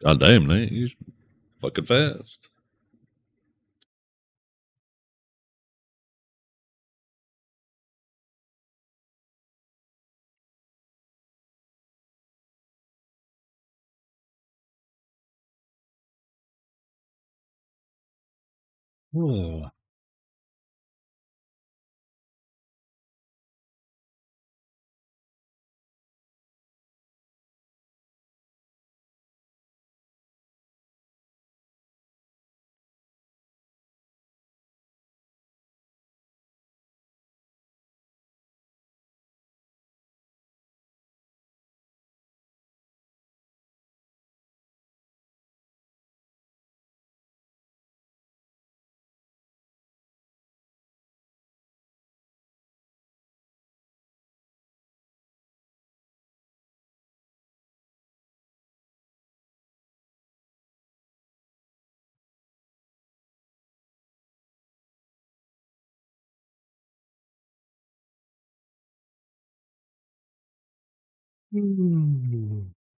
God damn, Nate, you fucking fast. Oh.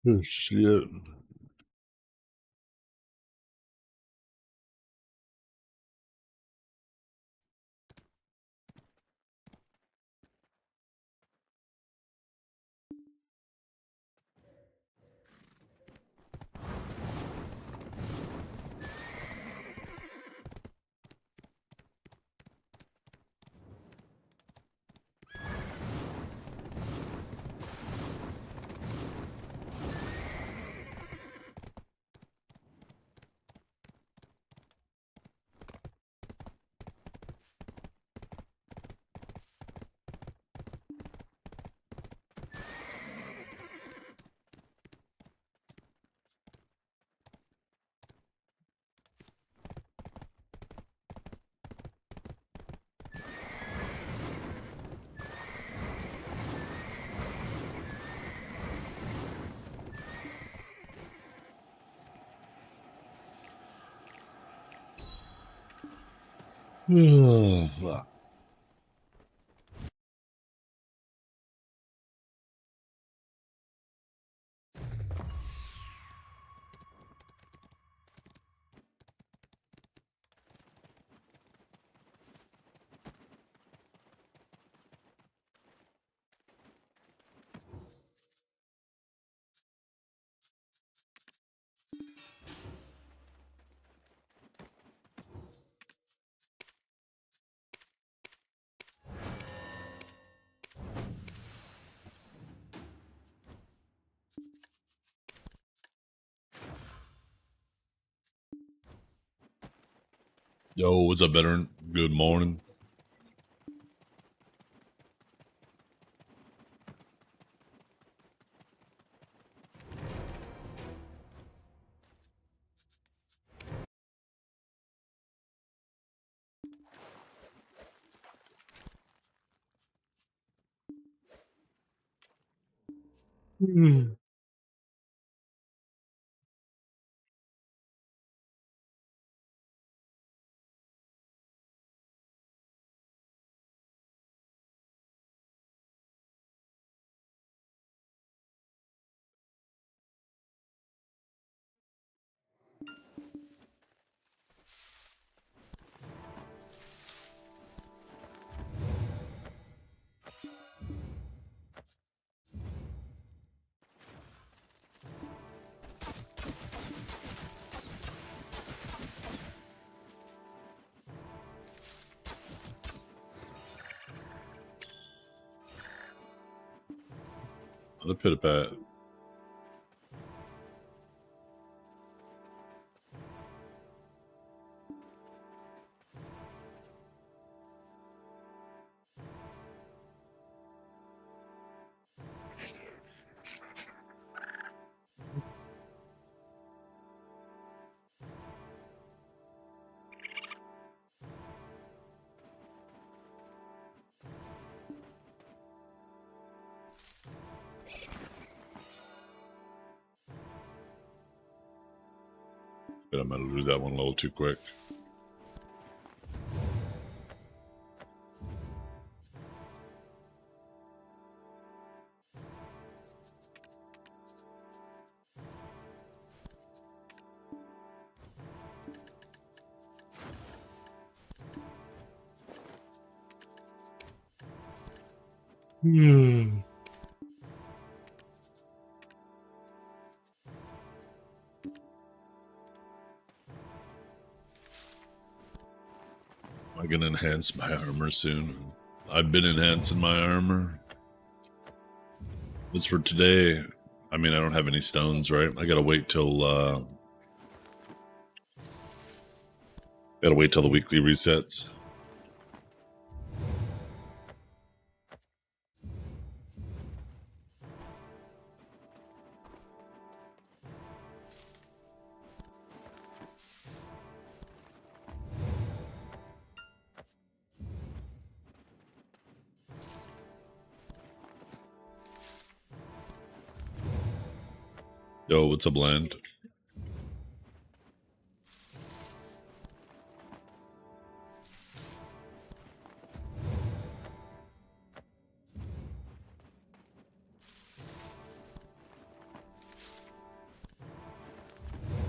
Oh, shit. Oh, fuck. Yo, what's up, veteran? Good morning. The pit a pat. But I'm gonna do that one a little too quick. Am I gonna enhance my armor soon? I've been enhancing my armor. As for today, I mean, I don't have any stones, right? I gotta wait till the weekly resets. Yo, what's up, land?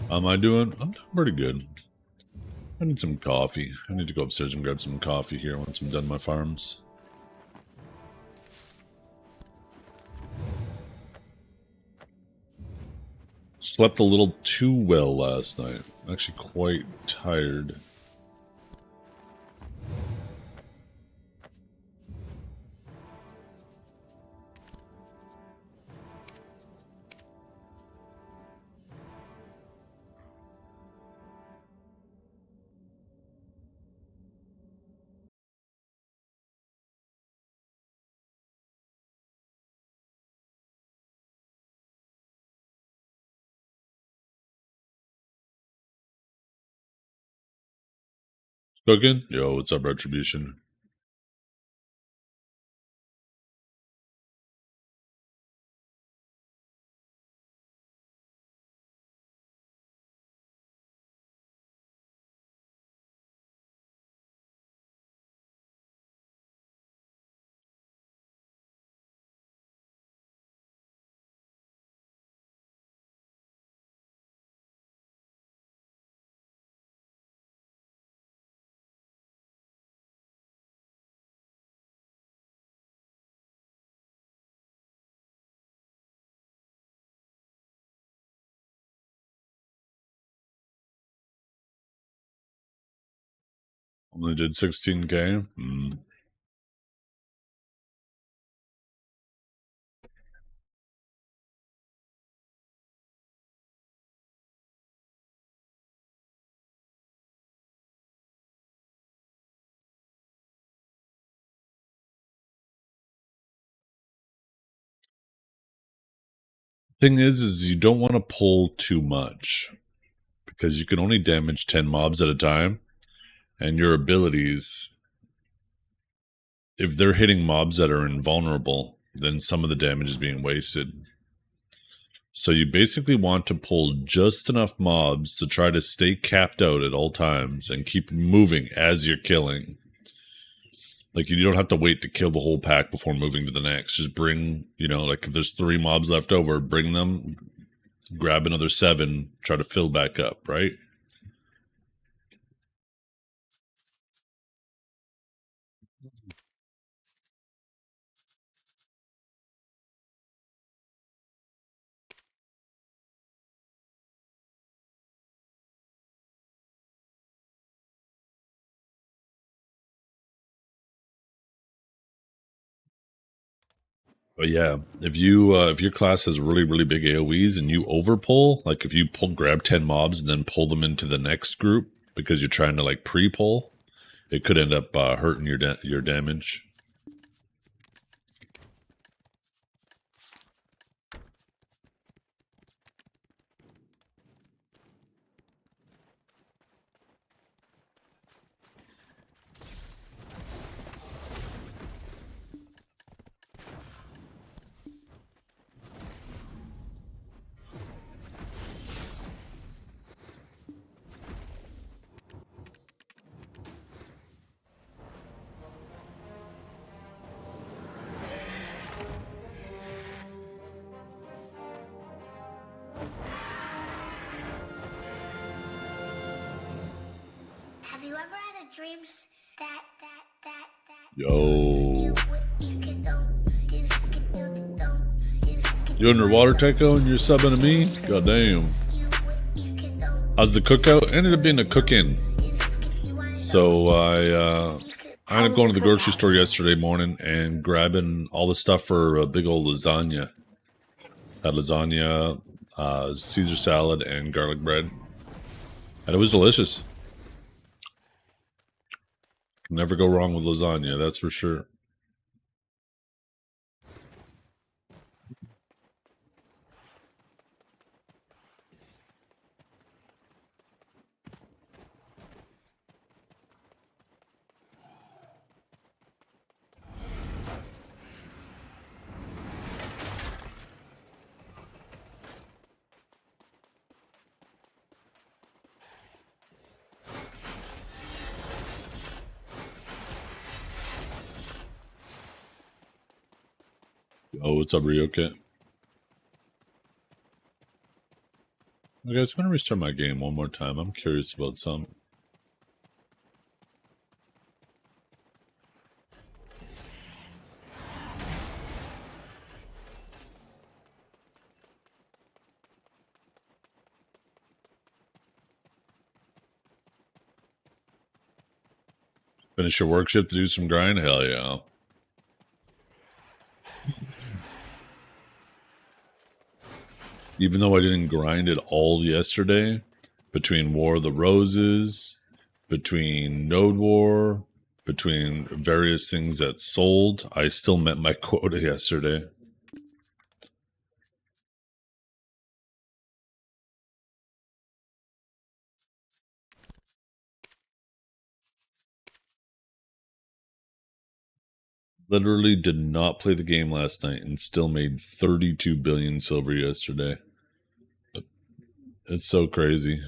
How am I doing? I'm doing pretty good. I need some coffee. I need to go upstairs and grab some coffee here once I'm done my farms. Slept a little too well last night. I'm actually quite tired. Cooking? Yo, what's up, Retribution? Only did 16K? Thing is you don't want to pull too much because you can only damage 10 mobs at a time, and your abilities, if they're hitting mobs that are invulnerable, then some of the damage is being wasted. So you basically want to pull just enough mobs to try to stay capped out at all times and keep moving as you're killing. Like, you don't have to wait to kill the whole pack before moving to the next. Just bring, like if there's 3 mobs left over, bring them, grab another 7, try to fill back up, right? But yeah, if your class has really really big AOE's and you overpull, like if you grab 10 mobs and then pull them into the next group because you're trying to like pre-pull, it could end up hurting your damage. Have you ever had a dream that Yo. you could You underwater, Techo, and you're subbing to me? God damn. How's the cookout? Ended up being a cook-in. So I ended up going to the grocery store yesterday morning and grabbing all the stuff for a big old lasagna. Had lasagna, Caesar salad, and garlic bread. And it was delicious. Can never go wrong with lasagna, that's for sure. Oh, what's up, Ryoke? Okay, guys, I'm gonna restart my game one more time. I'm curious about some. Finish your work shift to do some grind? Hell yeah. Even though I didn't grind it all yesterday, between War of the Roses, between Node War, between various things that sold, I still met my quota yesterday. Literally did not play the game last night and still made 32 billion silver yesterday. It's so crazy.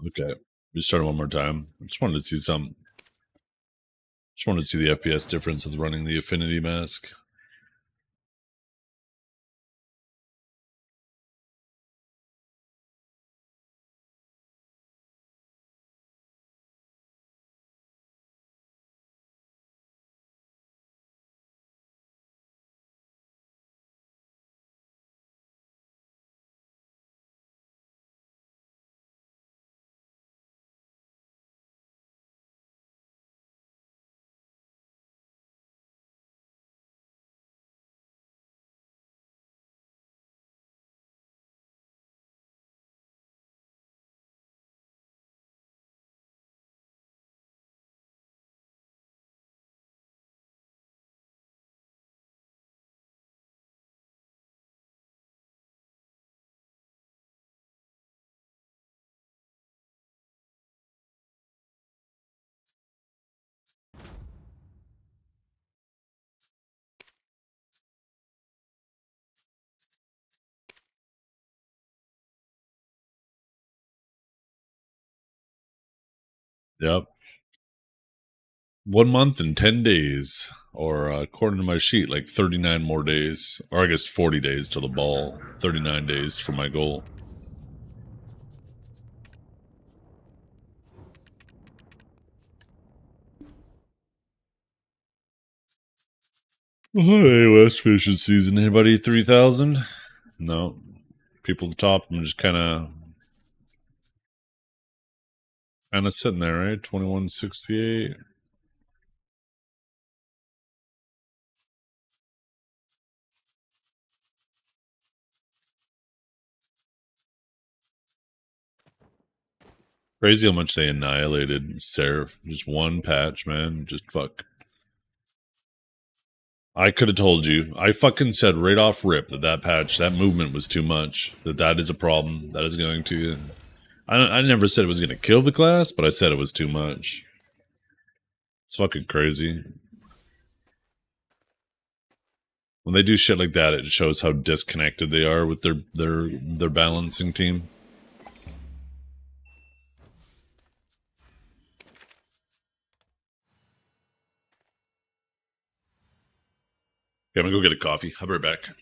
Okay. Restart it one more time. I just wanted to see some. Just wanted to see the FPS difference with running the Affinity Mask. Yep. 1 month and 10 days, or according to my sheet, like 39 more days, or I guess 40 days to the ball, 39 days for my goal. Hey, West fishing season. Anybody 3,000? No. People at the top, I'm just kind of sitting there, right? 2168. Crazy how much they annihilated Seraph. Just one patch, man. Just fuck. I could have told you. I fucking said right off rip that patch, that movement was too much. That is a problem. That is going to. I never said it was going to kill the class, but I said it was too much. It's fucking crazy. When they do shit like that, it shows how disconnected they are with their balancing team. Okay, I'm gonna go get a coffee. I'll be right back.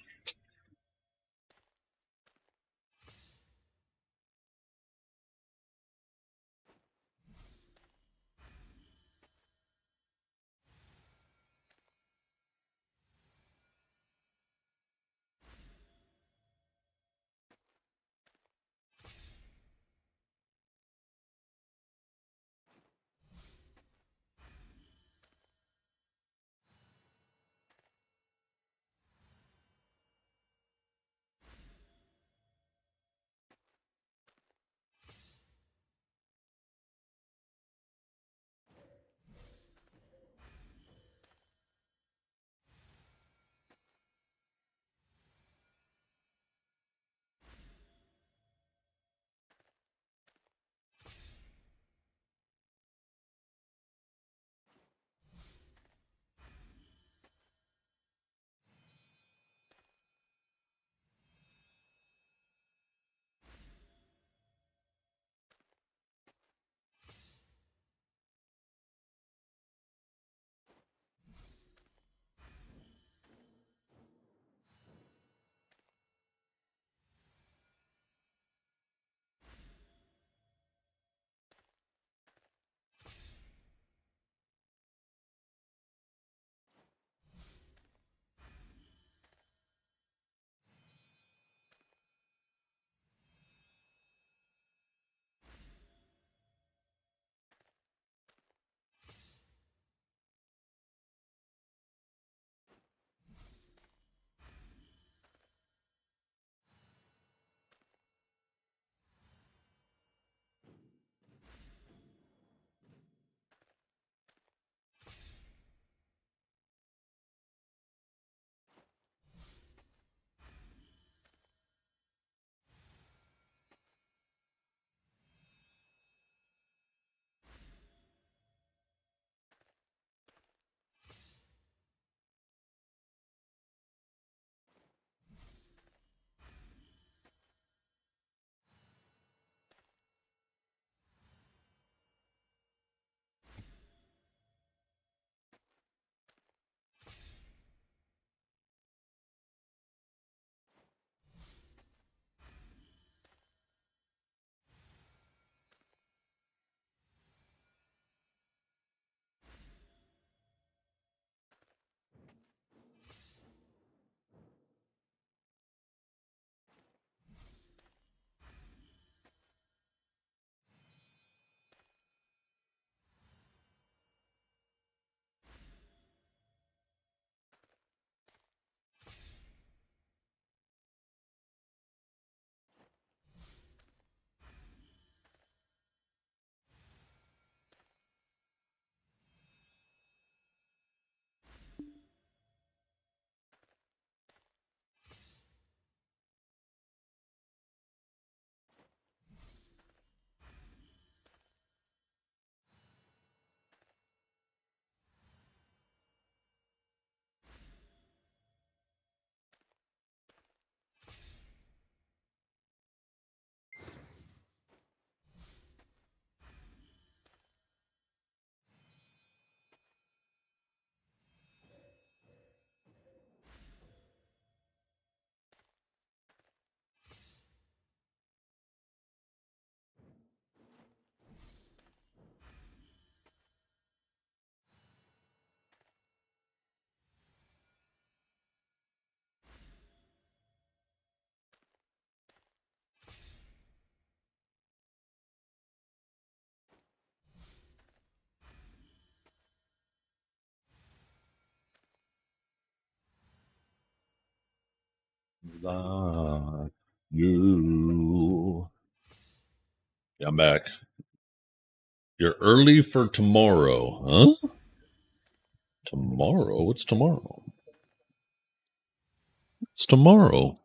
Like you. Yeah, I'm back. You're early for tomorrow, huh? Tomorrow? What's tomorrow? It's tomorrow.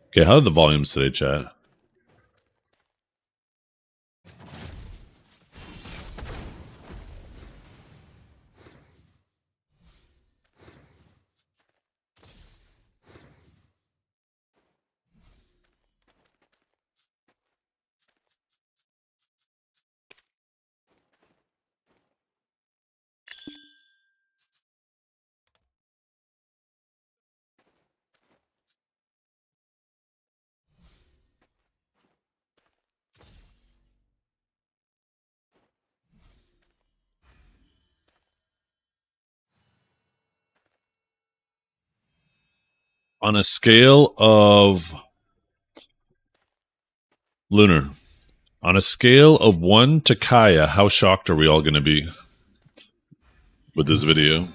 Okay, how are the volumes today, chat? On a scale of Lunar, on a scale of 1 to Kaya, how shocked are we all going to be with this video?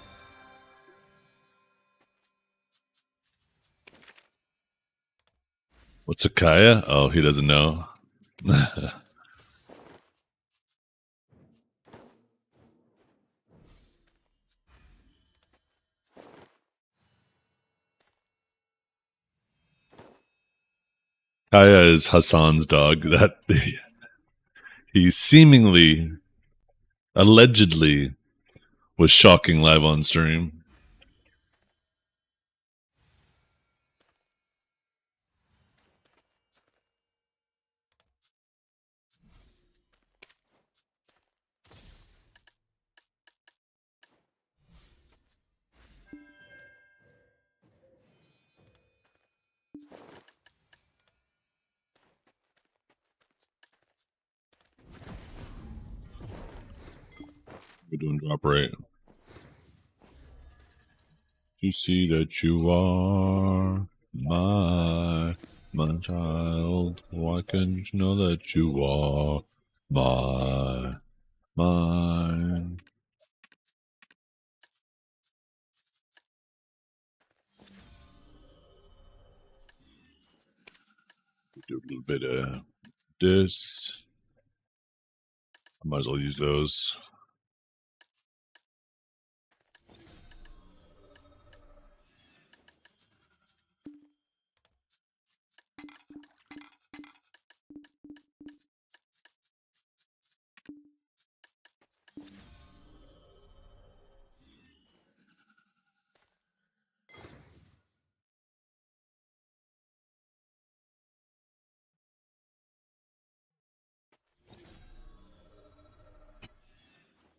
What's a Kaya? Oh, he doesn't know. Kaya is Hassan's dog that he seemingly, allegedly, was shocking live on stream. We're doing drop rate. You see that you are my child. Why can't you know that you are mine? Do a little bit of this. I might as well use those.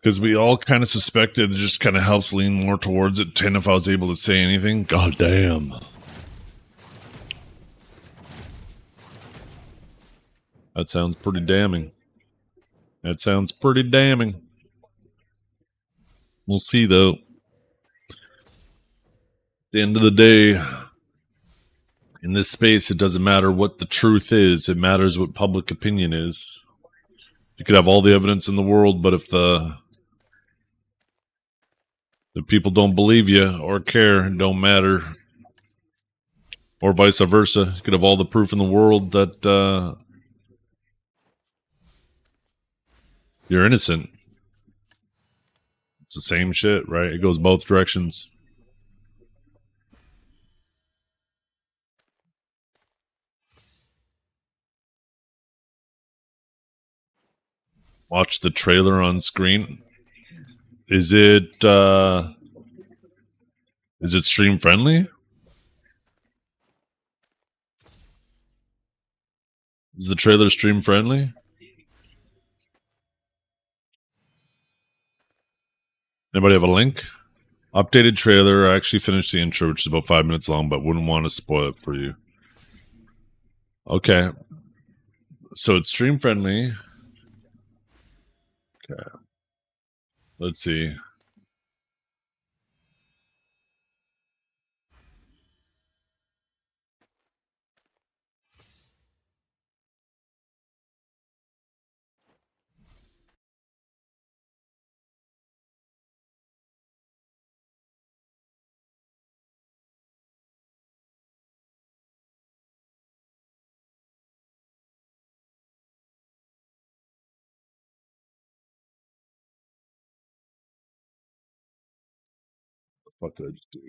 Because we all kind of suspected, it just kind of helps lean more towards it. 10 if I was able to say anything. God damn. That sounds pretty damning. That sounds pretty damning. We'll see, though. At the end of the day, in this space, it doesn't matter what the truth is. It matters what public opinion is. You could have all the evidence in the world, but if the people don't believe you or care, it don't matter. Or vice versa. You could have all the proof in the world that you're innocent. It's the same shit, right? It goes both directions. Watch the trailer on screen. Is it stream friendly? Is the trailer stream friendly? Anybody have a link? Updated trailer. I actually finished the intro, which is about 5 minutes long, but wouldn't want to spoil it for you. Okay. So it's stream friendly. Okay. Let's see. What did I just do?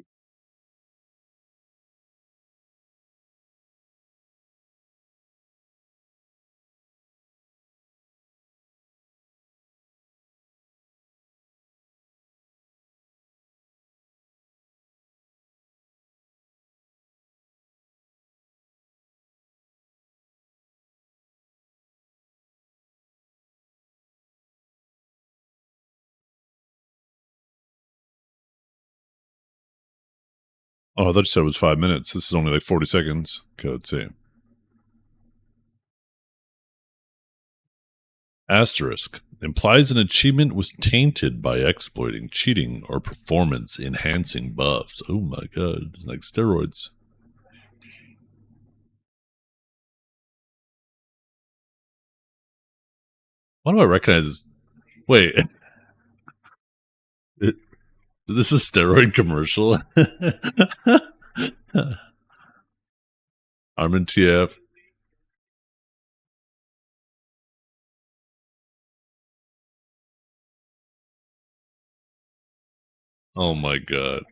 Oh, I thought you said it was 5 minutes. This is only like 40 seconds. Okay, let's see. Asterisk implies an achievement was tainted by exploiting, cheating, or performance enhancing buffs. Oh my god, it's like steroids. Why do I recognize this? Wait, this is steroid commercial. Armin TF. Oh my god.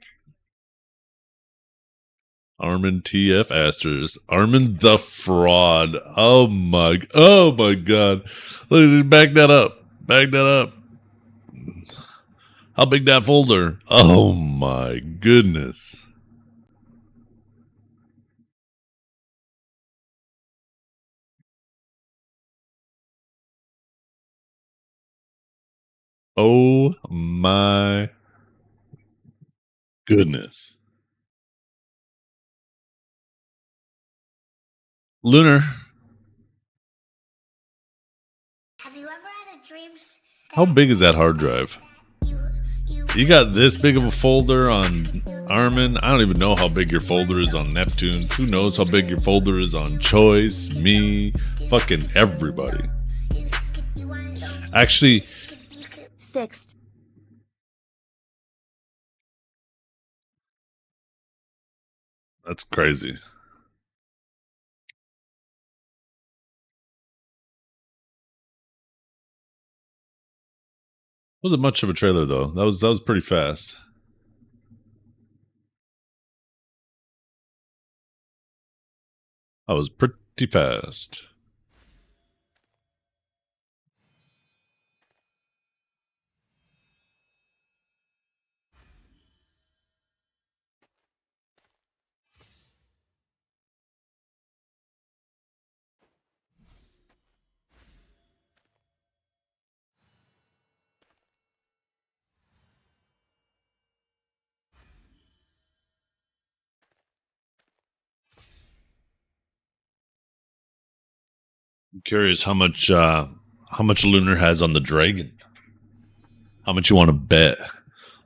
Armin TF Asters. Armin the fraud. Oh my god. Look, back that up. Back that up. How big that folder? Oh my goodness. Oh my goodness. Lunar, Have you ever had a dream? how big is that hard drive? You got this big of a folder on Armin. I don't even know how big your folder is on Neptunes. Who knows how big your folder is on Choice, me, fucking everybody. Actually, Fixed. that's crazy. Wasn't much of a trailer though. That was pretty fast. That was pretty fast. I'm curious how much Lunar has on the Dragon. How much you want to bet?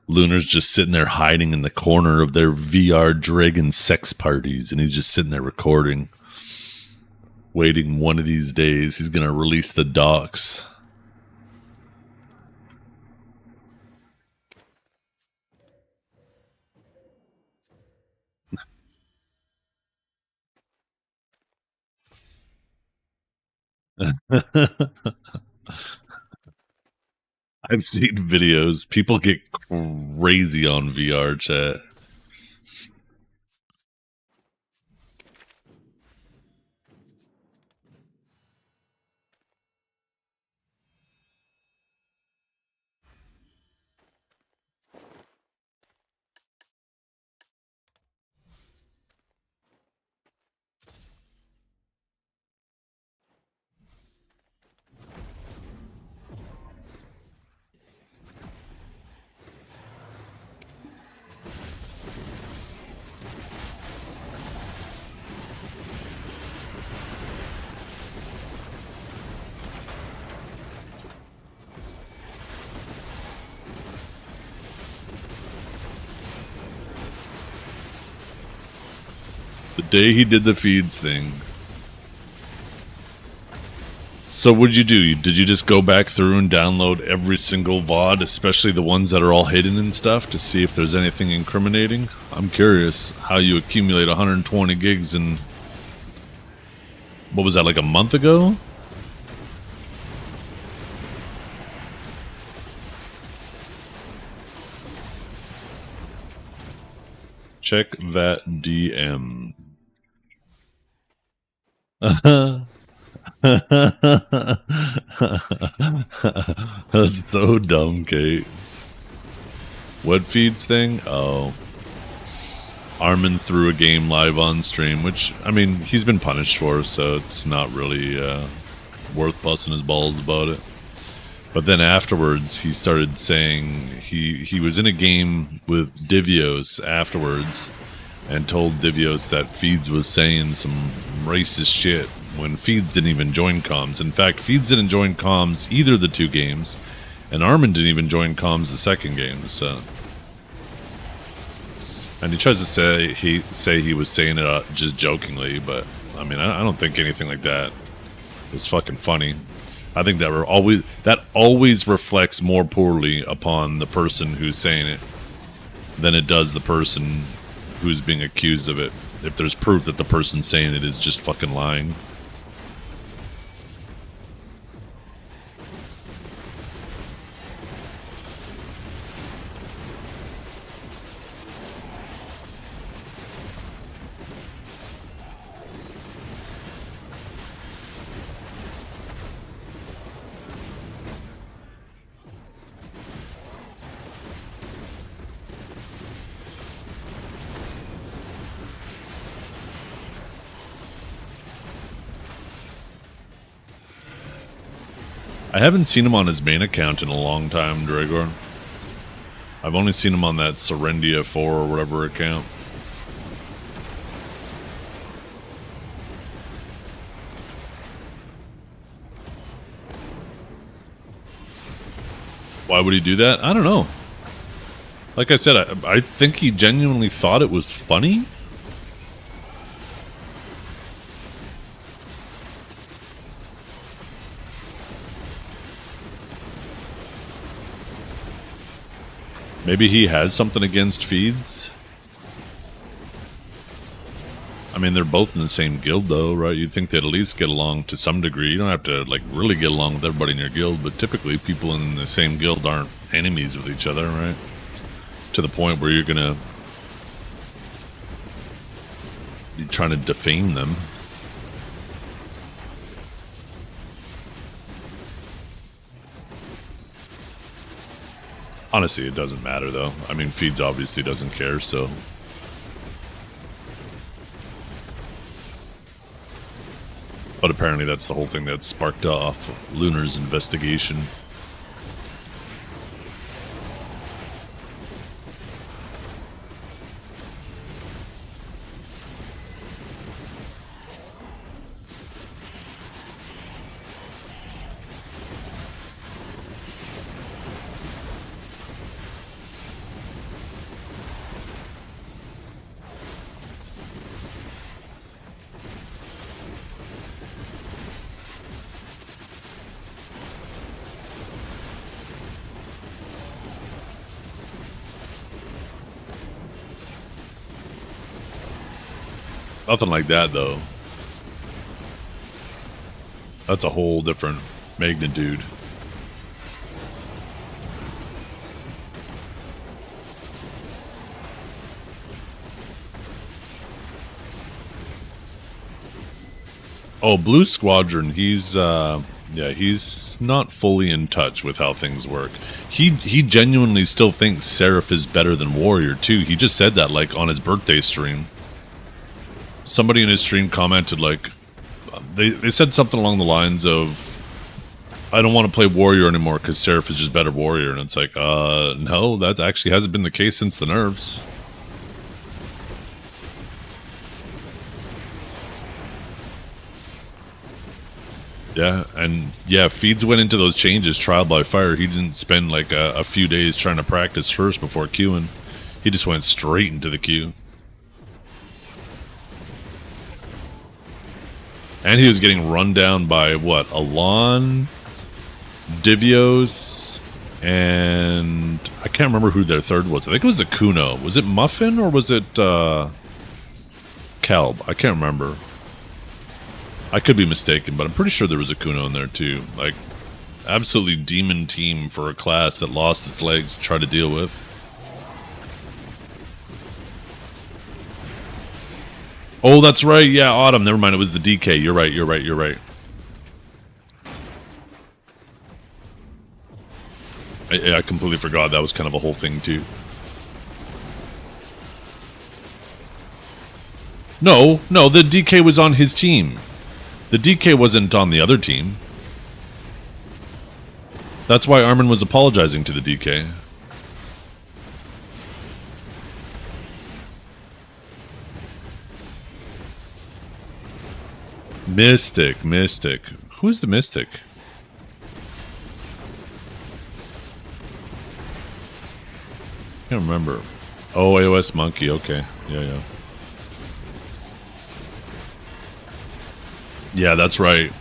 Lunar's just sitting there hiding in the corner of their VR Dragon sex parties, and he's just sitting there recording, waiting one of these days he's gonna release the docs. I've seen videos. People get crazy on VR chat. The day he did the feeds thing. So what'd you do? Did you just go back through and download every single VOD, especially the ones that are all hidden and stuff, to see if there's anything incriminating? I'm curious how you accumulate 120 gigs in... What was that, like a month ago? Check that DM. That's so dumb, Kate. What feeds thing? Oh. Armin threw a game live on stream, which, I mean, he's been punished for, so it's not really worth busting his balls about it. But then afterwards, he started saying he was in a game with Divios afterwards and told Divios that Feeds was saying some racist shit when Feeds didn't even join comms. In fact, Feeds didn't join comms either of the two games, and Armin didn't even join comms the second game. So, and he tries to say he was saying it just jokingly, but I mean, I don't think anything like that was fucking funny. I think that always reflects more poorly upon the person who's saying it than it does the person who's being accused of it. If there's proof that the person saying it is just fucking lying. I haven't seen him on his main account in a long time, Dragor. I've only seen him on that Serendia 4 or whatever account. Why would he do that? I don't know. Like I said, I think he genuinely thought it was funny. Maybe he has something against Feeds. I mean, they're both in the same guild, though, right? You'd think they'd at least get along to some degree. You don't have to, like, really get along with everybody in your guild, but typically people in the same guild aren't enemies with each other, right? To the point where you're gonna be trying to defame them. Honestly, it doesn't matter, though. I mean, Feeds obviously doesn't care, so... But apparently that's the whole thing that sparked off Lunar's investigation. Nothing like that, though. That's a whole different magnitude. Oh, Blue Squadron, he's not fully in touch with how things work. He genuinely still thinks Seraph is better than Warrior, too. He just said that, like, on his birthday stream. Somebody in his stream commented, like, they said something along the lines of, I don't want to play Warrior anymore because Seraph is just better Warrior. And it's like, no, that actually hasn't been the case since the nerfs. Yeah, and yeah, Feeds went into those changes trial by fire. He didn't spend like a few days trying to practice first before queuing. He just went straight into the queue. And he was getting run down by, what, Alon, Divios, and I can't remember who their third was. I think it was Akuno. Was it Muffin or was it Kelb? I can't remember. I could be mistaken, but I'm pretty sure there was Akuno in there too. Like, absolutely demon team for a class that lost its legs to try to deal with. Oh, that's right. Yeah, Autumn. Never mind. It was the DK. You're right. You're right. You're right. I completely forgot that was kind of a whole thing too. No, the DK was on his team. The DK wasn't on the other team. That's why Armin was apologizing to the DK. Mystic. Who's the Mystic? I can't remember. Oh, AOS Monkey. Okay. Yeah. Yeah, that's right.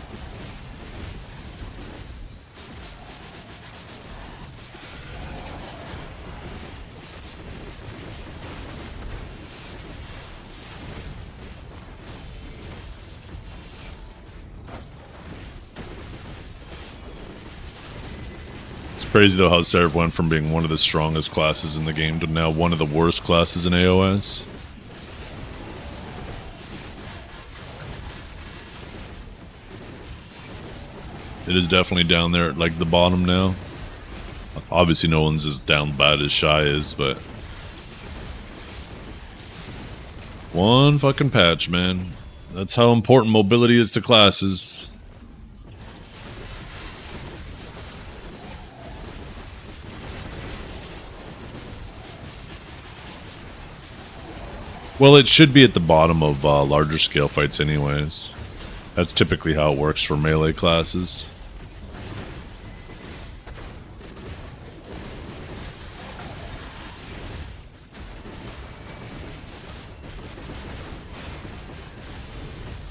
It's crazy though how Seraph went from being one of the strongest classes in the game to now one of the worst classes in AOS. It is definitely down there at like the bottom now. Obviously no one's as down bad as Shy is, but one fucking patch, man. That's how important mobility is to classes. Well, it should be at the bottom of larger scale fights anyways. That's typically how it works for melee classes.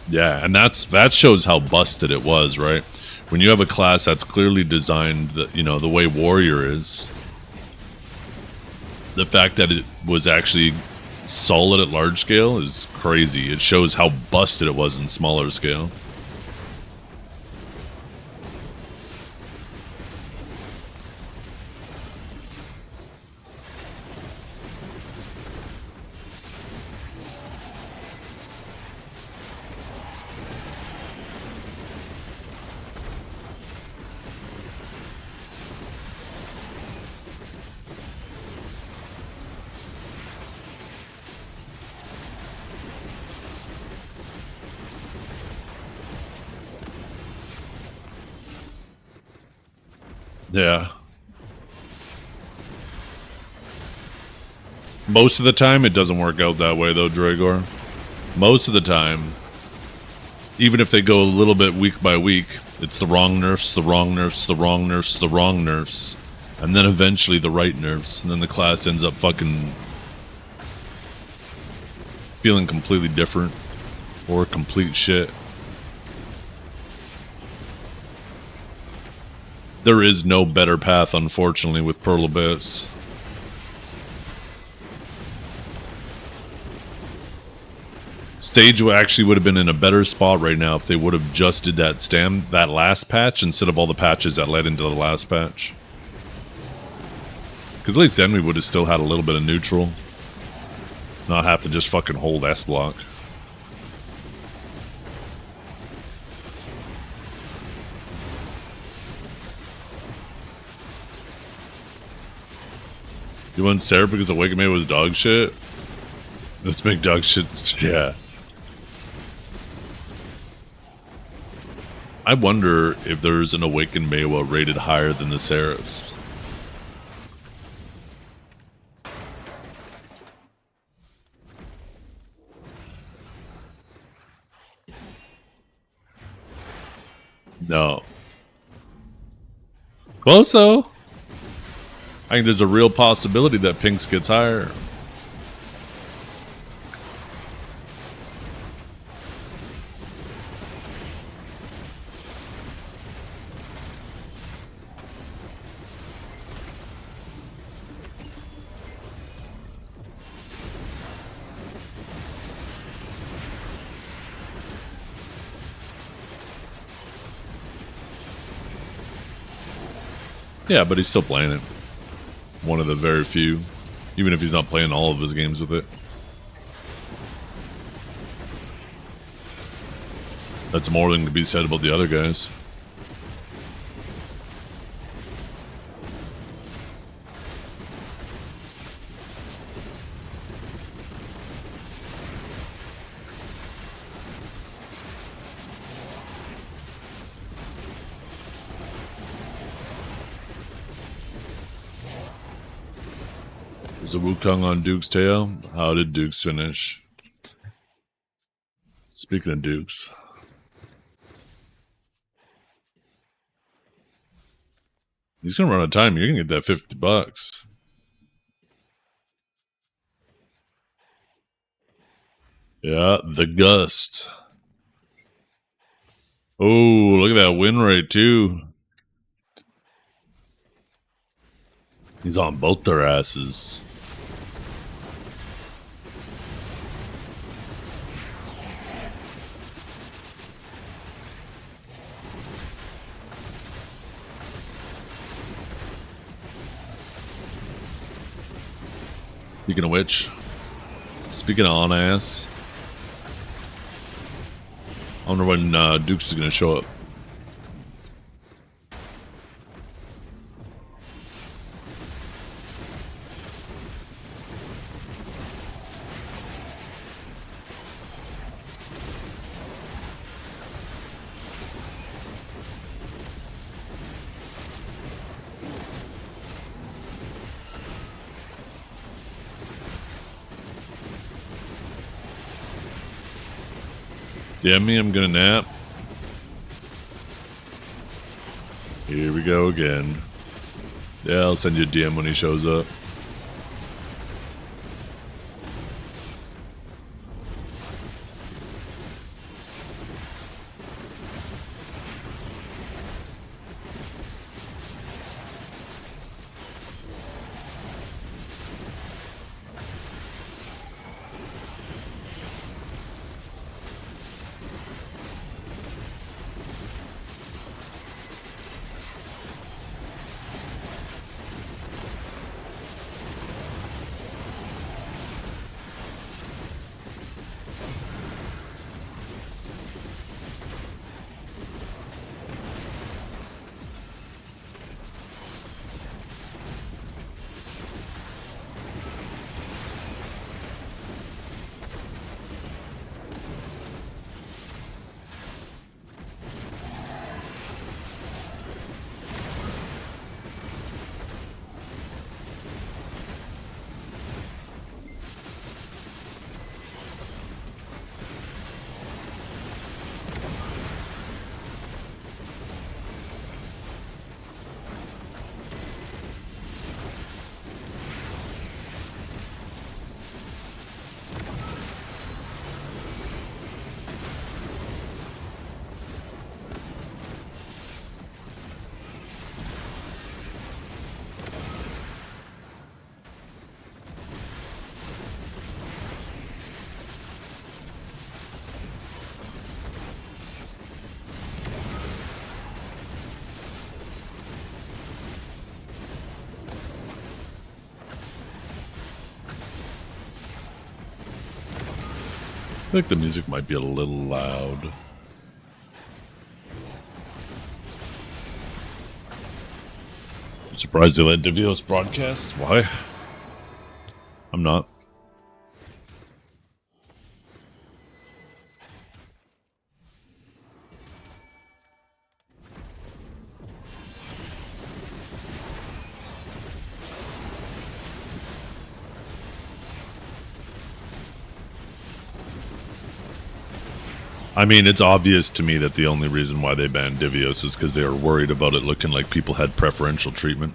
Yeah, and that shows how busted it was, right? When you have a class that's clearly designed, the way Warrior is, the fact that it was actually solid at large scale is crazy. It shows how busted it was in smaller scale. Yeah. Most of the time, it doesn't work out that way, though, Dragor. Most of the time, even if they go a little bit week by week, it's the wrong nerfs, the wrong nerfs, the wrong nerfs, the wrong nerfs, and then eventually the right nerfs, and then the class ends up fucking feeling completely different or complete shit. There is no better path, unfortunately, with Pearl Abyss. Stage actually would have been in a better spot right now if they would have just did that last patch instead of all the patches that led into the last patch. Because at least then we would have still had a little bit of neutral. Not have to just fucking hold S block. You went Sarah because Awakened was dog shit? Let's make dog shit, yeah. I wonder if there's an Awakened Maewa rated higher than the Seraphs. No. Close though. I think there's a real possibility that Pinks gets higher. Yeah, but he's still playing it. One of the very few. Even if he's not playing all of his games with it. That's more than could be said about the other guys. There's a Wukong on Duke's tail. How did Duke's finish? Speaking of Dukes. He's gonna run out of time. You're gonna get that $50. Yeah, the Gust. Oh, look at that win rate too. He's on both their asses. Speaking of which, speaking of on ass, I wonder when Dukes is gonna show up. Yeah, me, I'm gonna nap. Here we go again. Yeah, I'll send you a DM when he shows up. I think the music might be a little loud. I'm surprised they let Devios broadcast. Why? I'm not. I mean, it's obvious to me that the only reason why they banned Devios is because they were worried about it looking like people had preferential treatment.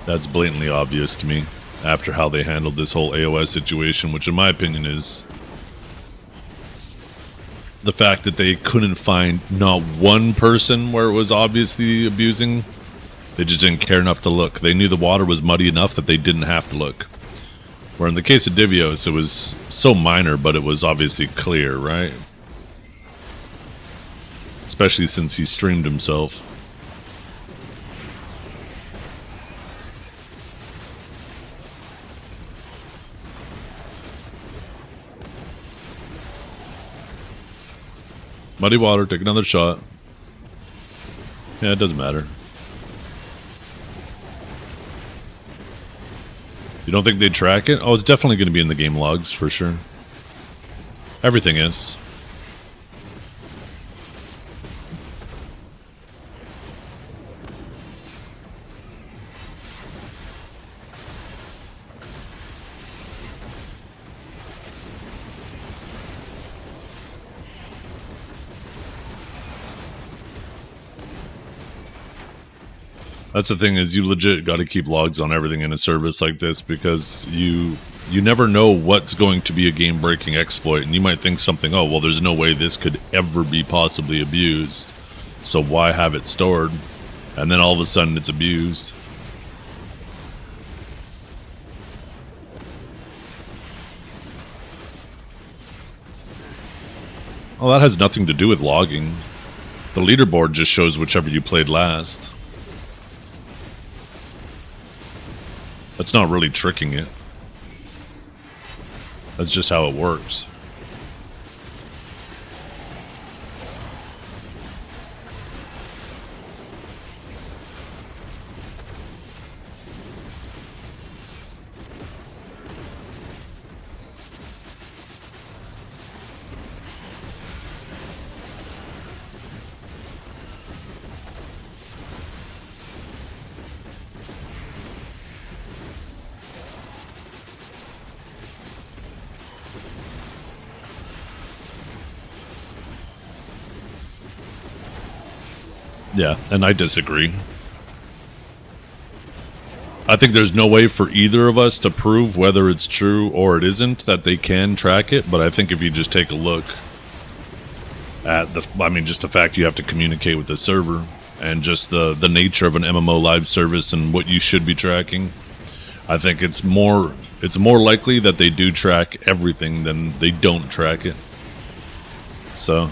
That's blatantly obvious to me after how they handled this whole AOS situation, which in my opinion is the fact that they couldn't find not one person where it was obviously abusing. They just didn't care enough to look. They knew the water was muddy enough that they didn't have to look. Where in the case of Devios, it was so minor, but it was obviously clear, right? Especially since he streamed himself. Muddy water, take another shot. Yeah, it doesn't matter. You don't think they'd track it? Oh, it's definitely going to be in the game logs, for sure. Everything is. That's the thing, is you legit got to keep logs on everything in a service like this, because you never know what's going to be a game-breaking exploit, and you might think something, oh, well, there's no way this could ever be possibly abused, so why have it stored? And then all of a sudden it's abused. Well, that has nothing to do with logging. The leaderboard just shows whichever you played last. That's not really tricking it. That's just how it works. Yeah, and I disagree. I think there's no way for either of us to prove whether it's true or it isn't that they can track it, but I think if you just take a look at just the fact you have to communicate with the server and just the nature of an MMO live service and what you should be tracking, I think it's more likely that they do track everything than they don't track it. So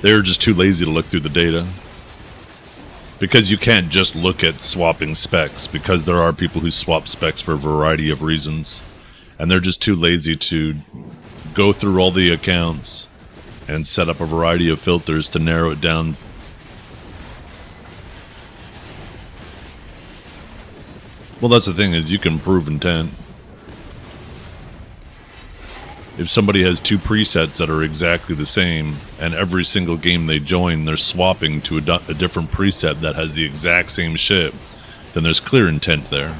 they're just too lazy to look through the data. Because you can't just look at swapping specs, because there are people who swap specs for a variety of reasons. And they're just too lazy to go through all the accounts and set up a variety of filters to narrow it down. Well, that's the thing, is you can prove intent. If somebody has two presets that are exactly the same, and every single game they join, they're swapping to a different preset that has the exact same shit, then there's clear intent there.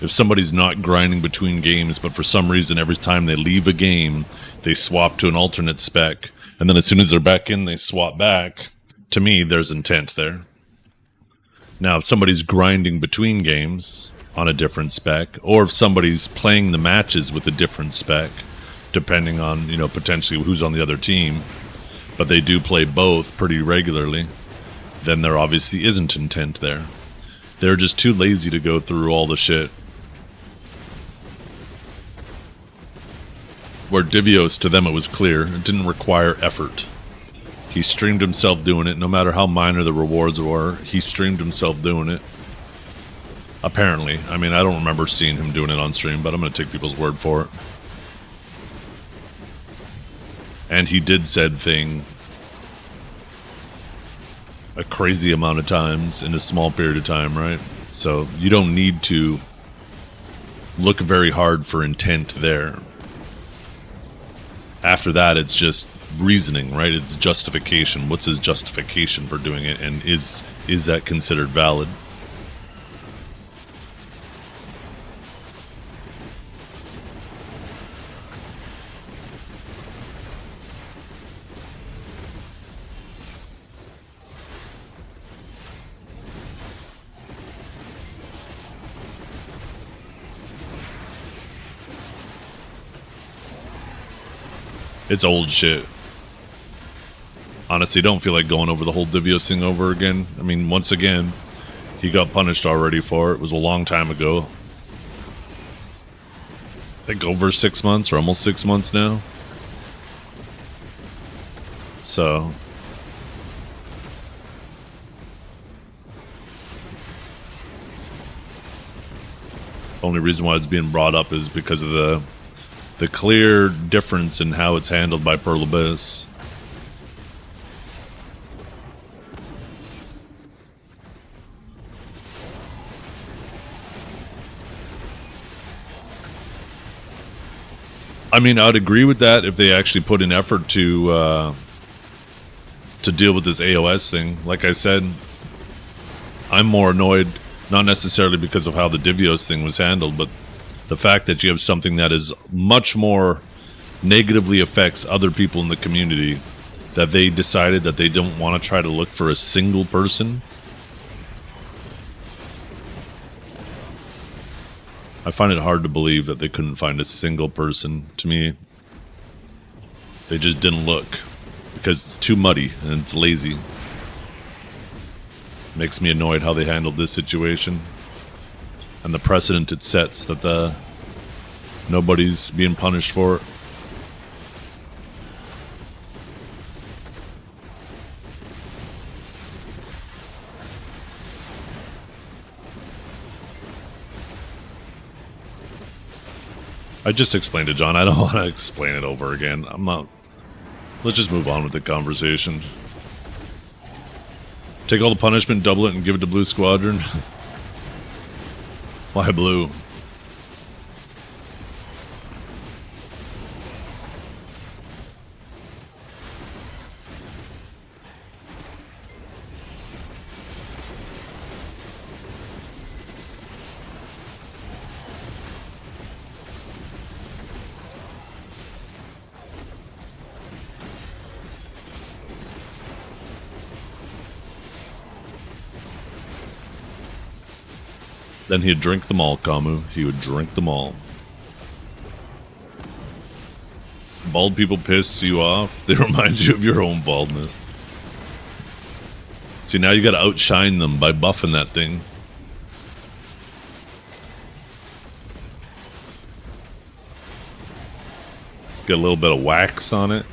If somebody's not grinding between games, but for some reason every time they leave a game, they swap to an alternate spec, and then as soon as they're back in, they swap back, to me, there's intent there. Now, if somebody's grinding between games on a different spec, or if somebody's playing the matches with a different spec, depending on, potentially who's on the other team, but they do play both pretty regularly, then there obviously isn't intent there. They're just too lazy to go through all the shit. Where Divios, to them it was clear, it didn't require effort. He streamed himself doing it, no matter how minor the rewards were, he streamed himself doing it. Apparently. I mean, I don't remember seeing him doing it on stream, but I'm going to take people's word for it. And he did said thing a crazy amount of times in a small period of time, right? So you don't need to look very hard for intent there. After that, it's just reasoning, right? It's justification. What's his justification for doing it, and is that considered valid? It's old shit. Honestly, don't feel like going over the whole Divios thing over again. I mean, once again, he got punished already for it. It was a long time ago. I think over 6 months, or almost 6 months now. So Only reason why it's being brought up is because of the clear difference in how it's handled by Pearl Abyss. I mean, I'd agree with that if they actually put in effort to deal with this AOS thing. Like I said, I'm more annoyed, not necessarily because of how the Divios thing was handled, but the fact that you have something that is much more negatively affects other people in the community, that they decided that they don't want to try to look for a single person. I find it hard to believe that they couldn't find a single person. To me, they just didn't look because it's too muddy and it's lazy. Makes me annoyed how they handled this situation and the precedent it sets that nobody's being punished for it. I just explained it, John. I don't want to explain it over again. I'm not. Let's just move on with the conversation. Take all the punishment, double it, and give it to Blue Squadron. Why blue? Then he'd drink them all, Kamu. He would drink them all. Bald people piss you off. They remind you of your own baldness. See, now you gotta outshine them by buffing that thing. Get a little bit of wax on it.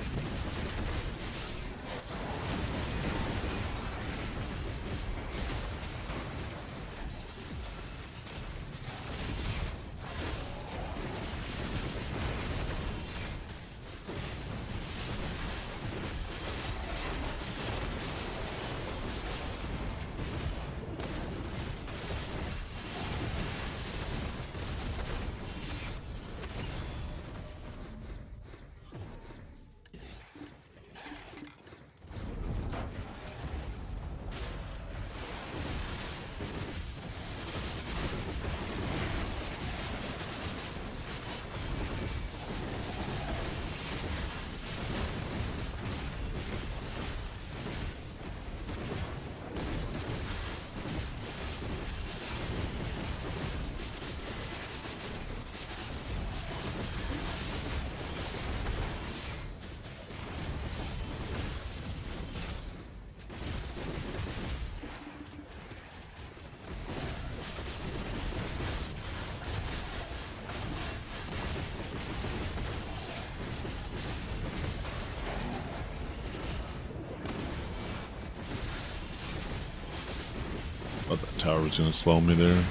Thought that tower was gonna slow me there.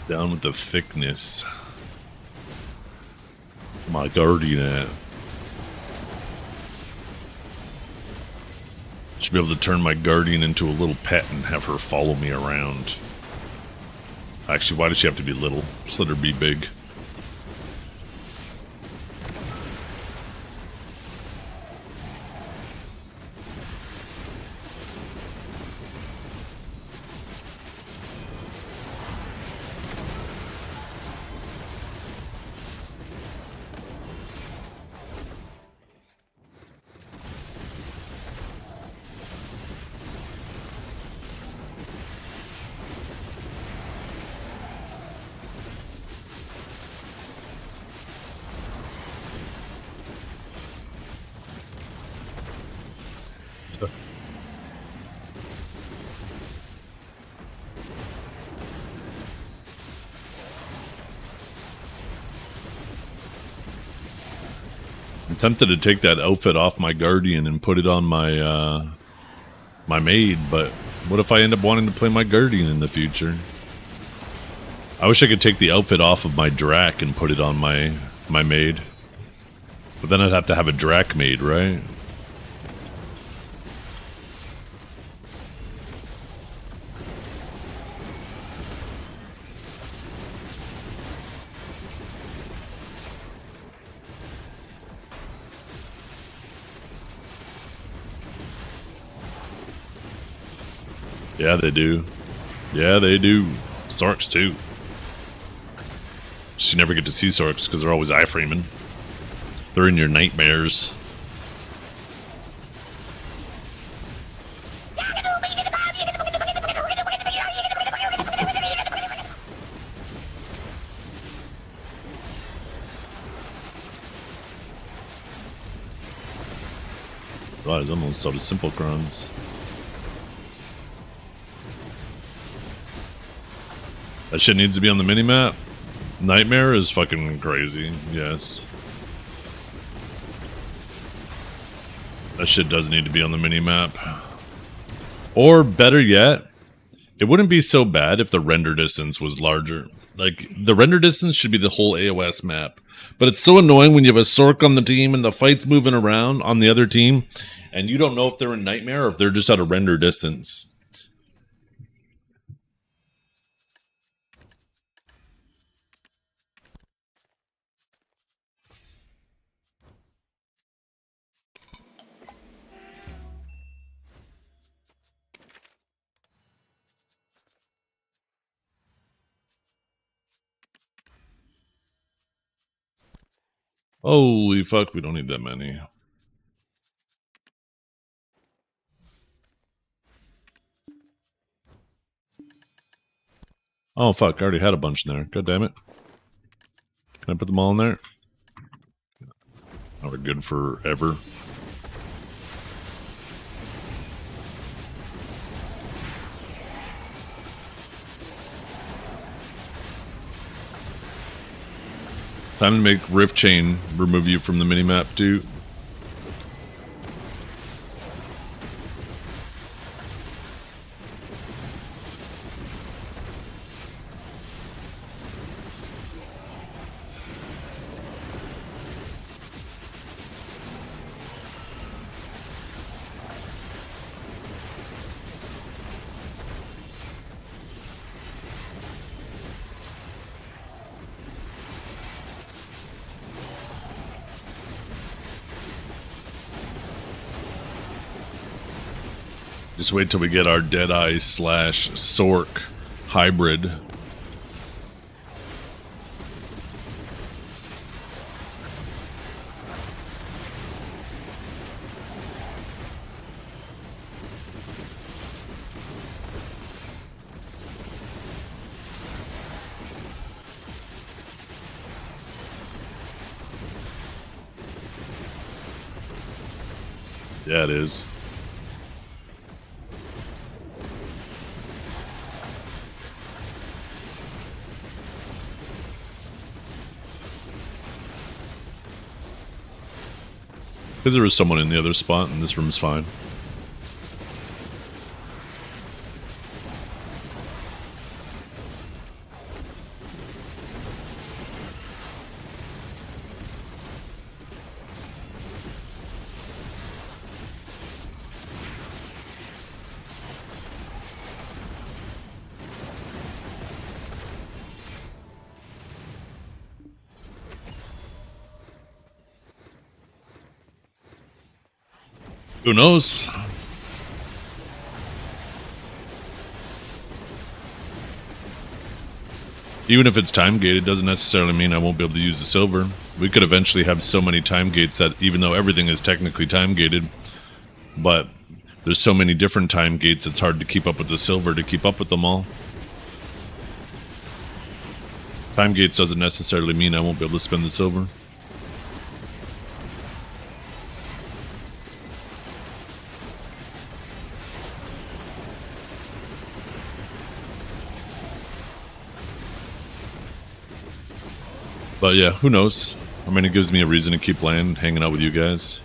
Down with the thickness. My guardian at. Should be able to turn my guardian into a little pet and have her follow me around. Actually, why does she have to be little? Just let her be big. I'm tempted to take that outfit off my guardian and put it on my my maid, but what if I end up wanting to play my guardian in the future? I wish I could take the outfit off of my Drac and put it on my maid. But then I'd have to have a Drac maid, right? Yeah, they do. Yeah, they do. Sorks, too. Just you never get to see Sorks because they're always iframing. They're in your nightmares. Wow, he's almost out of simple crons. That shit needs to be on the minimap. Nightmare is fucking crazy, yes. That shit does need to be on the minimap. Or better yet, it wouldn't be so bad if the render distance was larger. Like, the render distance should be the whole AOS map. But it's so annoying when you have a Sork on the team and the fight's moving around on the other team, and you don't know if they're in Nightmare or if they're just out of render distance. Holy fuck, we don't need that many. Oh fuck, I already had a bunch in there. God damn it. Can I put them all in there? Oh, we're good forever. Time to make Rift Chain remove you from the minimap too. Just wait till we get our Deadeye / Sork hybrid. Yeah, it is. Because there was someone in the other spot, and this room's fine. Who knows? Even if it's time gated, doesn't necessarily mean I won't be able to use the silver. We could eventually have so many time gates that even though everything is technically time gated, but there's so many different time gates, it's hard to keep up with the silver to keep up with them all. Time gates doesn't necessarily mean I won't be able to spend the silver. But yeah, who knows? I mean, it gives me a reason to keep playing, hanging out with you guys.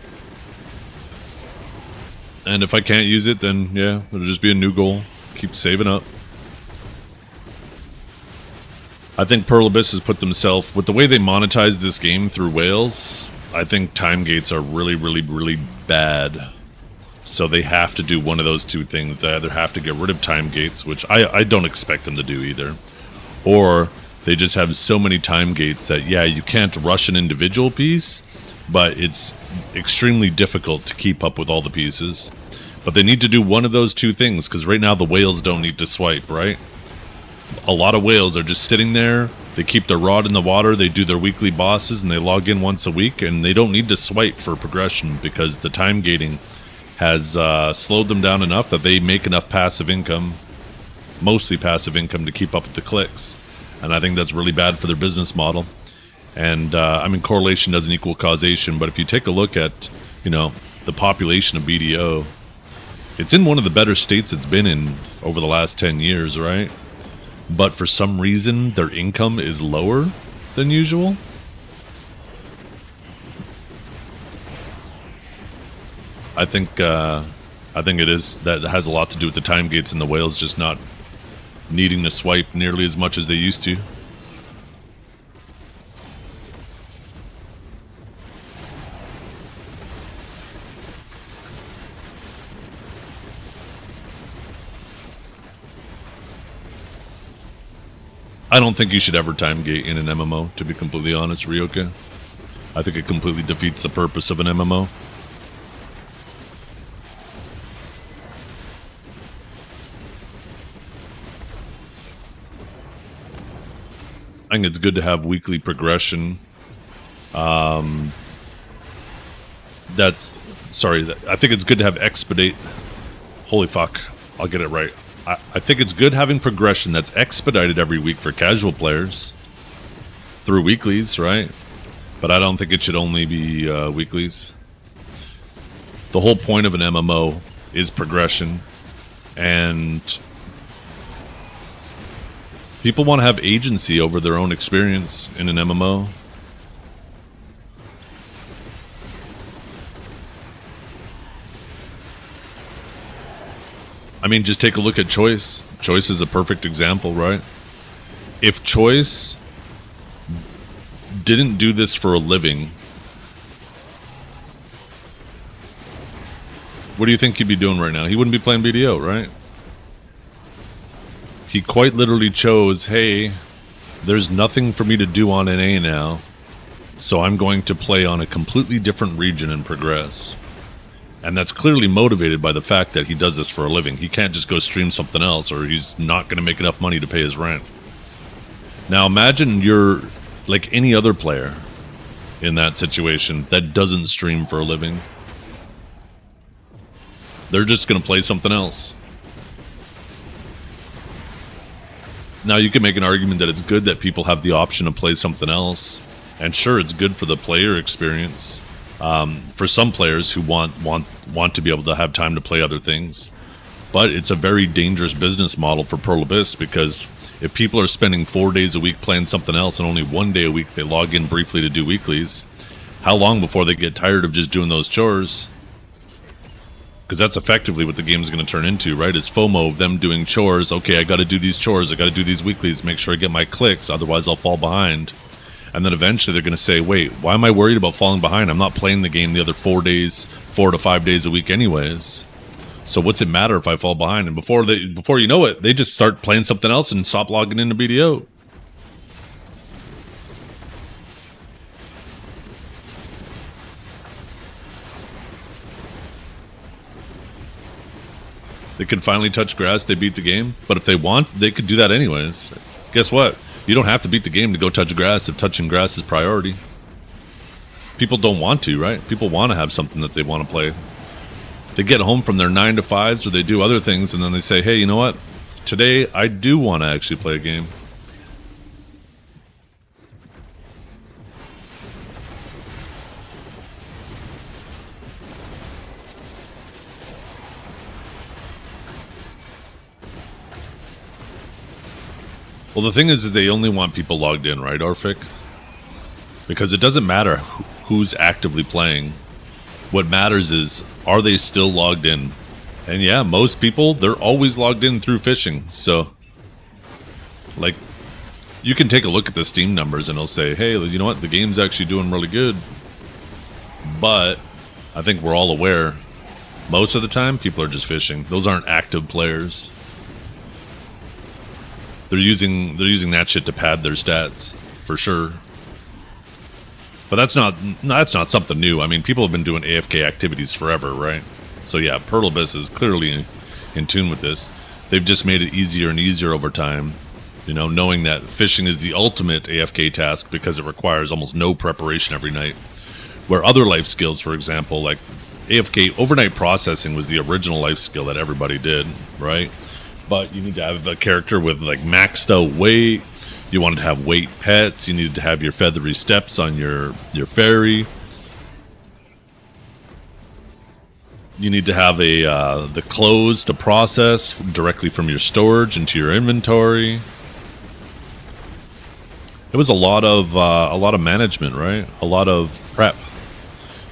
And if I can't use it, then yeah, it'll just be a new goal. Keep saving up. I think Pearl Abyss has put themselves, with the way they monetize this game through whales, I think time gates are really, really, really bad. So they have to do one of those two things. They either have to get rid of time gates, which I don't expect them to do either, or they just have so many time gates that, yeah, you can't rush an individual piece, but it's extremely difficult to keep up with all the pieces. But they need to do one of those two things, because right now the whales don't need to swipe, right? A lot of whales are just sitting there, they keep their rod in the water, they do their weekly bosses, and they log in once a week, and they don't need to swipe for progression, because the time gating has slowed them down enough that they make enough passive income, mostly passive income, to keep up with the clicks. And I think that's really bad for their business model. And I mean, correlation doesn't equal causation, but if you take a look at, you know, the population of BDO, it's in one of the better states it's been in over the last 10 years, right? But for some reason, their income is lower than usual. I think it is, that has a lot to do with the time gates and the whales just not needing to swipe nearly as much as they used to. I don't think you should ever time gate in an MMO, to be completely honest, Ryoka. I think it completely defeats the purpose of an MMO. I think it's good to have weekly progression. I think it's good to have expedite. Holy fuck, I'll get it right. I think it's good having progression that's expedited every week for casual players through weeklies, right? But I don't think it should only be weeklies. The whole point of an MMO is progression, and people want to have agency over their own experience in an MMO. I mean, just take a look at Choice. Choice is a perfect example, right? If Choice didn't do this for a living, what do you think he'd be doing right now? He wouldn't be playing BDO, right? He quite literally chose, hey, there's nothing for me to do on NA now, so I'm going to play on a completely different region and progress. And that's clearly motivated by the fact that he does this for a living. He can't just go stream something else, or he's not going to make enough money to pay his rent. Now imagine you're like any other player in that situation that doesn't stream for a living. They're just going to play something else. Now you can make an argument that it's good that people have the option to play something else. And sure, it's good for the player experience. For some players who want to be able to have time to play other things. But it's a very dangerous business model for Pearl Abyss, because if people are spending 4 days a week playing something else and only 1 day a week they log in briefly to do weeklies, how long before they get tired of just doing those chores? Because that's effectively what the game is going to turn into, right? It's FOMO of them doing chores. Okay, I got to do these chores, I got to do these weeklies, make sure I get my clicks, otherwise I'll fall behind. And then eventually they're going to say, wait, why am I worried about falling behind? I'm not playing the game the other 4 to 5 days a week anyways. So what's it matter if I fall behind? And before you know it, they just start playing something else and stop logging into BDO. They can finally touch grass, they beat the game. But if they want, they could do that anyways. Guess what? You don't have to beat the game to go touch grass if touching grass is priority. People don't want to, right? People want to have something that they want to play. They get home from their 9 to 5s or they do other things and then they say, hey, you know what? Today I do want to actually play a game. Well, the thing is that they only want people logged in, right, Orphic? Because it doesn't matter who's actively playing. What matters is, are they still logged in? And yeah, most people, they're always logged in through phishing. So, like, you can take a look at the Steam numbers and it'll say, hey, you know what? The game's actually doing really good. But I think we're all aware, most of the time, people are just phishing. Those aren't active players. They're using that shit to pad their stats, for sure. But that's not something new. I mean, people have been doing AFK activities forever, right? So yeah, Perlibus is clearly in tune with this. They've just made it easier and easier over time. You know, knowing that phishing is the ultimate AFK task because it requires almost no preparation every night. Where other life skills, for example, like AFK overnight processing was the original life skill that everybody did, right? But you need to have a character with like maxed out weight. You wanted to have weight pets. You needed to have your feathery steps on your fairy. You need to have the clothes to process directly from your storage into your inventory. It was a lot of management, right? A lot of prep.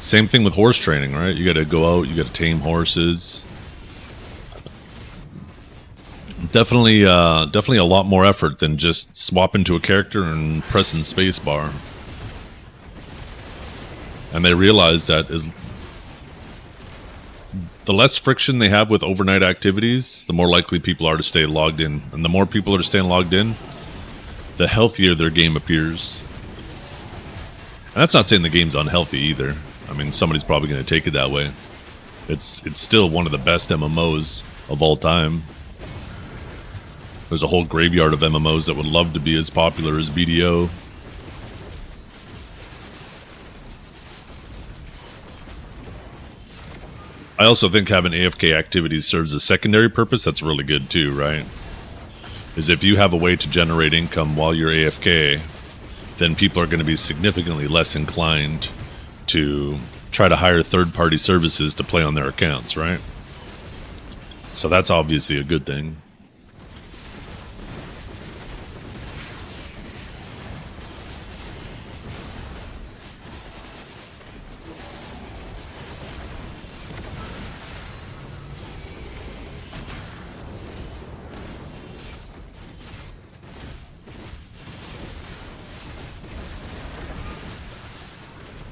Same thing with horse training, right? You got to go out. You got to tame horses. Definitely a lot more effort than just swapping to a character and pressing spacebar. And they realize that is the less friction they have with overnight activities, the more likely people are to stay logged in. And the more people are staying logged in, the healthier their game appears. And that's not saying the game's unhealthy either. I mean, somebody's probably going to take it that way. It's still one of the best MMOs of all time. There's a whole graveyard of MMOs that would love to be as popular as BDO. I also think having AFK activities serves a secondary purpose that's really good too, right? Is if you have a way to generate income while you're AFK, then people are going to be significantly less inclined to try to hire third-party services to play on their accounts, right? So that's obviously a good thing.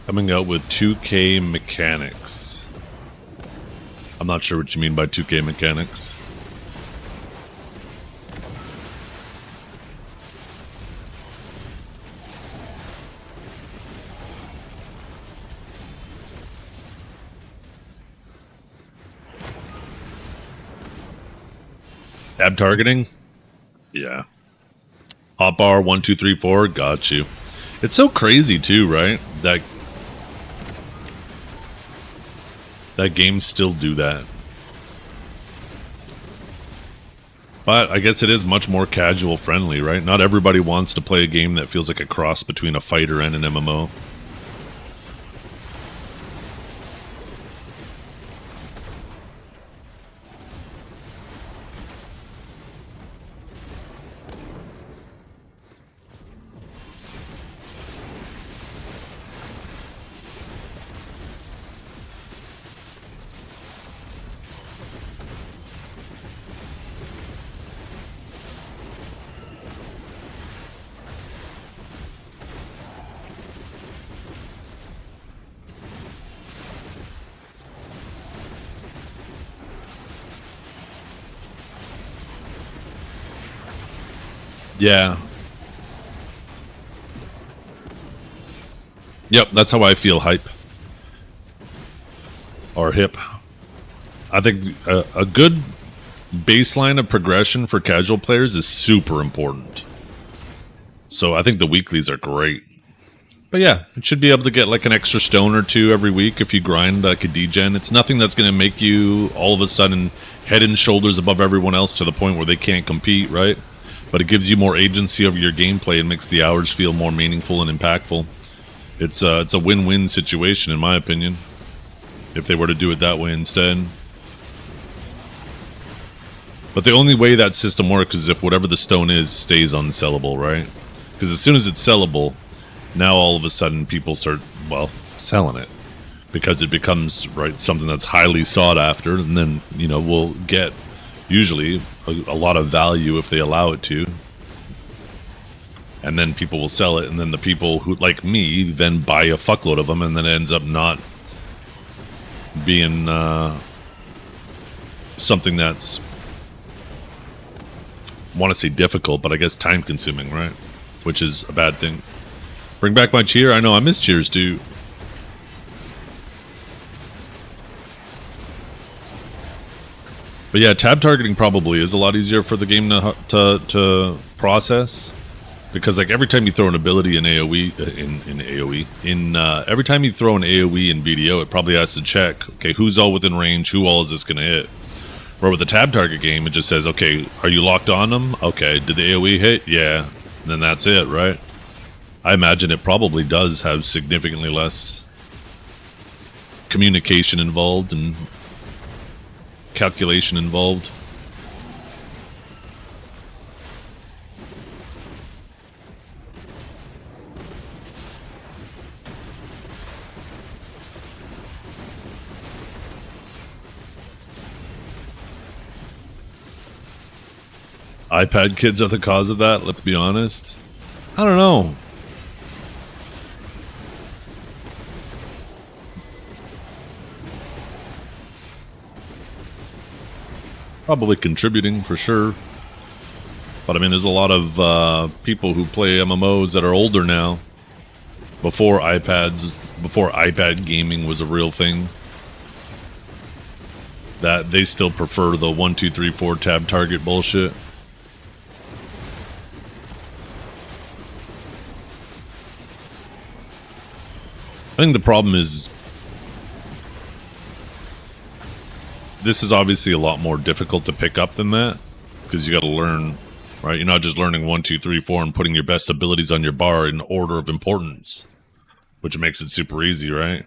Coming out with 2K mechanics. I'm not sure what you mean by 2K mechanics. Tab targeting? Yeah. Hotbar 1, 2, 3, 4. Got you. It's so crazy too, right? That games still do that. But I guess it is much more casual friendly, right? Not everybody wants to play a game that feels like a cross between a fighter and an MMO. Yeah. Yep, that's how I feel hype. Or hip. I think a good baseline of progression for casual players is super important. So I think the weeklies are great. But yeah, it should be able to get like an extra stone or two every week if you grind like a degen. It's nothing that's going to make you all of a sudden head and shoulders above everyone else to the point where they can't compete, right? But it gives you more agency over your gameplay and makes the hours feel more meaningful and impactful. It's a win-win situation in my opinion, if they were to do it that way instead. But the only way that system works is if whatever the stone is stays unsellable, right? Because as soon as it's sellable, now all of a sudden people start, well, selling it. Because it becomes, right, something that's highly sought after, and then, you know, we'll get usually a lot of value if they allow it to. And then people will sell it, and then the people who, like me, then buy a fuckload of them, and then it ends up not being something that's, I want to say difficult, but I guess time consuming, right? Which is a bad thing. Bring back my cheer. I know, I miss cheers too. But yeah, tab targeting probably is a lot easier for the game to process, because like every time you throw an ability in every time you throw an AOE in BDO, it probably has to check, okay, who's all within range, who all is this going to hit? Where with the tab target game, it just says, okay, are you locked on them? Okay, did the AOE hit? Yeah, and then that's it, right? I imagine it probably does have significantly less communication involved and calculation involved. iPad kids are the cause of that, let's be honest. I don't know. Probably contributing for sure. But I mean, there's a lot of people who play MMOs that are older now. Before iPad gaming was a real thing. That they still prefer the 1, 2, 3, 4 tab target bullshit. I think the problem is this is obviously a lot more difficult to pick up than that, because you got to learn, right? You're not just learning 1, 2, 3, 4 and putting your best abilities on your bar in order of importance, which makes it super easy, right?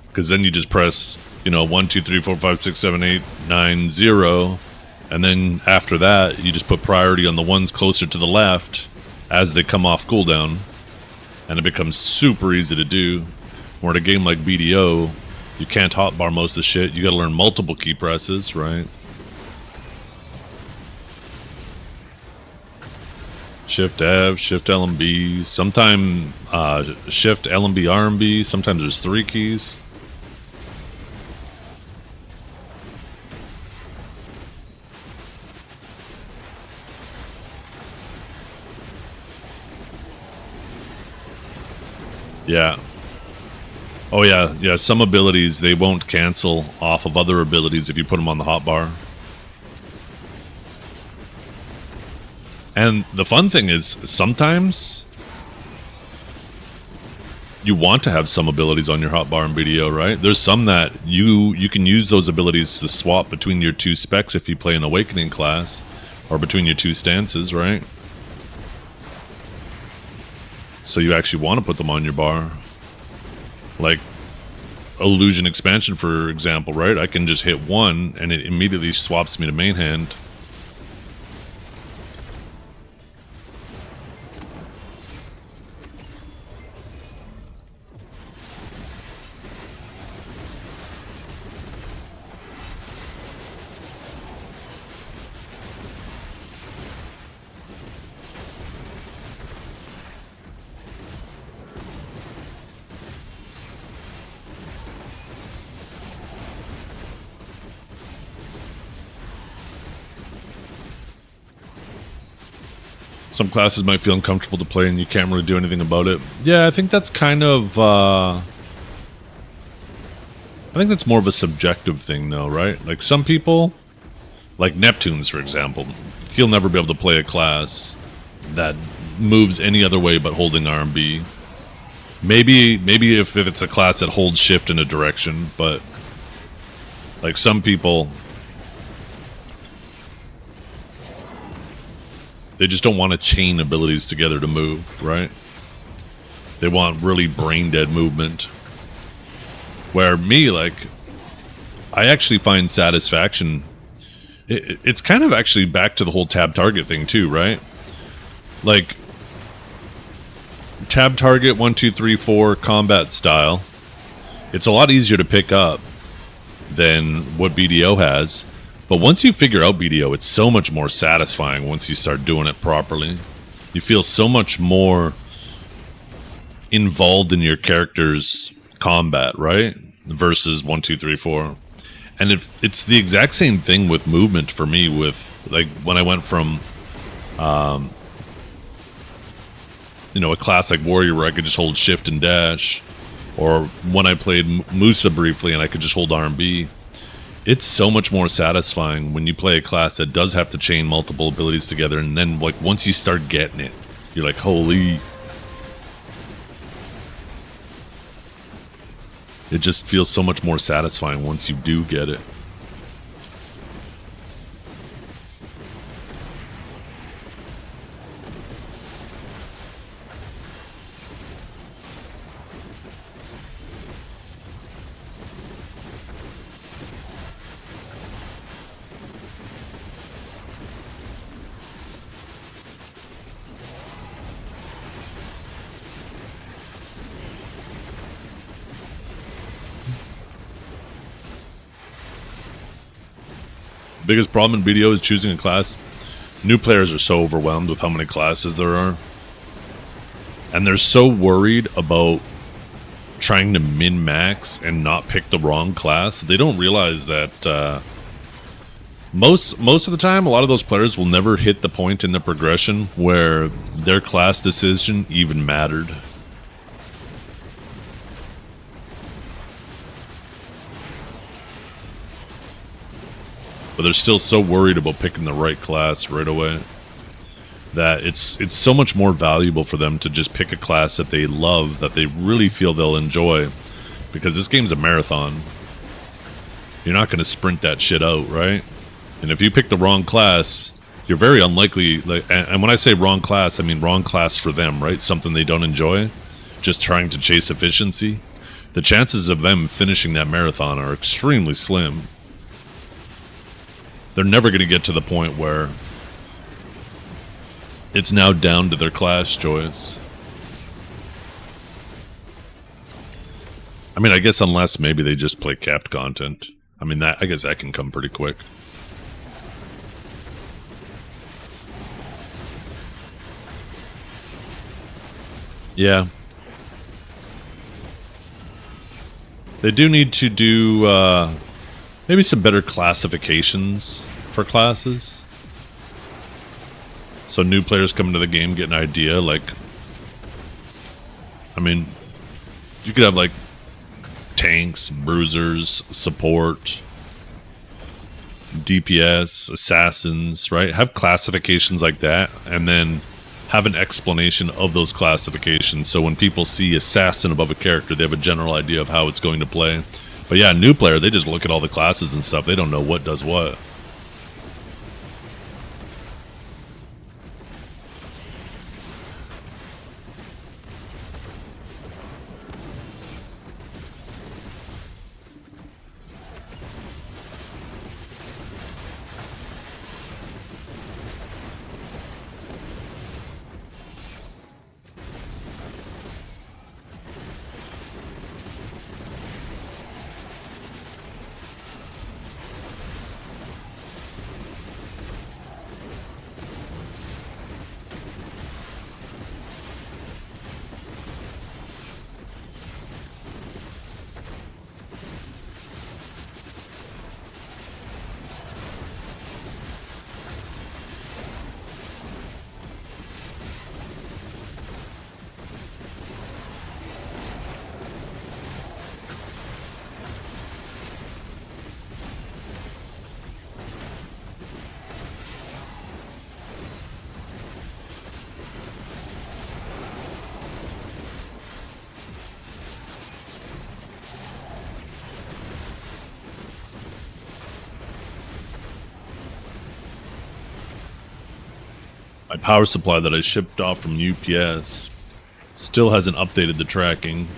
Because then you just press, you know, 1, 2, 3, 4, 5, 6, 7, 8, 9, 0, and then after that you just put priority on the ones closer to the left as they come off cooldown, and it becomes super easy to do. Where in a game like BDO, you can't hotbar most of the shit. You gotta learn multiple key presses, right? Shift F, Shift L and B, sometime Shift L and B, R and B, sometimes there's 3 keys. Yeah. Oh yeah, some abilities, they won't cancel off of other abilities if you put them on the hotbar. And the fun thing is, sometimes you want to have some abilities on your hotbar in BDO, right? There's some that you can use those abilities to swap between your 2 specs if you play an Awakening class, or between your 2 stances, right? So you actually want to put them on your bar. Like Illusion Expansion, for example, right? I can just hit 1 and it immediately swaps me to main hand. Some classes might feel uncomfortable to play and you can't really do anything about it. Yeah, I think that's kind of... I think that's more of a subjective thing though, right? Like some people, Like Neptune's, for example. He'll never be able to play a class that moves any other way but holding R and B. Maybe if it's a class that holds shift in a direction, but like some people, they just don't want to chain abilities together to move, right? They want really brain dead movement. Where me, like, I actually find satisfaction. It's kind of actually back to the whole tab target thing too, right? Like, tab target 1, 2, 3, 4 combat style. It's a lot easier to pick up than what BDO has. But once you figure out BDO, it's so much more satisfying once you start doing it properly. You feel so much more involved in your character's combat, right? Versus 1, 2, 3, 4. And it's the exact same thing with movement for me. With like when I went from, a class like Warrior where I could just hold Shift and Dash, or when I played Musa briefly and I could just hold R&B. It's so much more satisfying when you play a class that does have to chain multiple abilities together, and then like once you start getting it, you're like, holy. It just feels so much more satisfying once you do get it. Biggest problem in BDO is choosing a class. New players are so overwhelmed with how many classes there are. And they're so worried about trying to min-max and not pick the wrong class. They don't realize that most of the time, a lot of those players will never hit the point in the progression where their class decision even mattered. But they're still so worried about picking the right class right away that it's so much more valuable for them to just pick a class that they love, that they really feel they'll enjoy, because this game's a marathon. You're not going to sprint that shit out, right? And if you pick the wrong class, you're very unlikely, and when I say wrong class, I mean wrong class for them, right? Something they don't enjoy, just trying to chase efficiency. The chances of them finishing that marathon are extremely slim. They're never going to get to the point where it's now down to their class choice. I mean, I guess unless maybe they just play capped content. I mean, I guess that can come pretty quick. Yeah. They do need to do maybe some better classifications for classes. So new players come into the game, get an idea, like, I mean, you could have like tanks, bruisers, support, DPS, assassins, right? Have classifications like that, and then have an explanation of those classifications. So when people see assassin above a character, they have a general idea of how it's going to play. But yeah, new player, they just look at all the classes and stuff. They don't know what does what. My power supply that I shipped off from UPS still hasn't updated the tracking.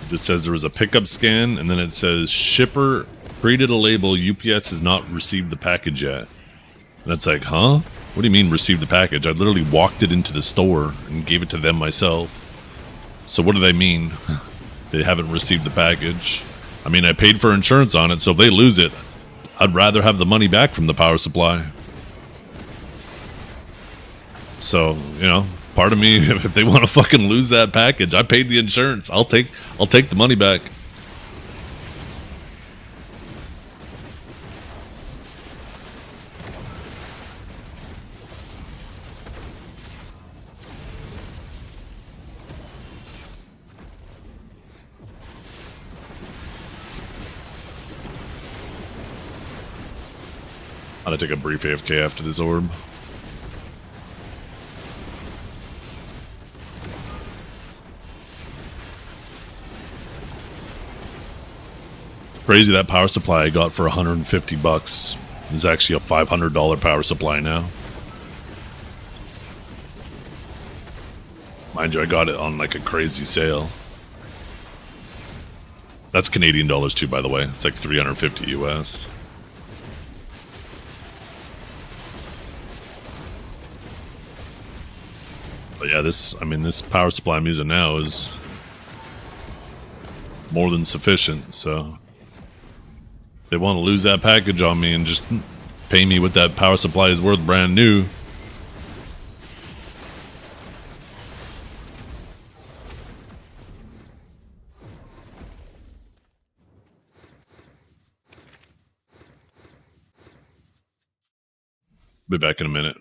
It just says there was a pickup scan, and then it says shipper created a label. UPS has not received the package yet. And it's like, huh? What do you mean received the package? I literally walked it into the store and gave it to them myself. So what do they mean? They haven't received the package. I mean, I paid for insurance on it, so if they lose it, I'd rather have the money back from the power supply. So, you know, part of me, if they want to fucking lose that package, I paid the insurance. I'll take the money back. I'm gonna take a brief AFK after this orb. Crazy that power supply I got for 150 bucks is actually a $500 power supply now. Mind you, I got it on like a crazy sale. That's Canadian dollars too, by the way. It's like 350 US. But yeah, this power supply I'm using now is more than sufficient, so they want to lose that package on me and just pay me what that power supply is worth brand new. Be back in a minute.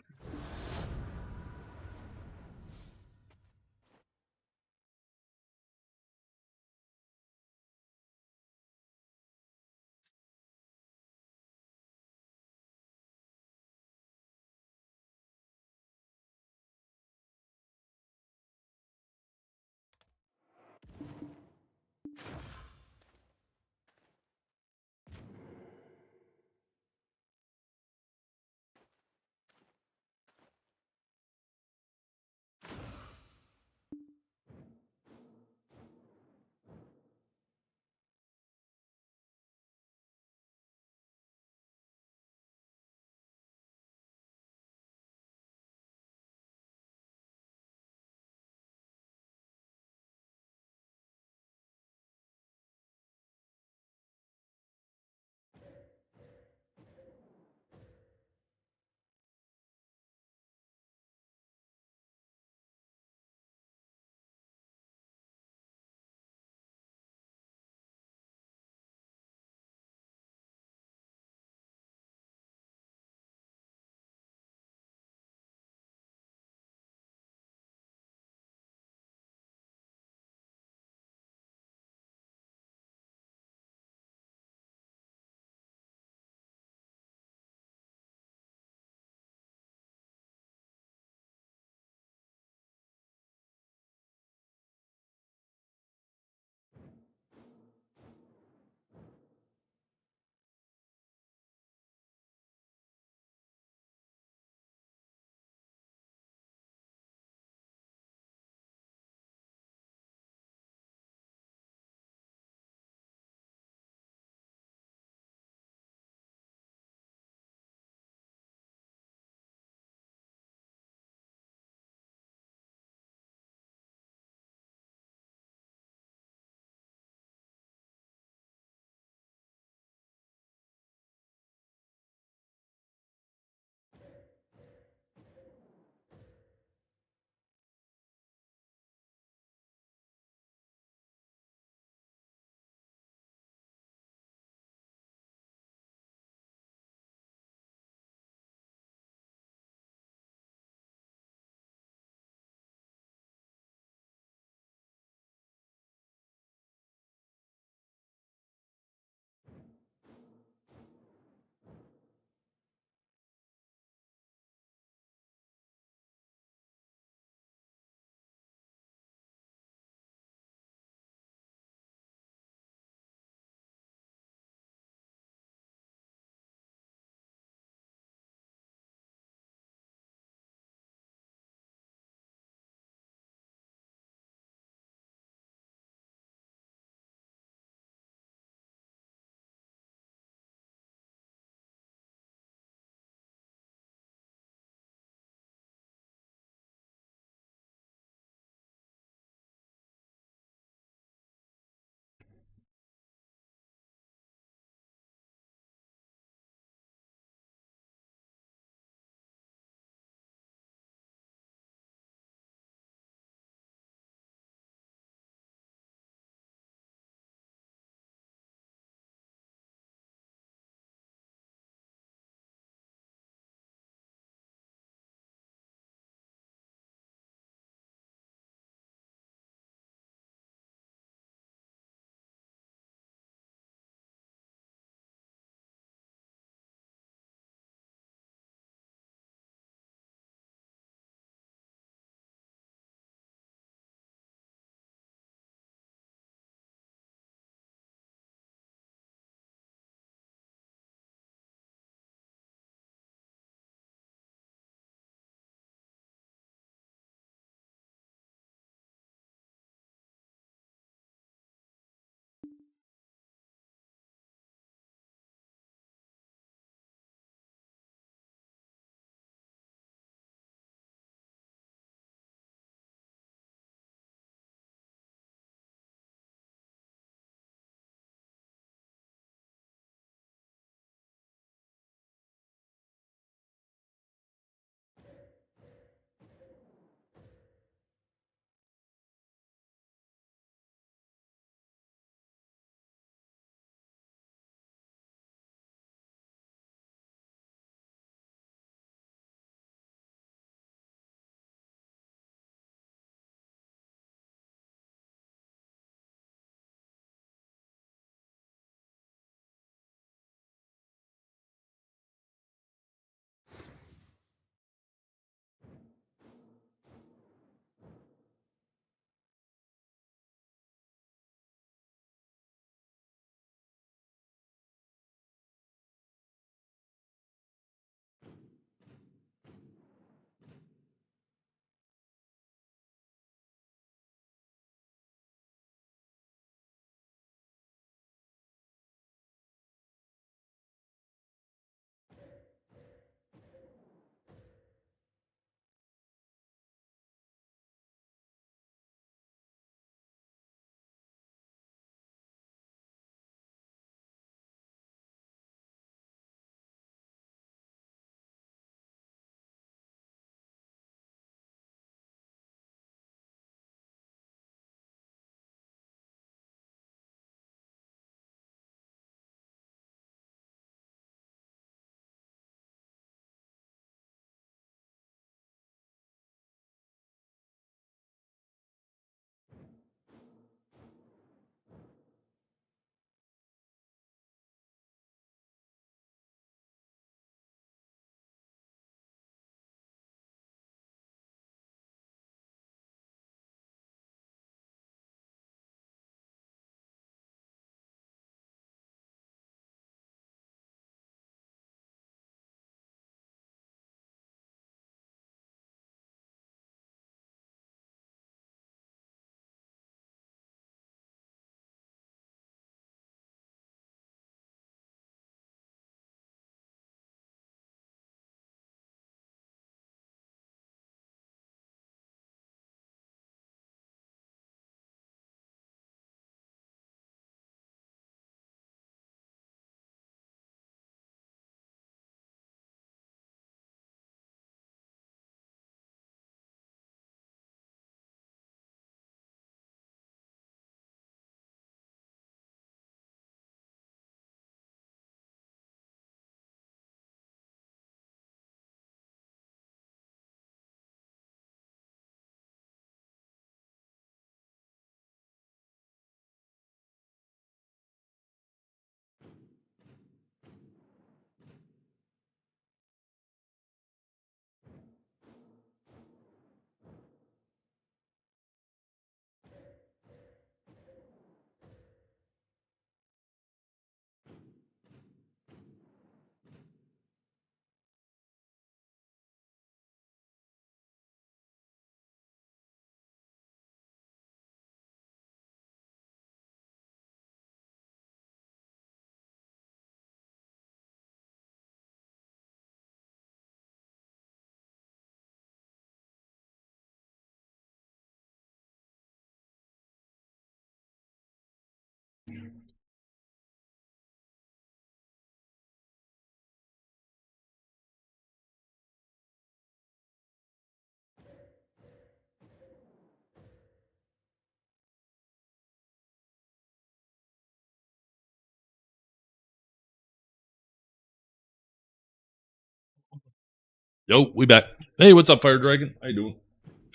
Yo, we back. Hey, what's up, Fire Dragon? How you doing?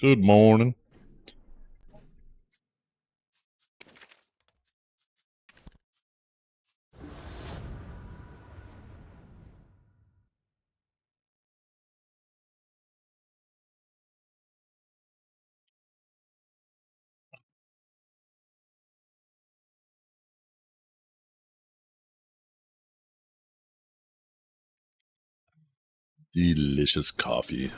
Good morning. Delicious coffee.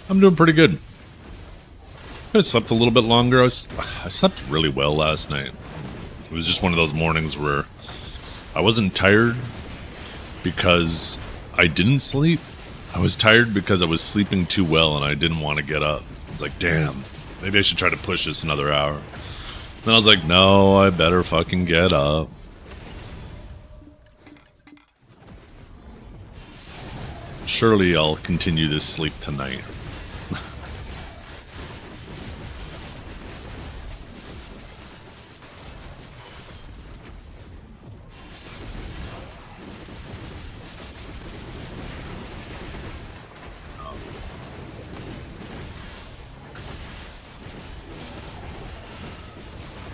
I'm doing pretty good. I slept a little bit longer. I slept really well last night. It was just one of those mornings where I wasn't tired because I didn't sleep. I was tired because I was sleeping too well and I didn't want to get up. I was like, damn, maybe I should try to push this another hour. Then I was like, no, I better fucking get up. Surely I'll continue this sleep tonight.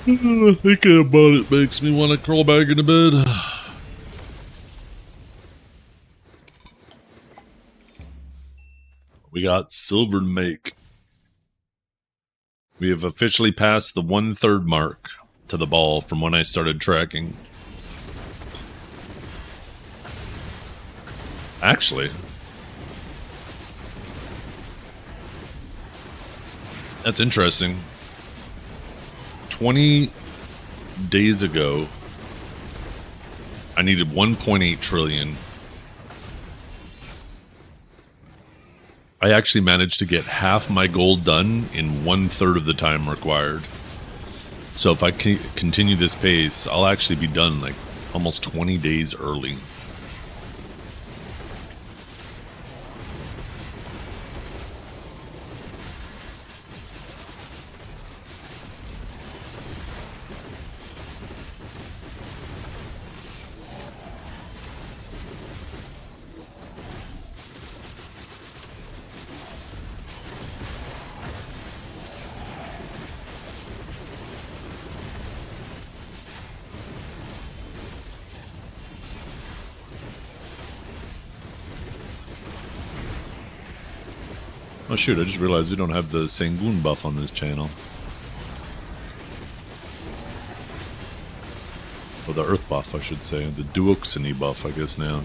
Thinking about it makes me want to crawl back into bed. We got silver to make. We have officially passed the 1/3 mark to the ball from when I started tracking. Actually, that's interesting. 20 days ago, I needed 1.8 trillion. I actually managed to get half my goal done in 1/3 of the time required. So if I continue this pace, I'll actually be done like almost 20 days early. Oh shoot, I just realized we don't have the Sangoon buff on this channel. Or the Earth buff, I should say. The Duoxony buff, I guess now.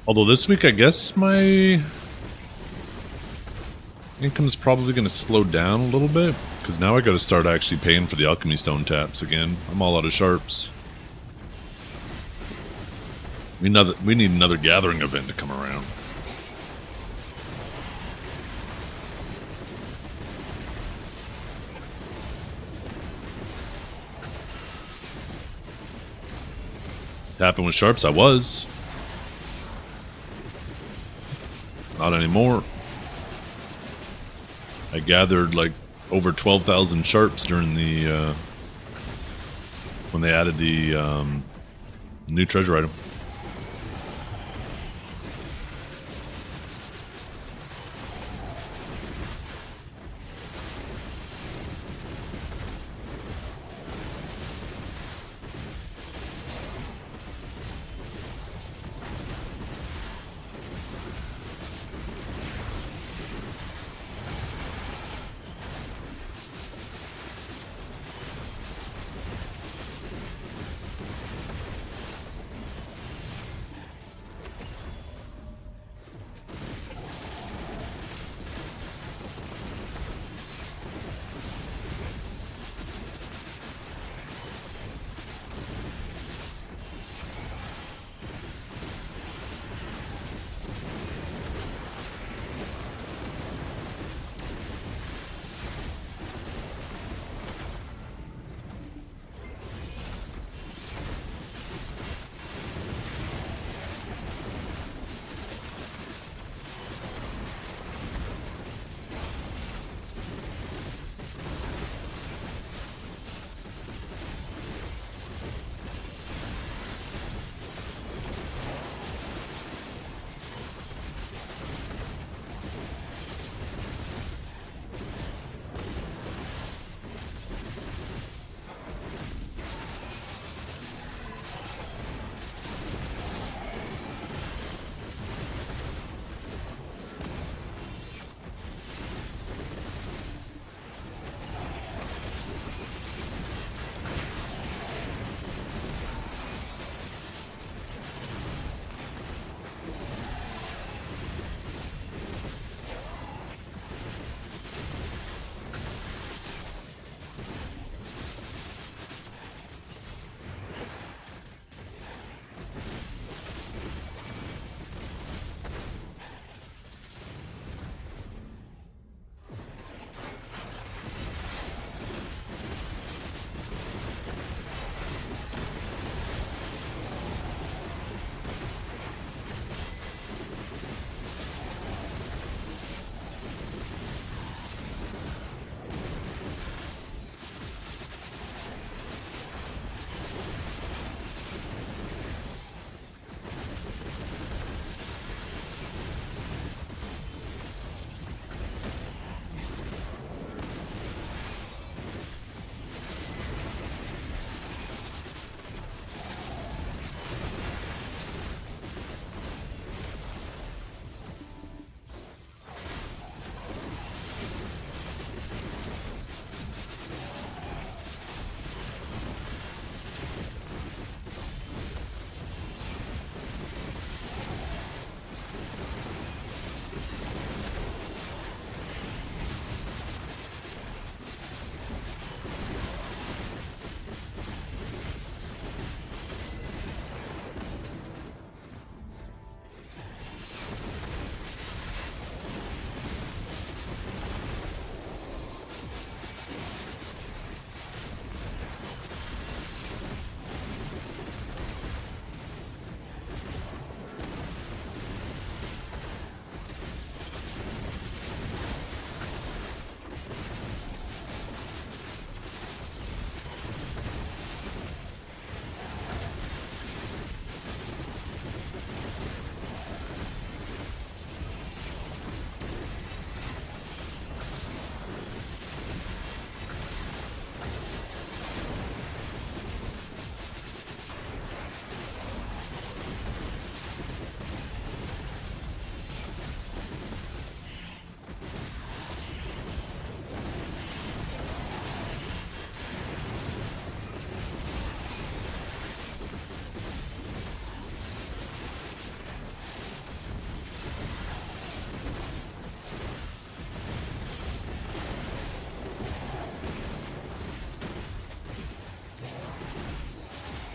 Although this week, I guess my income's probably going to slow down a little bit, because now I got to start actually paying for the alchemy stone taps again. I'm all out of sharps. We need another gathering event to come around. Tapping with sharps, I was. Not anymore. I gathered like over 12,000 sharps during the when they added the new treasure item.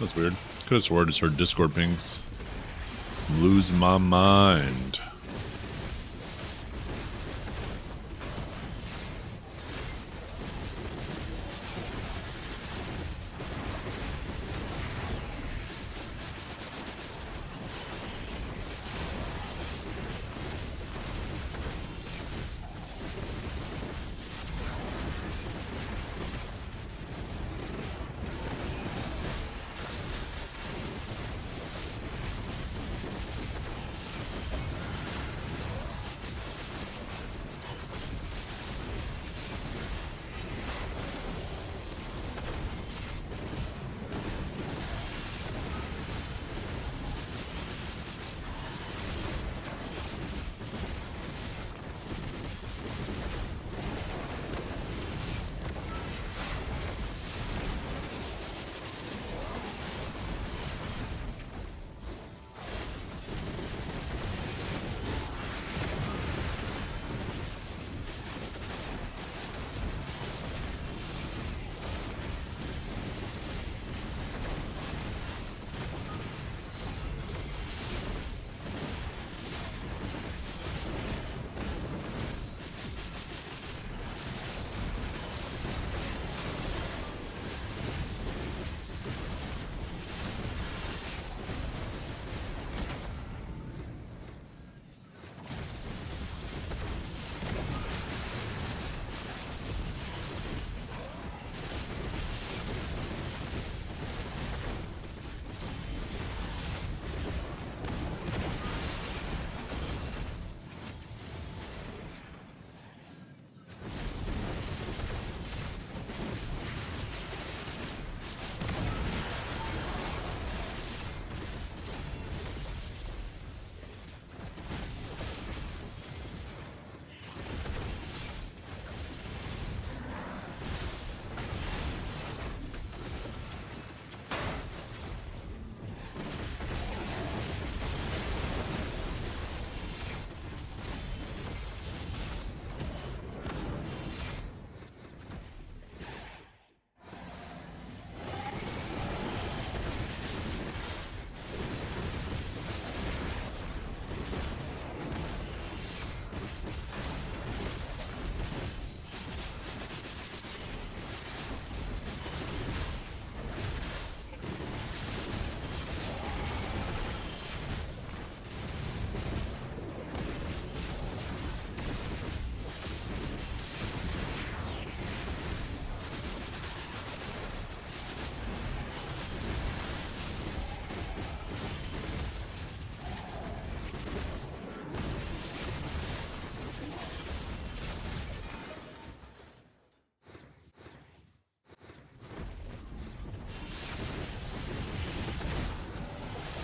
That's weird. Could have sworn I just heard Discord pings. I'm losing my mind.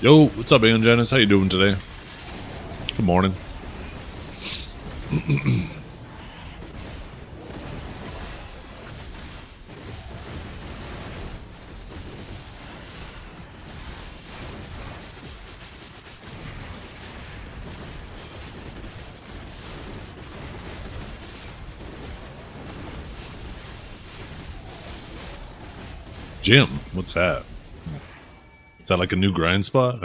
Yo, what's up, Aunt Janice? How you doing today? Good morning. Jim, what's that? Is that like a new grind spot?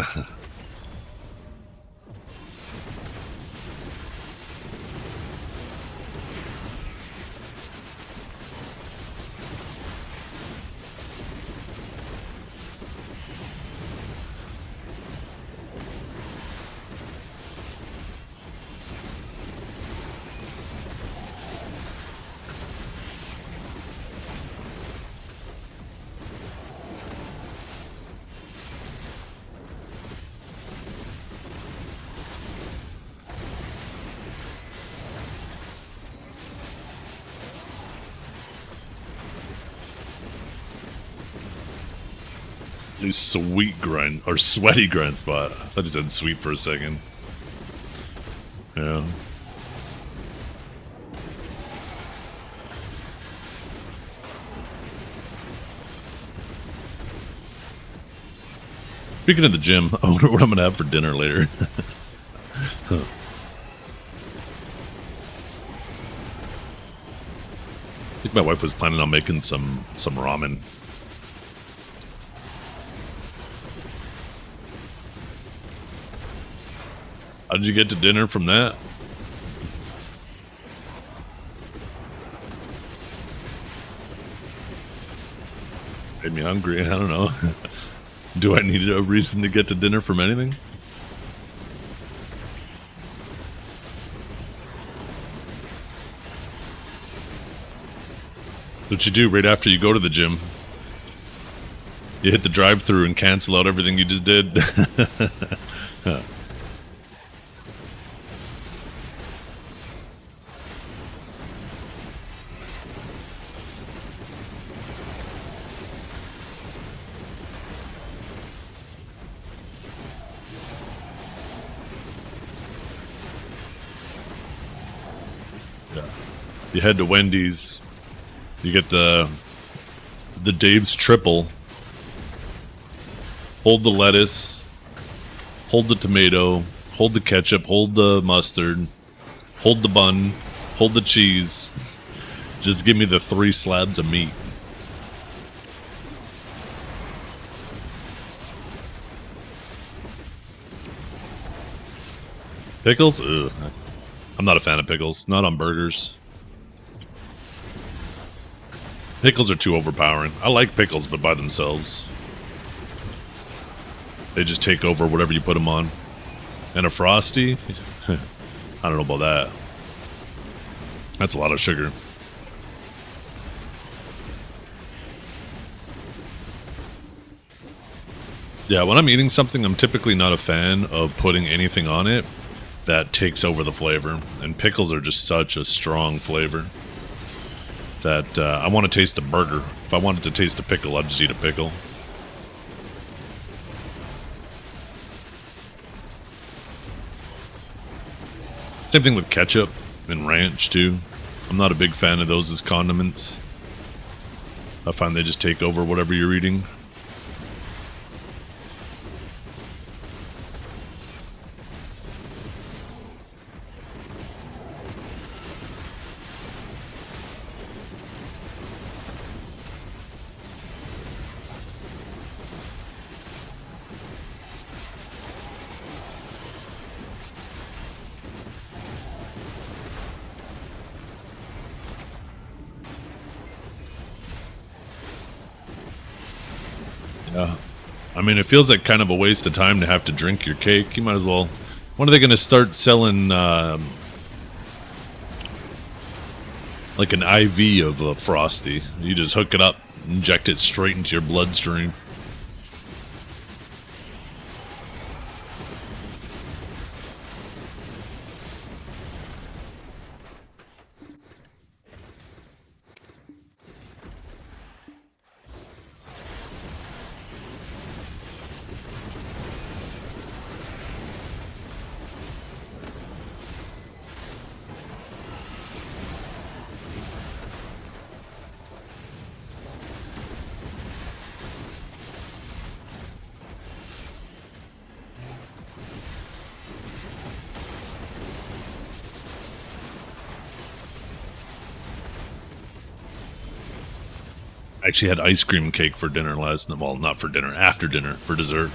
New sweet grind or sweaty grind spot. I just said sweet for a second. Yeah. Speaking of the gym, I wonder what I'm gonna have for dinner later. Huh. I think my wife was planning on making some ramen. How did you get to dinner from that? Made me hungry. I don't know. Do I need a reason to get to dinner from anything? What you do right after you go to the gym? You hit the drive-thru and cancel out everything you just did. Yeah. You head to Wendy's. You get the Dave's triple. Hold the lettuce, hold the tomato, hold the ketchup, hold the mustard, hold the bun, hold the cheese. Just give me the 3 slabs of meat. Pickles? Ugh. I'm not a fan of pickles. Not on burgers. Pickles are too overpowering. I like pickles, but by themselves. They just take over whatever you put them on. And a Frosty? I don't know about that. That's a lot of sugar. Yeah, when I'm eating something, I'm typically not a fan of putting anything on it that takes over the flavor. And pickles are just such a strong flavor that I want to taste a burger. If I wanted to taste a pickle, I'd just eat a pickle. Same thing with ketchup and ranch, too. I'm not a big fan of those as condiments. I find they just take over whatever you're eating. Yeah. I mean, it feels like kind of a waste of time to have to drink your cake. You might as well. When are they going to start selling like an IV of a Frosty? You just hook it up, inject it straight into your bloodstream. I actually had ice cream cake for dinner last night. Well, not for dinner, after dinner, for dessert.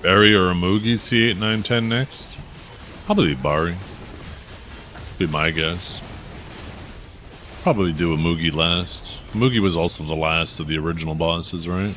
Barry or a Moogie C8, 9, 10 next? Probably Bari. Be my guess. Probably do a Moogie last. Moogie was also the last of the original bosses, right?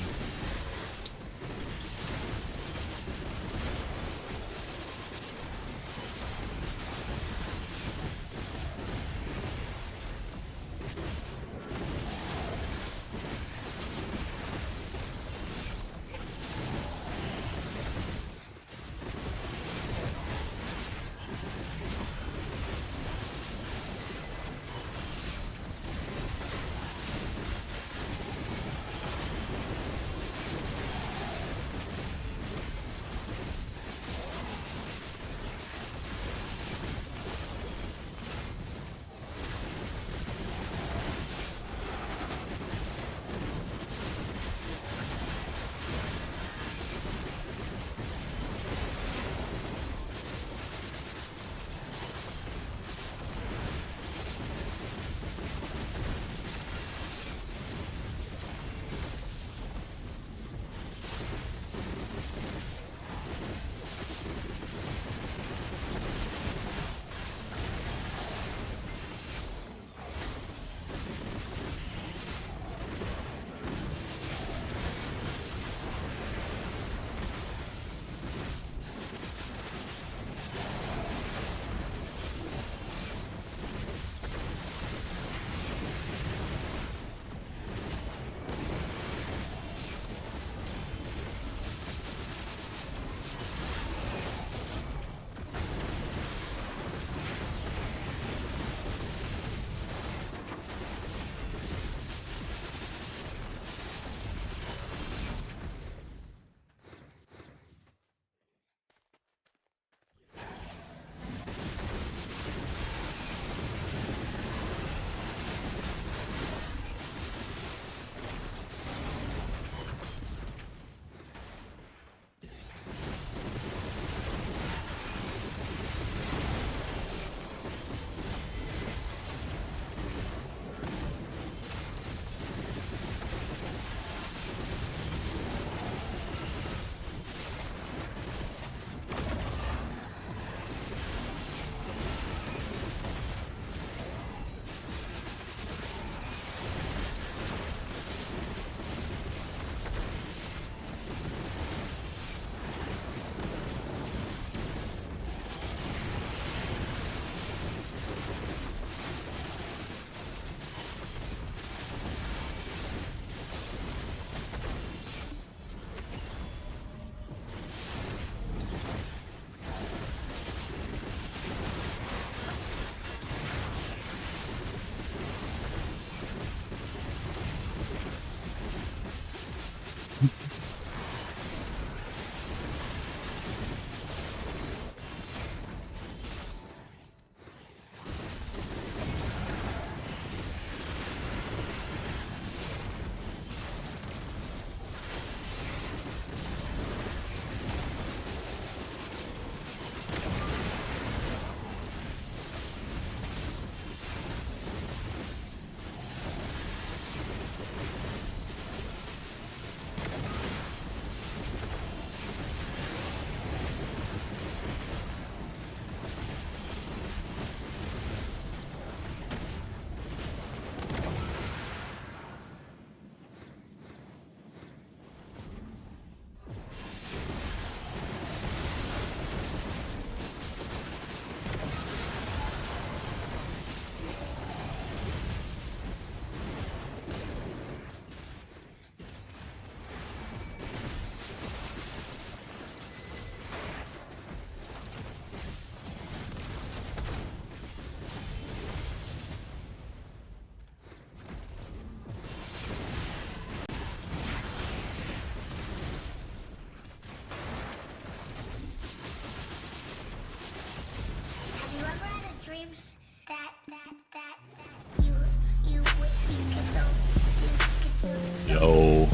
Yo.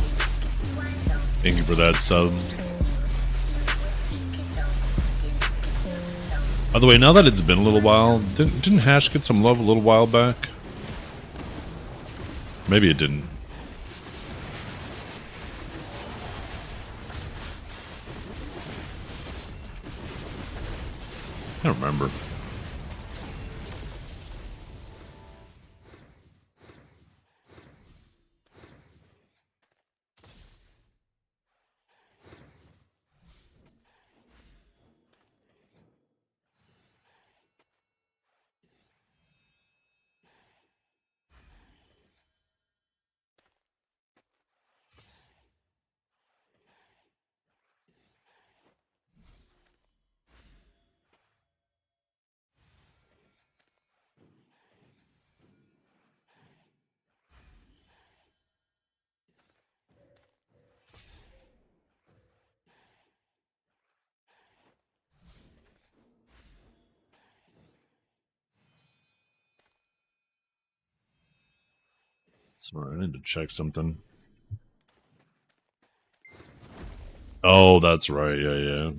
Thank you for that sub. By the way, now that it's been a little while, didn't Hash get some love a little while back? Maybe it didn't. I don't remember. Sorry, I need to check something. Oh, that's right. Yeah, yeah.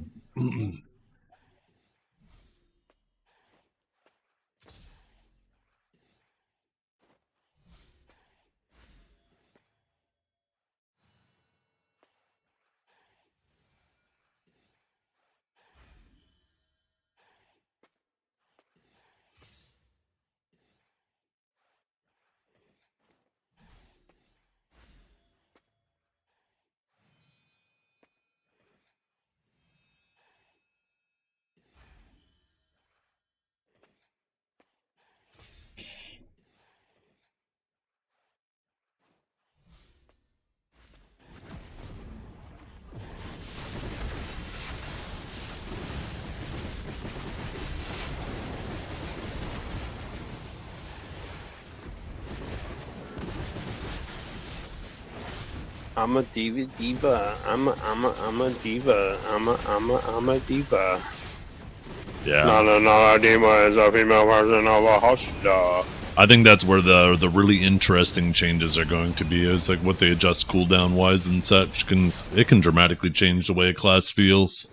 I'm a diva. I'm a diva. I'm a diva. Yeah. No, a diva is a female version of a hosta. I think that's where the really interesting changes are going to be. Is like what they adjust cooldown wise and such. It can dramatically change the way a class feels.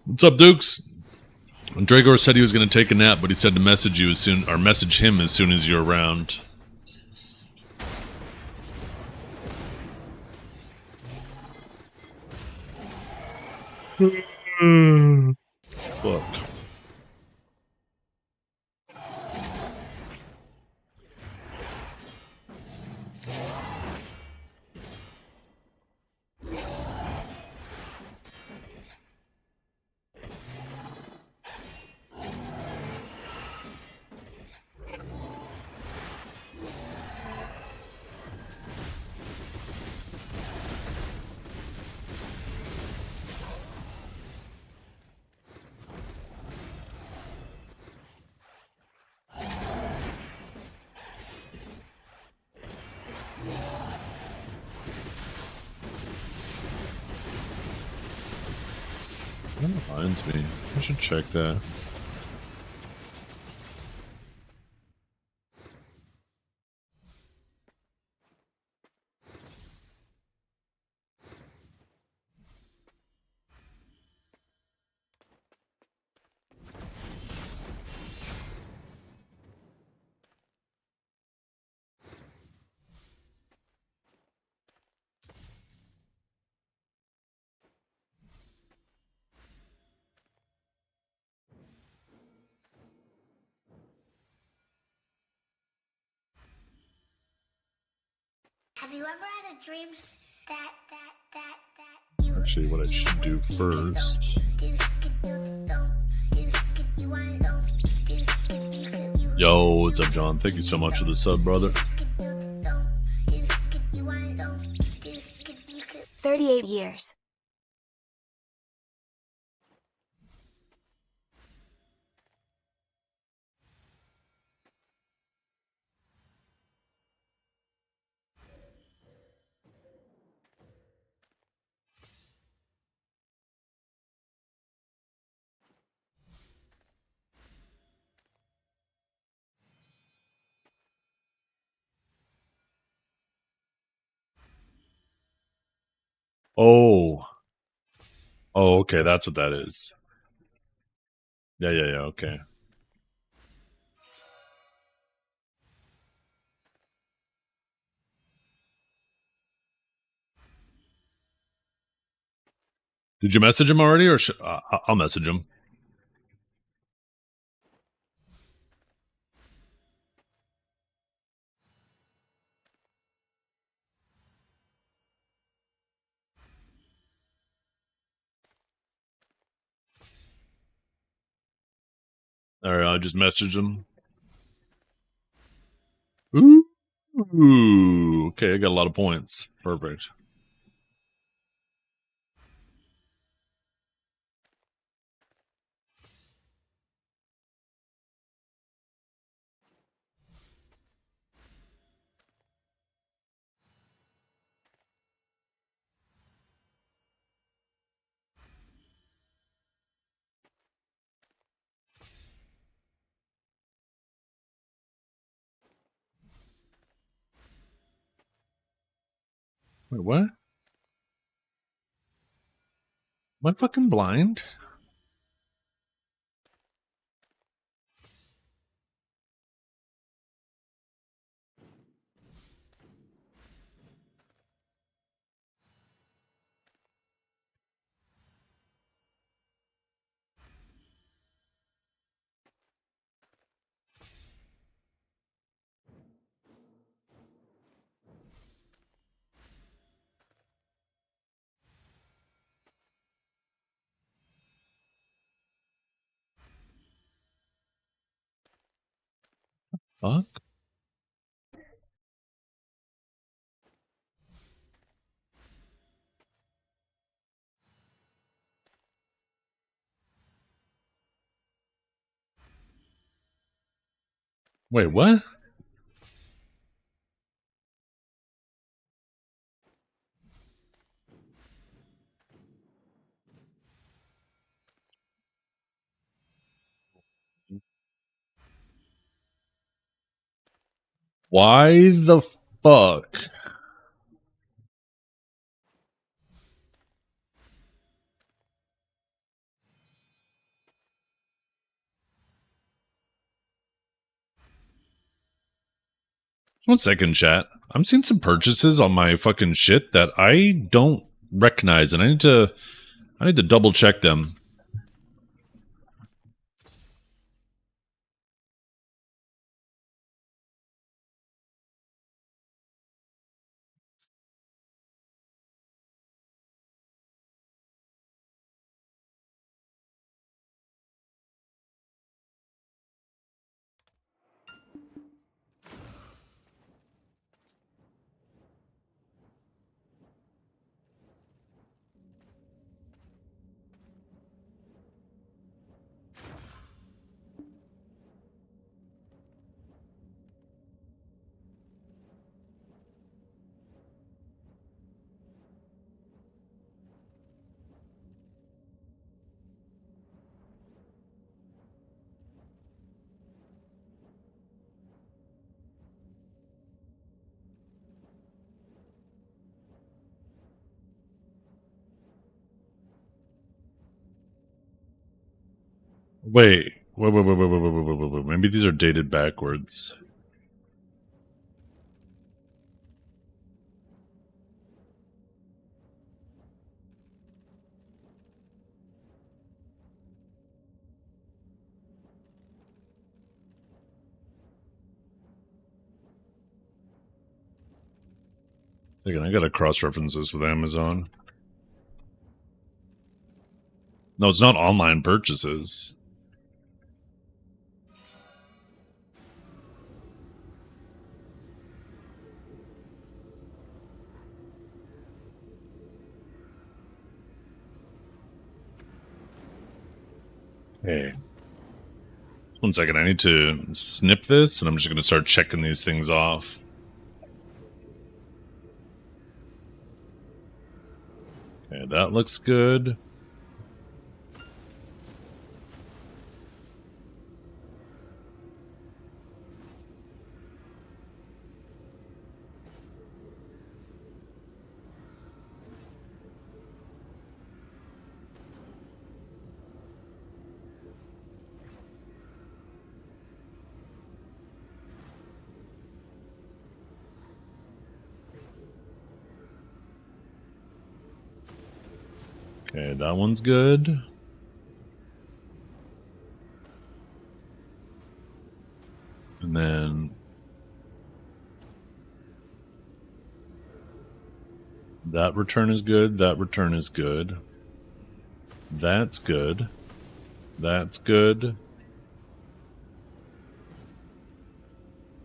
What's up, Dukes? And Dragor said he was going to take a nap, but he said to message you as soon, or message him as soon as you're around. Fuck. That reminds me. I should check that. Have you ever had a dream that you Actually, what I should do first. Yo, what's up, John? Thank you so much for the sub, brother. 38 years. Oh. Oh, okay, that's what that is. Yeah, okay. Did you message him already, or I'll message him? Alright, I'll just message him. Ooh. Okay, I got a lot of points. Perfect. Wait, what? Am I fucking blind? Fuck? Wait, what? Why the fuck? 1 second, chat. I'm seeing some purchases on my fucking shit that I don't recognize, and I need to double check them. Wait. Maybe these are dated backwards. Again, I gotta cross-reference this with Amazon. No, it's not online purchases. Hey. 1 second, I need to snip this, and I'm just gonna start checking these things off. Okay, that looks good. Okay, that one's good. And then that return is good. That return is good. That's good. That's good.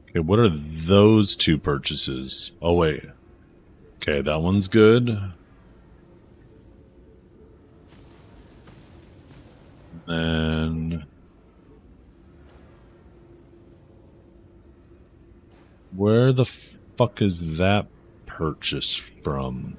Okay, what are those two purchases? Oh, wait. Okay, that one's good. And where the fuck is that purchase from?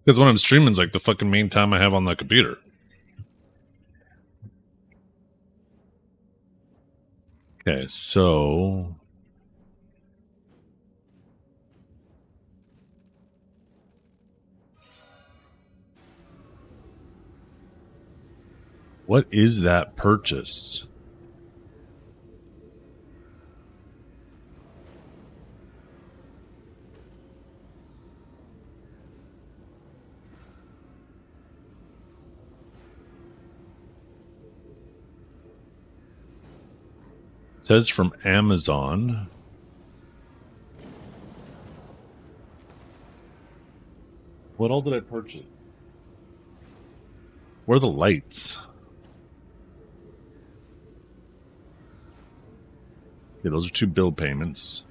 Because when I'm streaming, it's like the fucking main time I have on the computer. Okay, so what is that purchase? It says from Amazon. What all did I purchase? Where are the lights? Okay, those are 2 bill payments.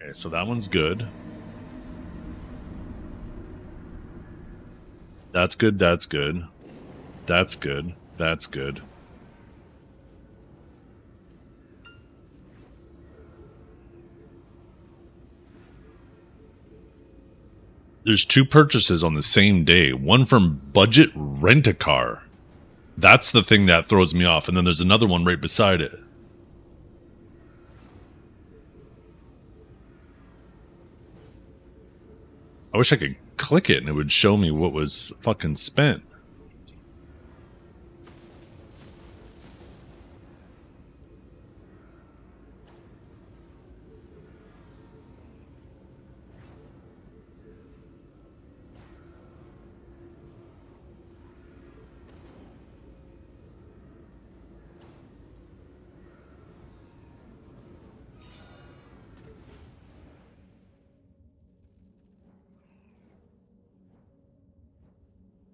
Okay, so that one's good. That's good, that's good. That's good, that's good. There's 2 purchases on the same day. One from Budget Rent-A-Car. That's the thing that throws me off. And then there's another one right beside it. I wish I could click it and it would show me what was fucking spent.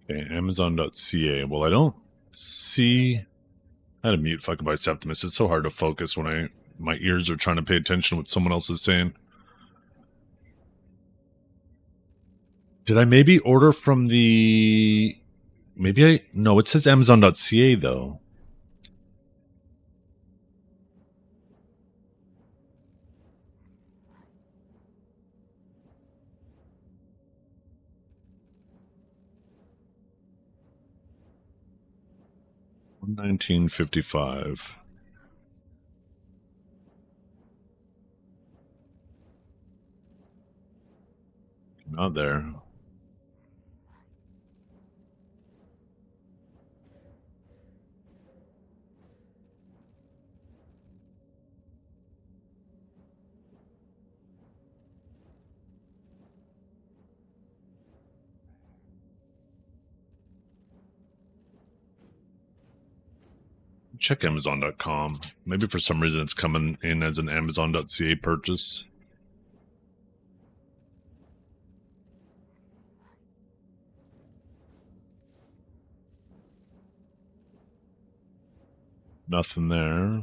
Okay, Amazon.ca. Well, I don't see. I had to mute fucking by Septimus. It's so hard to focus when my ears are trying to pay attention to what someone else is saying. Did I maybe order from the? No. It says Amazon.ca though. $19.55. Not there. Check Amazon.com. Maybe for some reason it's coming in as an Amazon.ca purchase. Nothing there.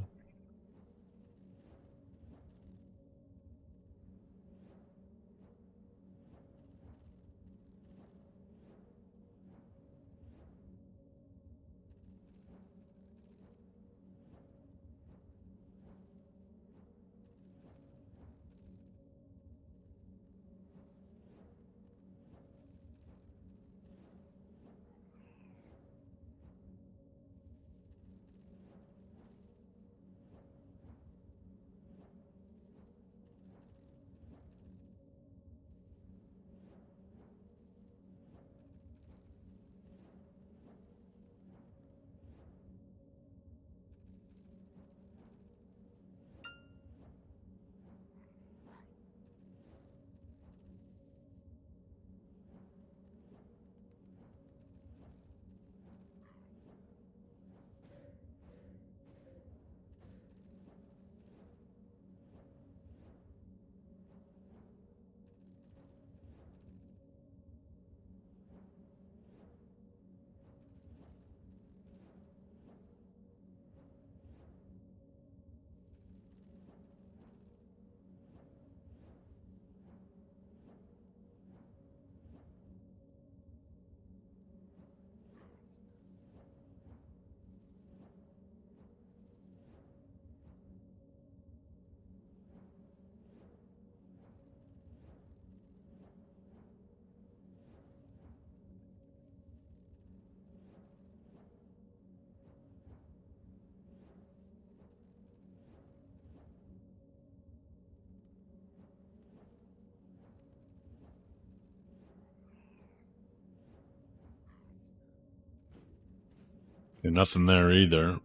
And nothing there either.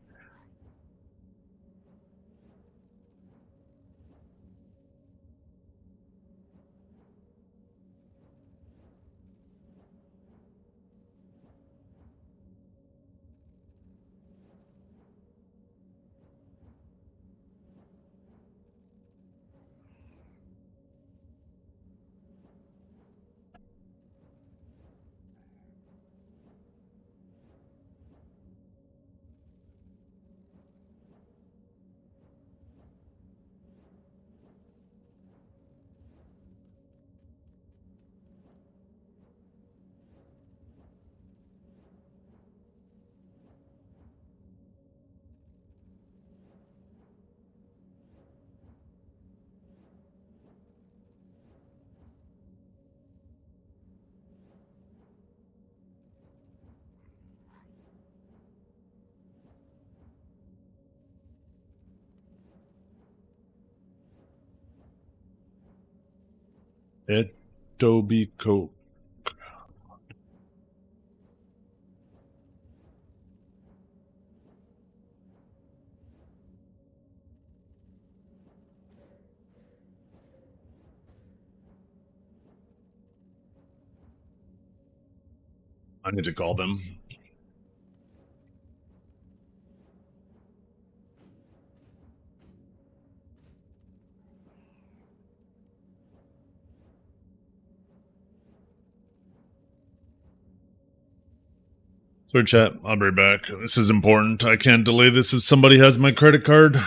Adobe Coke. I need to call them. Sorry, chat. I'll be back. This is important. I can't delay this if somebody has my credit card.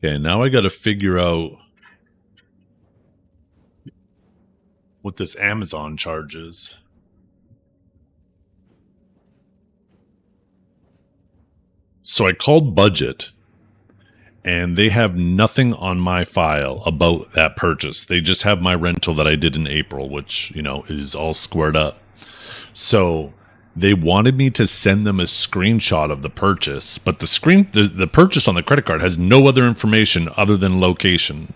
Okay, now I got to figure out what this Amazon charges. So I called Budget, and they have nothing on my file about that purchase. They just have my rental that I did in April, which, you know, is all squared up. So they wanted me to send them a screenshot of the purchase, but the purchase on the credit card has no other information other than location.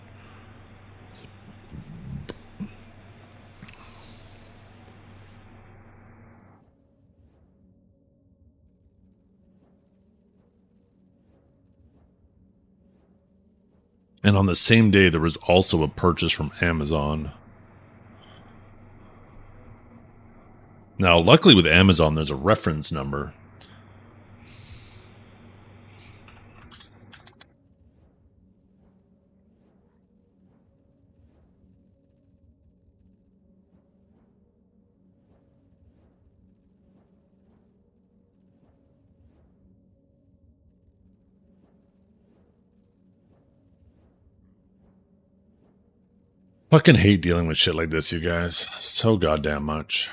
And on the same day, there was also a purchase from Amazon. Now, luckily with Amazon, there's a reference number. Fucking hate dealing with shit like this, you guys. So goddamn much.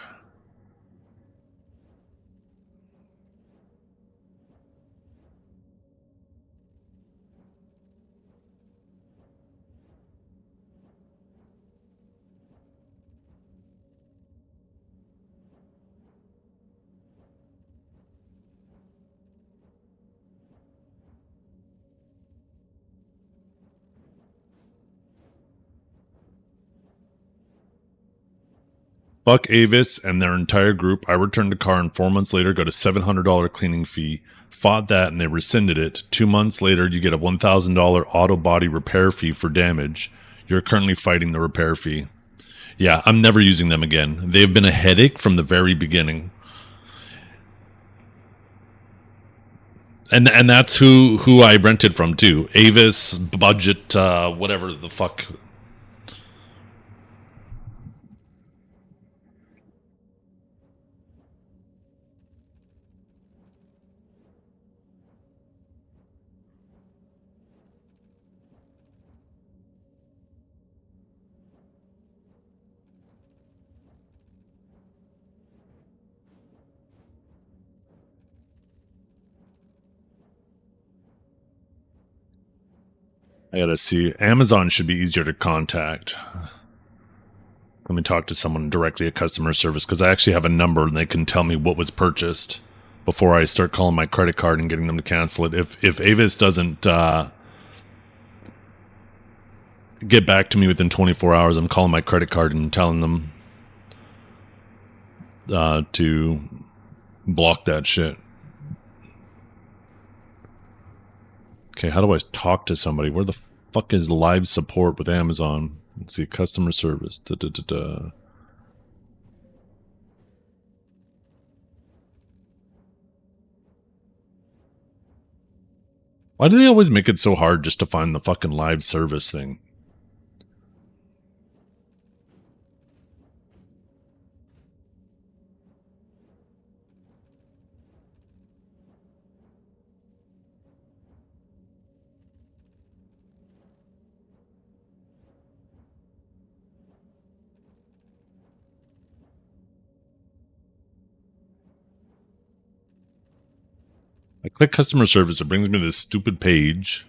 Fuck Avis and their entire group. I returned the car and 4 months later got a $700 cleaning fee. Fought that and they rescinded it. 2 months later, you get a $1,000 auto body repair fee for damage. You're currently fighting the repair fee. Yeah, I'm never using them again. They've been a headache from the very beginning. And that's who I rented from too. Avis, Budget, whatever the fuck. I gotta see. Amazon should be easier to contact. Let me talk to someone directly at customer service because I actually have a number and they can tell me what was purchased before I start calling my credit card and getting them to cancel it. If Avis doesn't get back to me within 24 hours, I'm calling my credit card and telling them to block that shit. Okay, how do I talk to somebody? Where the fuck is live support with Amazon? Let's see, customer service. Why do they always make it so hard just to find the fucking live service thing? I click customer service, it brings me to this stupid page.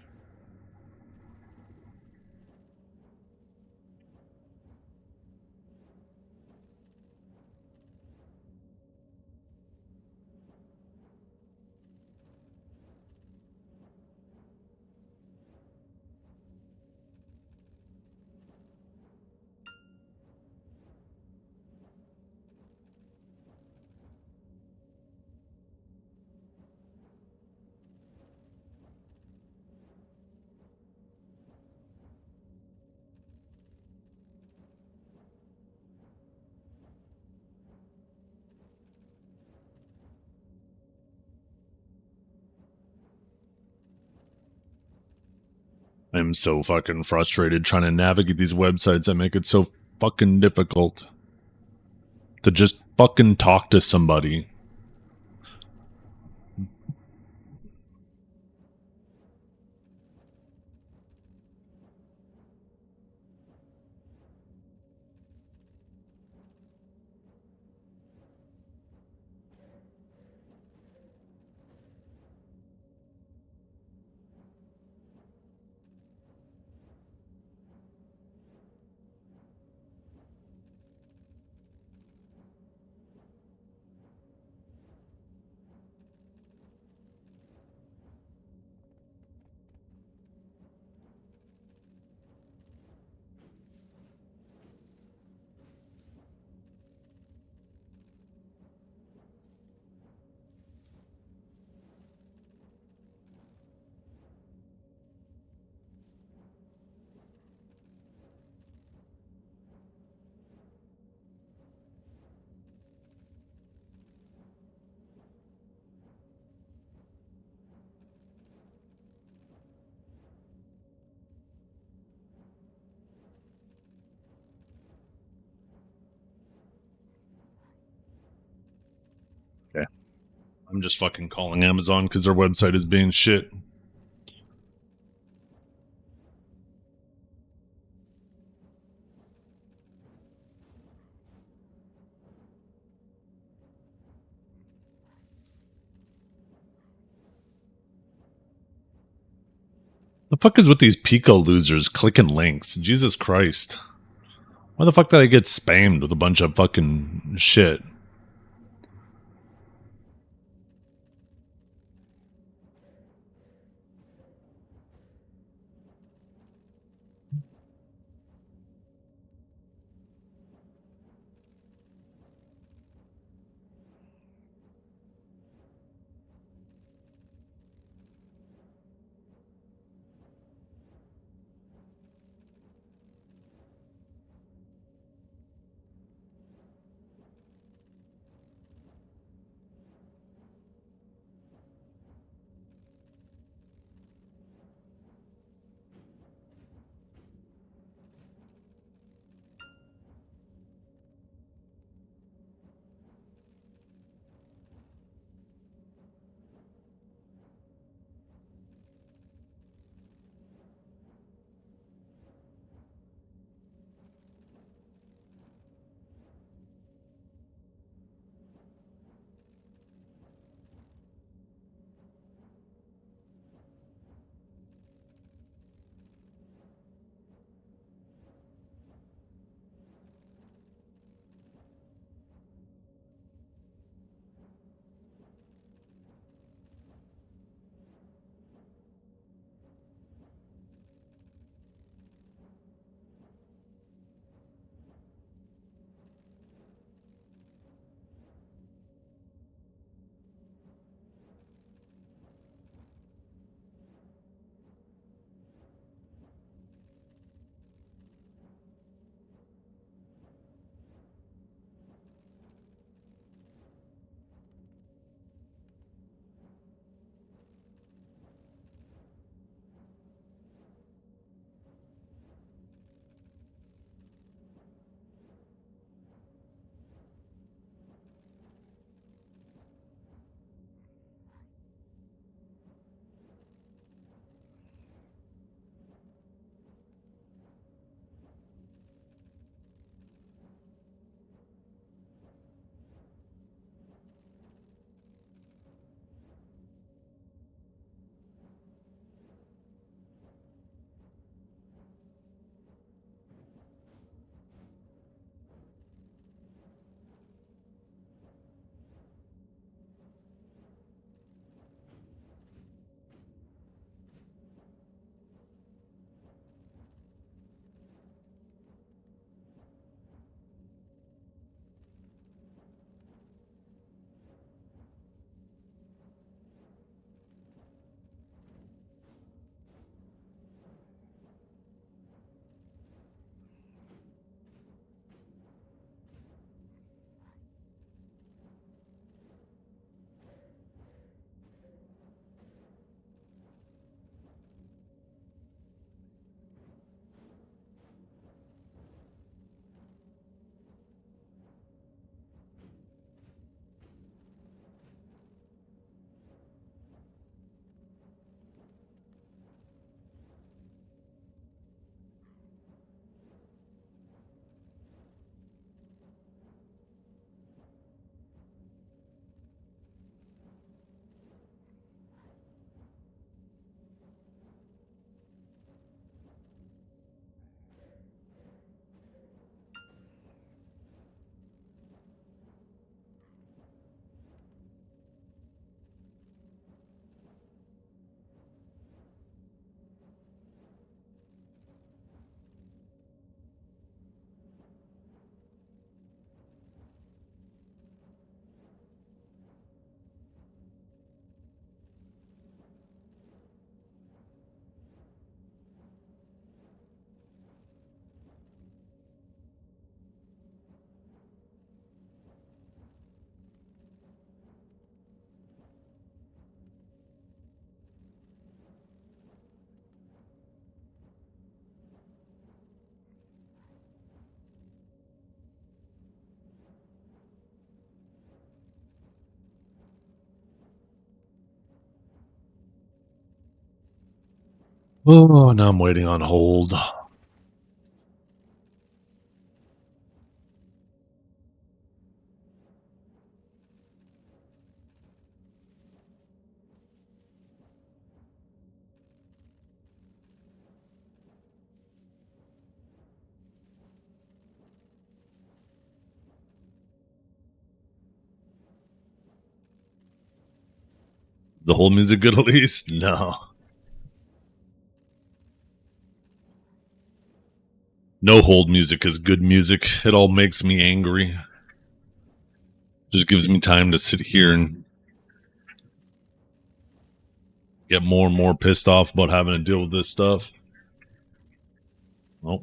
I'm so fucking frustrated trying to navigate these websites that make it so fucking difficult to just fucking talk to somebody. I'm just fucking calling Amazon because their website is being shit. The fuck is with these Pico losers clicking links? Jesus Christ. Why the fuck did I get spammed with a bunch of fucking shit? Oh, now I'm waiting on hold. The whole music good at least? No. No hold music is good music. It all makes me angry. Just gives me time to sit here and get more and more pissed off about having to deal with this stuff. Oh.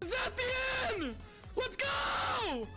Is that the end? Let's go!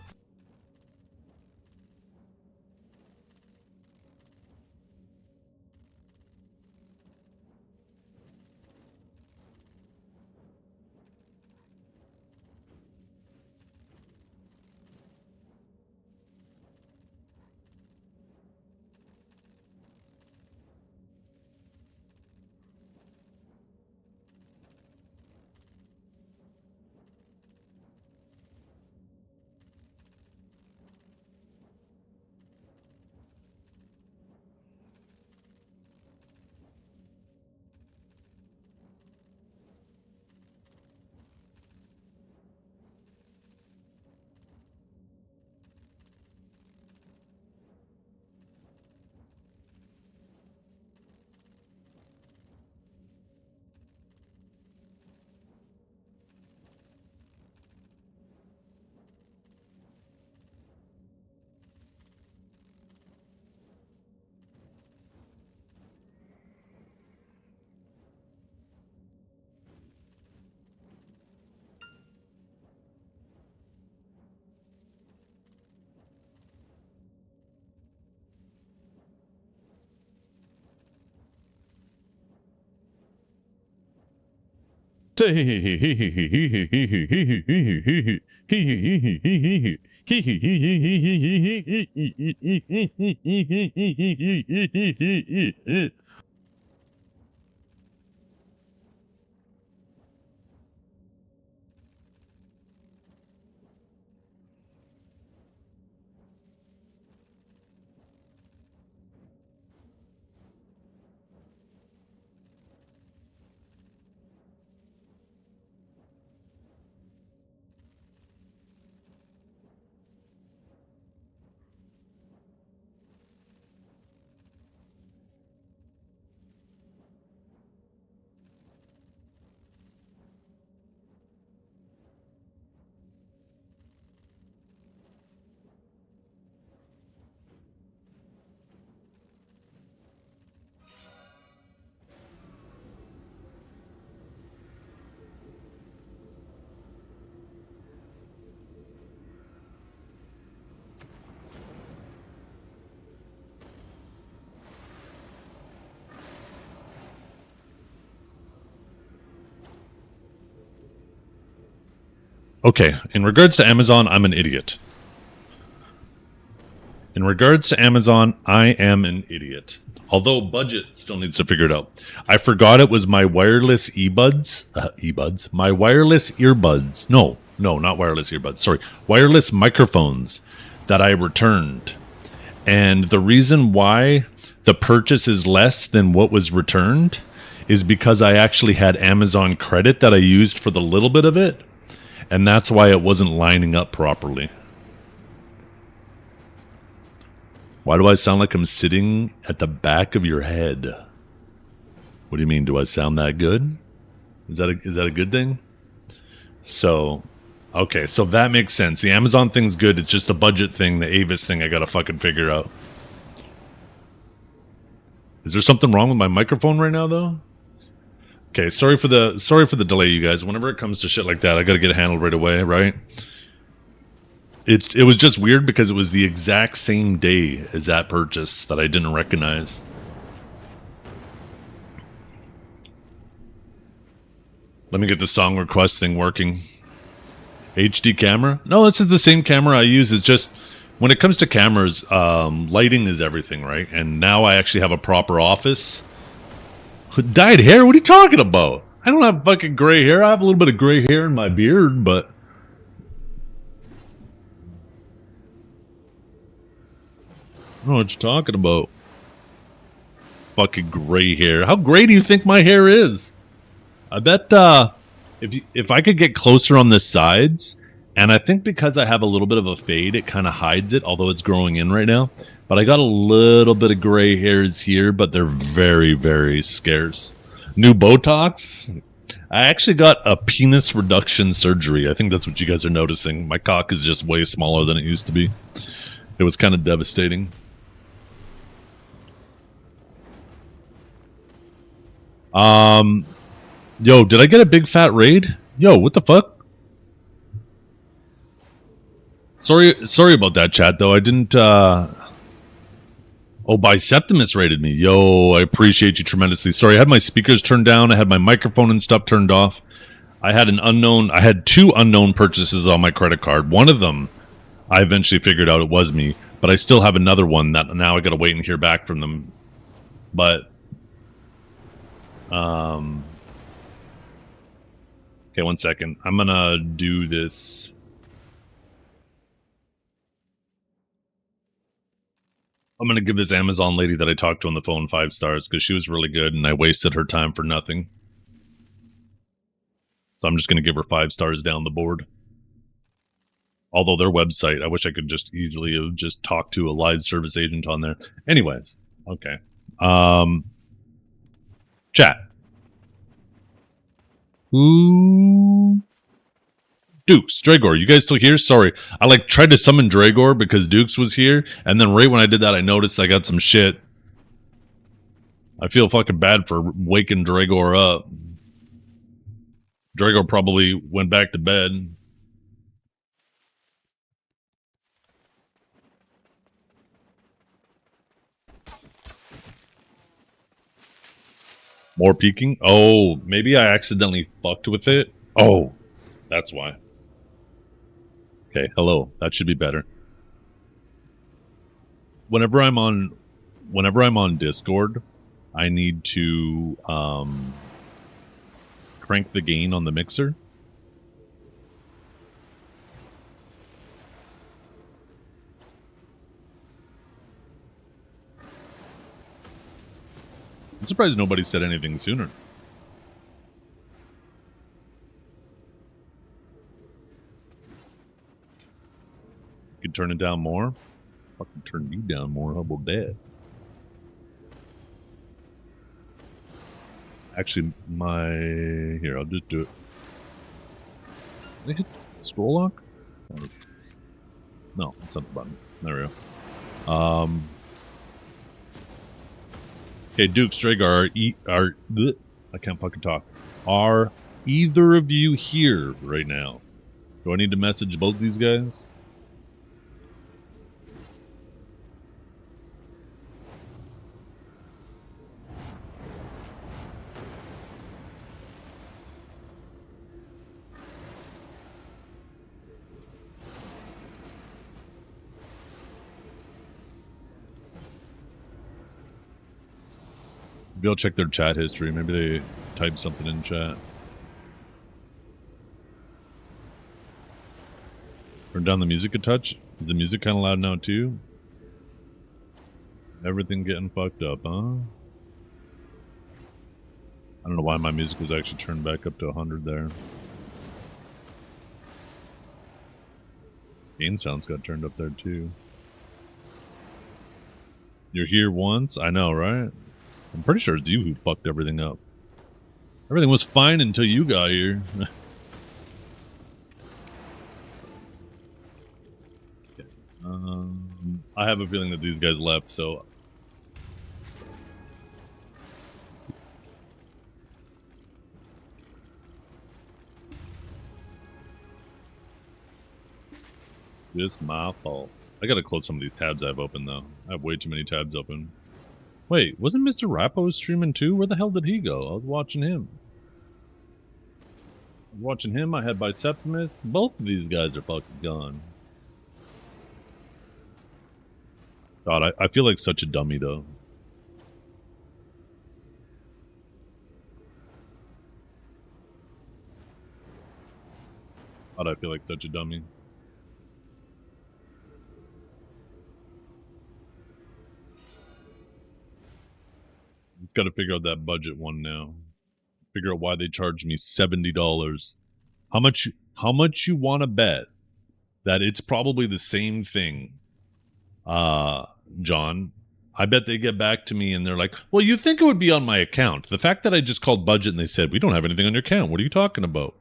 Okay, in regards to Amazon, I'm an idiot. In regards to Amazon, I am an idiot. Although budget still needs to figure it out. I forgot it was my wireless earbuds. My wireless earbuds. No, not wireless earbuds. Sorry, wireless microphones that I returned. And the reason why the purchase is less than what was returned is because I actually had Amazon credit that I used for the little bit of it. And that's why it wasn't lining up properly. Why do I sound like I'm sitting at the back of your head? What do you mean? Do I sound that good? Is that a good thing? So, okay, so that makes sense. The Amazon thing's good. It's just the budget thing, the Avis thing I gotta fucking figure out. Is there something wrong with my microphone right now, though? Okay, sorry for the delay, you guys. Whenever it comes to shit like that, I gotta get it handled right away, right? It was just weird because it was the exact same day as that purchase that I didn't recognize. Let me get the song request thing working. HD camera? No, this is the same camera I use. It's just when it comes to cameras, lighting is everything, right? And now I actually have a proper office. Dyed hair? What are you talking about? I don't have fucking gray hair. I have a little bit of gray hair in my beard, but I don't know what you're talking about. Fucking gray hair. How gray do you think my hair is? I bet if I could get closer on the sides, and I think because I have a little bit of a fade, it kind of hides it, although it's growing in right now. But I got a little bit of gray hairs here, but they're very, very scarce. New Botox? I actually got a penis reduction surgery. I think that's what you guys are noticing. My cock is just way smaller than it used to be. It was kind of devastating. Yo, did I get a big fat raid? Yo, what the fuck? Sorry about that, chat, though. I didn't, Oh, Biceptimus rated me. Yo, I appreciate you tremendously. Sorry, I had my speakers turned down. I had my microphone and stuff turned off. I had two unknown purchases on my credit card. One of them, I eventually figured out it was me, but I still have another one that now I gotta wait and hear back from them. But, okay, 1 second. I'm gonna do this. I'm going to give this Amazon lady that I talked to on the phone 5 stars because she was really good and I wasted her time for nothing. So I'm just going to give her 5 stars down the board. Although their website, I wish I could just easily have just talked to a live service agent on there. Anyways, okay. Chat. Ooh. Dukes, Dragor, you guys still here? Sorry. I tried to summon Dragor because Dukes was here, and then right when I did that I noticed I got some shit. I feel fucking bad for waking Dragor up. Dragor probably went back to bed. More peeking? Oh, maybe I accidentally fucked with it. Oh, that's why. Okay, hello. That should be better. Whenever I'm on Discord, I need to crank the gain on the mixer. I'm surprised nobody said anything sooner. You could turn it down more. Fucking turn you down more. How about that? Actually, here, I'll just do it. Did I hit scroll lock? No, that's not the button. There we go. Okay, Duke, Stragar, I can't fucking talk. Are either of you here right now? Do I need to message both these guys? Maybe I'll check their chat history. Maybe they typed something in chat. Turn down the music a touch. Is the music kind of loud now too? Everything getting fucked up, huh? I don't know why my music was actually turned back up to 100 there. Gain sounds got turned up there too. You're here once? I know, right? I'm pretty sure it's you who fucked everything up. Everything was fine until you got here. Okay. I have a feeling that these guys left, so... Just my fault. I gotta close some of these tabs I've opened, though. I have way too many tabs open. Wait, wasn't Mr. Rappo streaming too? Where the hell did he go? I was watching him. I had Biseptimus. Both of these guys are fucking gone. God, I feel like such a dummy, though. God, I feel like such a dummy. Got to figure out that budget one now. Figure out why they charged me $70. How much you want to bet that it's probably the same thing, John? I bet they get back to me and they're like, well, you think it would be on my account. The fact that I just called budget and they said, we don't have anything on your account. What are you talking about?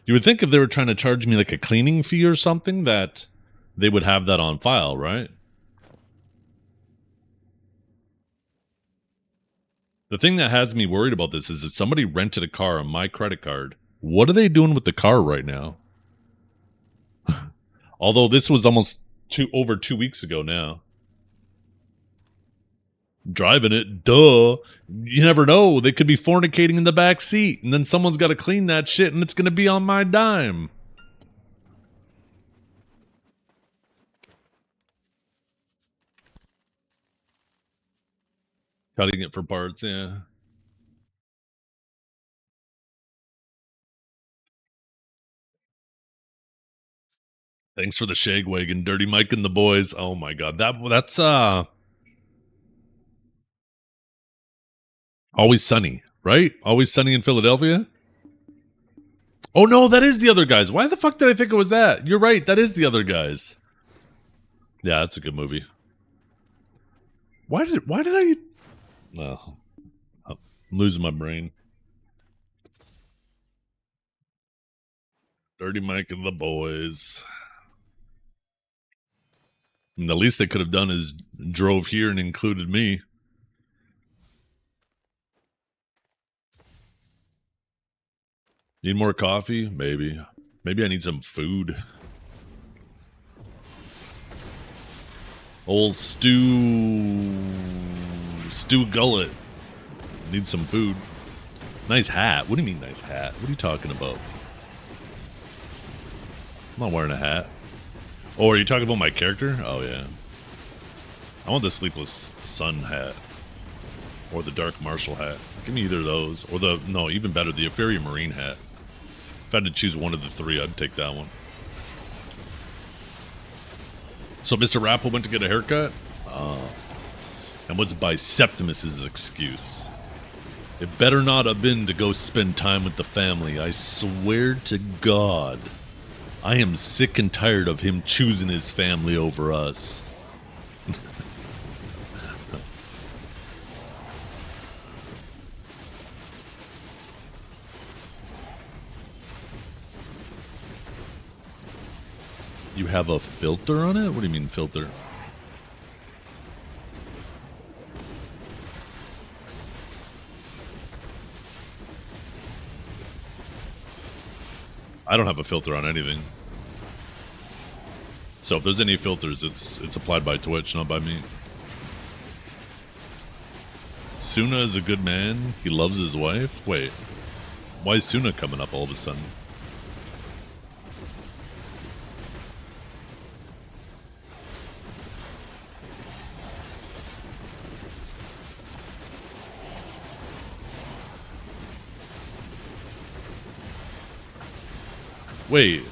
You would think if they were trying to charge me like a cleaning fee or something that they would have that on file, right? The thing that has me worried about this is if somebody rented a car on my credit card, what are they doing with the car right now? Although this was almost over 2 weeks ago now. Driving it, duh. You never know. They could be fornicating in the back seat, and then someone's got to clean that shit, and it's going to be on my dime. Cutting it for parts, yeah. Thanks for the Shagwagon, Dirty Mike and the boys. Oh my god, that's Always Sunny, right? Always Sunny in Philadelphia? Oh no, that is the other guys. Why the fuck did I think it was that? You're right, that is the other guys. Yeah, that's a good movie. Why did I... Well, I'm losing my brain. Dirty Mike and the boys. And the least they could have done is drove here and included me. Need more coffee? Maybe. Maybe I need some food. Old Stu Gullet. Need some food. Nice hat. What do you mean nice hat? What are you talking about? I'm not wearing a hat. Oh, are you talking about my character? Oh, yeah. I want the Sleepless Sun hat. Or the Dark Marshal hat. Give me either of those. Or the, no, even better, the Ethereal Marine hat. If I had to choose one of the three, I'd take that one. So Mr. Rapple went to get a haircut? And what's Biseptimus's excuse? It better not have been to go spend time with the family. I swear to God. I am sick and tired of him choosing his family over us. You have a filter on it? What do you mean filter? I don't have a filter on anything. So if there's any filters, it's applied by Twitch, not by me. Suna is a good man. He loves his wife. Wait, why is Suna coming up all of a sudden? Wait,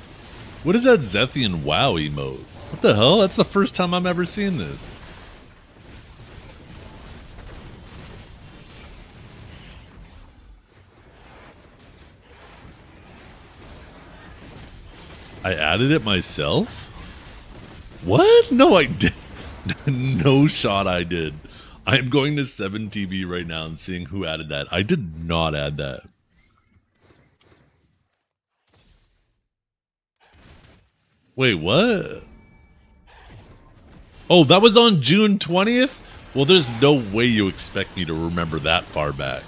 what is that Zethian WoW emote? What the hell? That's the first time I'm ever seeing this. I added it myself? What? No, I did. No shot I did. I'm going to 7TV right now and seeing who added that. I did not add that. Wait, what? Oh, that was on June 20th? Well, there's no way you expect me to remember that far back.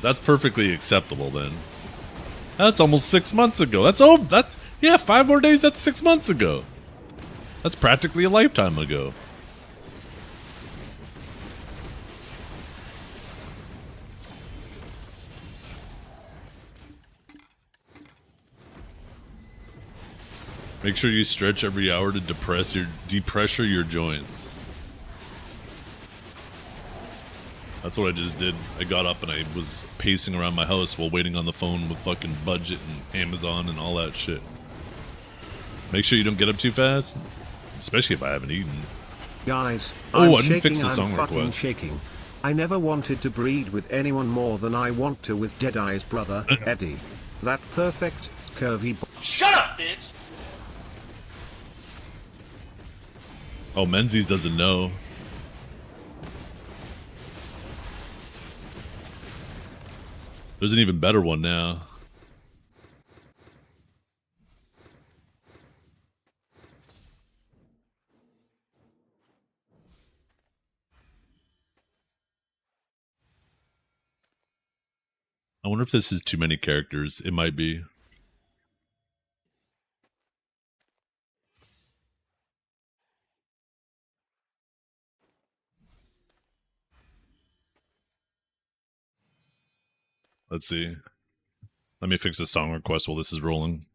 That's perfectly acceptable then. That's almost 6 months ago. Yeah, 5 more days, that's 6 months ago. That's practically a lifetime ago. Make sure you stretch every hour to depressure your joints. That's what I just did. I got up and I was pacing around my house while waiting on the phone with fucking Budget and Amazon and all that shit. Make sure you don't get up too fast, especially if I haven't eaten. Guys, oh, I'm I didn't fix the I'm song fucking request. shaking. I never wanted to breed with anyone more than I want to with Deadeye's brother, Eddie. That perfect, curvy Shut up, bitch! Oh, Menzies doesn't know. There's an even better one now. I wonder if this is too many characters. It might be. Let's see. Let me fix the song request while this is rolling.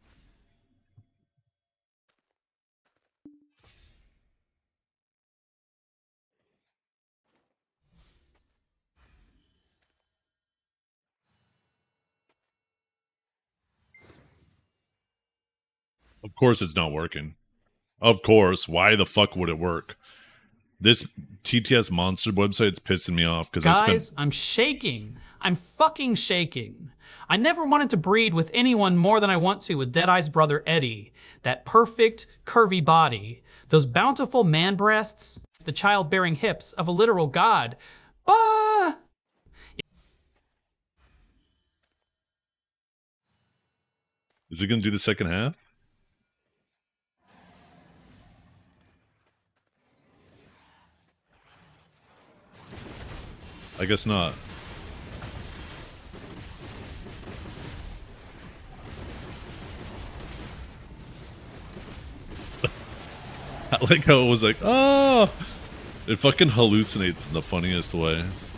Of course it's not working. Of course. Why the fuck would it work? This TTS Monster website's pissing me off because Guys, I'm shaking. I'm fucking shaking. I never wanted to breed with anyone more than I want to with Deadeye's brother Eddie. That perfect, curvy body. Those bountiful man breasts. The childbearing hips of a literal god. Bah! Is it going to do the second half? I guess not. I like how it was like, oh! It fucking hallucinates in the funniest ways.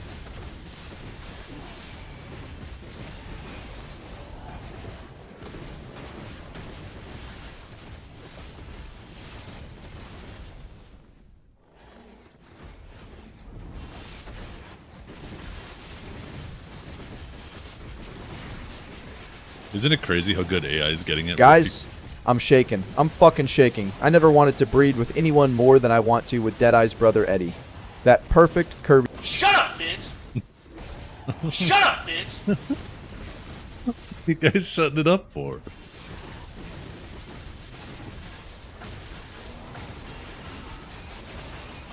Isn't it crazy how good AI is getting it? Guys, I'm shaking. I'm fucking shaking. I never wanted to breed with anyone more than I want to with Deadeye's brother Eddie. That perfect Kirby. Shut up, bitch! Shut up, bitch! You guys shutting it up for?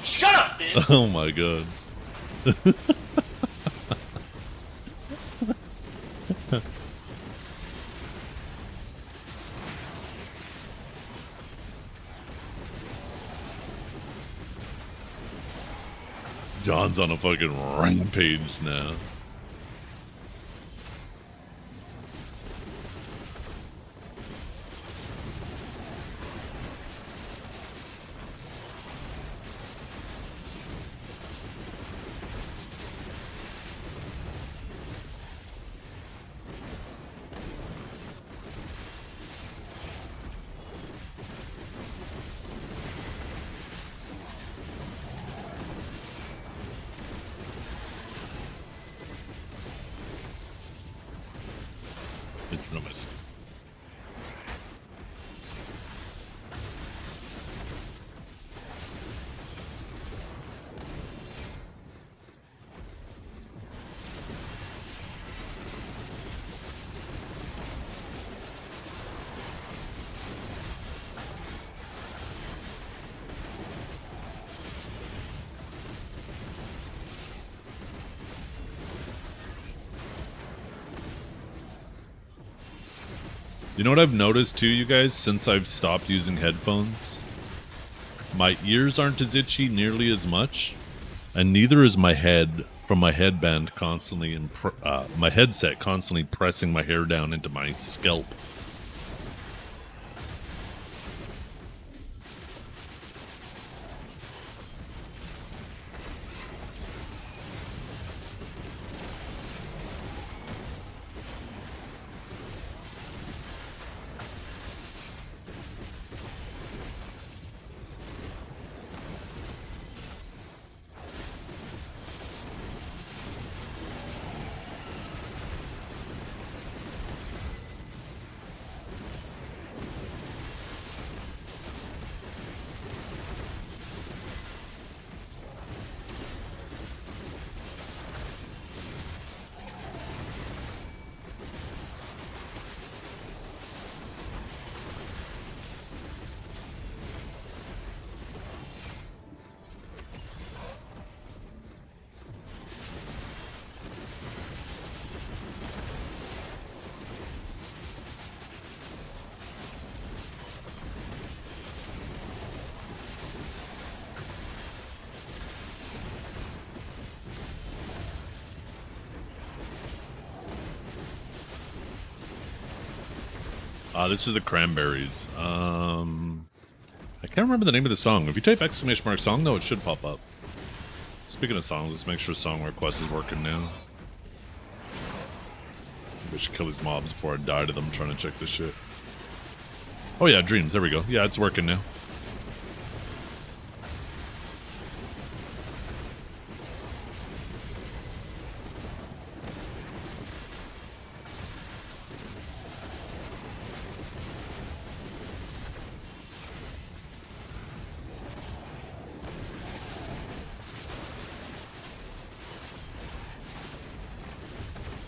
Shut up, bitch! Oh my god. John's on a fucking rampage now. It's You know what I've noticed too, you guys, since I've stopped using headphones? My ears aren't as itchy nearly as much, and neither is my head from my headband constantly and my headset constantly pressing my hair down into my scalp. This is the Cranberries. I can't remember the name of the song. If you type !song though, it should pop up. Speaking of songs, let's make sure song request is working now. Maybe I should kill these mobs before I die to them trying to check this shit. Oh yeah, Dreams, there we go. Yeah, it's working now.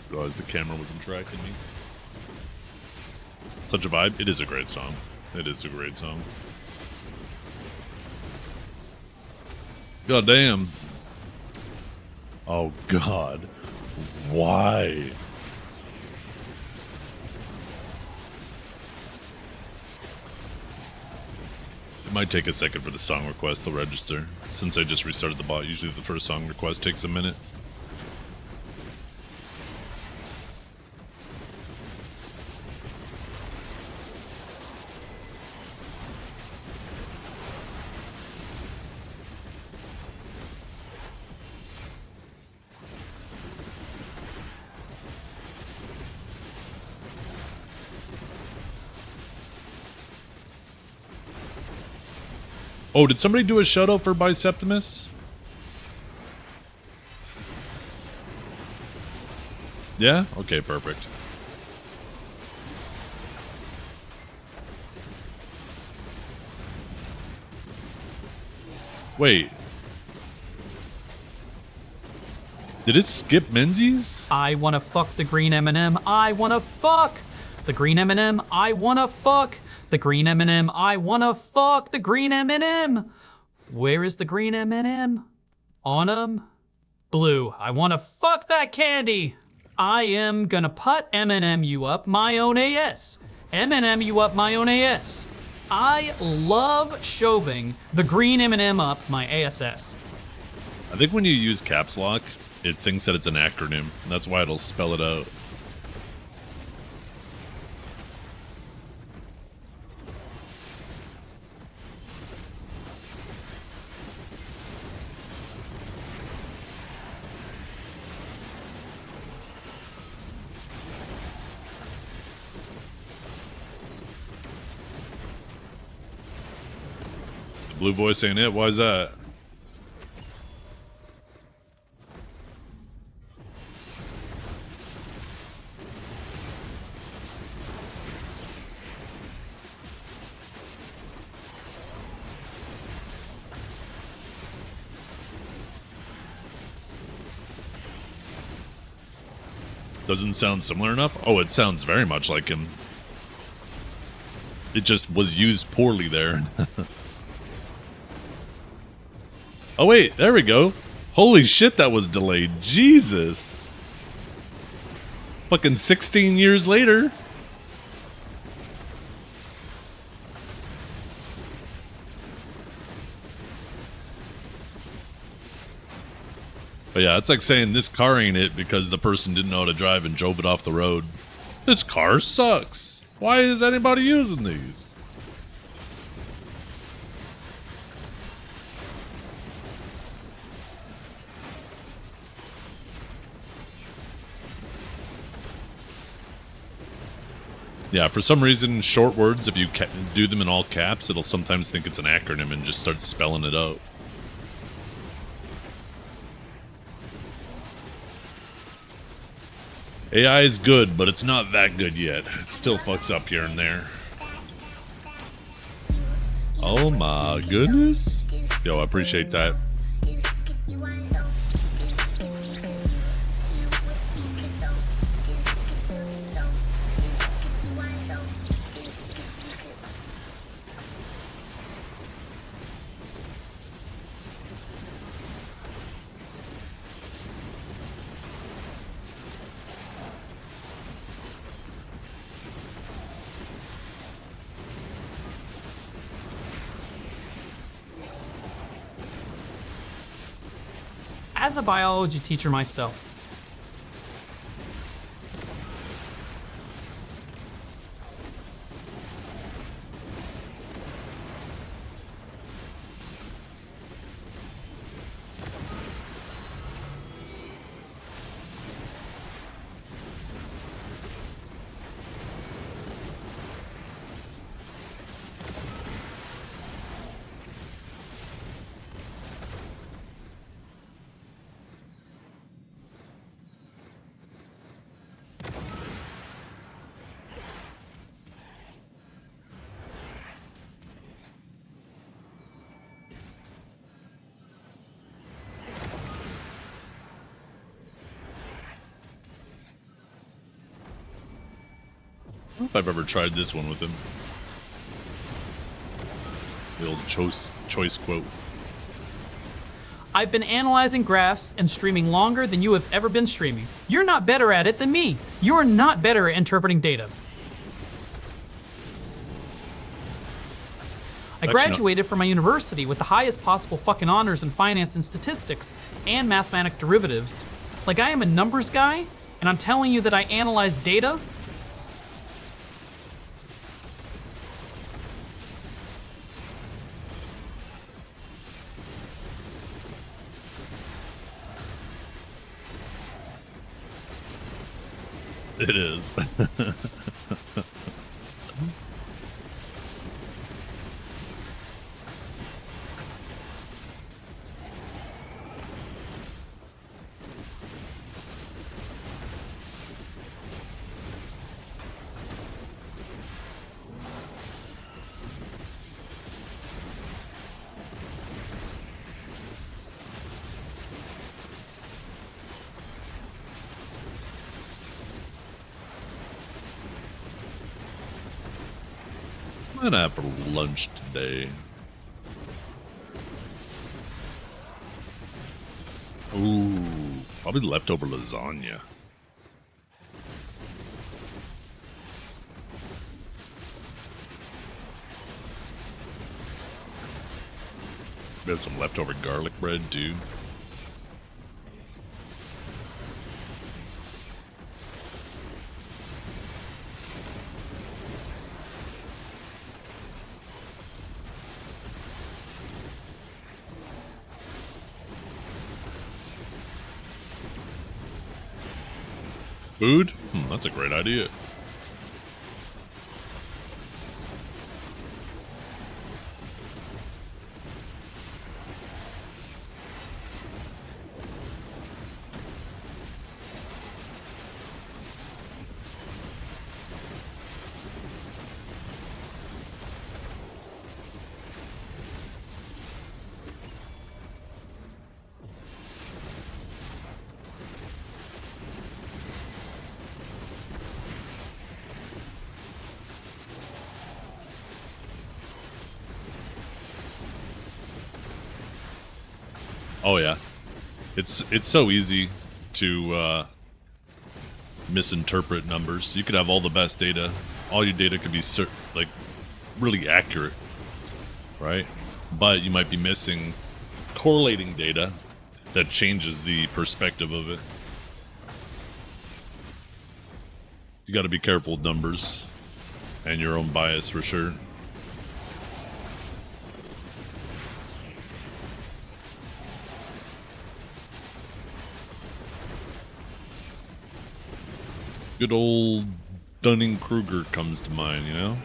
Realized the camera wasn't tracking me. Such a vibe. It is a great song. It is a great song. God damn. Oh god. Why? It might take a second for the song request to register. Since I just restarted the bot, usually the first song request takes a minute. Oh, did somebody do a shout out for Biseptimus? Yeah? Okay, perfect. Wait. Did it skip Menzies? I wanna fuck the green M&M. I wanna fuck the green M&M. I wanna fuck the green M&M. I wanna fuck the green M&M. Where is the green M&M? On blue. I wanna fuck that candy. I am gonna put M&M you up my own ass. M&M you up my own ass. I love shoving the green M&M up my ASS. I think when you use caps lock, it thinks that it's an acronym. And that's why it'll spell it out. The blue voice ain't it? Why is that? Doesn't sound similar enough? Oh, it sounds very much like him. It just was used poorly there. Oh wait, there we go. Holy shit, that was delayed. Jesus. Fucking 16 years later. But yeah, it's like saying this car ain't it because the person didn't know how to drive and drove it off the road. This car sucks. Why is anybody using these? Yeah, for some reason, short words, if you do them in all caps, it'll sometimes think it's an acronym and just start spelling it out. AI is good, but it's not that good yet. It still fucks up here and there. Oh my goodness. Yo, I appreciate that. As a biology teacher myself, I don't know if I've ever tried this one with him. The old choice quote. I've been analyzing graphs and streaming longer than you have ever been streaming. You're not better at it than me. You're not better at interpreting data. I graduated from my university with the highest possible fucking honors in finance and statistics and mathematic derivatives. Like, I am a numbers guy, and I'm telling you that I analyze data. It is. What I have for lunch today? Ooh, probably leftover lasagna. We have some leftover garlic bread too. Food? That's a great idea. Oh yeah, it's so easy to misinterpret numbers. You could have all the best data. All your data could be like really accurate, right? But you might be missing correlating data that changes the perspective of it. You got to be careful with numbers and your own bias for sure. Good old Dunning-Kruger comes to mind, you know?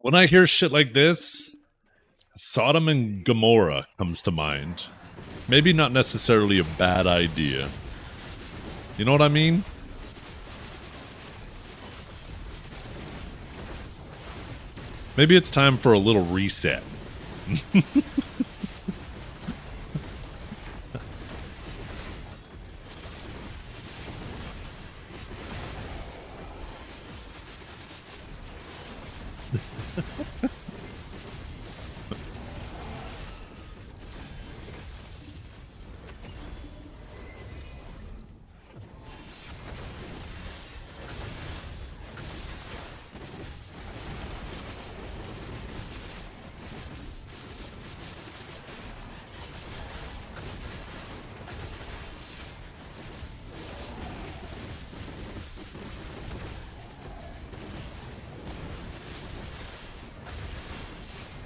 When I hear shit like this, Sodom and Gomorrah comes to mind. Maybe not necessarily a bad idea. You know what I mean? Maybe it's time for a little reset.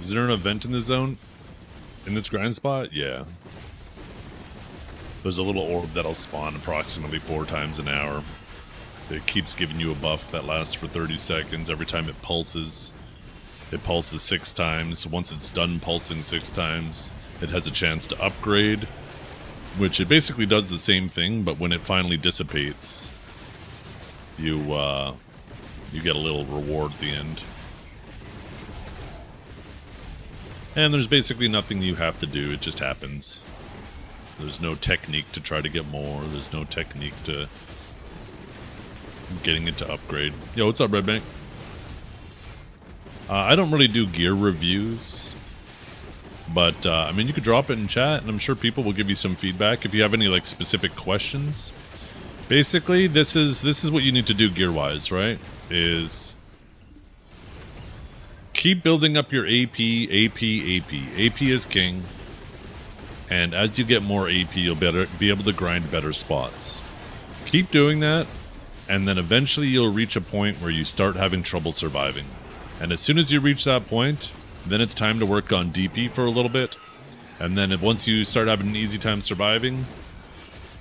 Is there an event in the zone? In this grind spot? Yeah. There's a little orb that'll spawn approximately 4 times an hour. It keeps giving you a buff that lasts for 30 seconds every time it pulses. It pulses 6 times. Once it's done pulsing 6 times, it has a chance to upgrade, which it basically does the same thing, but when it finally dissipates, you you get a little reward at the end. And there's basically nothing you have to do, it just happens. There's no technique to try to get more, there's no technique to getting it to upgrade. Yo, what's up, Red Bank? I don't really do gear reviews, but I mean, you could drop it in chat, and I'm sure people will give you some feedback if you have any like specific questions. Basically, this is what you need to do gear-wise, right? Is keep building up your AP. AP is king, and as you get more AP, you'll be able to grind better spots. Keep doing that, and then eventually you'll reach a point where you start having trouble surviving. And as soon as you reach that point, then it's time to work on DP for a little bit. And then once you start having an easy time surviving,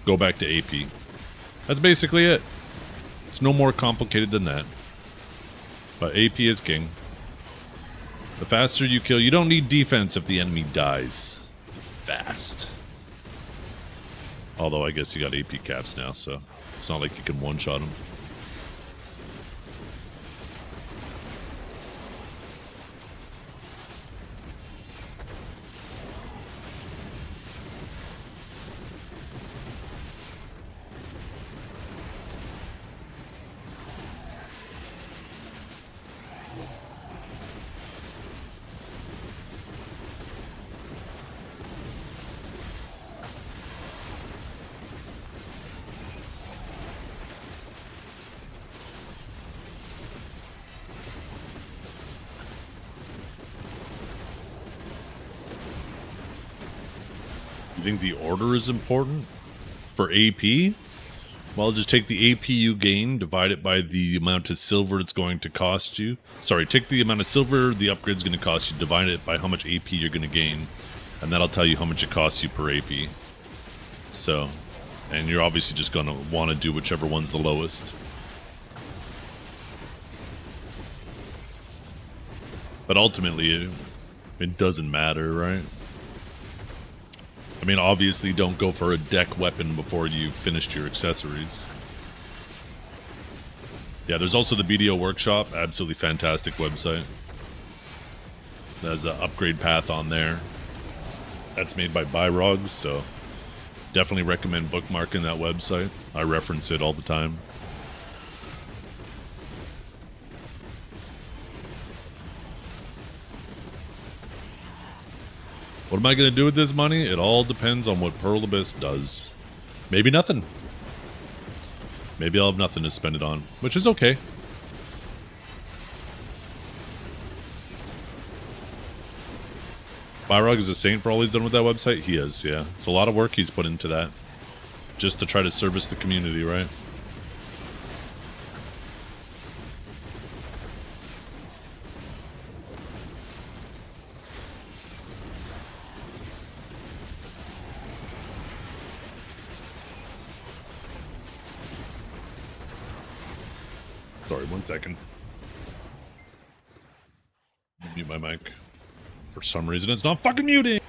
go back to AP. That's basically it. It's no more complicated than that. But AP is king. The faster you kill, you don't need defense if the enemy dies fast. Although I guess you got AP caps now, so it's not like you can one-shot them. You think the order is important for AP? Well, just take the AP you gain, divide it by the amount of silver it's going to cost you. Sorry, take the amount of silver the upgrade's going to cost you, divide it by how much AP you're going to gain, and that'll tell you how much it costs you per AP. So, and you're obviously just going to want to do whichever one's the lowest. But ultimately, it doesn't matter, right? I mean, obviously, don't go for a deck weapon before you've finished your accessories. Yeah, there's also the BDO Workshop. Absolutely fantastic website. There's an upgrade path on there. That's made by Byrogs, so definitely recommend bookmarking that website. I reference it all the time. What am I going to do with this money? It all depends on what Pearl Abyss does. Maybe nothing. Maybe I'll have nothing to spend it on, which is okay. Byrog is a saint for all he's done with that website? He is, yeah. It's a lot of work he's put into that. Just to try to service the community, right? Sorry, 1 second. Mute my mic. For some reason, it's not fucking muting!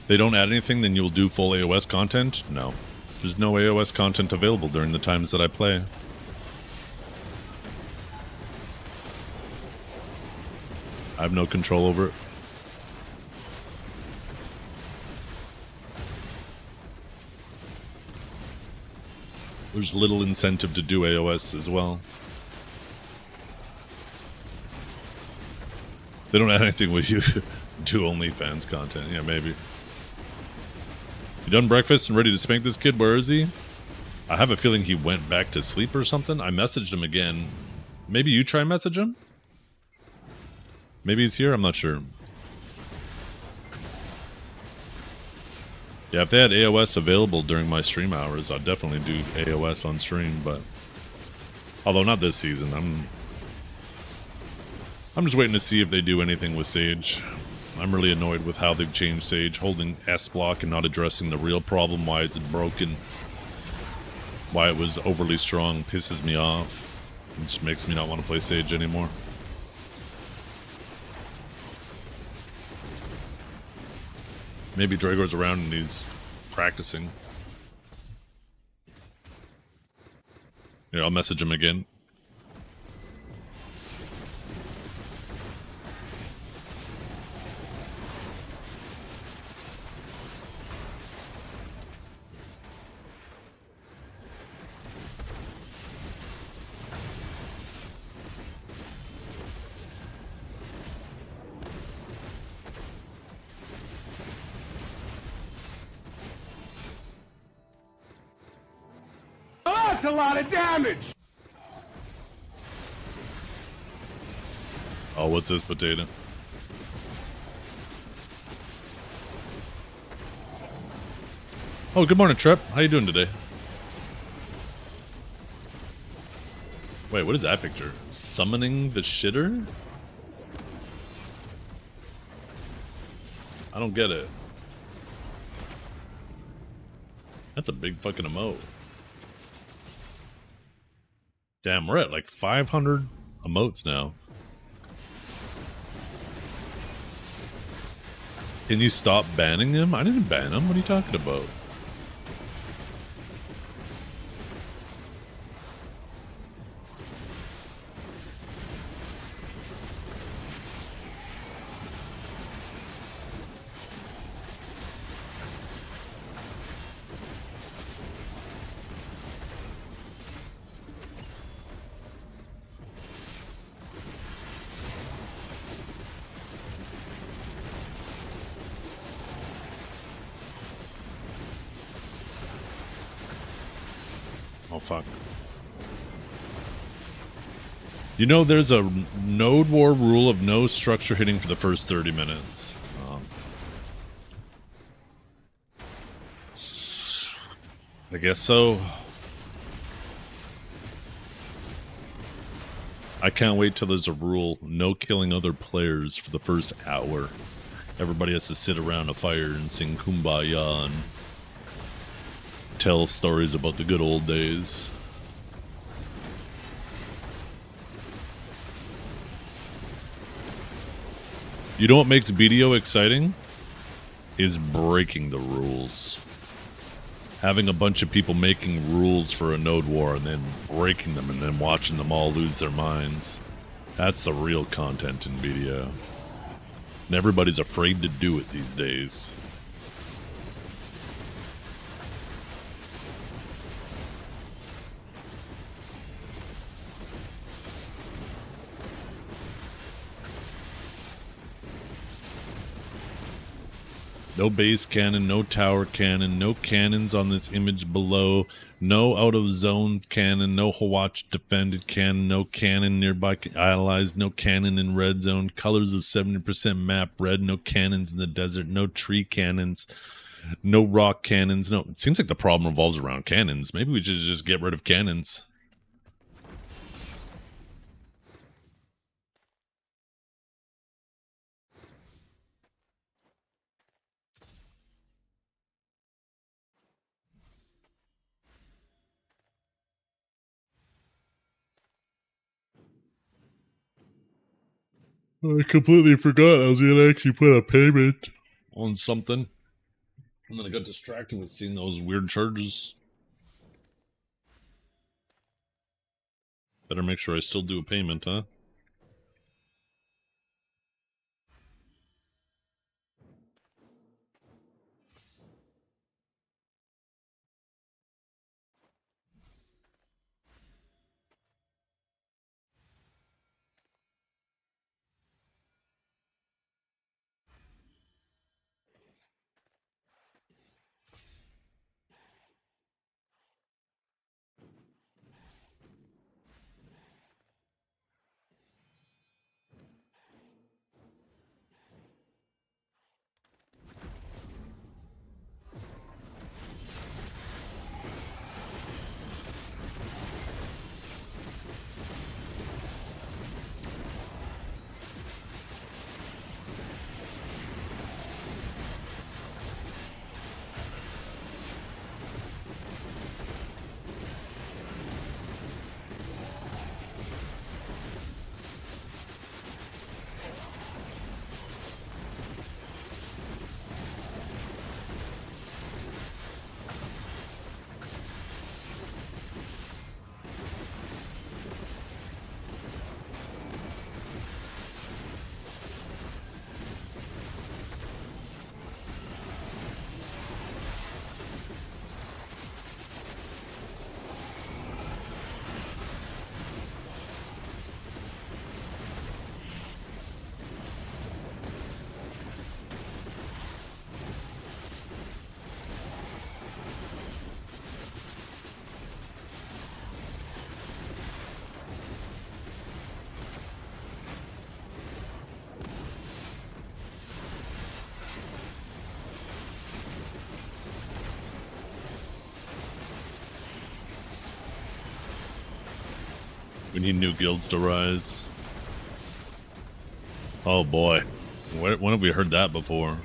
They don't add anything, then you'll do full AOS content? No. There's no AOS content available during the times that I play. I have no control over it. There's little incentive to do AOS as well. They don't add anything with you. Do OnlyFans content. Yeah, maybe. You done breakfast and ready to spank this kid? Where is he? I have a feeling he went back to sleep or something. I messaged him again. Maybe you try and message him? Maybe he's here? I'm not sure. Yeah, if they had AOS available during my stream hours, I'd definitely do AOS on stream, but... Although not this season. I'm just waiting to see if they do anything with Sage. I'm really annoyed with how they've changed Sage, holding S block and not addressing the real problem, why it's broken. Why it was overly strong pisses me off. It just makes me not want to play Sage anymore. Maybe Dragor's around and he's practicing. Here, I'll message him again. That's a lot of damage! Oh, what's this potato? Oh, good morning, Trip. How you doing today? Wait, what is that picture? Summoning the shitter? I don't get it. That's a big fucking emote. Damn, we're at like 500 emotes now. Can you stop banning him? I didn't ban him. What are you talking about? Oh, fuck. You know, there's a node war rule of no structure hitting for the first 30 minutes. I guess so. I can't wait till there's a rule, no killing other players for the first hour. Everybody has to sit around a fire and sing Kumbaya and tell stories about the good old days. You know what makes BDO exciting? Is breaking the rules. Having a bunch of people making rules for a node war and then breaking them and then watching them all lose their minds. That's the real content in BDO. And everybody's afraid to do it these days. No base cannon, no tower cannon, no cannons on this image below, no out of zone cannon, no Hawatch defended cannon, no cannon nearby allies, no cannon in red zone, colors of 70% map red, no cannons in the desert, no tree cannons, no rock cannons. No, it seems like the problem revolves around cannons. Maybe we should just get rid of cannons. I completely forgot I was gonna actually put a payment on something. And then I got distracted with seeing those weird charges. Better make sure I still do a payment, huh? We need new guilds to rise. Oh boy. When have we heard that before?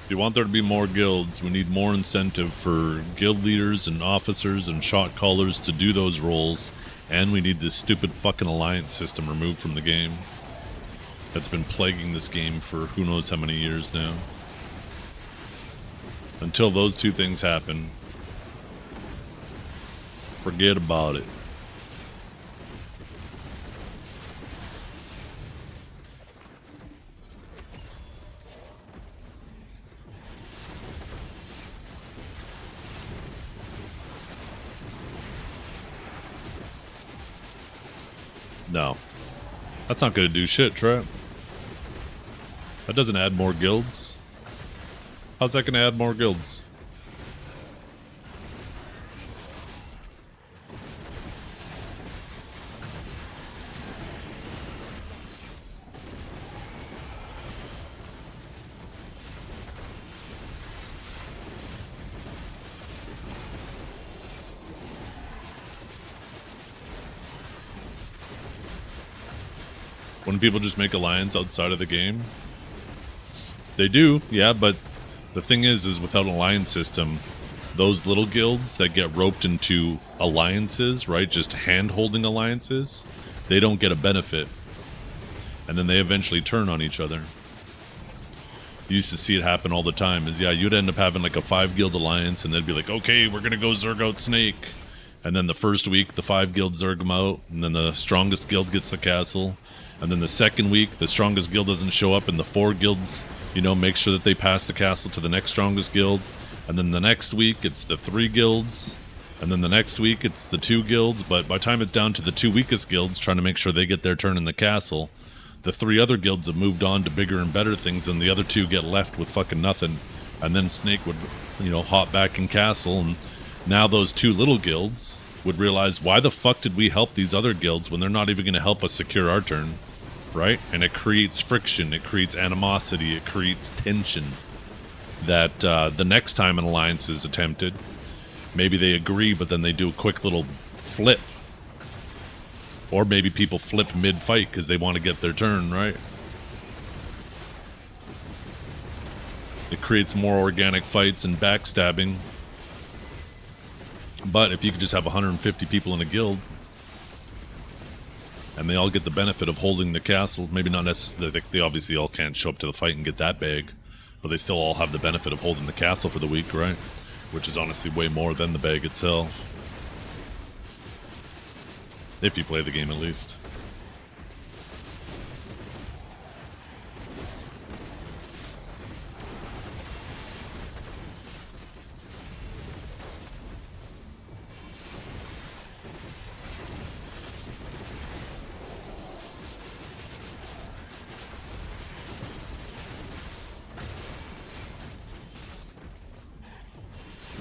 If you want there to be more guilds, we need more incentive for guild leaders and officers and shot callers to do those roles, and we need this stupid fucking alliance system removed from the game. That's been plaguing this game for who knows how many years now. Until those two things happen, forget about it. No. That's not going to do shit, Trap. That doesn't add more guilds. How's that going to add more guilds? When people just make alliance outside of the game? They do, yeah, but the thing is without an alliance system, those little guilds that get roped into alliances, right, just hand-holding alliances, they don't get a benefit. And then they eventually turn on each other. You used to see it happen all the time, is, yeah, you'd end up having like a 5-guild alliance, and they'd be like, okay, we're gonna go Zerg out Snake. And then the first week, the 5 guilds Zerg them out, and then the strongest guild gets the castle. And then the second week, the strongest guild doesn't show up, and the 4 guilds, you know, make sure that they pass the castle to the next strongest guild. And then the next week, it's the 3 guilds. And then the next week, it's the 2 guilds. But by the time it's down to the 2 weakest guilds, trying to make sure they get their turn in the castle, the 3 other guilds have moved on to bigger and better things, and the other 2 get left with fucking nothing. And then Snake would, you know, hop back in castle, and now those 2 little guilds would realize, why the fuck did we help these other guilds when they're not even going to help us secure our turn? Right? And it creates friction, it creates animosity, it creates tension that the next time an alliance is attempted, maybe they agree, but then they do a quick little flip. Or maybe people flip mid-fight because they want to get their turn, right? It creates more organic fights and backstabbing. But if you could just have 150 people in a guild, and they all get the benefit of holding the castle. Maybe not necessarily, they obviously all can't show up to the fight and get that bag, but they still all have the benefit of holding the castle for the week, right? Which is honestly way more than the bag itself. If you play the game, at least.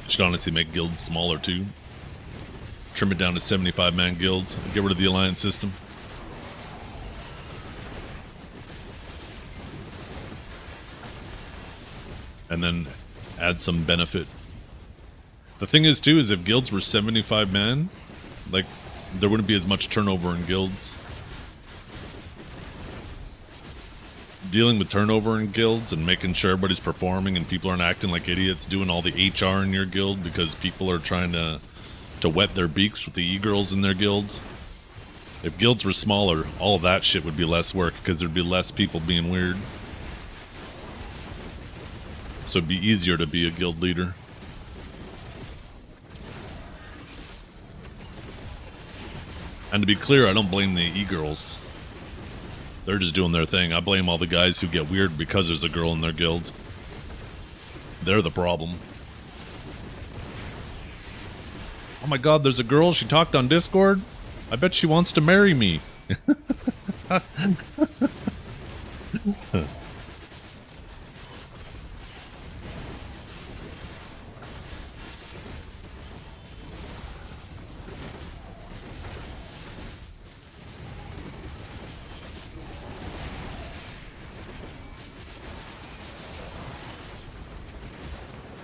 Should honestly make guilds smaller too. Trim it down to 75-man guilds. Get rid of the alliance system. And then add some benefit. The thing is too, is if guilds were 75 men, like, there wouldn't be as much turnover in guilds. Dealing with turnover in guilds and making sure everybody's performing and people aren't acting like idiots doing all the HR in your guild because people are trying to wet their beaks with the e-girls in their guilds. If guilds were smaller, all of that shit would be less work because there'd be less people being weird. So it'd be easier to be a guild leader. And to be clear, I don't blame the e-girls. They're just doing their thing. I blame all the guys who get weird because there's a girl in their guild. They're the problem. Oh my god, there's a girl. She talked on Discord. I bet she wants to marry me.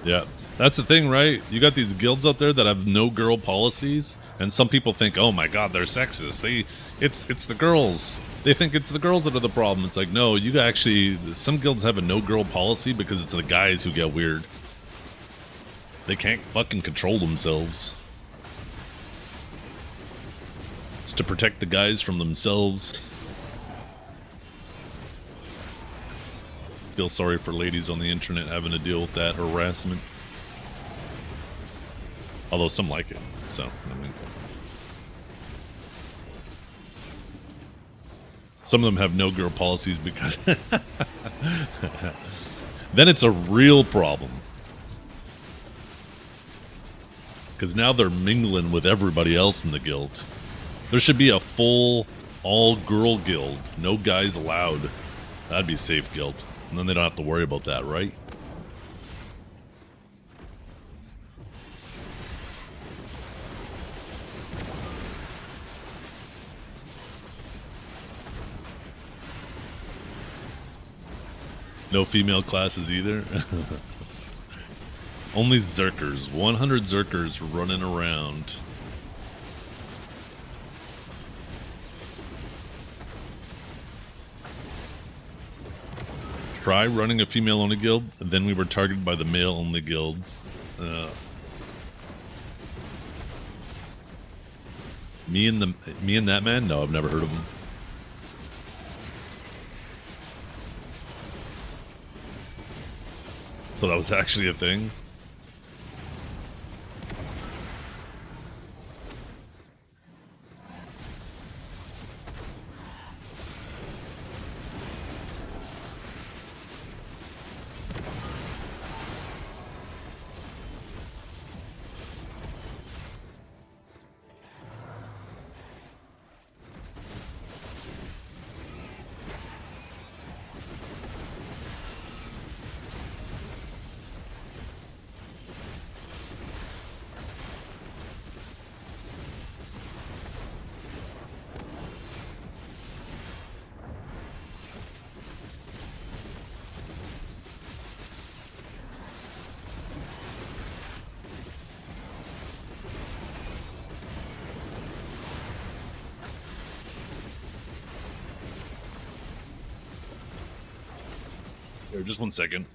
Yeah, that's the thing, right? You got these guilds out there that have no girl policies, and some people think, "Oh my god, they're sexist." It's the girls. They think it's the girls that are the problem. It's like, no, you actually, some guilds have a no girl policy because it's the guys who get weird. They can't fucking control themselves. It's to protect the guys from themselves. Feel sorry for ladies on the internet having to deal with that harassment. Although some like it, so, I mean. Some of them have no girl policies because... then it's a real problem. Because now they're mingling with everybody else in the guild. There should be a full, all-girl guild. No guys allowed. That'd be a safe guild. And then they don't have to worry about that, right? No female classes either? Only Zerkers. 100 Zerkers running around. Try running a female-only guild, and then we were targeted by the male-only guilds. Me and that man? No, I've never heard of him. So that was actually a thing? Here, just one second.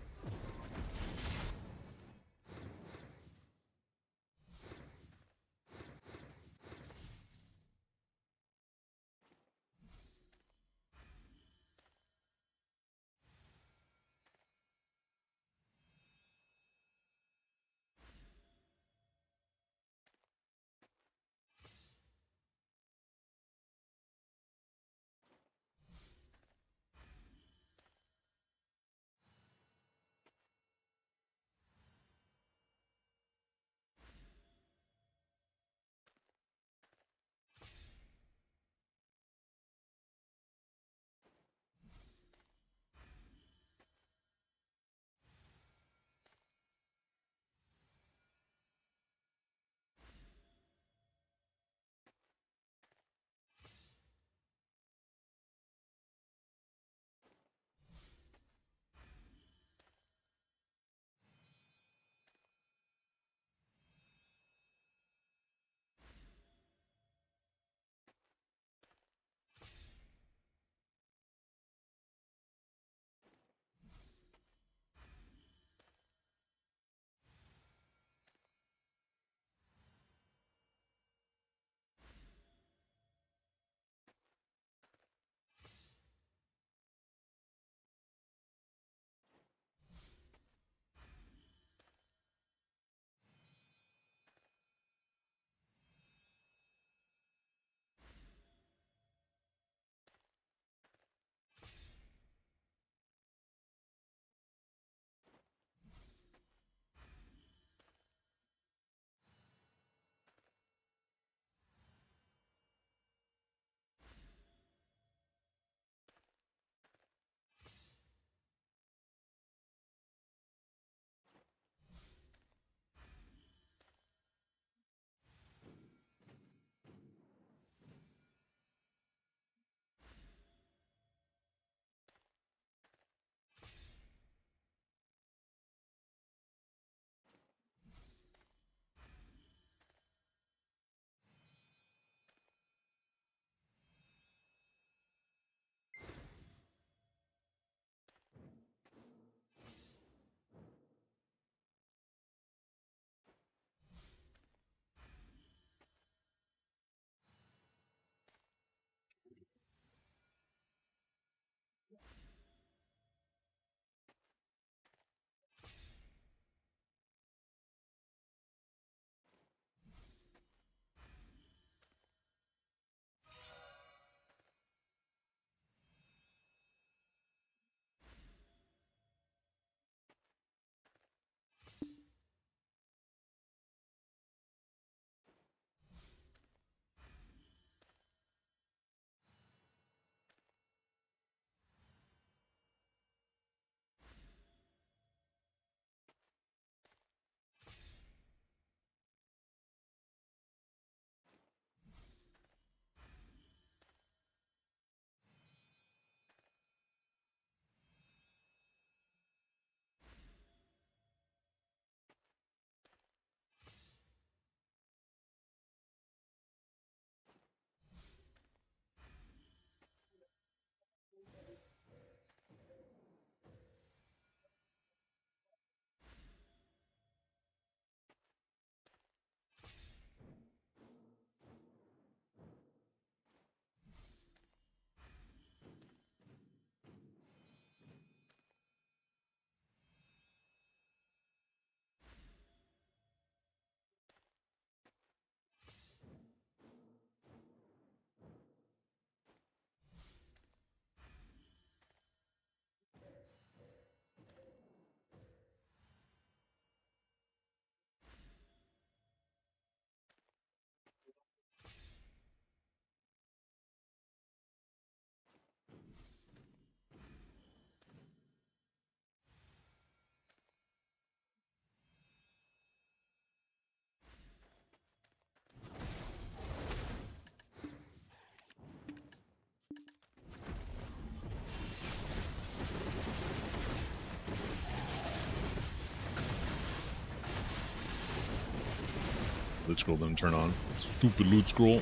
loot scroll didn't turn on. Stupid loot scroll.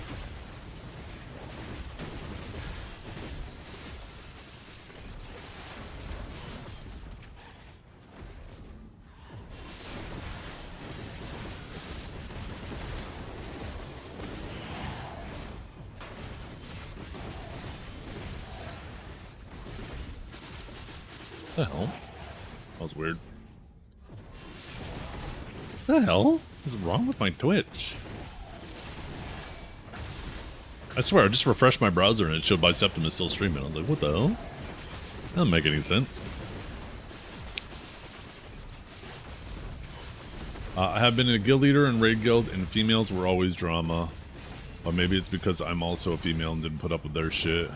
What the hell? That was weird. What the hell is wrong with my Twitch? I swear, I just refreshed my browser and it showed Biceptum is still streaming. I was like, what the hell? That doesn't make any sense. I have been a guild leader in Raid Guild, and females were always drama. Or maybe it's because I'm also a female and didn't put up with their shit.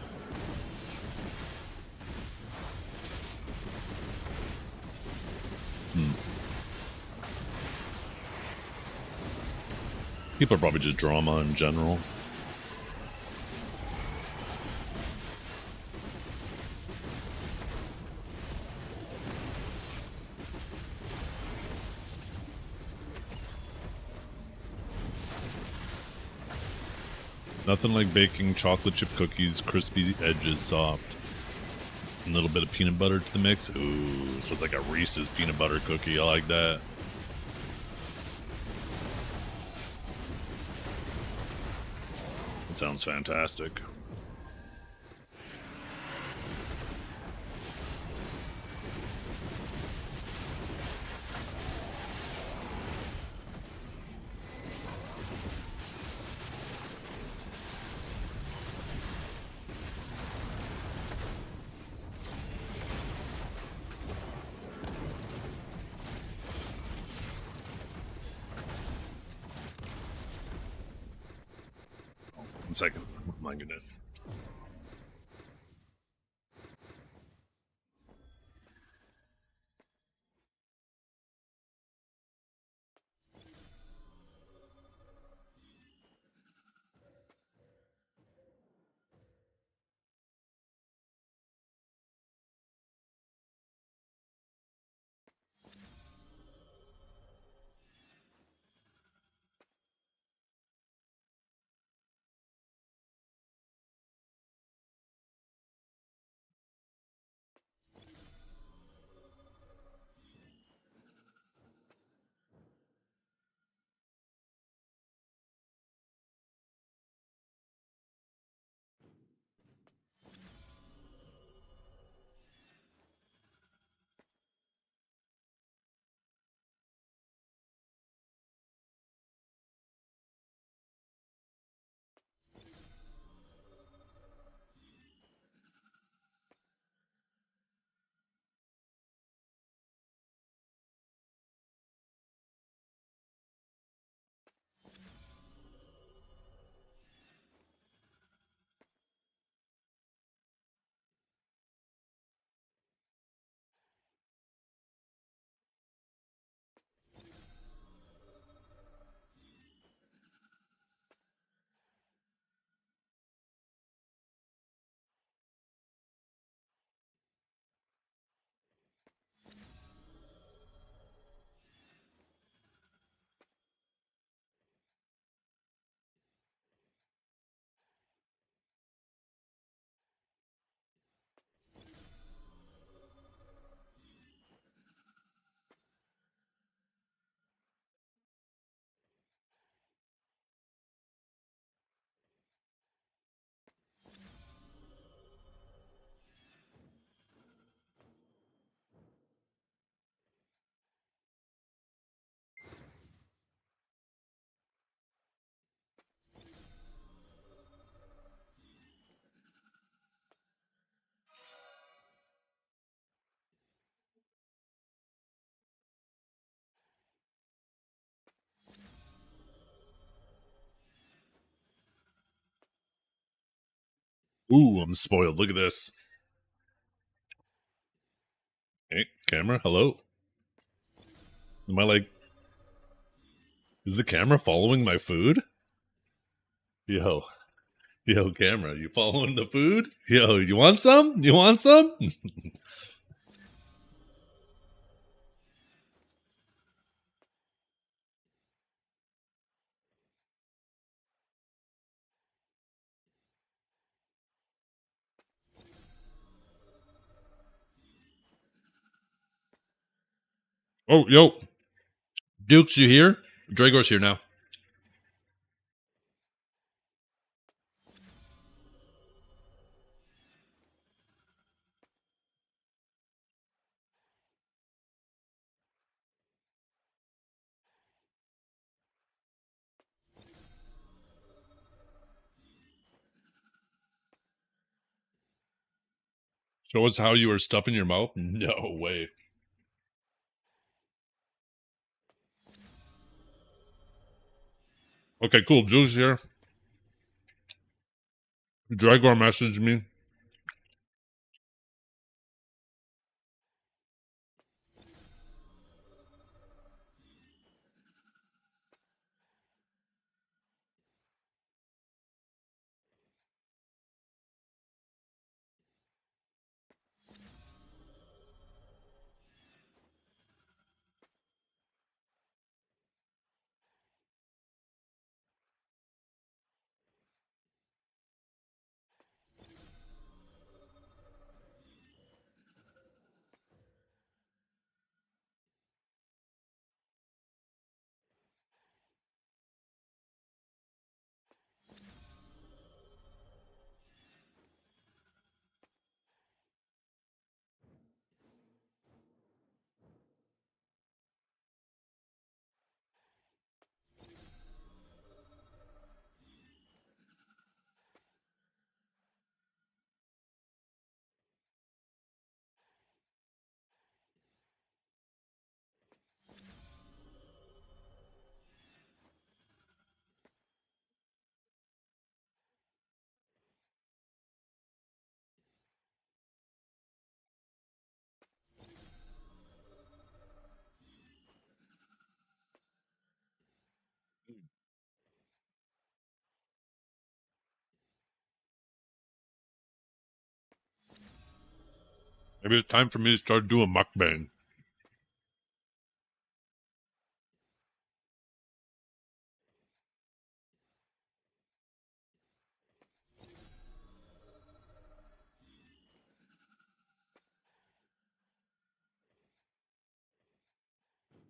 People are probably just drama in general. Nothing like baking chocolate chip cookies, crispy edges, soft. A little bit of peanut butter to the mix. Ooh, so it's like a Reese's peanut butter cookie. I like that. That sounds fantastic. One second. Oh my goodness. Ooh, I'm spoiled. Look at this. Hey, camera, hello. Am I like... Is the camera following my food? Yo. Yo, camera, you following the food? Yo, you want some? You want some? Oh, yo. Dukes, you here? Dragor's here now. Show us how you were stuffing your mouth? No way. Okay, cool. Juice here. Dragor messaged me. Maybe it's time for me to start doing mukbang.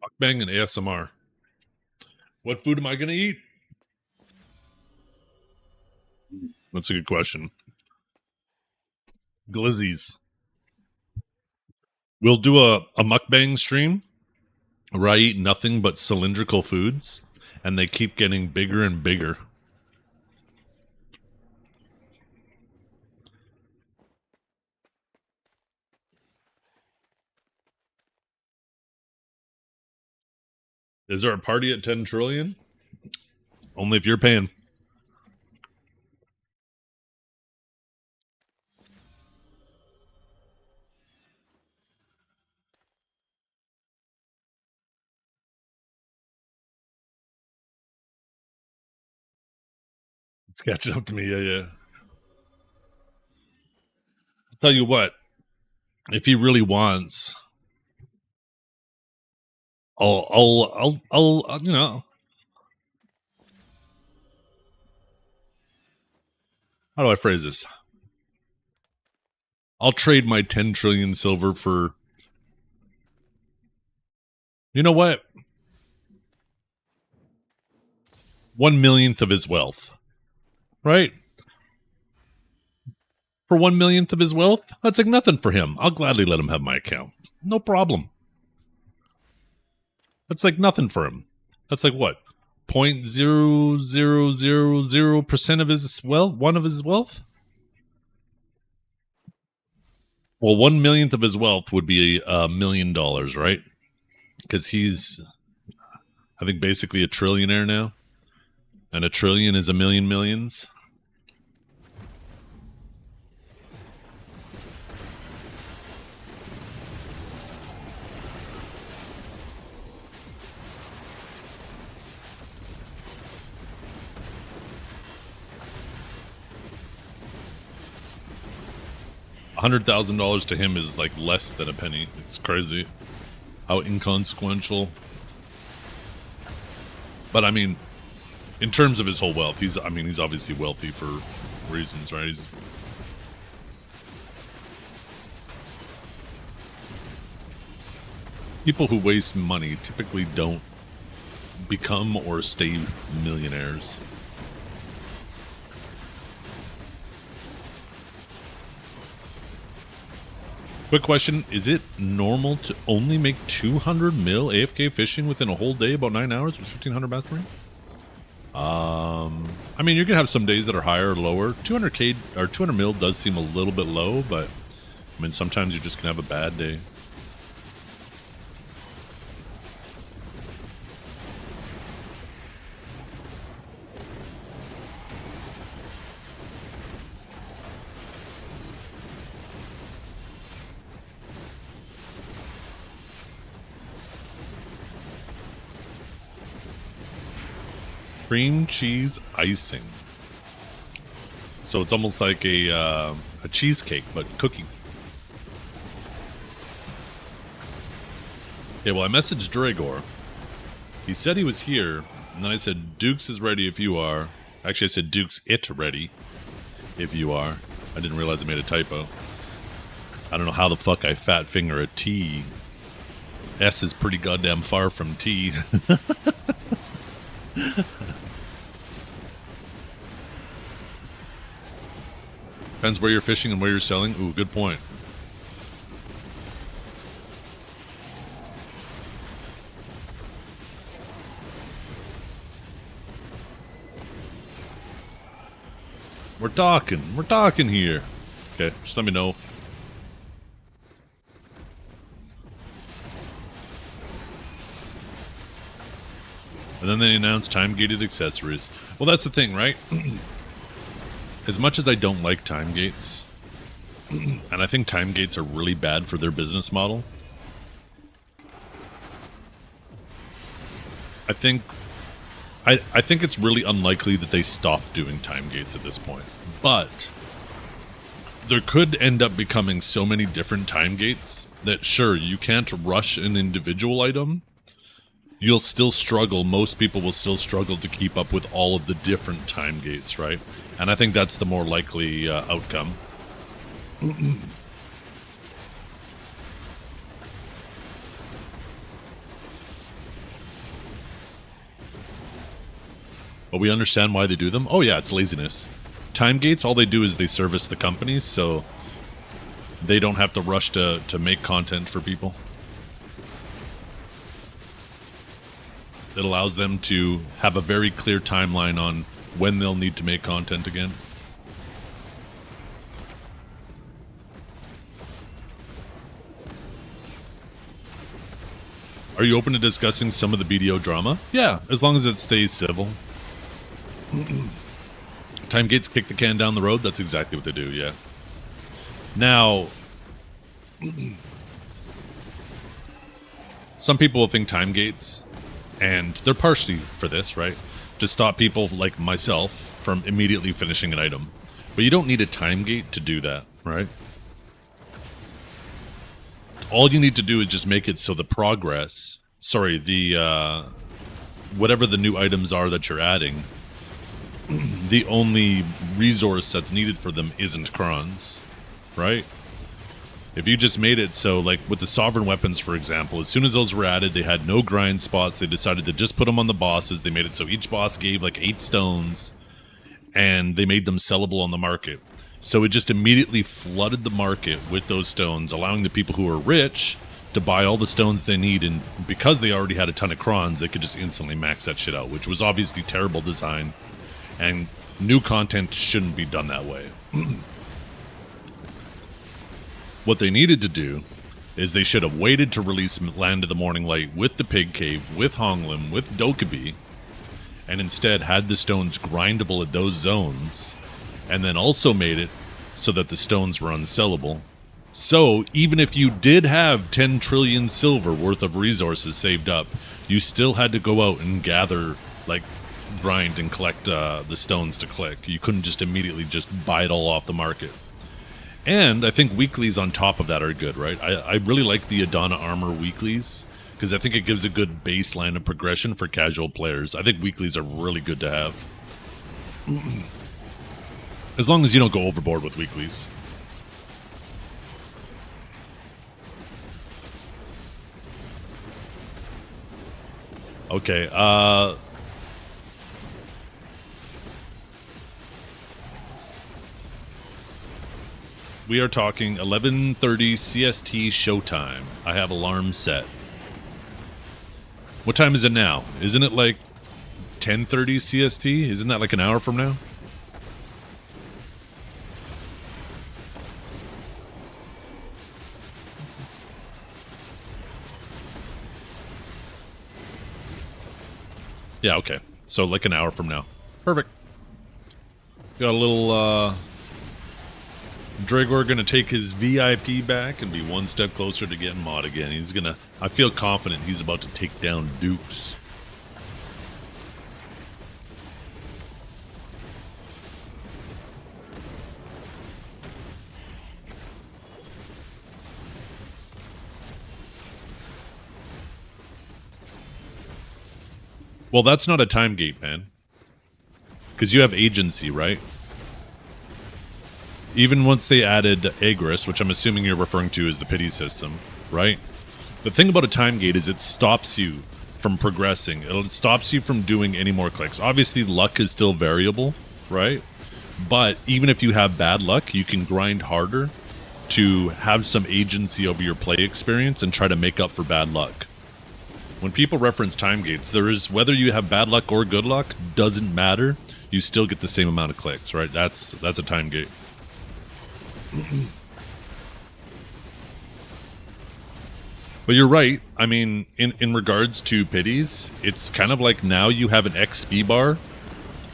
Mukbang and ASMR. What food am I going to eat? That's a good question. Glizzies. We'll do a mukbang stream where I eat nothing but cylindrical foods, and they keep getting bigger and bigger. Is there a party at 10 trillion? Only if you're paying. It's catching up to me. Yeah. I'll tell you what. If he really wants, I'll you know. How do I phrase this? I'll trade my 10 trillion silver for, you know what? 1/millionth of his wealth. Right? For 1/millionth of his wealth? That's like nothing for him. I'll gladly let him have my account. No problem. That's like nothing for him. That's like what? 0.0000% of his wealth? One of his wealth? Well, 1/millionth of his wealth would be $1 million, right? Because he's, I think, basically a trillionaire now. And a trillion is a million millions. $100,000 to him is like less than a penny. It's crazy how inconsequential. But I mean, in terms of his whole wealth, he's obviously wealthy for reasons, right? He's, People who waste money typically don't become or stay millionaires. Quick question, is it normal to only make 200 mil AFK fishing within a whole day, about 9 hours with 1500 bass marine? I mean, you're gonna have some days that are higher or lower. 200k or 200 mil does seem a little bit low, but I mean, sometimes you're just gonna have a bad day. Cream cheese icing. So it's almost like a cheesecake, but cookie. Okay, well, I messaged Dragor. He said he was here, and then I said, Dukes is ready if you are. Actually, I said, Dukes it ready if you are. I didn't realize I made a typo. I don't know how the fuck I fat finger a T. S is pretty goddamn far from T. Depends where you're fishing and where you're selling. Ooh, good point. We're talking here. Okay, just let me know. And then they announced time-gated accessories. Well, that's the thing, right? As much as I don't like time gates, and I think time gates are really bad for their business model, I think it's really unlikely that they stop doing time gates at this point. But there could end up becoming so many different time gates that, sure, you can't rush an individual item. You'll still struggle. Most people will still struggle to keep up with all of the different time gates, right? And I think that's the more likely outcome. But we understand why they do them. Oh yeah, it's laziness. Time gates, all they do is they service the companies, so they don't have to rush to make content for people. It allows them to have a very clear timeline on when they'll need to make content again. Are you open to discussing some of the BDO drama? Yeah, as long as it stays civil. Time gates kick the can down the road, that's exactly what they do, yeah. Now, some people will think time gates, and they're partially for this, right? To stop people like myself from immediately finishing an item. But you don't need a time gate to do that, right? All you need to do is just make it so the progress, sorry, the whatever the new items are that you're adding, the only resource that's needed for them isn't crons, right? If you just made it so, like with the sovereign weapons, for example, as soon as those were added, they had no grind spots. They decided to just put them on the bosses. They made it so each boss gave like 8 stones, and they made them sellable on the market. So it just immediately flooded the market with those stones, allowing the people who are rich to buy all the stones they need. And because they already had a ton of crons, they could just instantly max that shit out, which was obviously terrible design. And new content shouldn't be done that way. What they needed to do is they should have waited to release Land of the Morning Light with the Pig Cave, with Honglim, with Dokkaebi, and instead had the stones grindable at those zones, and then also made it so that the stones were unsellable. So even if you did have 10 trillion silver worth of resources saved up, you still had to go out and gather, like, grind and collect the stones to click. You couldn't just immediately just buy it all off the market. And I think weeklies on top of that are good, right? I really like the Adana Armor weeklies, because I think it gives a good baseline of progression for casual players. I think weeklies are really good to have. As long as you don't go overboard with weeklies. Okay, we are talking 11:30 CST showtime. I have alarms set. What time is it now? Isn't it like 10:30 CST? Isn't that like an hour from now? Yeah, okay. So like an hour from now. Perfect. Got a little, Dragor gonna take his VIP back and be one step closer to getting mod again. He's gonna... I feel confident he's about to take down Dukes. Well, that's not a time gate, man. Because you have agency, right? Even once they added Agris, which I'm assuming you're referring to as the pity system, right? The thing about a time gate is it stops you from progressing. It stops you from doing any more clicks. Obviously, luck is still variable, right? But even if you have bad luck, you can grind harder to have some agency over your play experience and try to make up for bad luck. When people reference time gates, there is, whether you have bad luck or good luck, doesn't matter. You still get the same amount of clicks, right? That's a time gate. But you're right. I mean, in regards to pities, it's kind of like now you have an XP bar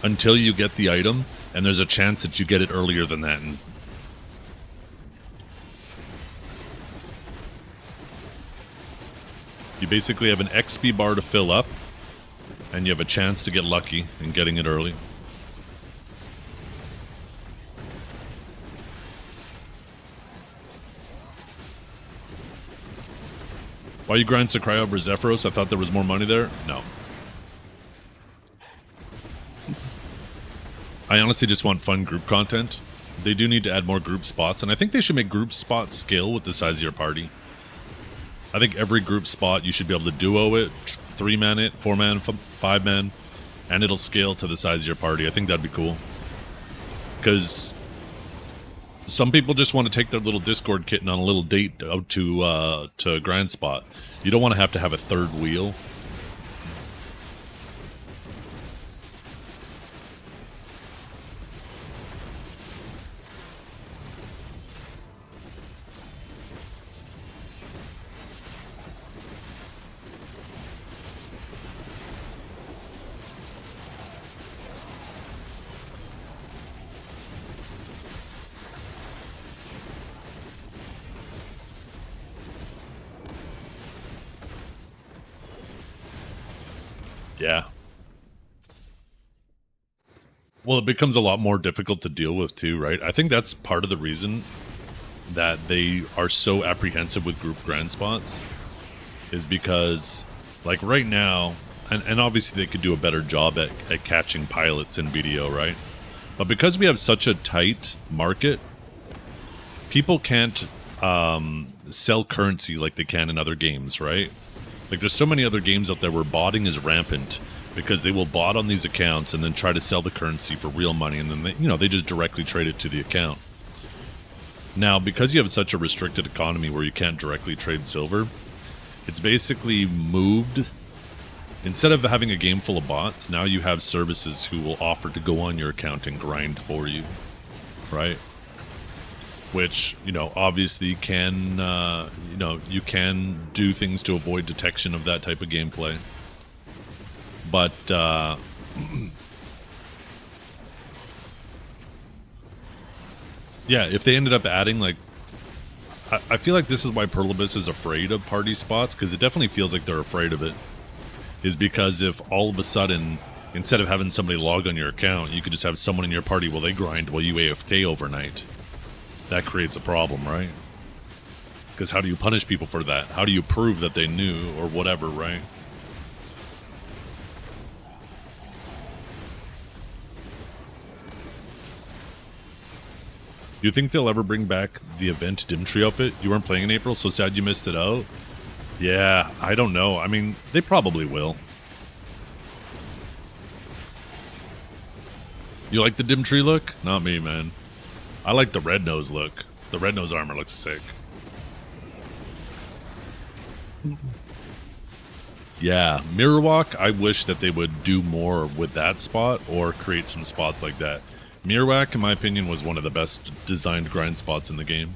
until you get the item, and there's a chance that you get it earlier than that. And you basically have an XP bar to fill up, and you have a chance to get lucky in getting it early. Why you grind Sakurai over Zephyros? I thought there was more money there. No. I honestly just want fun group content. They do need to add more group spots, and I think they should make group spots scale with the size of your party. I think every group spot you should be able to duo it, 3-man it, 4-man, 5-man, and it'll scale to the size of your party. I think that'd be cool. Because some people just want to take their little Discord kitten on a little date out to Grand Spot. You don't want to have a third wheel. Yeah. Well, it becomes a lot more difficult to deal with too, right? I think that's part of the reason that they are so apprehensive with group grand spots is because, like right now, and obviously they could do a better job at catching pilots in BDO, right? But because we have such a tight market, people can't sell currency like they can in other games, right? Like, there's so many other games out there where botting is rampant because they will bot on these accounts and then try to sell the currency for real money, and then they just directly trade it to the account. Now, because you have such a restricted economy where you can't directly trade silver, it's basically moved. Instead of having a game full of bots, now you have services who will offer to go on your account and grind for you, right? Which, obviously can, you can do things to avoid detection of that type of gameplay. But, yeah, if they ended up adding, like, I feel like this is why Perlibus is afraid of party spots, because it definitely feels like they're afraid of it. Is because if all of a sudden, instead of having somebody log on your account, you could just have someone in your party while they grind while you AFK overnight. That creates a problem, right? Because how do you punish people for that? How do you prove that they knew or whatever, right? Do you think they'll ever bring back the event Dimtree outfit? You weren't playing in April, so sad you missed it out? Yeah, I don't know. I mean, they probably will. You like the dim tree look? Not me, man. I like the red nose look. The red nose armor looks sick. Yeah, mirror walk, I wish that they would do more with that spot or create some spots like that. Mirror walk, in my opinion, was one of the best designed grind spots in the game.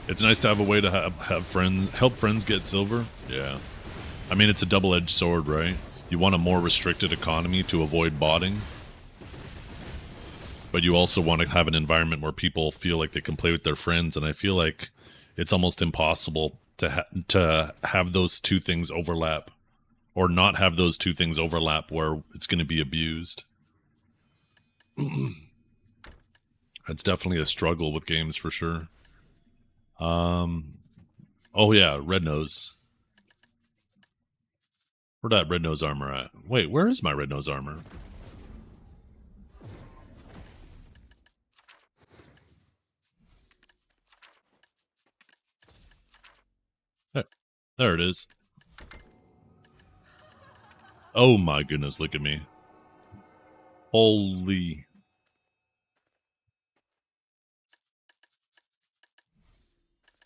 It's nice to have a way to help friends get silver. Yeah. I mean, it's a double-edged sword, right? You want a more restricted economy to avoid botting. But you also want to have an environment where people feel like they can play with their friends, and I feel like it's almost impossible to have those two things overlap, or not have those two things overlap where it's going to be abused. That's definitely a struggle with games for sure. Oh yeah, red nose. Where'd that red nose armor at? Wait, where is my red nose armor? There it is. Oh my goodness, look at me. Holy.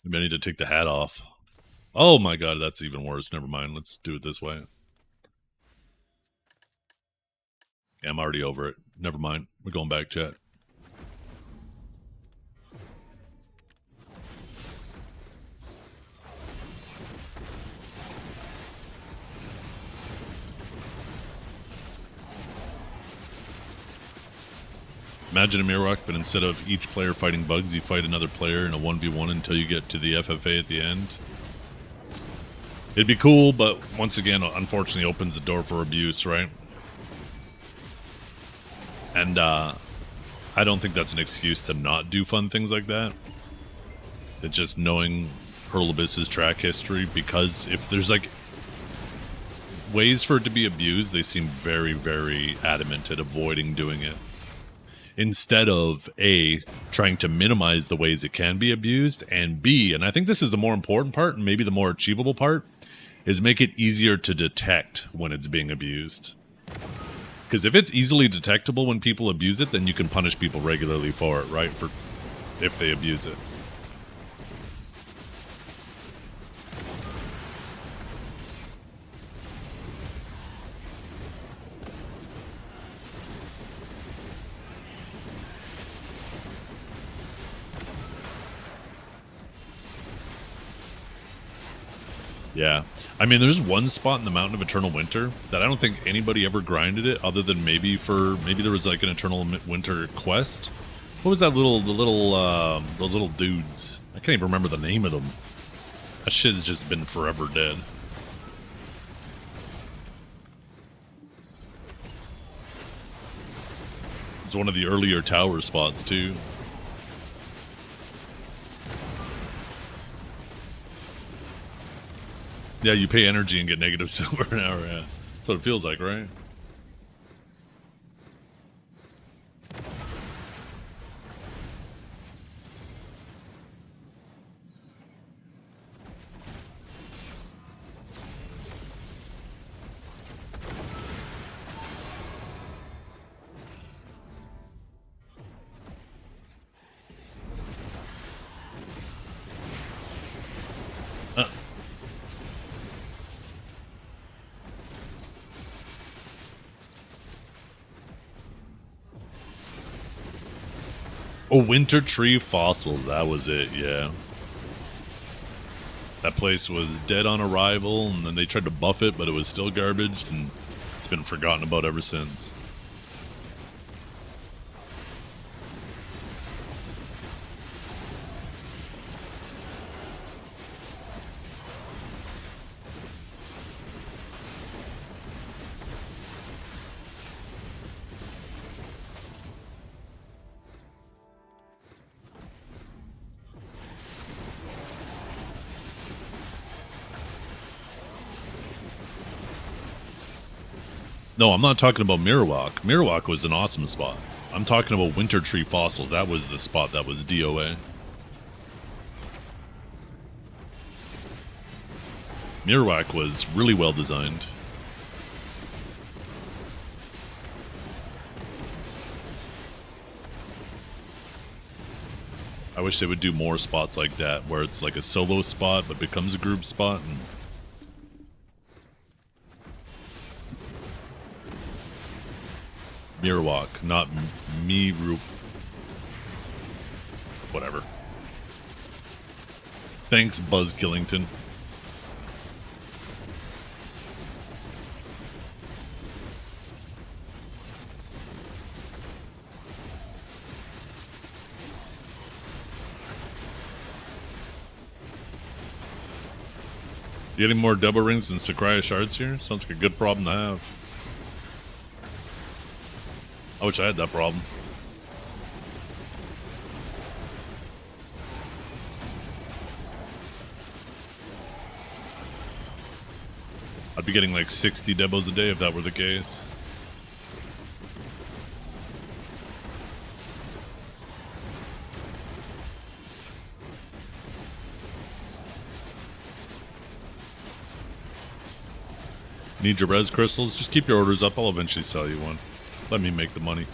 Maybe I need to take the hat off. Oh my god, that's even worse. Never mind, let's do it this way. Yeah, I'm already over it. Never mind. We're going back, chat. Imagine a mirror walk, but instead of each player fighting bugs, you fight another player in a 1v1 until you get to the FFA at the end. It'd be cool, but once again, unfortunately opens the door for abuse, right? And I don't think that's an excuse to not do fun things like that. It's just knowing Hurl Abyss's track history, because if there's like ways for it to be abused, they seem very, very adamant at avoiding doing it. Instead of A, trying to minimize the ways it can be abused, and B, and I think this is the more important part and maybe the more achievable part, is make it easier to detect when it's being abused. Because if it's easily detectable when people abuse it, then you can punish people regularly for it, right? For if they abuse it. Yeah. I mean, there's one spot in the Mountain of Eternal Winter that I don't think anybody ever grinded it, other than maybe there was like an Eternal Winter quest. What was that those little dudes? I can't even remember the name of them. That shit has just been forever dead. It's one of the earlier tower spots too. Yeah, you pay energy and get negative silver an hour, yeah. That's what it feels like, right? Oh, Winter Tree Fossils, that was it, yeah. That place was dead on arrival, and then they tried to buff it, but it was still garbage, and it's been forgotten about ever since. No, I'm not talking about Mirrorwalk. Mirrorwalk was an awesome spot. I'm talking about Winter Tree Fossils. That was the spot that was DOA. Mirwak was really well designed. I wish they would do more spots like that, where it's like a solo spot but becomes a group spot. And Mirwak, not Miru. Whatever. Thanks, Buzz Killington. Getting more double rings than Sakurai shards here? Sounds like a good problem to have. I wish I had that problem. I'd be getting like 60 debos a day if that were the case. Need your res crystals? Just keep your orders up. I'll eventually sell you one. Let me make the money.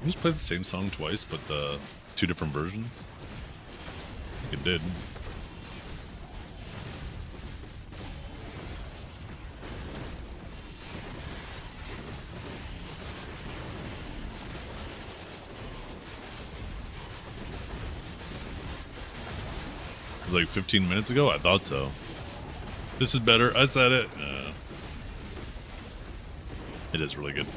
You just played the same song twice, but the two different versions? I think it did. It was like 15 minutes ago? I thought so. This is better. I said it. It is really good.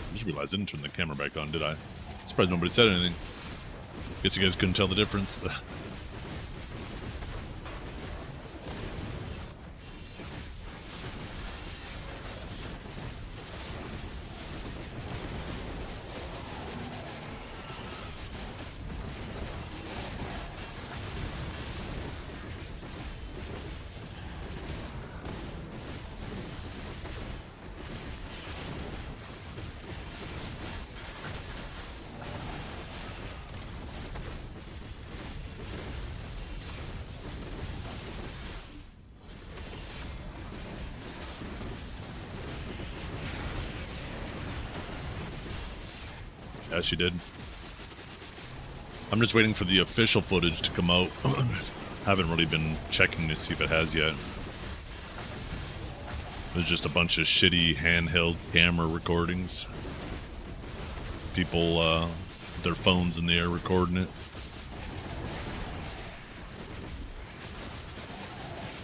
I just realized I didn't turn the camera back on, did I? Surprised nobody said anything. Guess you guys couldn't tell the difference. Yeah, she did. I'm just waiting for the official footage to come out. Haven't really been checking to see if it has yet. There's just a bunch of shitty handheld camera recordings. People with their phones in the air recording it.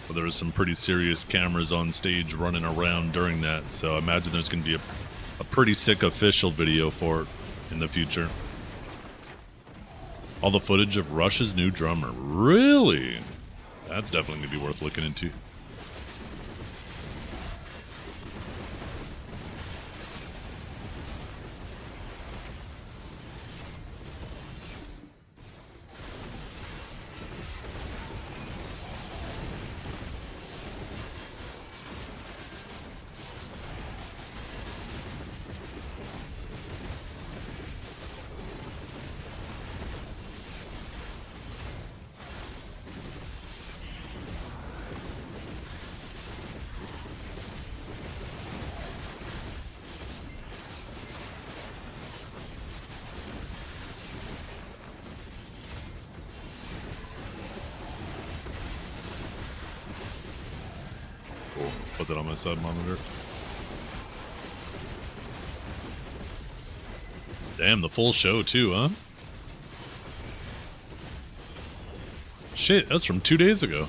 But there was some pretty serious cameras on stage running around during that, so I imagine there's going to be a pretty sick official video for it in the future. All the footage of Rush's new drummer. Really? That's definitely going to be worth looking into. Cool. Put that on my side monitor. Damn, the full show too, huh? Shit, that's from 2 days ago.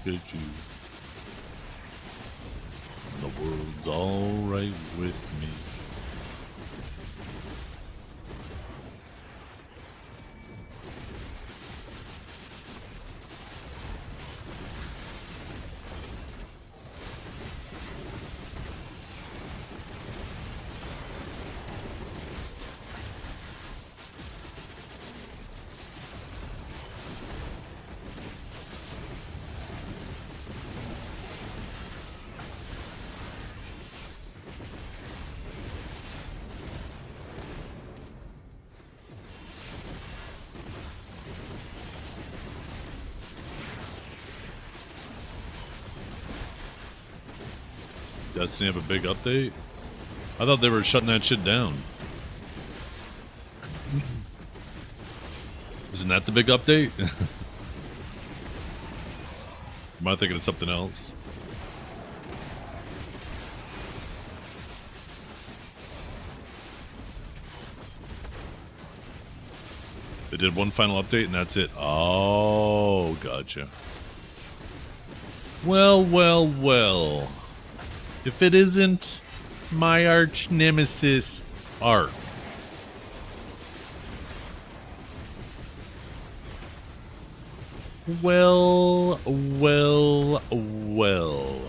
Look at you. The world's alright with me. Destiny have a big update? I thought they were shutting that shit down. Isn't that the big update? Am I thinking of something else? They did one final update and that's it. Oh, gotcha. Well, well, well. If it isn't my arch nemesis, Ark. Well, well, well.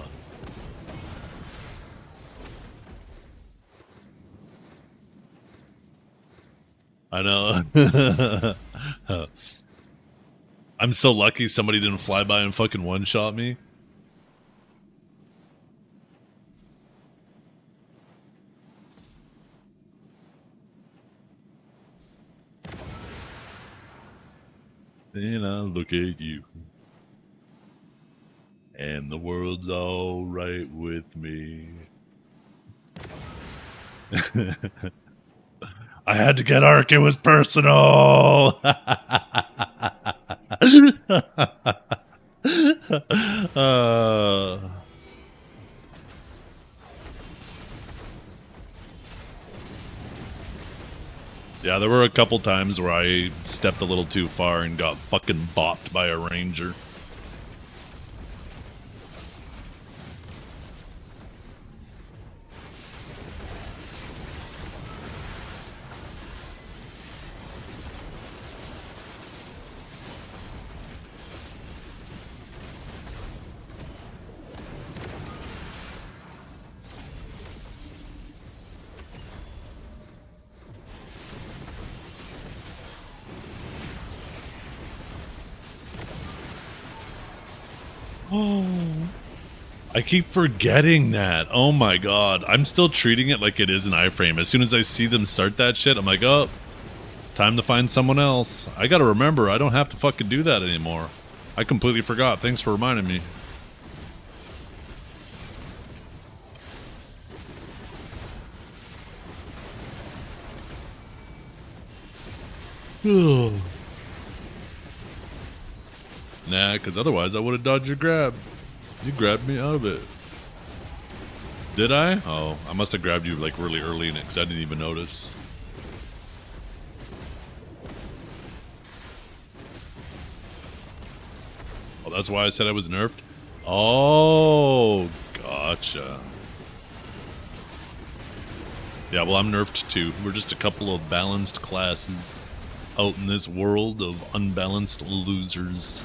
I know. I'm so lucky somebody didn't fly by and fucking one-shot me. And I look at you. And the world's all right with me. I had to get Ark. It was personal. Yeah, there were a couple times where I stepped a little too far and got fucking bopped by a ranger. I keep forgetting that. Oh my god. I'm still treating it like it is an iframe. As soon as I see them start that shit, I'm like, oh, time to find someone else. I gotta remember, I don't have to fucking do that anymore. I completely forgot. Thanks for reminding me. Nah, because otherwise I would have dodged your grab. You grabbed me out of it. Did I? Oh, I must have grabbed you like really early in it because I didn't even notice. Oh, that's why I said I was nerfed? Oh, gotcha. Yeah, well, I'm nerfed too. We're just a couple of balanced classes out in this world of unbalanced losers.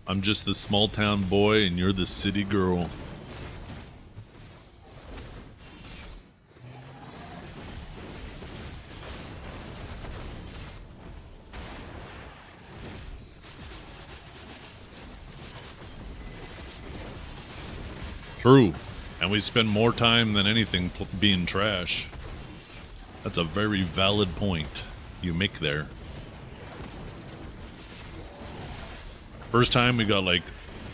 I'm just the small town boy and you're the city girl. True. And we spend more time than anything being trash. That's a very valid point you make there. First time we got like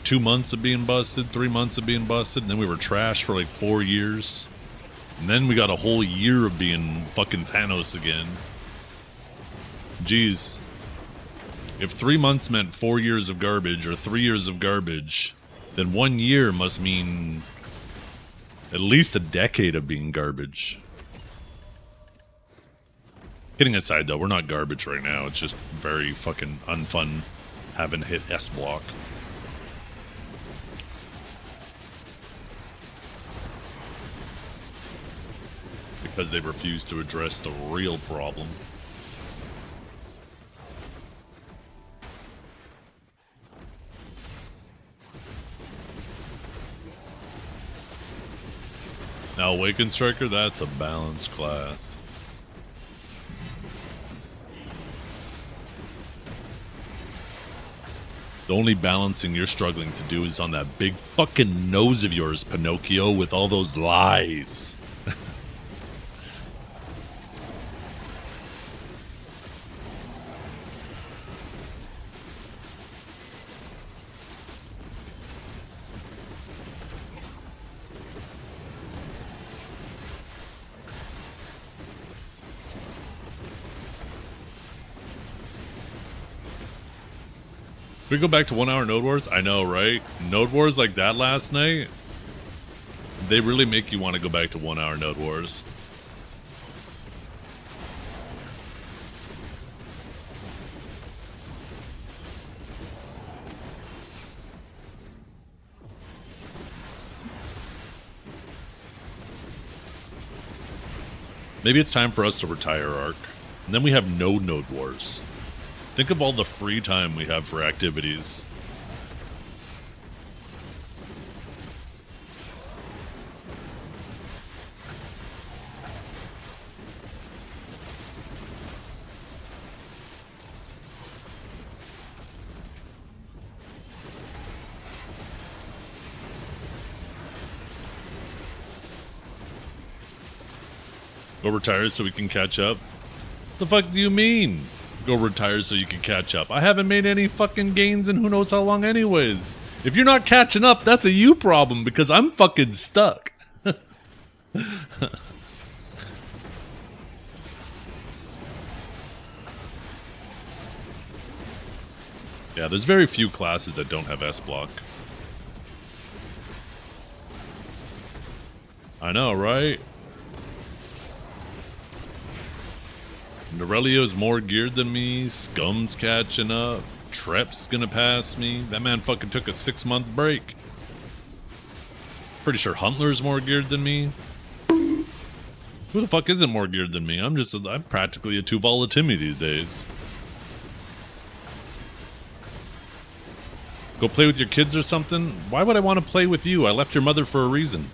2 months of being busted, 3 months of being busted, and then we were trash for like 4 years. And then we got a whole year of being fucking Thanos again. Jeez. If 3 months meant 4 years of garbage or 3 years of garbage, then 1 year must mean at least a decade of being garbage. Kidding aside though, we're not garbage right now. It's just very fucking unfun having hit S block. Because they refuse to address the real problem. Now Awakened Striker, that's a balanced class. The only balancing you're struggling to do is on that big fucking nose of yours, Pinocchio, with all those lies. We go back to 1 hour Node Wars? I know, right? Node Wars like that last night, they really make you want to go back to 1 hour Node Wars. Maybe it's time for us to retire Arc. And then we have no Node Wars. Think of all the free time we have for activities. Go retire so we can catch up? The fuck do you mean? Go retire so you can catch up. I haven't made any fucking gains in who knows how long anyways. If you're not catching up, that's a you problem because I'm fucking stuck. Yeah, there's very few classes that don't have S-Block. I know, right? Norelio's more geared than me. Scum's catching up. Trep's gonna pass me. That man fucking took a 6-month break. Pretty sure Huntler's more geared than me. Who the fuck isn't more geared than me? I'm practically a 2-vola Timmy these days. Go play with your kids or something? Why would I want to play with you? I left your mother for a reason.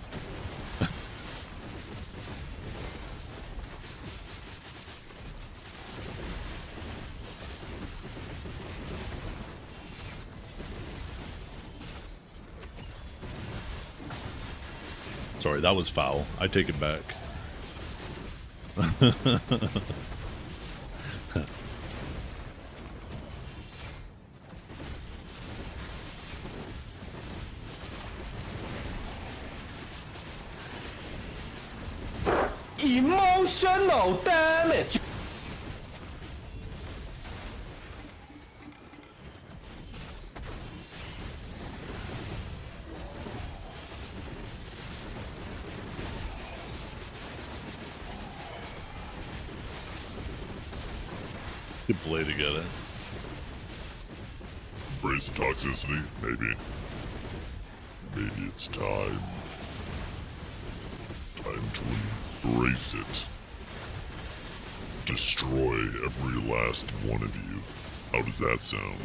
Sorry, that was foul. I take it back. Emotional damage. Get play together. Embrace the toxicity, maybe. Maybe it's time. Time to embrace it. Destroy every last one of you. How does that sound?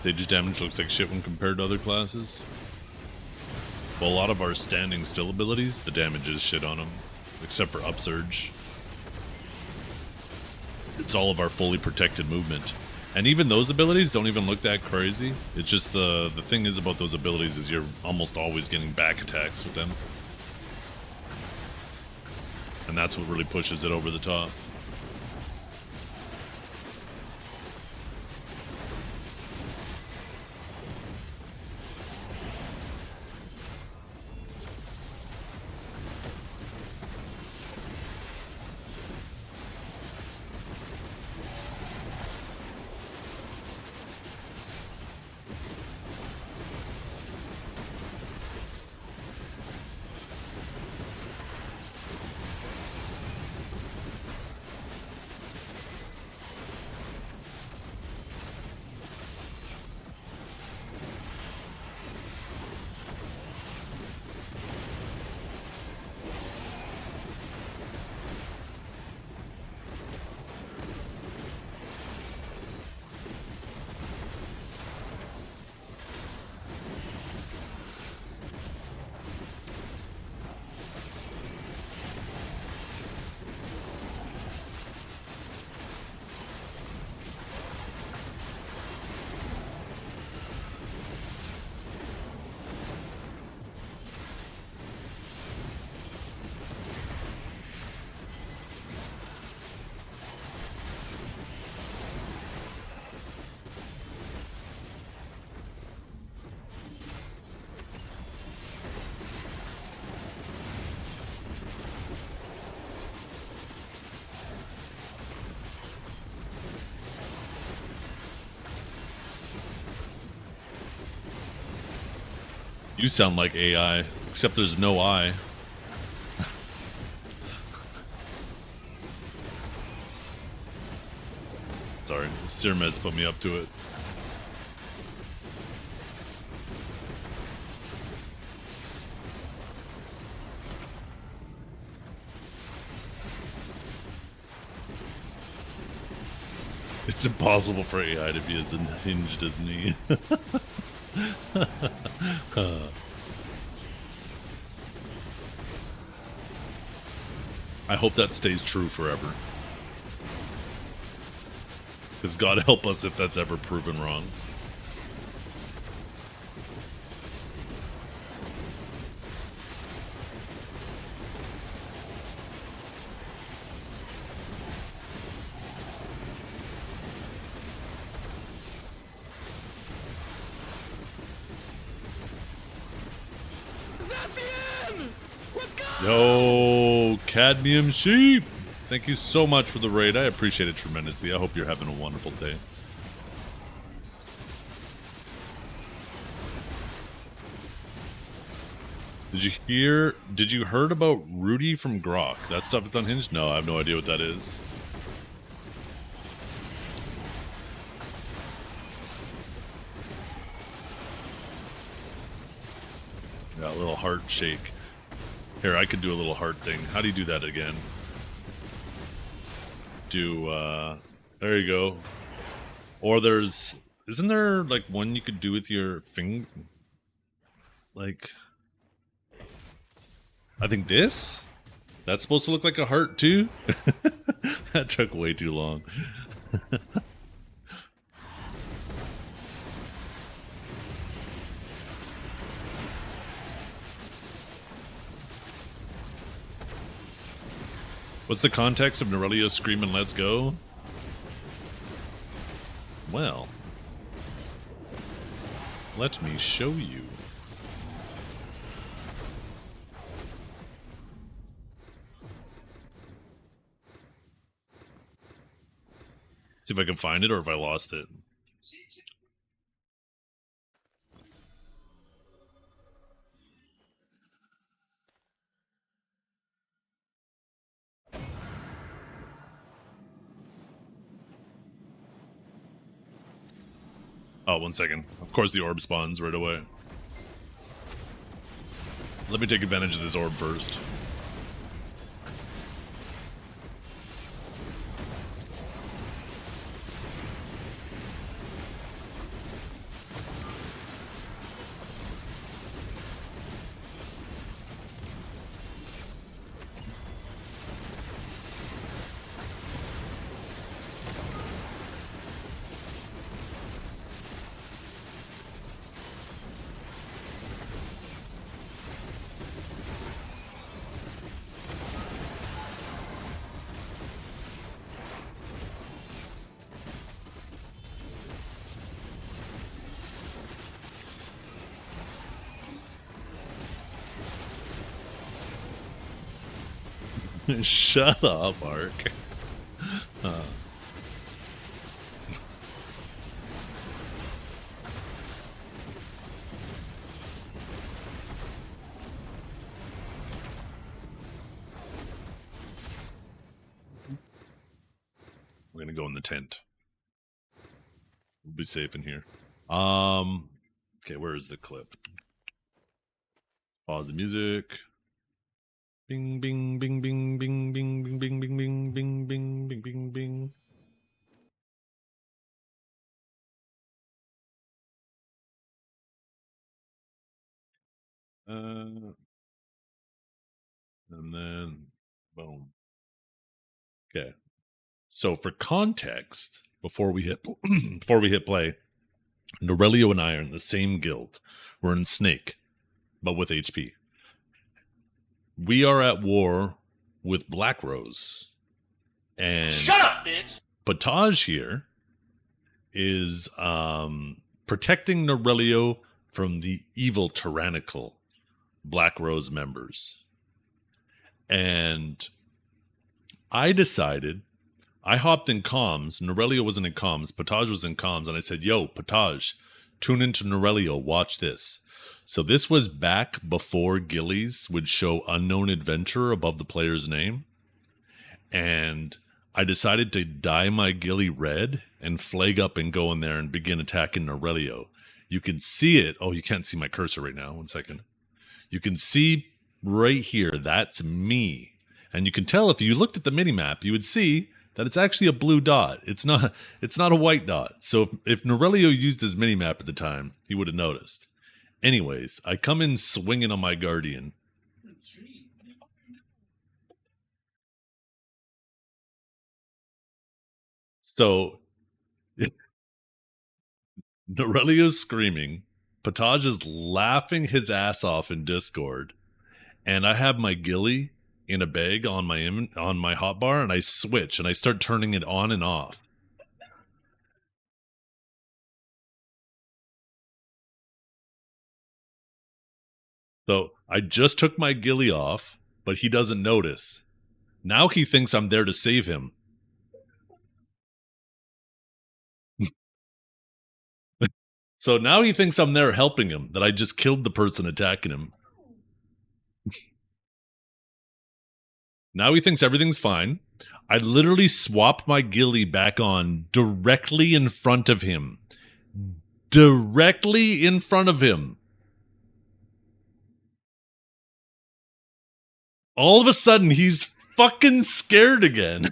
Stage damage looks like shit when compared to other classes. Well, a lot of our standing still abilities, the damage is shit on them. except for upsurge. It's all of our fully protected movement. And even those abilities don't even look that crazy. It's just the thing is about those abilities is you're almost always getting back attacks with them. And that's what really pushes it over the top. You sound like AI, except there's no I. Sorry, Sirmez put me up to it. It's impossible for AI to be as unhinged as me. I hope that stays true forever. Because God help us if that's ever proven wrong. Yo, Cadmium Sheep! Thank you so much for the raid. I appreciate it tremendously. I hope you're having a wonderful day. Did you heard about Rudy from Grok? That stuff is unhinged? No, I have no idea what that is. Yeah, a little heart shake. Here, I could do a little heart thing. How do you do that again? There you go. Or isn't there like one you could do with your finger? Like, I think this? That's supposed to look like a heart too? That took way too long. What's the context of Norelio screaming, "Let's go"? Well, let me show you. See if I can find it or if I lost it. Oh, 1 second. Of course the orb spawns right away. Let me take advantage of this orb first. Shut up, Mark. We're gonna go in the tent. We'll be safe in here. Okay, where is the clip? Pause the music. Bing, bing, bing, bing, bing, bing, bing, bing, bing, bing, bing, bing, bing, bing, bing. And then boom. Okay. So for context, before we hit play, Norelio and I are in the same guild. We're in Snake, but with HP. We are at war with Black Rose. And Shut up, bitch! Potage here is protecting Norelio from the evil tyrannical Black Rose members. And I decided, I hopped in comms. Norelio wasn't in comms. Potage was in comms. And I said, yo, Potage, tune into Norelio. Watch this. So this was back before Gillies would show unknown adventure above the player's name. And I decided to dye my Gilly red and flag up and go in there and begin attacking Norelio. You can see it. Oh, you can't see my cursor right now. 1 second. You can see right here. That's me. And you can tell if you looked at the minimap, you would see that it's actually a blue dot. It's not a white dot. So if Norelio used his minimap at the time, he would have noticed. Anyways, I come in swinging on my Guardian. So Norelio's screaming. Potage is laughing his ass off in Discord. And I have my Gilly in a bag on my hotbar, and I switch and I start turning it on and off. So I just took my Gilly off, but he doesn't notice. Now he thinks I'm there to save him. So now he thinks I'm there helping him, that I just killed the person attacking him. Now he thinks everything's fine. I literally swapped my Gilly back on directly in front of him. Directly in front of him. All of a sudden, he's fucking scared again.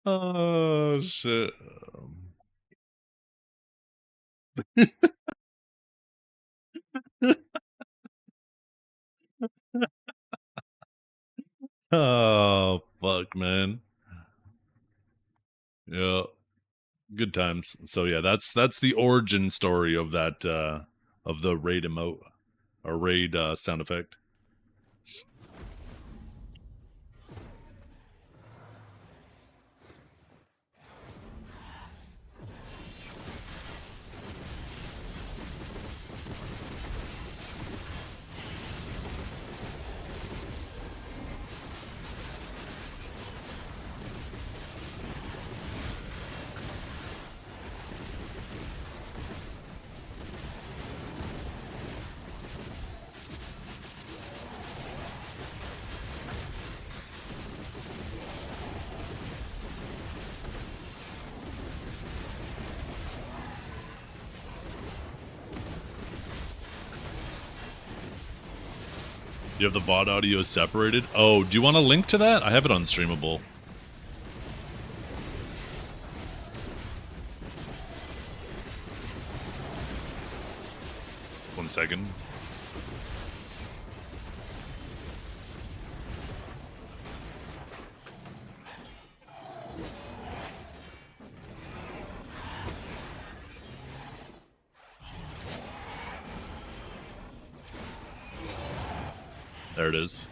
Oh, shit. Oh, fuck, man. Yeah. Good times. So yeah, that's the origin story of that of the raid emote or raid sound effect. You have the VOD audio separated? Oh, do you want a link to that? I have it on Streamable. One second. There it is.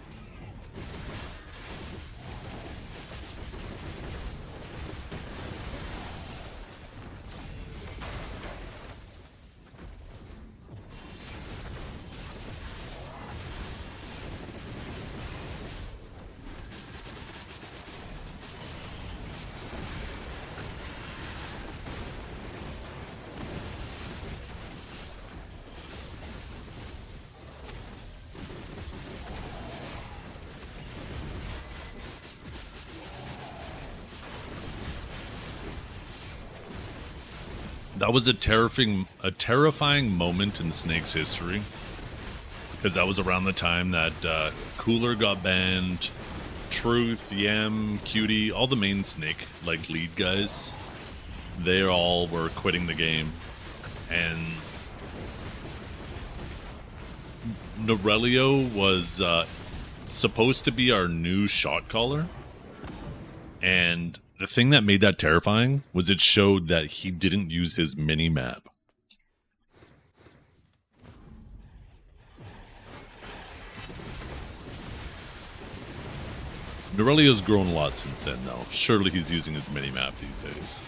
That was a terrifying moment in Snake's history, because that was around the time that Cooler got banned, Truth, Yam, Cutie, all the main Snake like lead guys. They all were quitting the game, and Norelio was supposed to be our new shot caller, and the thing that made that terrifying was it showed that he didn't use his mini-map. Norelio's grown a lot since then, though. Surely he's using his mini-map these days.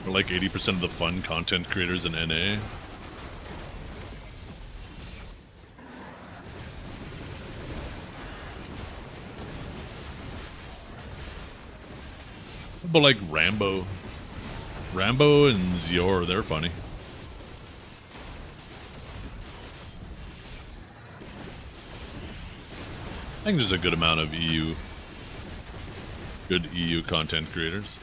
We're like 80% of the fun content creators in NA. But like Rambo and Zior, they're funny. I think there's a good amount of good EU content creators.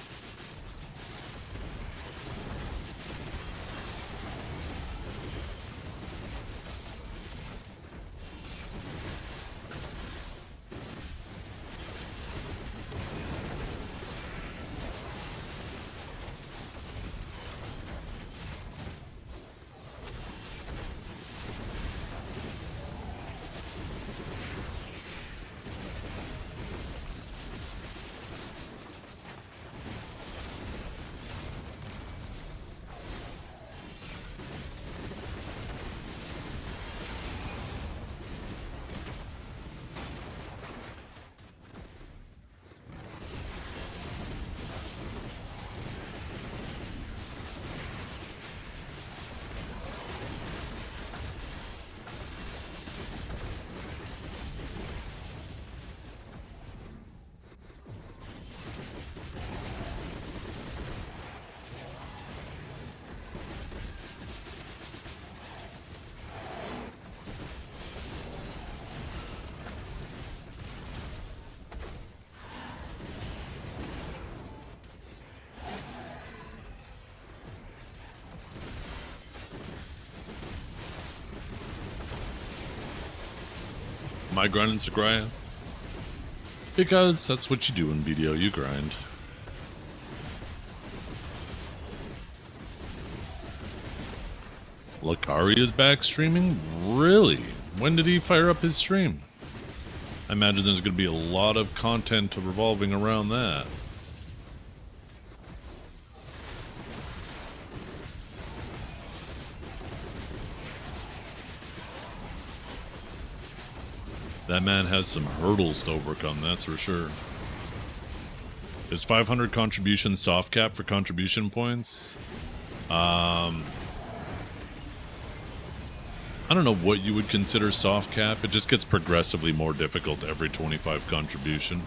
Am I grinding Sakurai? Because that's what you do in BDO, you grind. Lakari is back streaming? Really? When did he fire up his stream? I imagine there's going to be a lot of content revolving around that. That man has some hurdles to overcome, that's for sure. Is 500 contribution soft cap for contribution points? I don't know what you would consider soft cap. It just gets progressively more difficult every 25 contribution.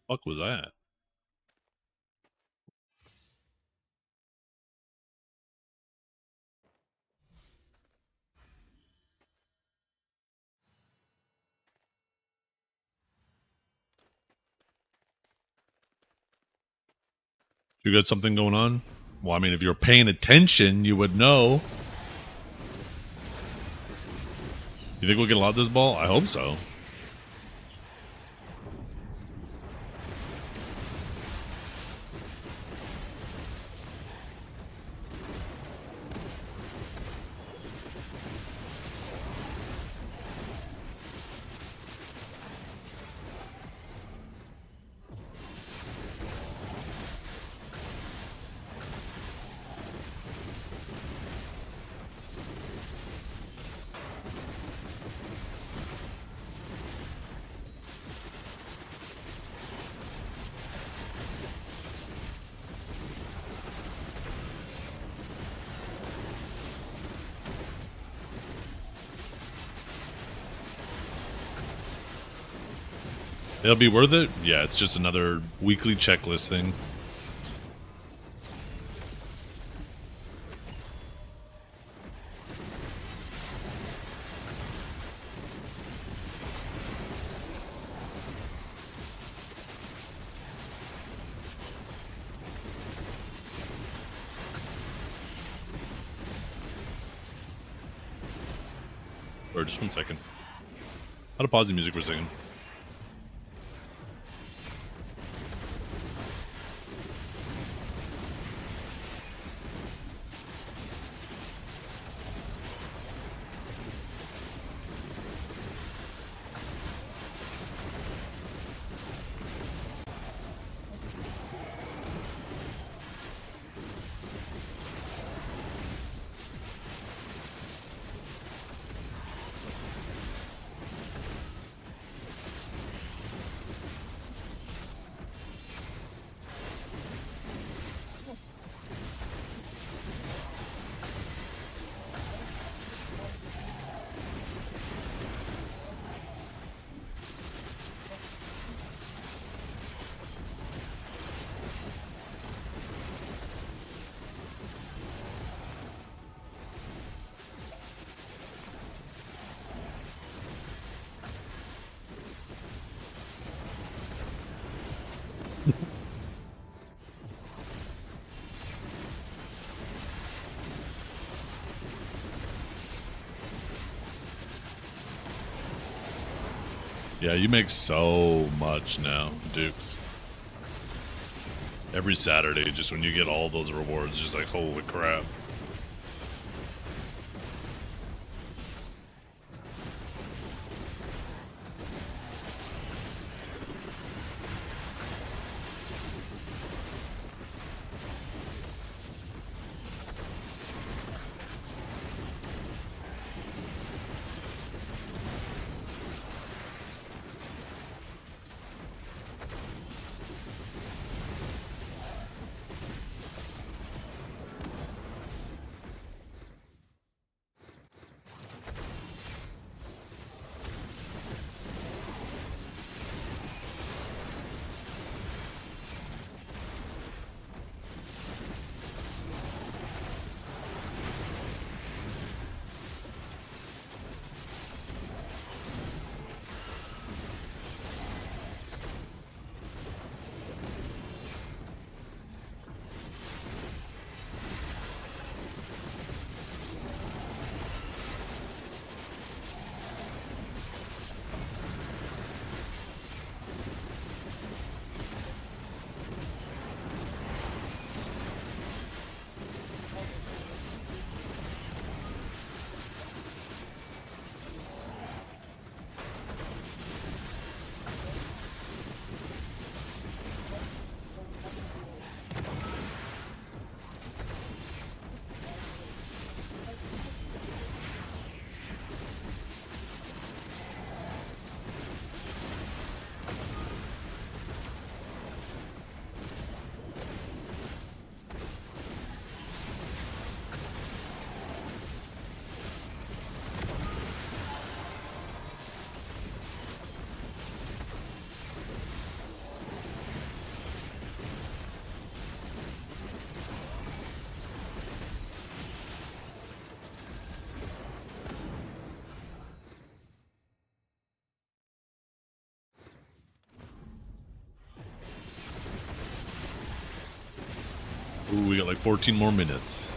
Fuck was that? You got something going on? Well, I mean, if you're paying attention, you would know. You think we'll get a lot of this ball? I hope so. It'll be worth it? Yeah, it's just another weekly checklist thing. Or just 1 second. How to pause the music for a second. Yeah, you make so much now, Dukes. Every Saturday, just when you get all those rewards, just like, holy crap. Ooh, we got like 14 more minutes.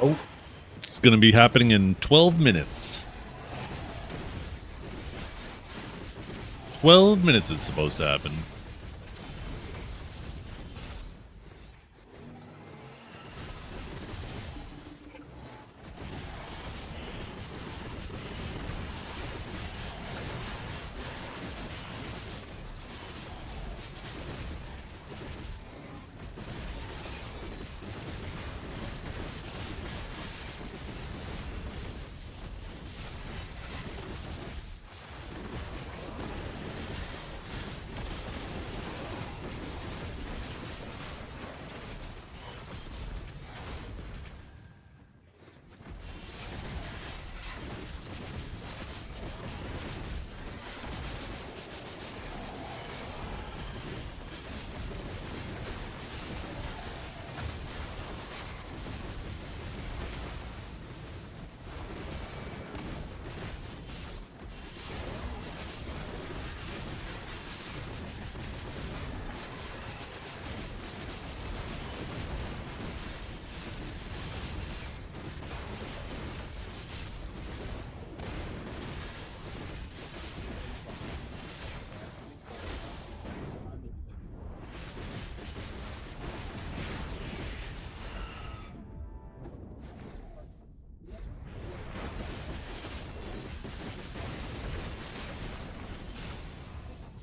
Nope. It's going to be happening in 12 minutes. 12 minutes it's supposed to happen.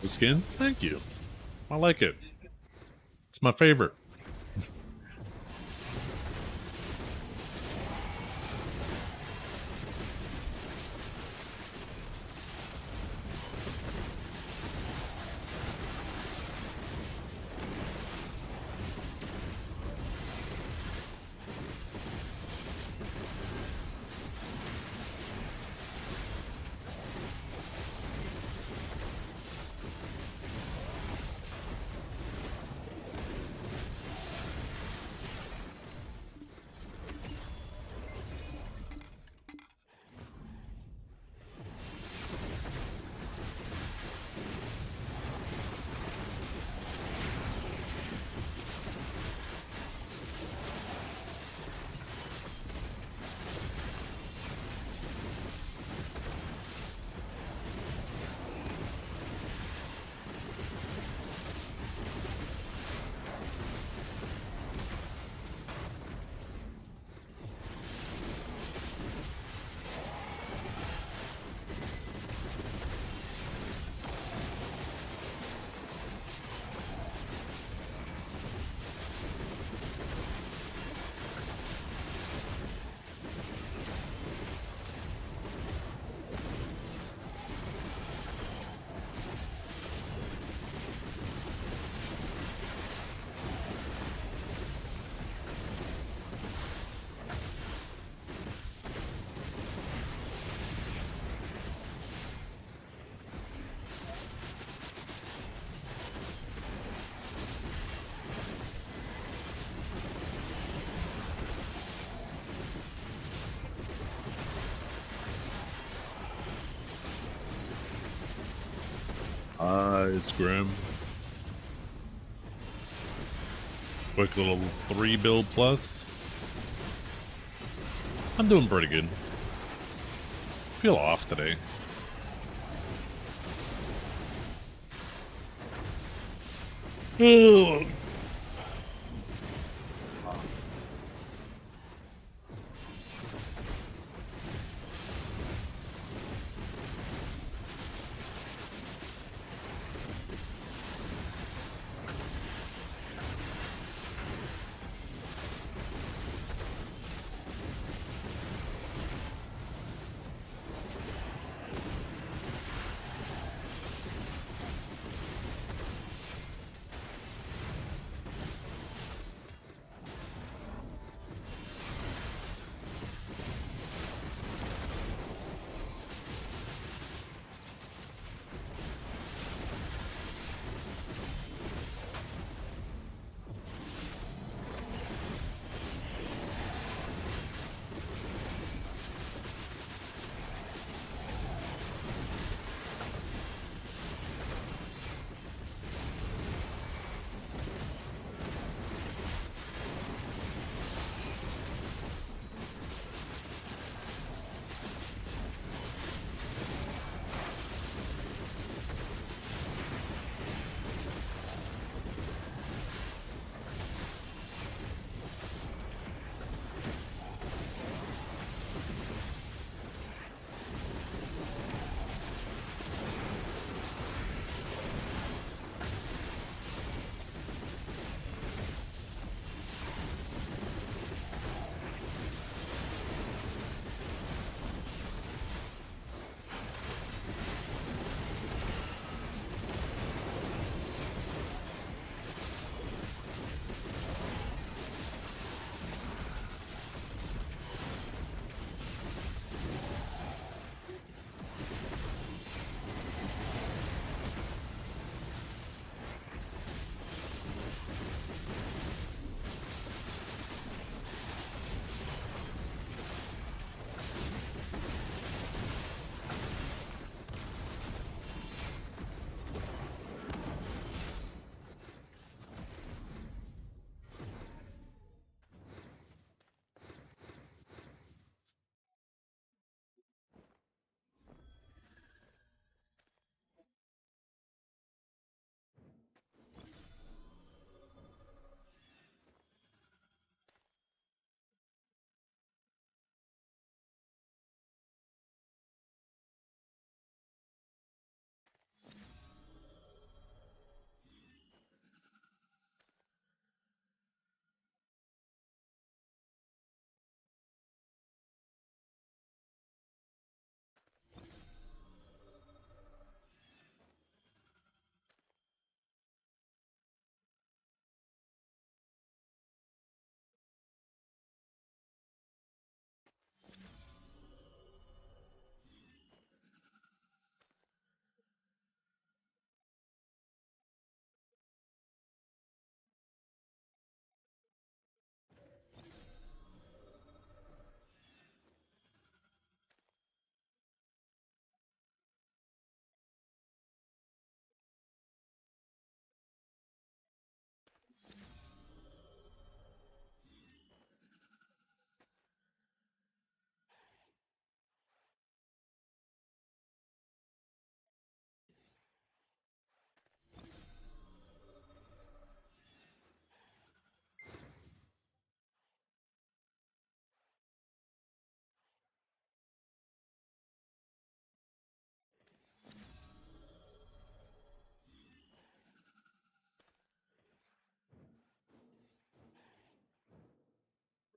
The skin? Thank you. I like it. It's my favorite. Eyes grim. Quick little 3 build plus. I'm doing pretty good. Feel off today. Ugh.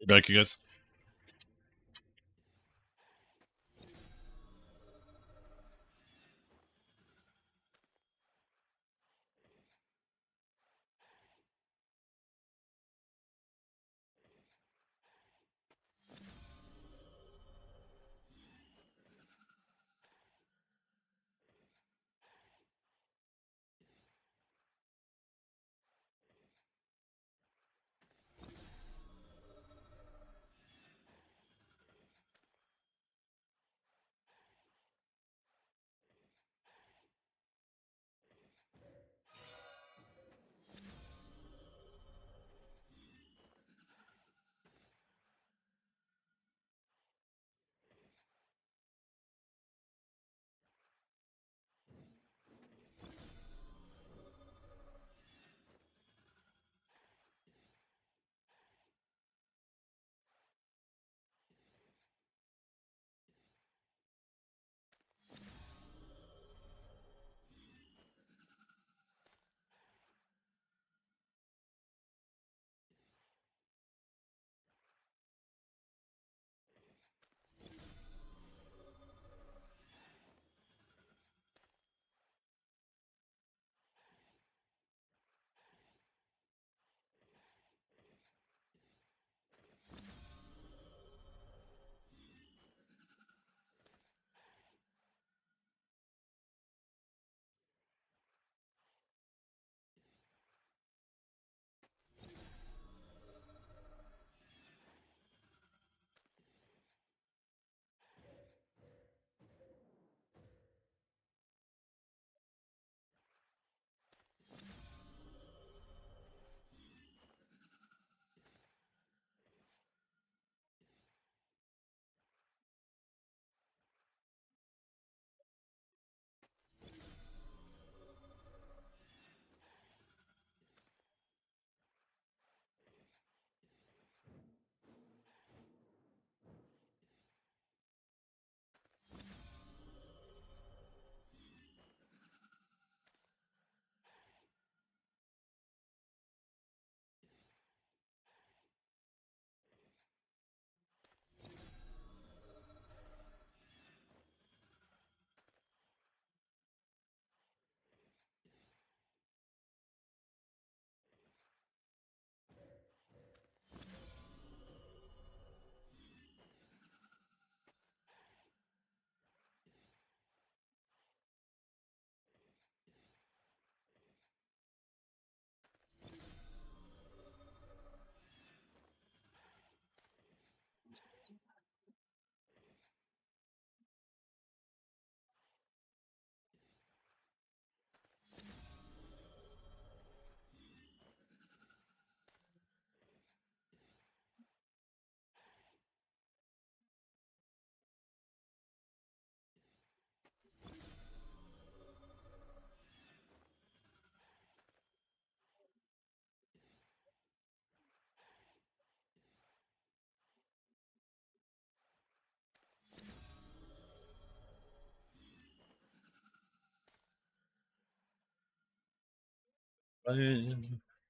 Back, you guys.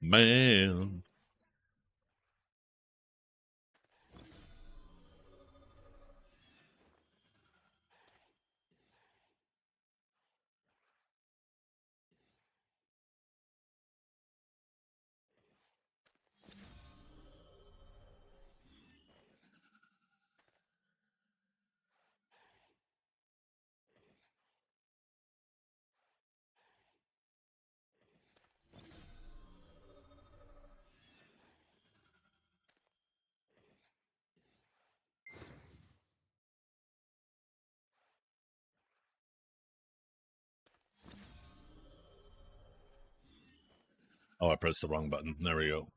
Man. Oh, I pressed the wrong button. There we go.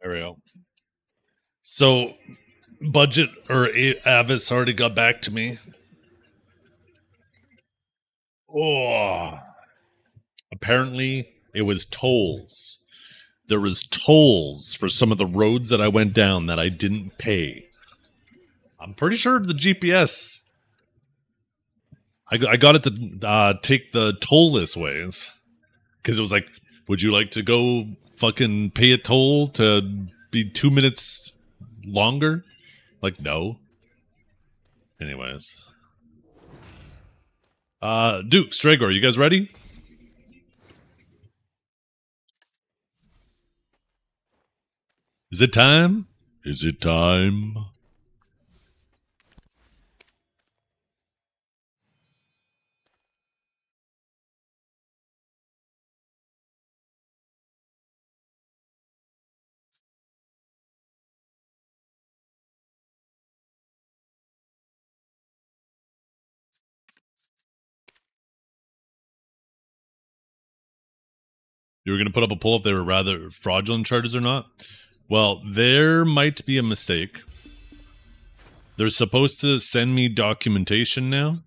There we go. So, budget or Avis already got back to me. Oh, apparently it was tolls. There was tolls for some of the roads that I went down that I didn't pay. I'm pretty sure the GPS. I got it to take the tollless ways because it was like, would you like to go fucking pay a toll to be 2 minutes longer? Like, no. Anyways. Duke, Stragor, you guys ready? Is it time? Is it time? You were going to put up a poll if they were rather fraudulent charges or not? Well, there might be a mistake. They're supposed to send me documentation now.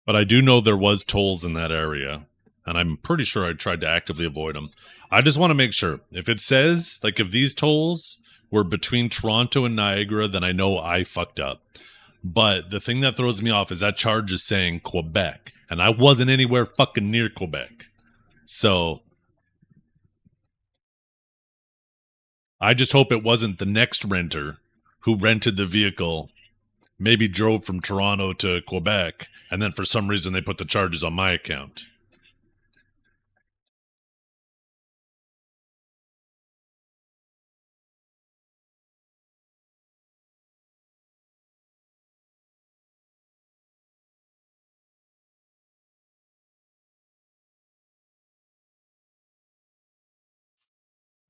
But I do know there was tolls in that area, and I'm pretty sure I tried to actively avoid them. I just want to make sure. If it says, like, if these tolls were between Toronto and Niagara, then I know I fucked up. But the thing that throws me off is that charge is saying Quebec, and I wasn't anywhere fucking near Quebec. So I just hope it wasn't the next renter who rented the vehicle, maybe drove from Toronto to Quebec, and then for some reason they put the charges on my account.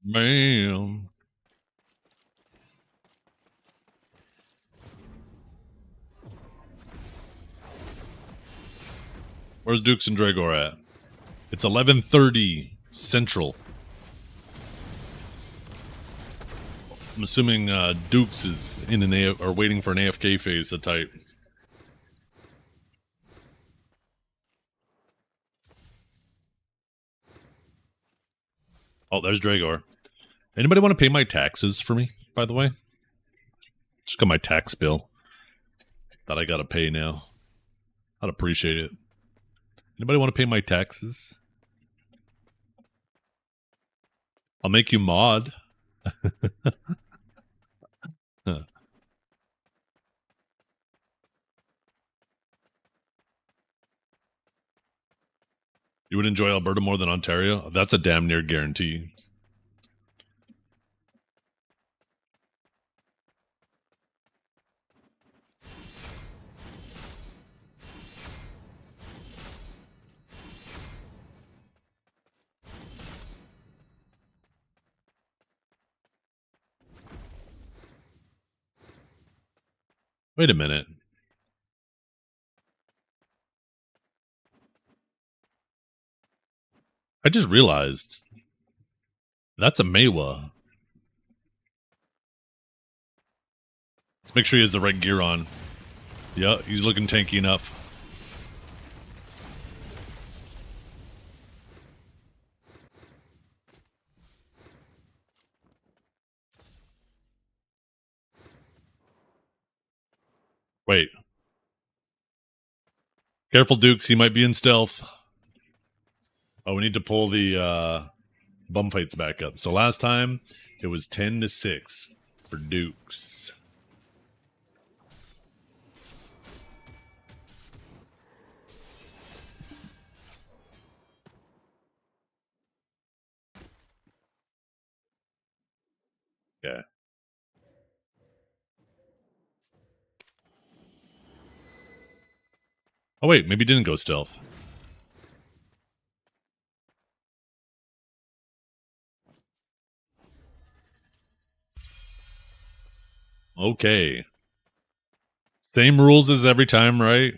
Man. Where's Dukes and Dragor at? It's 11:30 Central. I'm assuming Dukes is in or waiting for an AFK phase to type. Oh, there's Dragor. Anybody want to pay my taxes for me, by the way? Just got my tax bill that I gotta pay now. I'd appreciate it. Anybody want to pay my taxes? I'll make you mod. Huh. You would enjoy Alberta more than Ontario? That's a damn near guarantee. Wait a minute. I just realized that's a Mewa. Let's make sure he has the right gear on. Yeah, he's looking tanky enough. Wait. Careful, Dukes. He might be in stealth. Oh, we need to pull the bum fights back up. So last time, it was 10-6 for Dukes. Okay. Oh, wait. Maybe he didn't go stealth. Okay. Same rules as every time, right?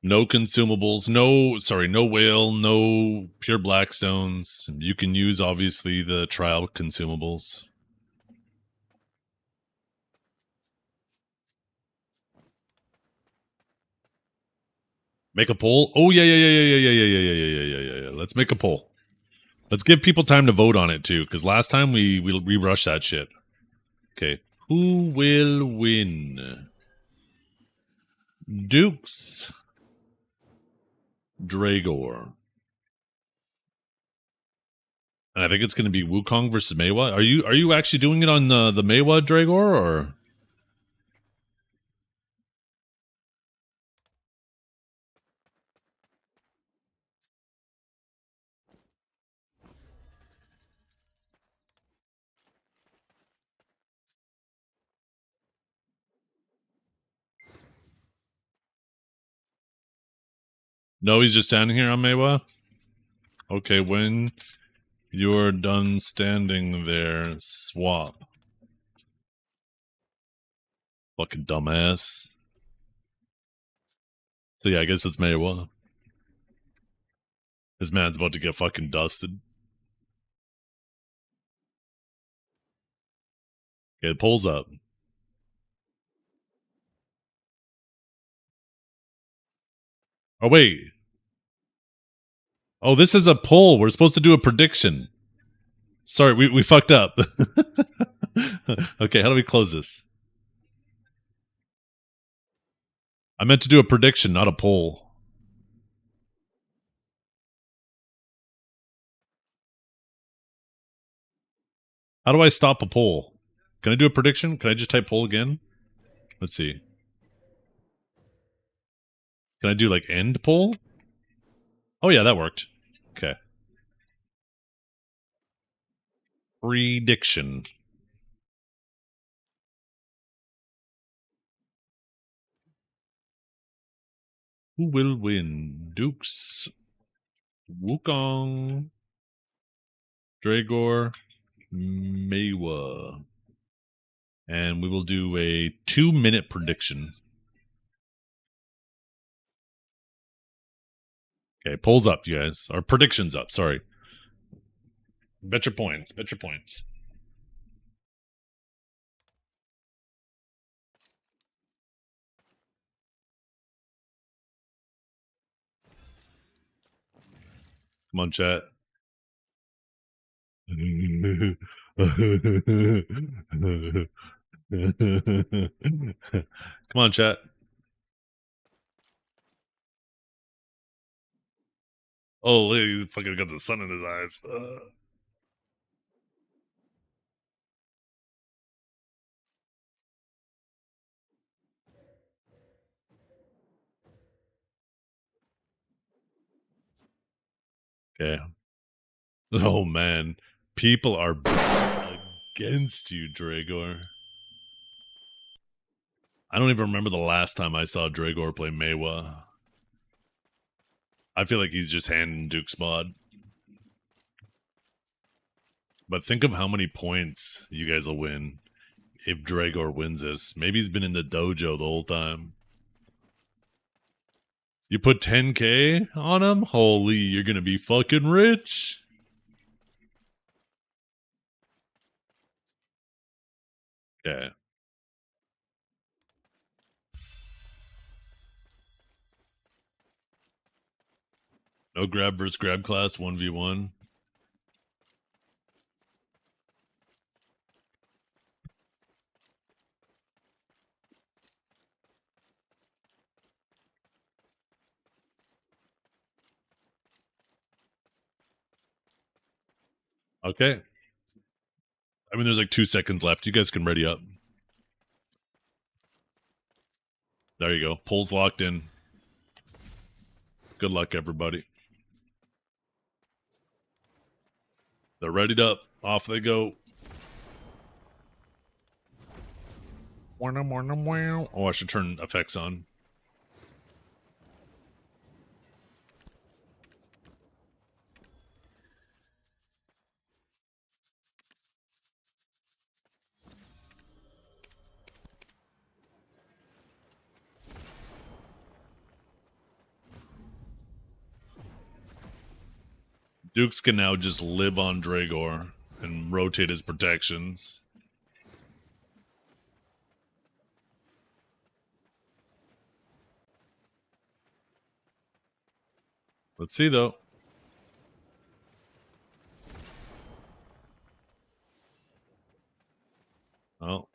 No consumables, no whale, no pure blackstones. You can use, obviously, the trial consumables. Make a poll? Oh, yeah, yeah, yeah, yeah, yeah, yeah, yeah, yeah, yeah, yeah, yeah, yeah. Let's make a poll. Let's give people time to vote on it, too, because last time we rushed that shit. Okay. Who will win? Dukes. Dragor. And I think it's going to be Wukong versus Meiwa. Are you actually doing it on the Meiwa Dragor, or? No, he's just standing here on Meiwa? Okay, when you're done standing there, swap. Fucking dumbass. So yeah, I guess it's Meiwa. This man's about to get fucking dusted. Okay, it pulls up. Oh, wait. Oh, this is a poll. We're supposed to do a prediction. Sorry, we fucked up. Okay, how do we close this? I meant to do a prediction, not a poll. How do I stop a poll? Can I do a prediction? Can I just type poll again? Let's see. Can I do like end poll? Oh yeah, that worked. Okay. Prediction. Who will win? Dukes, Wukong, Dragor, Meiwa. And we will do a 2-minute prediction. Okay, polls up, you guys. Or predictions up, sorry. Bet your points. Bet your points. Come on, chat. Come on, chat. Oh, look, he fucking got the sun in his eyes. Okay. Oh, man. People are against you, Dragor. I don't even remember the last time I saw Dragor play Meiwa. I feel like he's just handing Duke's mod. But think of how many points you guys will win if Dragor wins this. Maybe he's been in the dojo the whole time. You put 10K on him? Holy, you're gonna be fucking rich. Yeah. No grab versus grab class 1v1. Okay. I mean, there's like 2 seconds left. You guys can ready up. There you go. Poll's locked in. Good luck, everybody. They're readied up. Off they go. Oh, I should turn effects on. Dukes can now just live on Dragor and rotate his protections. Let's see, though. Oh.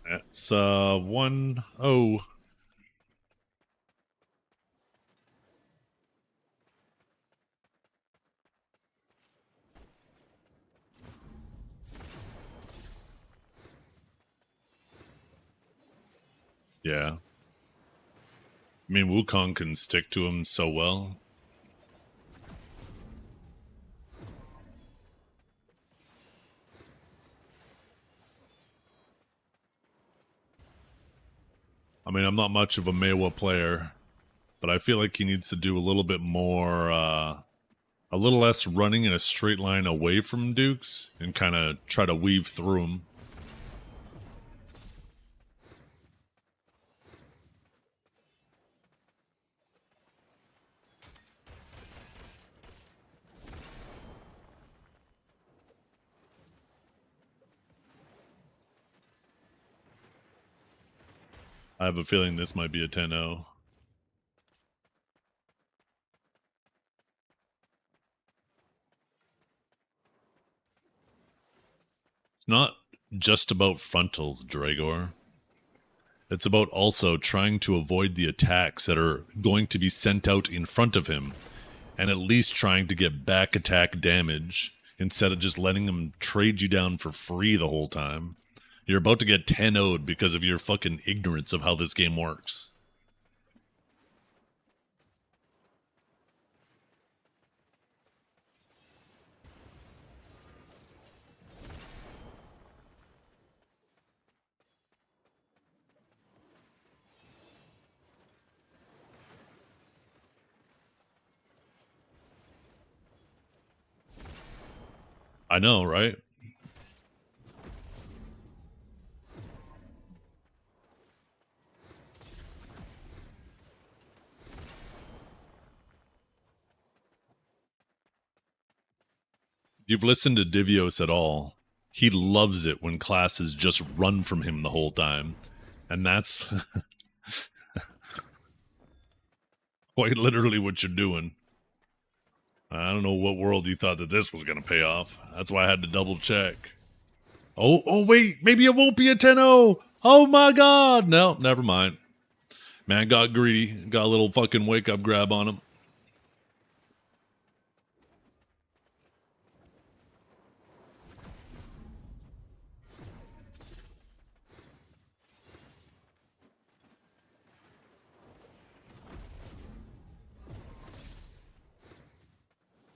That's 1-0. Yeah. I mean, Wukong can stick to him so well. I mean, I'm not much of a Meiwa player, but I feel like he needs to do a little bit more, a little less running in a straight line away from Dukes and kind of try to weave through him. I have a feeling this might be a 10-0. It's not just about frontals, Dragor. It's about also trying to avoid the attacks that are going to be sent out in front of him, and at least trying to get back attack damage instead of just letting them trade you down for free the whole time. You're about to get 10-0'd because of your fucking ignorance of how this game works. I know, right? You've listened to Divios at all. He loves it when classes just run from him the whole time. And that's quite literally what you're doing. I don't know what world you thought that this was going to pay off. That's why I had to double check. Oh, wait. Maybe it won't be a 10-0. Oh, my God. No, never mind. Man got greedy. Got a little fucking wake-up grab on him.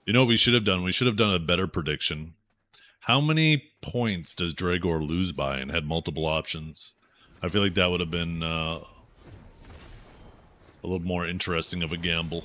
You know what we should have done? We should have done a better prediction. How many points does Dragor lose by and had multiple options? I feel like that would have been a little more interesting of a gamble.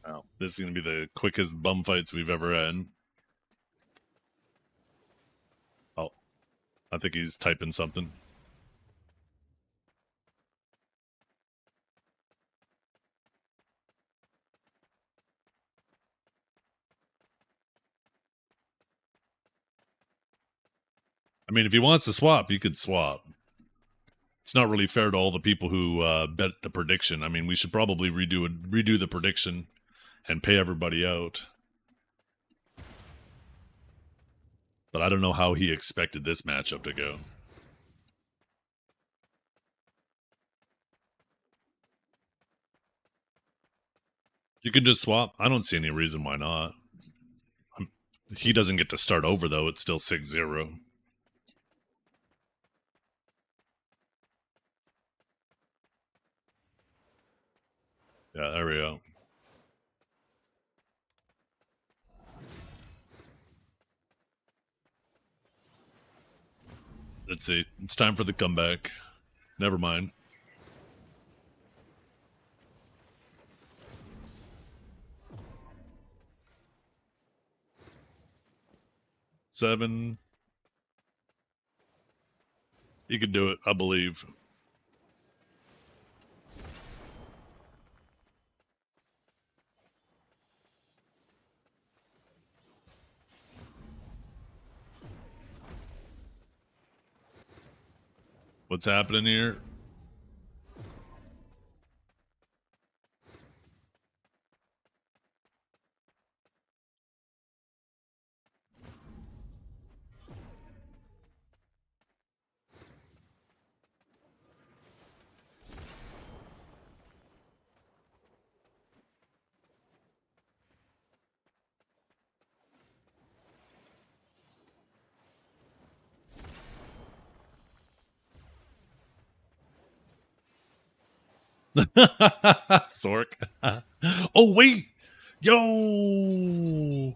Wow, this is going to be the quickest bum fights we've ever had. Oh, I think he's typing something. I mean, if he wants to swap, he could swap. It's not really fair to all the people who bet the prediction. I mean, we should probably redo the prediction and pay everybody out. But I don't know how he expected this matchup to go. You can just swap. I don't see any reason why not. He doesn't get to start over, though. It's still 6-0. Yeah, there we go. Let's see. It's time for the comeback. Never mind. Seven. You can do it, I believe. What's happening here? Sork. Oh, wait. Yo.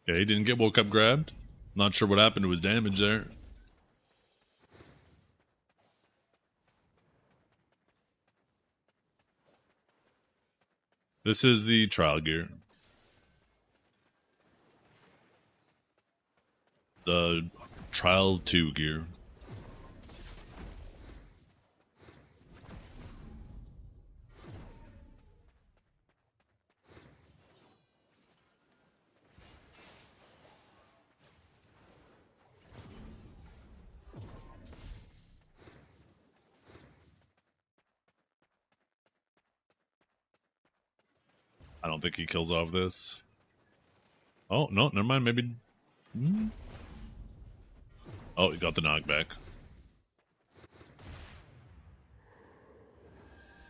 Yeah, he didn't get woke up grabbed. Not sure what happened to his damage there. This is the trial gear. The trial 2 gear. I don't think he kills off this. Oh, no, never mind. Maybe. Oh, he got the knockback.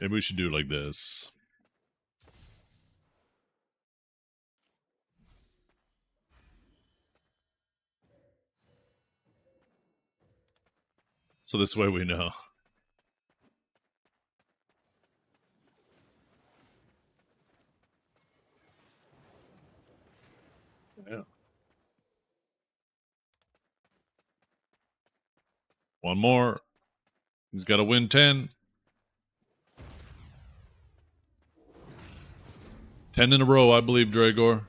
Maybe we should do it like this. So this way we know. Yeah. One more. He's got to win 10. 10 in a row, I believe, Dragor.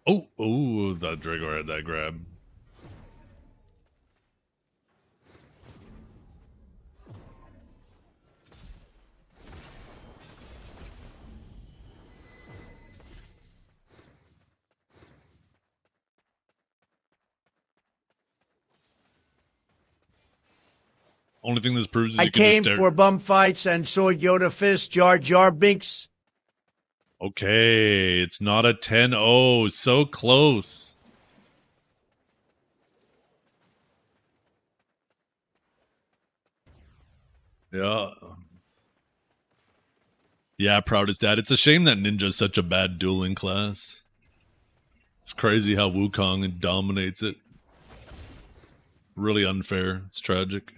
Oh, that Dragor had that grab. Only thing this proves is I you can just came stare. for bum fights and sword Yoda fist, Jar Jar Binks. Okay, it's not a 10-0. So close. Yeah. Yeah, proudest dad. It's a shame that Ninja's such a bad dueling class. It's crazy how Wukong dominates it. Really unfair. It's tragic.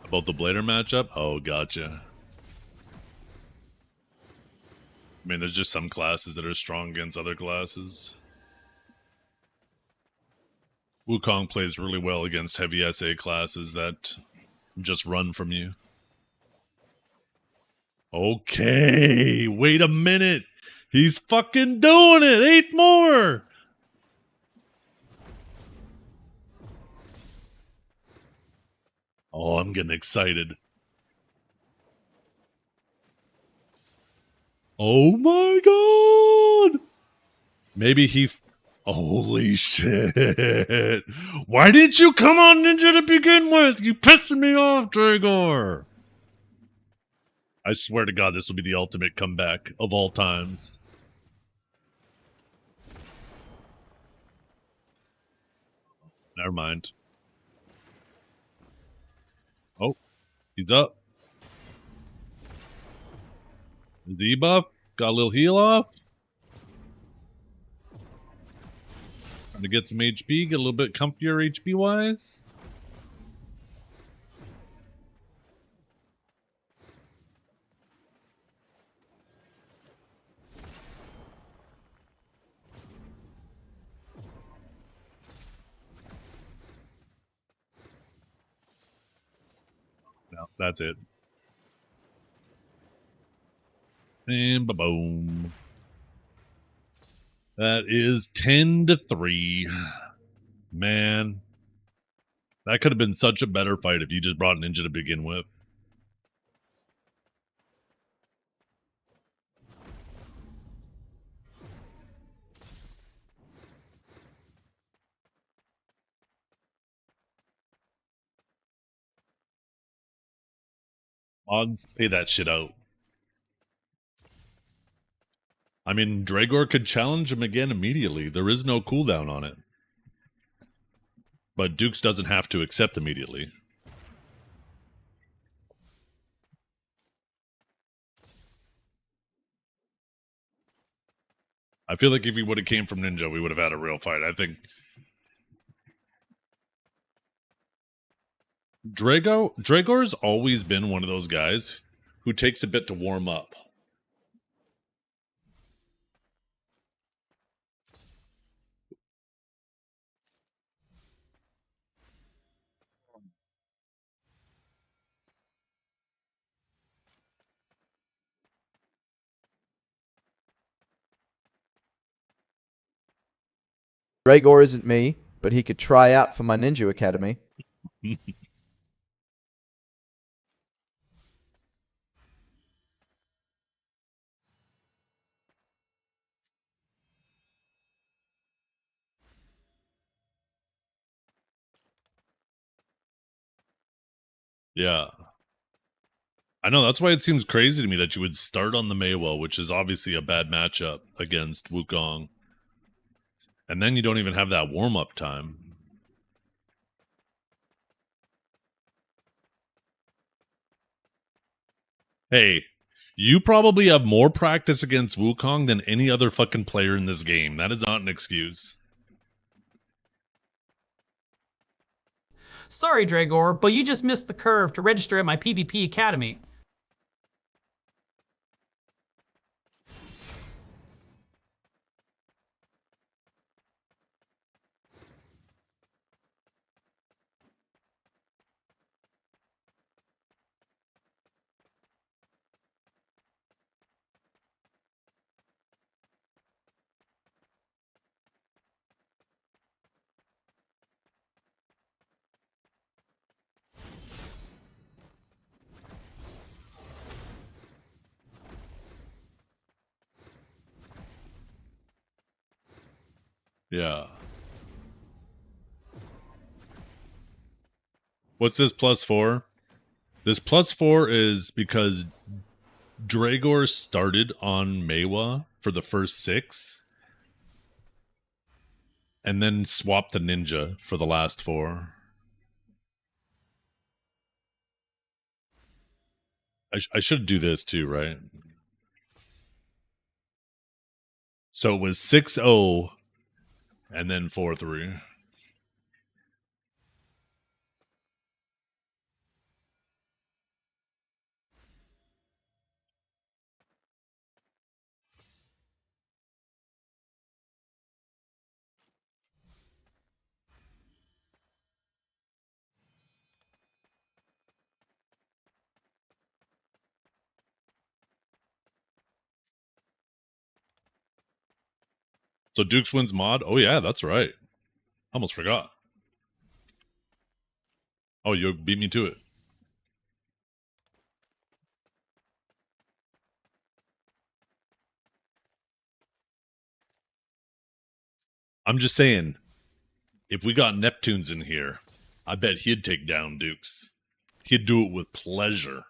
About the Blader matchup? Oh, gotcha. I mean, there's just some classes that are strong against other classes. Wukong plays really well against heavy SA classes that just run from you. Okay, wait a minute. He's fucking doing it. 8 more. Oh, I'm getting excited. Oh my god. Maybe he... Holy shit. Why didn't you come on Ninja to begin with? You pissing me off, Dragor. I swear to God, this will be the ultimate comeback of all times. Never mind. Oh, he's up. Is he buff? Got a little heal off. Trying to get some HP, get a little bit comfier HP wise. No, that's it. And ba-boom. That is 10-3. Man. That could have been such a better fight if you just brought Ninja to begin with. Mods, pay that shit out. I mean, Dragor could challenge him again immediately. There is no cooldown on it. But Dukes doesn't have to accept immediately. I feel like if he would have came from Ninja, we would have had a real fight. I think Dragor's always been one of those guys who takes a bit to warm up. Dragor isn't me, but he could try out for my ninja academy. Yeah. I know, that's why it seems crazy to me that you would start on the Meiwa, which is obviously a bad matchup against Wukong. And then you don't even have that warm-up time. Hey, you probably have more practice against Wukong than any other fucking player in this game. That is not an excuse. Sorry, Dragor, but you just missed the curve to register at my PvP Academy. Yeah. What's this +4? This +4 is because Dragor started on Meiwa for the first 6 and then swapped the Ninja for the last 4. I should do this too, right? So it was 6-0 and then 4-3. So Dukes wins mod? Oh yeah, that's right. Almost forgot. Oh, you beat me to it. I'm just saying, if we got Neptunes in here, I bet he'd take down Dukes. He'd do it with pleasure.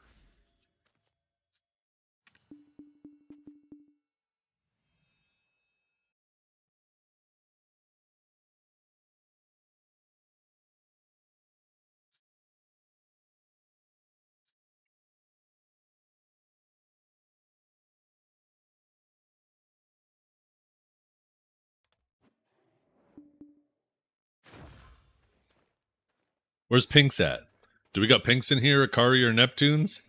Where's Pinks at? Do we got Pinks in here, Akari or Neptunes?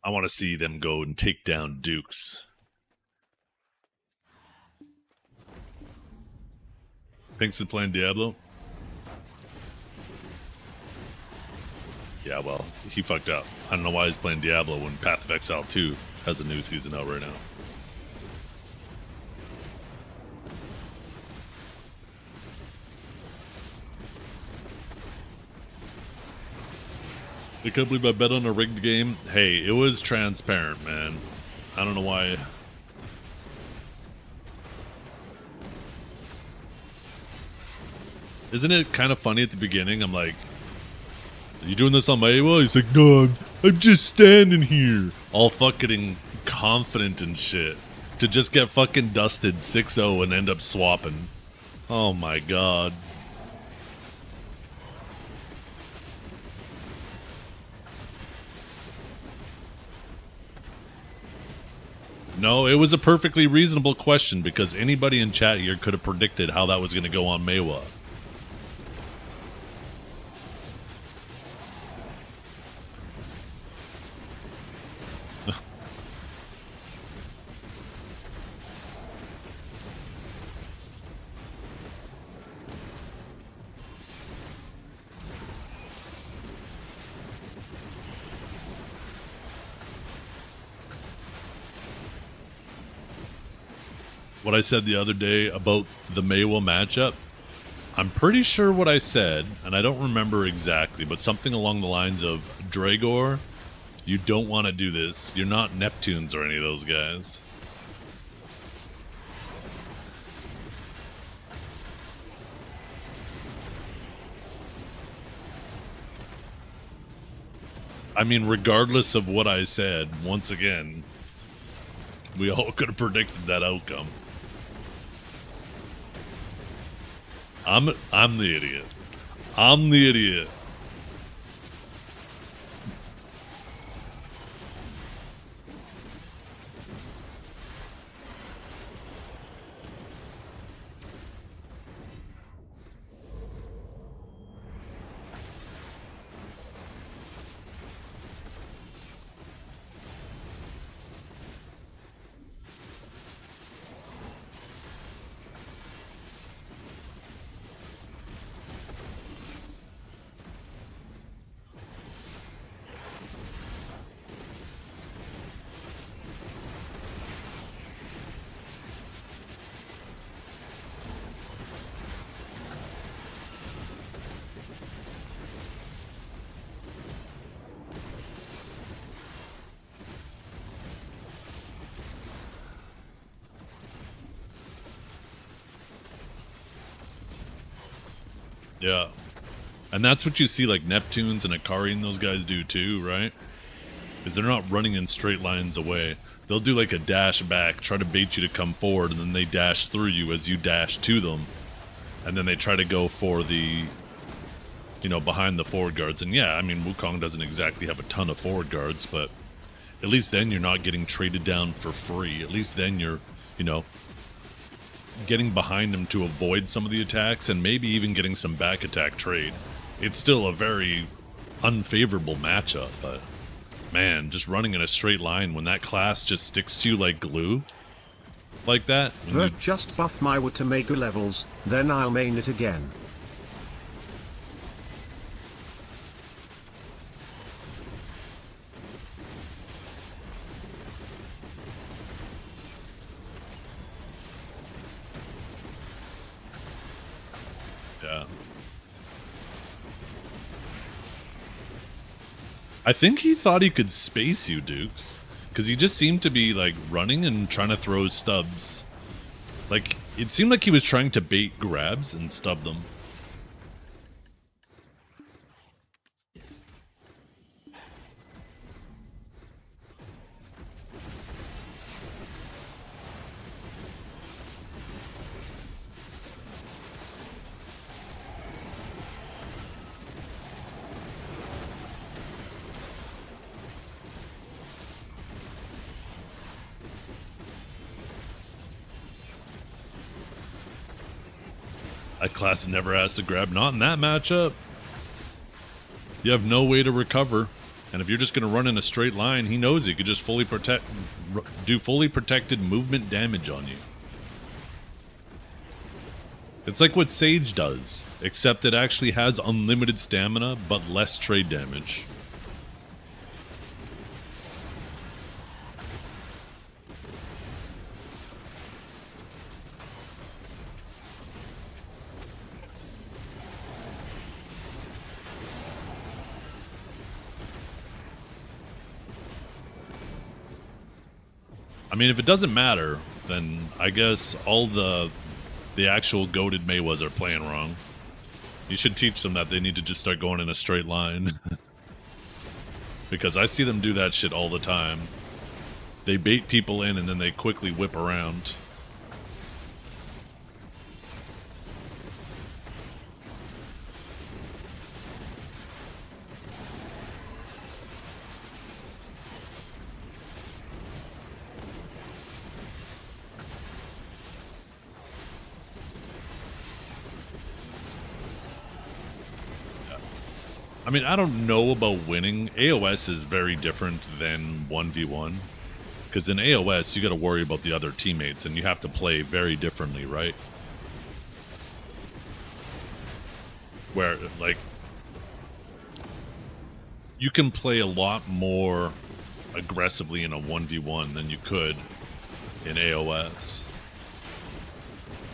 I want to see them go and take down Dukes. Pinks is playing Diablo? Yeah, well, he fucked up. I don't know why he's playing Diablo when Path of Exile 2 has a new season out right now. I can't believe I bet on a rigged game. Hey, it was transparent, man. I don't know why. Isn't it kind of funny at the beginning? I'm like, are you doing this on my wall? He's like, no, I'm just standing here. All fucking confident and shit. To just get fucking dusted 6-0 and end up swapping. Oh my god. No, it was a perfectly reasonable question because anybody in chat here could have predicted how that was going to go on Maywa. What I said the other day about the Maywa matchup, I'm pretty sure what I said, and I don't remember exactly, but something along the lines of, Dragor, you don't want to do this. You're not Neptunes or any of those guys. I mean, regardless of what I said, once again, we all could have predicted that outcome. I'm the idiot. I'm the idiot. Yeah. And that's what you see like Neptunes and Akari and those guys do too, right? Is they're not running in straight lines away. They'll do like a dash back, try to bait you to come forward, and then they dash through you as you dash to them. And then they try to go for the, you know, behind the forward guards. And yeah, I mean, Wukong doesn't exactly have a ton of forward guards, but at least then you're not getting traded down for free. At least then you're, you know, getting behind him to avoid some of the attacks and maybe even getting some back attack trade. It's still a very unfavorable matchup, but man, just running in a straight line when that class just sticks to you like glue, like that. Just buff my Watamegu levels, then I'll main it again. I think he thought he could space you, Dukes. Because he just seemed to be, like, running and trying to throw stubs. Like, it seemed like he was trying to bait grabs and stub them. That class never has to grab. Not in that matchup. You have no way to recover. And if you're just going to run in a straight line, he knows he could just do fully protected movement damage on you. It's like what Sage does, except it actually has unlimited stamina, but less trade damage. I mean, if it doesn't matter, then I guess all the actual goated Maywas are playing wrong. You should teach them that they need to just start going in a straight line. Because I see them do that shit all the time. They bait people in and then they quickly whip around. I mean, I don't know about winning. AOS is very different than 1v1. Because in AOS, you got to worry about the other teammates, and you have to play very differently, right? Where, like, you can play a lot more aggressively in a 1v1 than you could in AOS.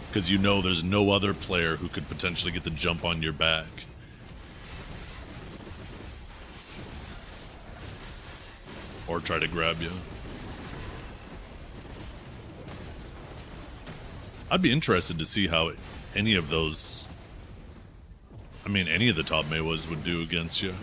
Because you know there's no other player who could potentially get the jump on your back. Or try to grab you. I'd be interested to see how any of those... I mean, any of the top Maywas would do against you.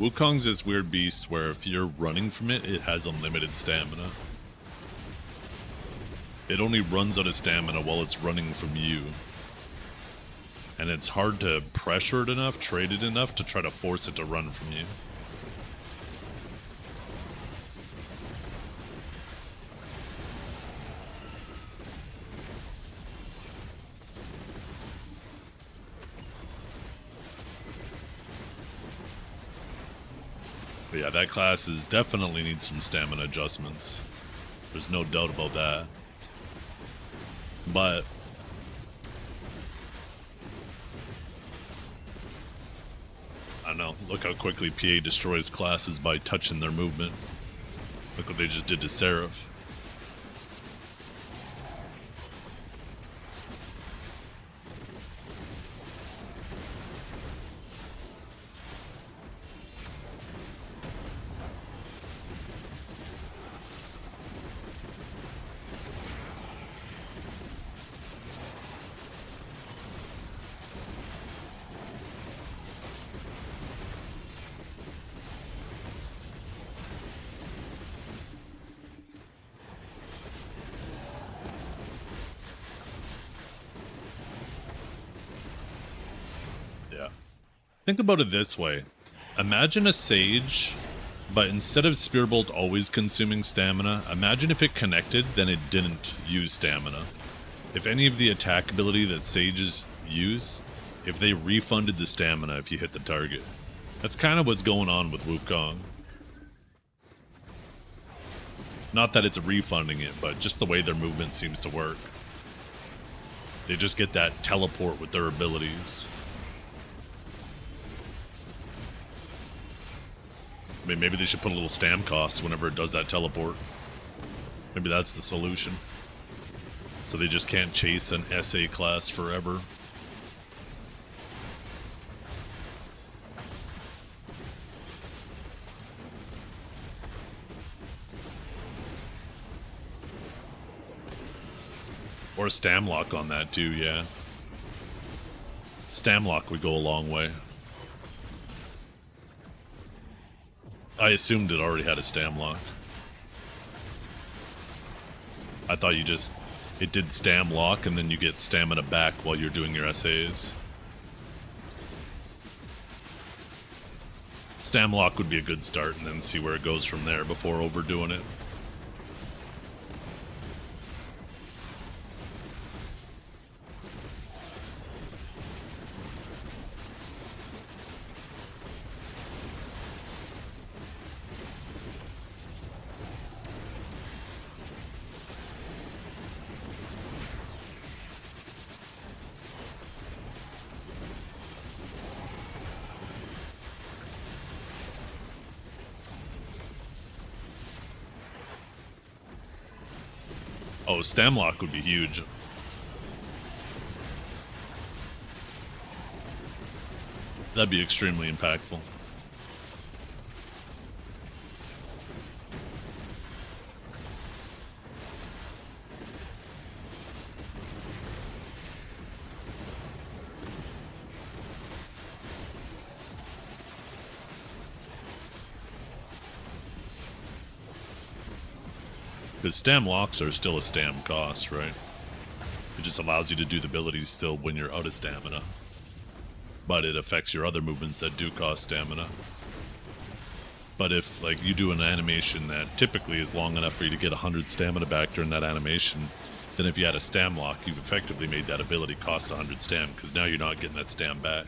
Wukong's this weird beast where if you're running from it, it has unlimited stamina. It only runs out of stamina while it's running from you. And it's hard to pressure it enough, trade it enough to try to force it to run from you. But yeah, that class definitely needs some stamina adjustments. There's no doubt about that. But I don't know. Look how quickly PA destroys classes by touching their movement. Look what they just did to Seraph. Think about it this way. Imagine a Sage, but instead of Spear Bolt always consuming stamina, imagine if it connected, then it didn't use stamina. If any of the attack ability that Sages use, if they refunded the stamina if you hit the target. That's kind of what's going on with Wukong. Not that it's refunding it, but just the way their movement seems to work. They just get that teleport with their abilities. I mean, maybe they should put a little stam cost whenever it does that teleport. Maybe that's the solution. So they just can't chase an SA class forever. Or a stam lock on that too, yeah. Stam lock would go a long way. I assumed it already had a stam lock. I thought it did stam lock and then you get stamina back while you're doing your SAs. Stam lock would be a good start and then see where it goes from there before overdoing it. Oh, stam lock would be huge. That'd be extremely impactful. Because stam locks are still a stam cost, right? It just allows you to do the abilities still when you're out of stamina. But it affects your other movements that do cost stamina. But if, like, you do an animation that typically is long enough for you to get 100 stamina back during that animation, then if you had a stam lock, you've effectively made that ability cost 100 stam, because now you're not getting that stam back.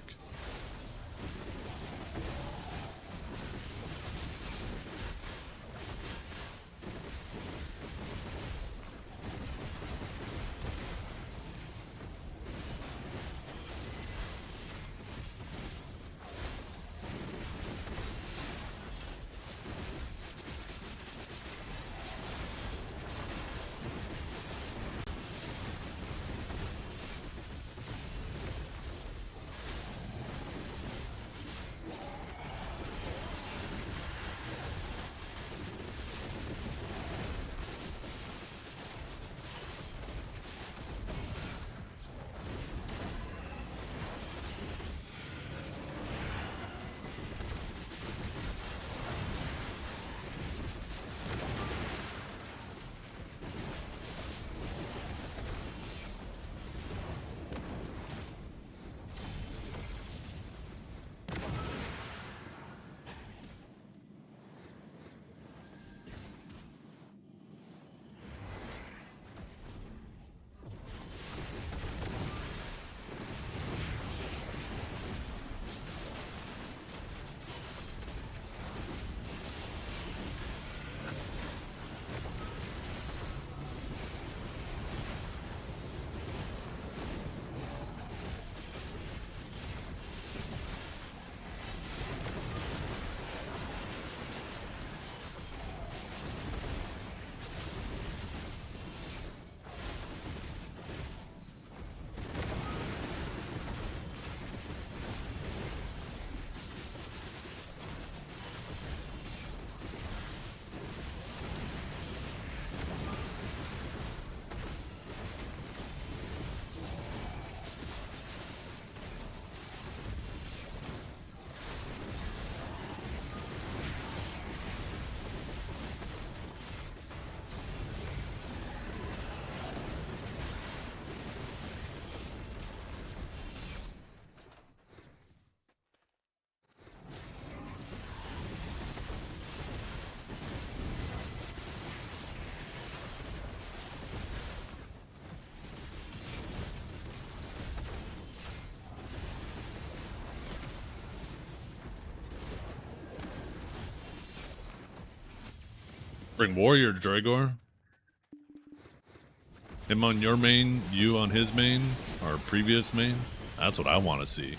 Bring Warrior, Dragor. Him on your main, you on his main, or previous main. That's what I want to see.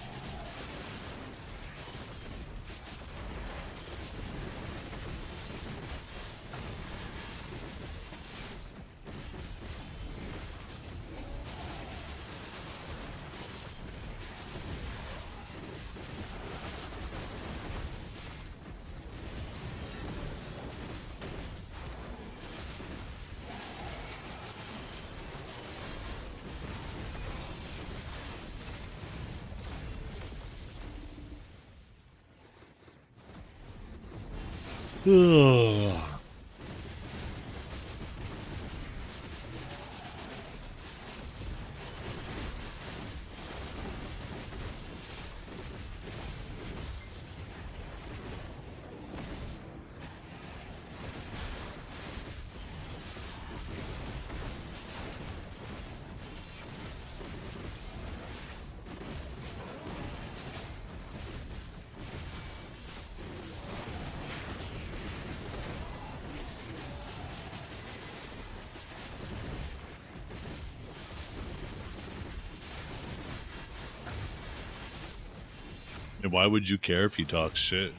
Ugh. And why would you care if he talks shit?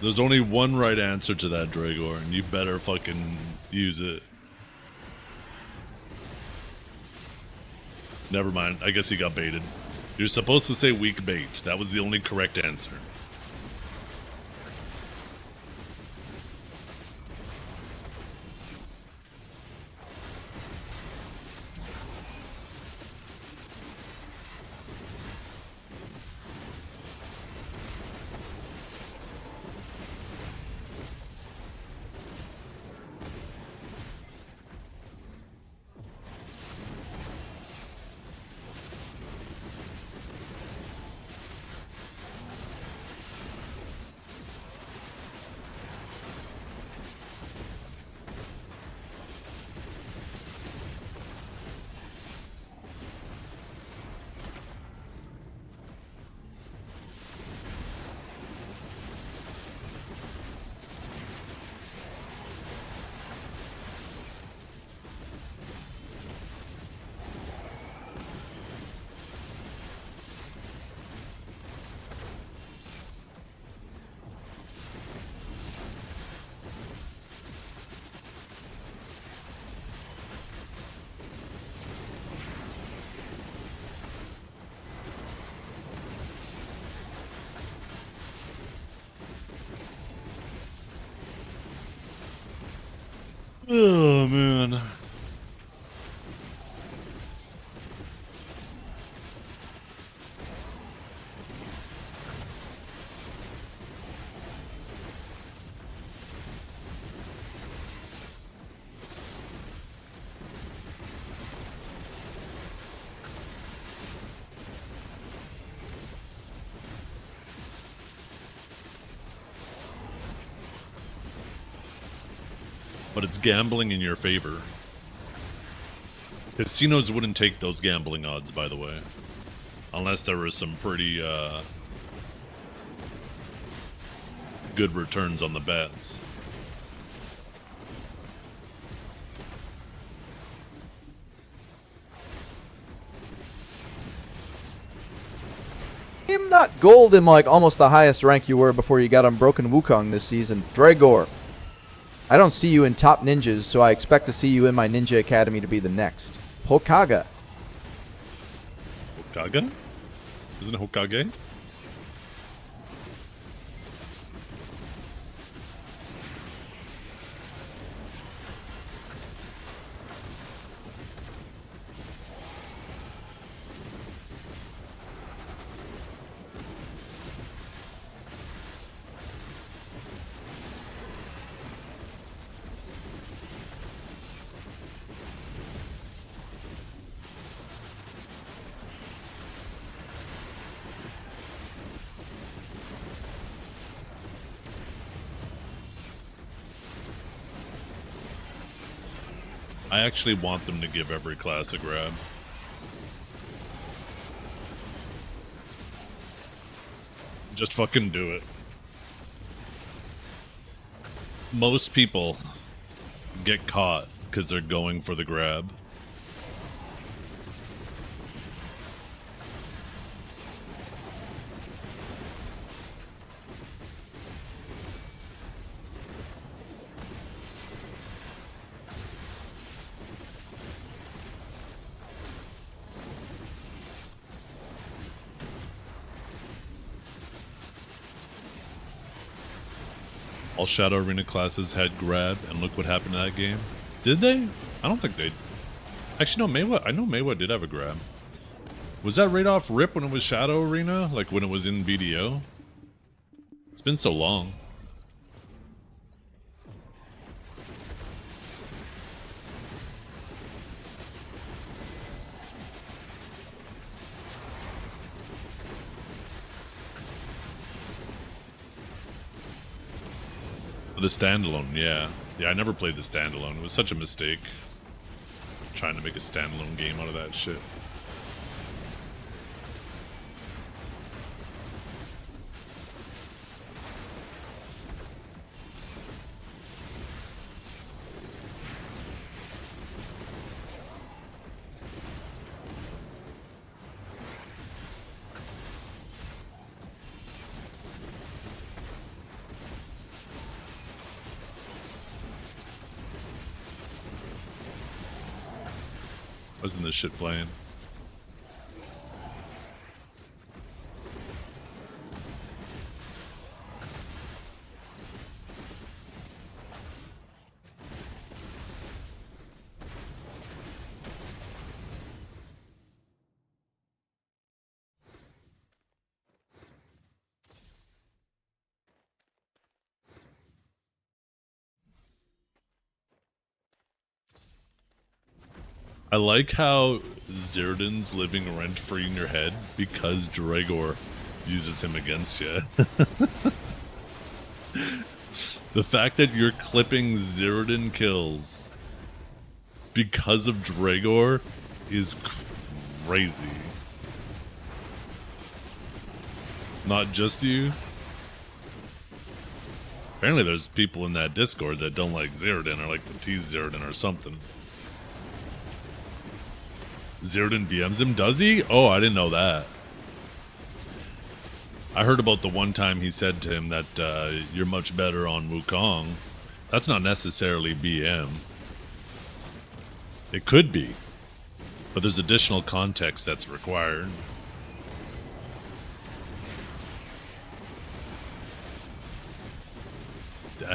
There's only one right answer to that, Dragor, and you better fucking use it. Never mind. I guess he got baited. You're supposed to say weak bait. That was the only correct answer. Oh, man. But it's gambling in your favor. Casinos wouldn't take those gambling odds, by the way. Unless there was some pretty good returns on the bets. I'm not gold in like almost the highest rank you were before you got Unbroken Wukong this season. Dragor. I don't see you in top ninjas, so I expect to see you in my ninja academy to be the next. Pokaga. Gaga? Isn't it Hokage? I actually want them to give every class a grab. Just fucking do it. Most people get caught because they're going for the grab. All Shadow Arena classes had grab, and look what happened to that game. Did they? I don't think they... Actually, no, Maywa... I know Maywa did have a grab. Was that right off rip when it was Shadow Arena? Like when it was in BDO? It's been so long. The standalone, yeah. Yeah, I never played the standalone. It was such a mistake. Trying to make a standalone game out of that shit. Wasn't this shit playing? I like how Zirdan's living rent-free in your head because Dragor uses him against you. The fact that you're clipping Zirdan kills because of Dragor is crazy. Not just you. Apparently there's people in that Discord that don't like Zirdan or like to tease Zirdan or something. Zirdan BMs him, does he? Oh, I didn't know that. I heard about the one time he said to him that you're much better on Wukong. That's not necessarily BM. It could be, but there's additional context that's required.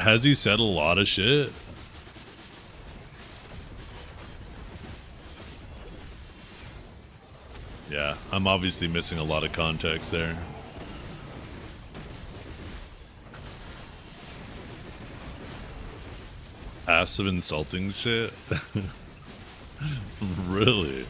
Has he said a lot of shit? Yeah, I'm obviously missing a lot of context there. Passive insulting shit? Really?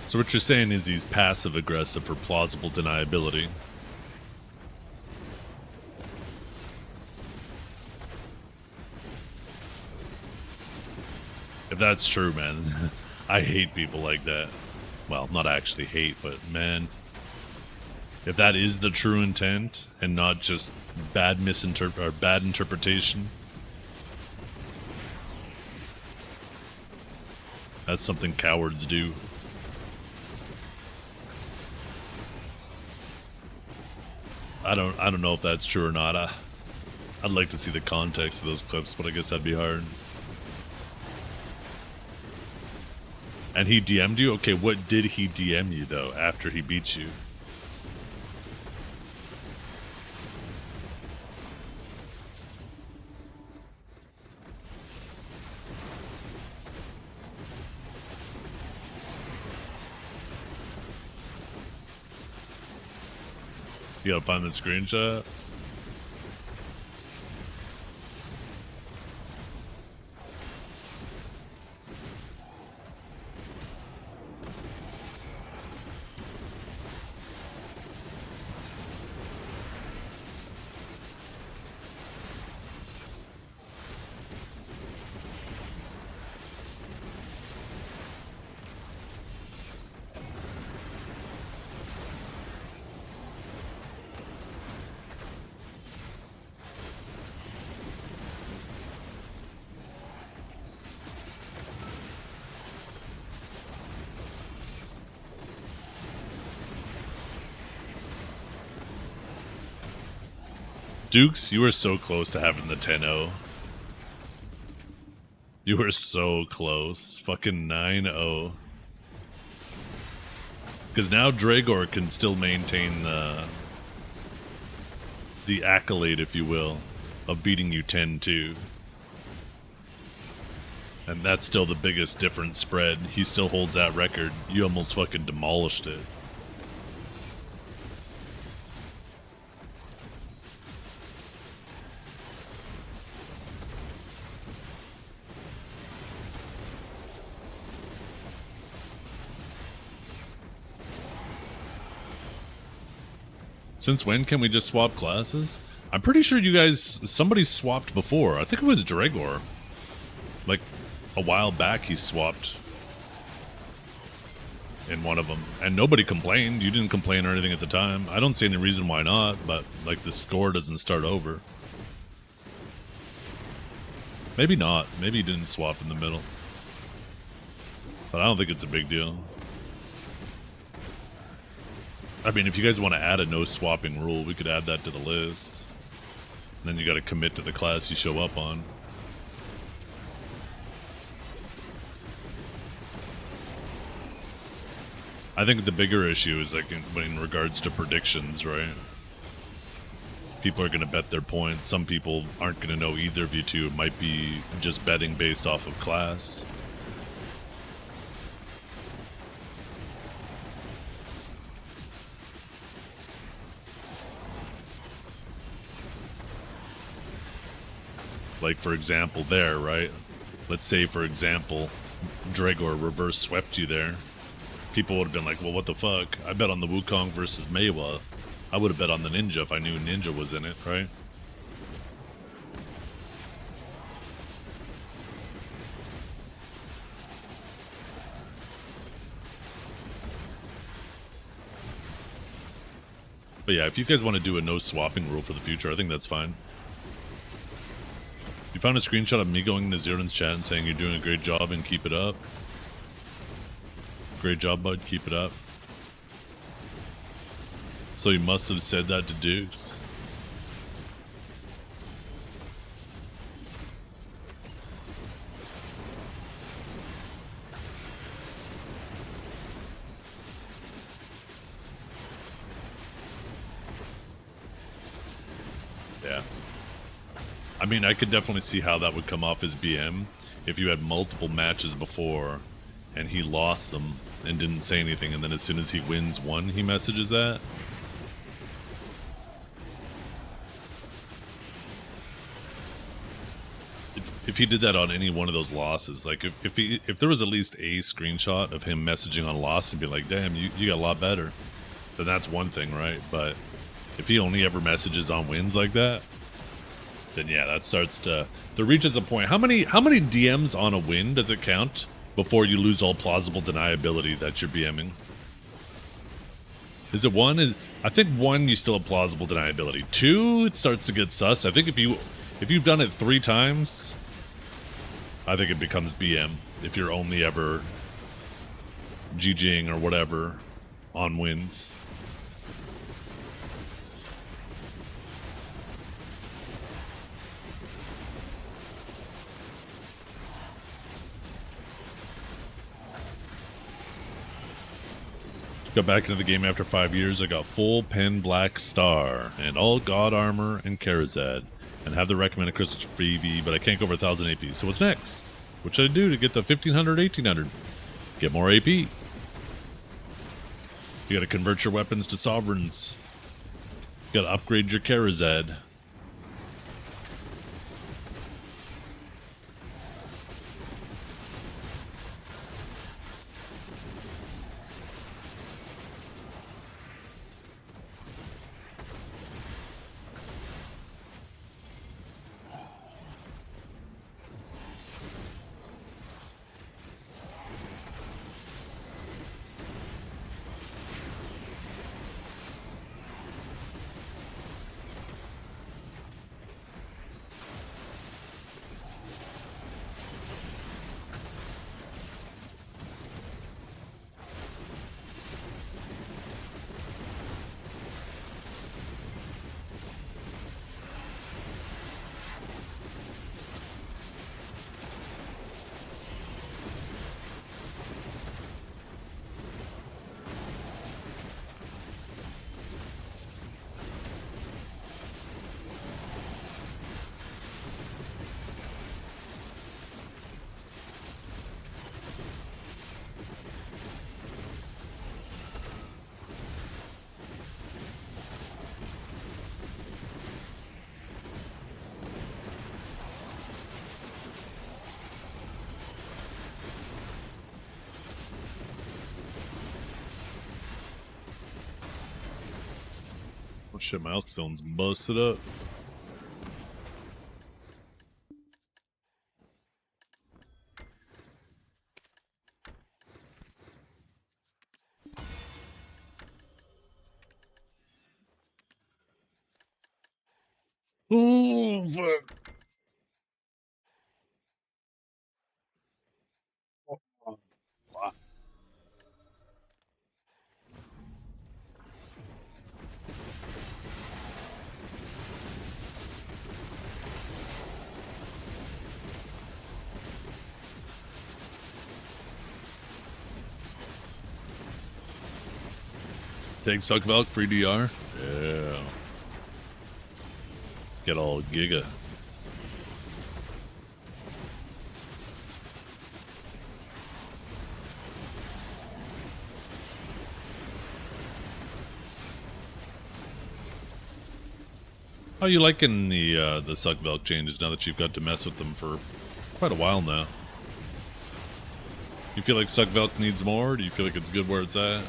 So what you're saying is he's passive-aggressive for plausible deniability. If that's true, man, I hate people like that. Well, not actually hate, but man, if that is the true intent and not just bad bad interpretation, that's something cowards do. I don't know if that's true or not. I'd like to see the context of those clips, but I guess that'd be hard. And he DM'd you? Okay, what did he DM you, though, after he beat you? You gotta find the screenshot? Dukes, you were so close to having the 10-0. You were so close. Fucking 9-0. Because now Dragor can still maintain the accolade, if you will, of beating you 10-2. And that's still the biggest difference spread. He still holds that record. You almost fucking demolished it. Since when can we just swap classes? I'm pretty sure you guys, somebody swapped before. I think it was Dragor. Like, a while back he swapped in one of them. And nobody complained. You didn't complain or anything at the time. I don't see any reason why not, but, like, the score doesn't start over. Maybe not. Maybe he didn't swap in the middle. But I don't think it's a big deal. I mean, if you guys want to add a no swapping rule, we could add that to the list. And then you got to commit to the class you show up on. I think the bigger issue is like in regards to predictions, right? People are going to bet their points. Some people aren't going to know either of you two. It might be just betting based off of class. Like, for example, there, right? Let's say, for example, Dragor reverse swept you there. People would have been like, well, what the fuck? I bet on the Wukong versus Meiwa. I would have bet on the Ninja if I knew Ninja was in it, right? But yeah, if you guys want to do a no swapping rule for the future, I think that's fine. You found a screenshot of me going into Zerdan's chat and saying you're doing a great job and keep it up. Great job, bud. Keep it up. So you must have said that to Dukes. Yeah. I mean, I could definitely see how that would come off as BM if you had multiple matches before and he lost them and didn't say anything, and then as soon as he wins one, he messages that. If he did that on any one of those losses, like if there was at least a screenshot of him messaging on loss and be like, damn, you got a lot better, then that's one thing, right? But if he only ever messages on wins like that, then yeah, that starts to, there reaches a point. How many DMs on a win does it count before you lose all plausible deniability that you're BMing. Is it 1? I think 1 you still have plausible deniability. 2, it starts to get sus. I think if you've done it 3 times, I think it becomes BM. If you're only ever GGing or whatever on wins. Got back into the game after 5 years. I got full pen black star and all god armor and Karazad, and have the recommended crystals for EV, but I can't go over 1,000 AP. So what's next? What should I do to get the 1,500, 1,800? Get more AP. You gotta convert your weapons to sovereigns. You gotta upgrade your Karazad. Oh shit, my elk stone's busted up. Oh, fuck. Take Suckvelk, free DR. Yeah. Get all giga. How are you liking the Suckvelk changes now that you've got to mess with them for quite a while now? You feel like Suckvelk needs more? Or do you feel like it's good where it's at?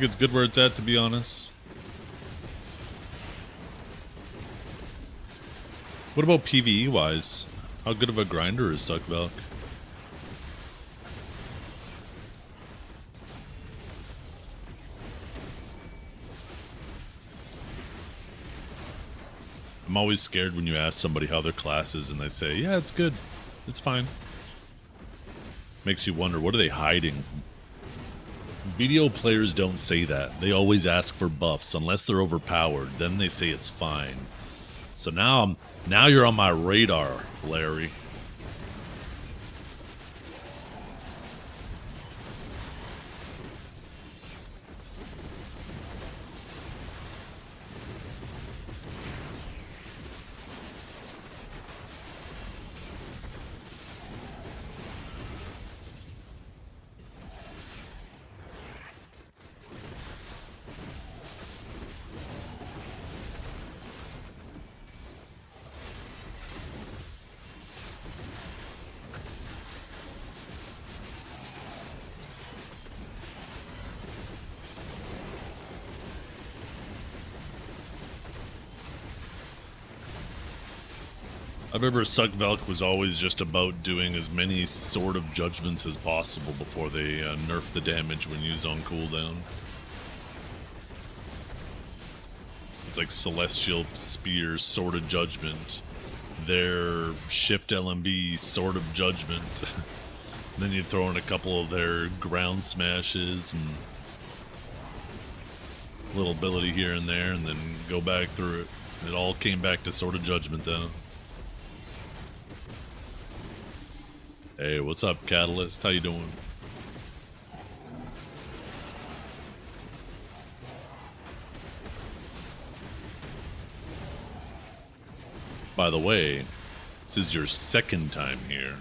think it's good where it's at, to be honest. What about PvE wise? How good of a grinder is Suckvelk? I'm always scared when you ask somebody how their class is and they say, yeah, it's good. It's fine. Makes you wonder, what are they hiding? Video players don't say that. They always ask for buffs unless they're overpowered. Then they say it's fine. So now you're on my radar, Larry. I remember Suckvelk was always just about doing as many Sword of Judgments as possible before they nerf the damage when used on cooldown. It's like Celestial Spear, Sword of Judgment, their Shift LMB, Sword of Judgment. Then you throw in a couple of their ground smashes and a little ability here and there, and then go back through it. It all came back to Sword of Judgment though. Hey, what's up, Catalyst? How you doing? By the way, this is your second time here.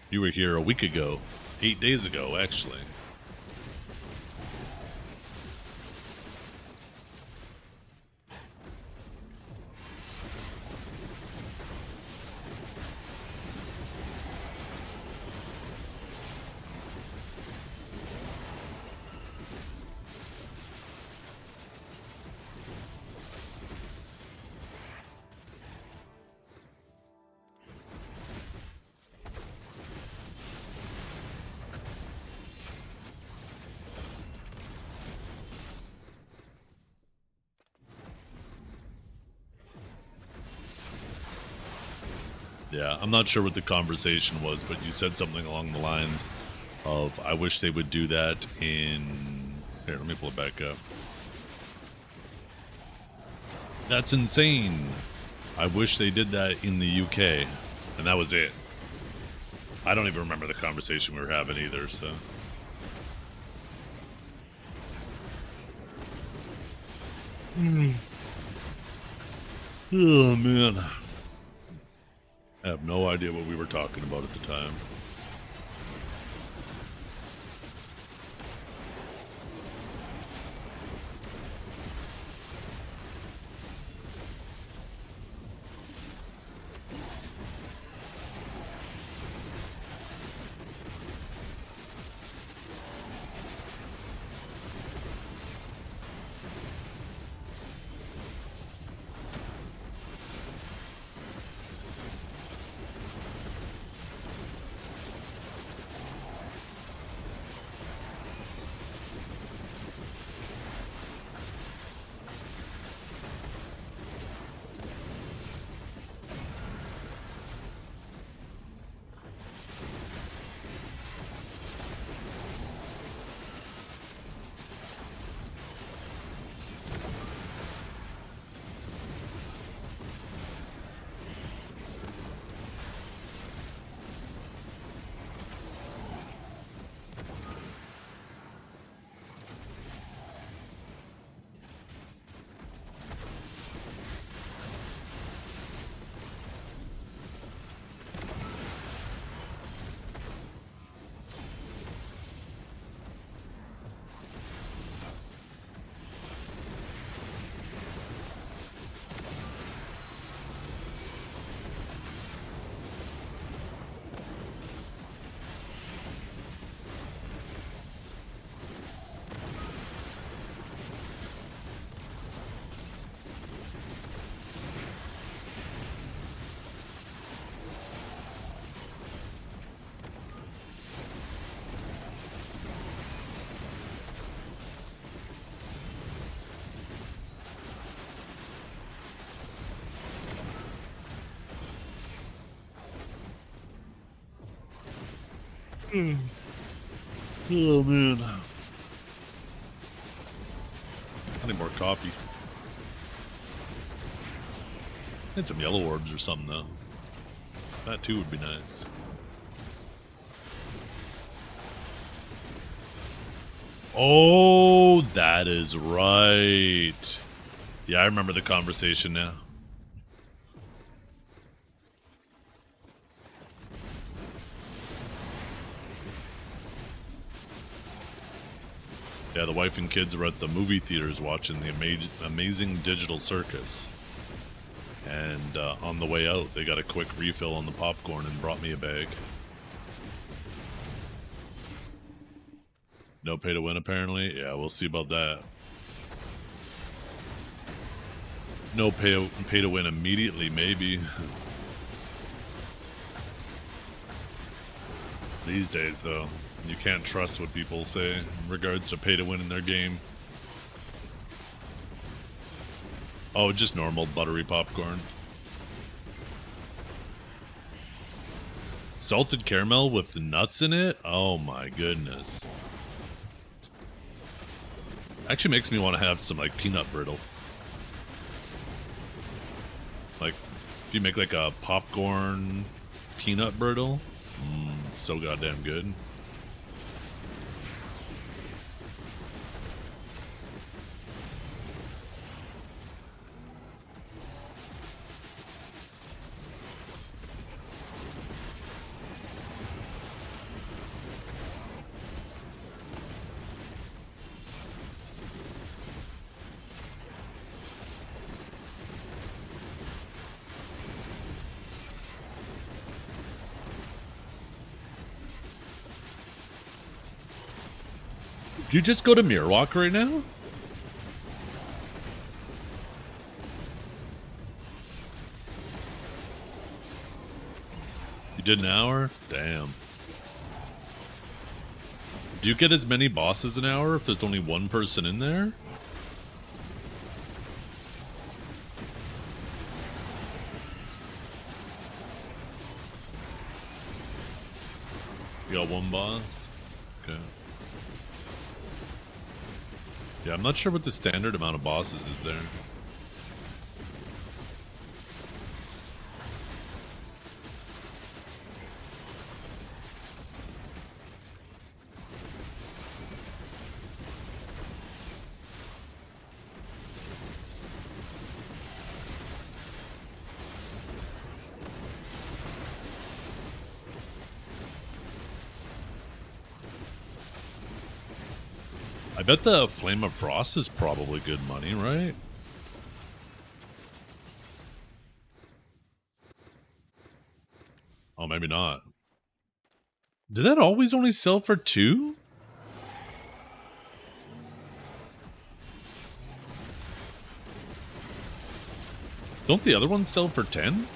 You were here a week ago. 8 days ago, actually. Yeah, I'm not sure what the conversation was, but you said something along the lines of, I wish they would do that in... Here, let me pull it back up. That's insane. I wish they did that in the UK. And that was it. I don't even remember the conversation we were having either, so... Oh, man. I have no idea what we were talking about at the time. Oh man. I need more coffee. Need some yellow orbs or something though. That too would be nice. Oh, that is right. Yeah, I remember the conversation now. Yeah, the wife and kids were at the movie theaters watching the amazing digital circus. And on the way out, they got a quick refill on the popcorn and brought me a bag. No pay to win, apparently. Yeah, we'll see about that. No pay to win immediately, maybe. These days, though, you can't trust what people say in regards to pay to win in their game. Oh, just normal buttery popcorn. Salted caramel with the nuts in it? Oh my goodness. Actually makes me want to have some like peanut brittle. Like if you make like a popcorn peanut brittle, so goddamn good. Did you just go to Mirror Walk right now? You did an hour? Damn. Do you get as many bosses an hour if there's only one person in there? You got one boss? Okay. Yeah, I'm not sure what the standard amount of bosses is there. I bet the Flame of Frost is probably good money, right? Oh, maybe not. Did that always only sell for 2? Don't the other ones sell for 10?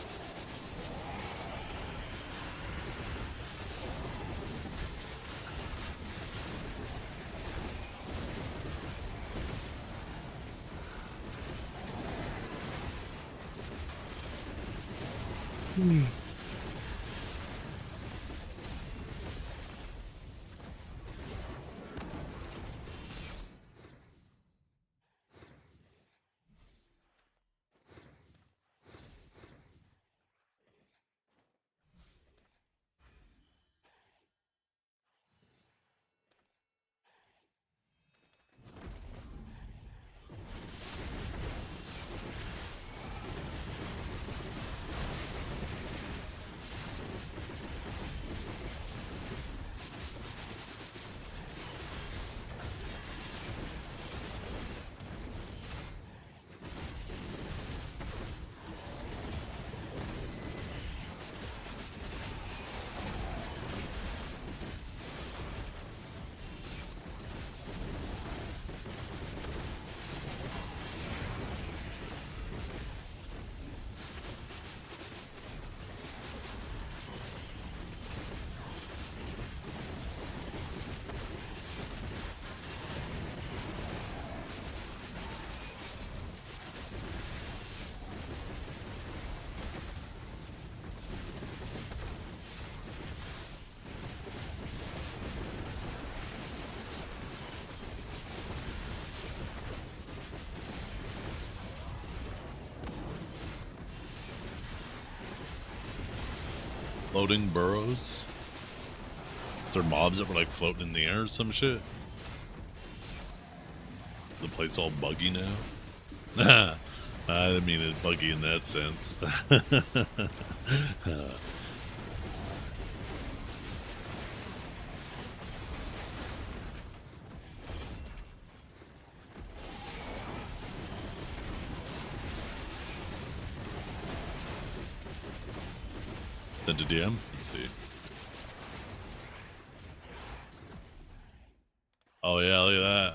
Floating burrows. Is there mobs that were like floating in the air or some shit? Is the place all buggy now? I mean it's buggy in that sense. Send to DM? Let's see. Oh yeah, look at that.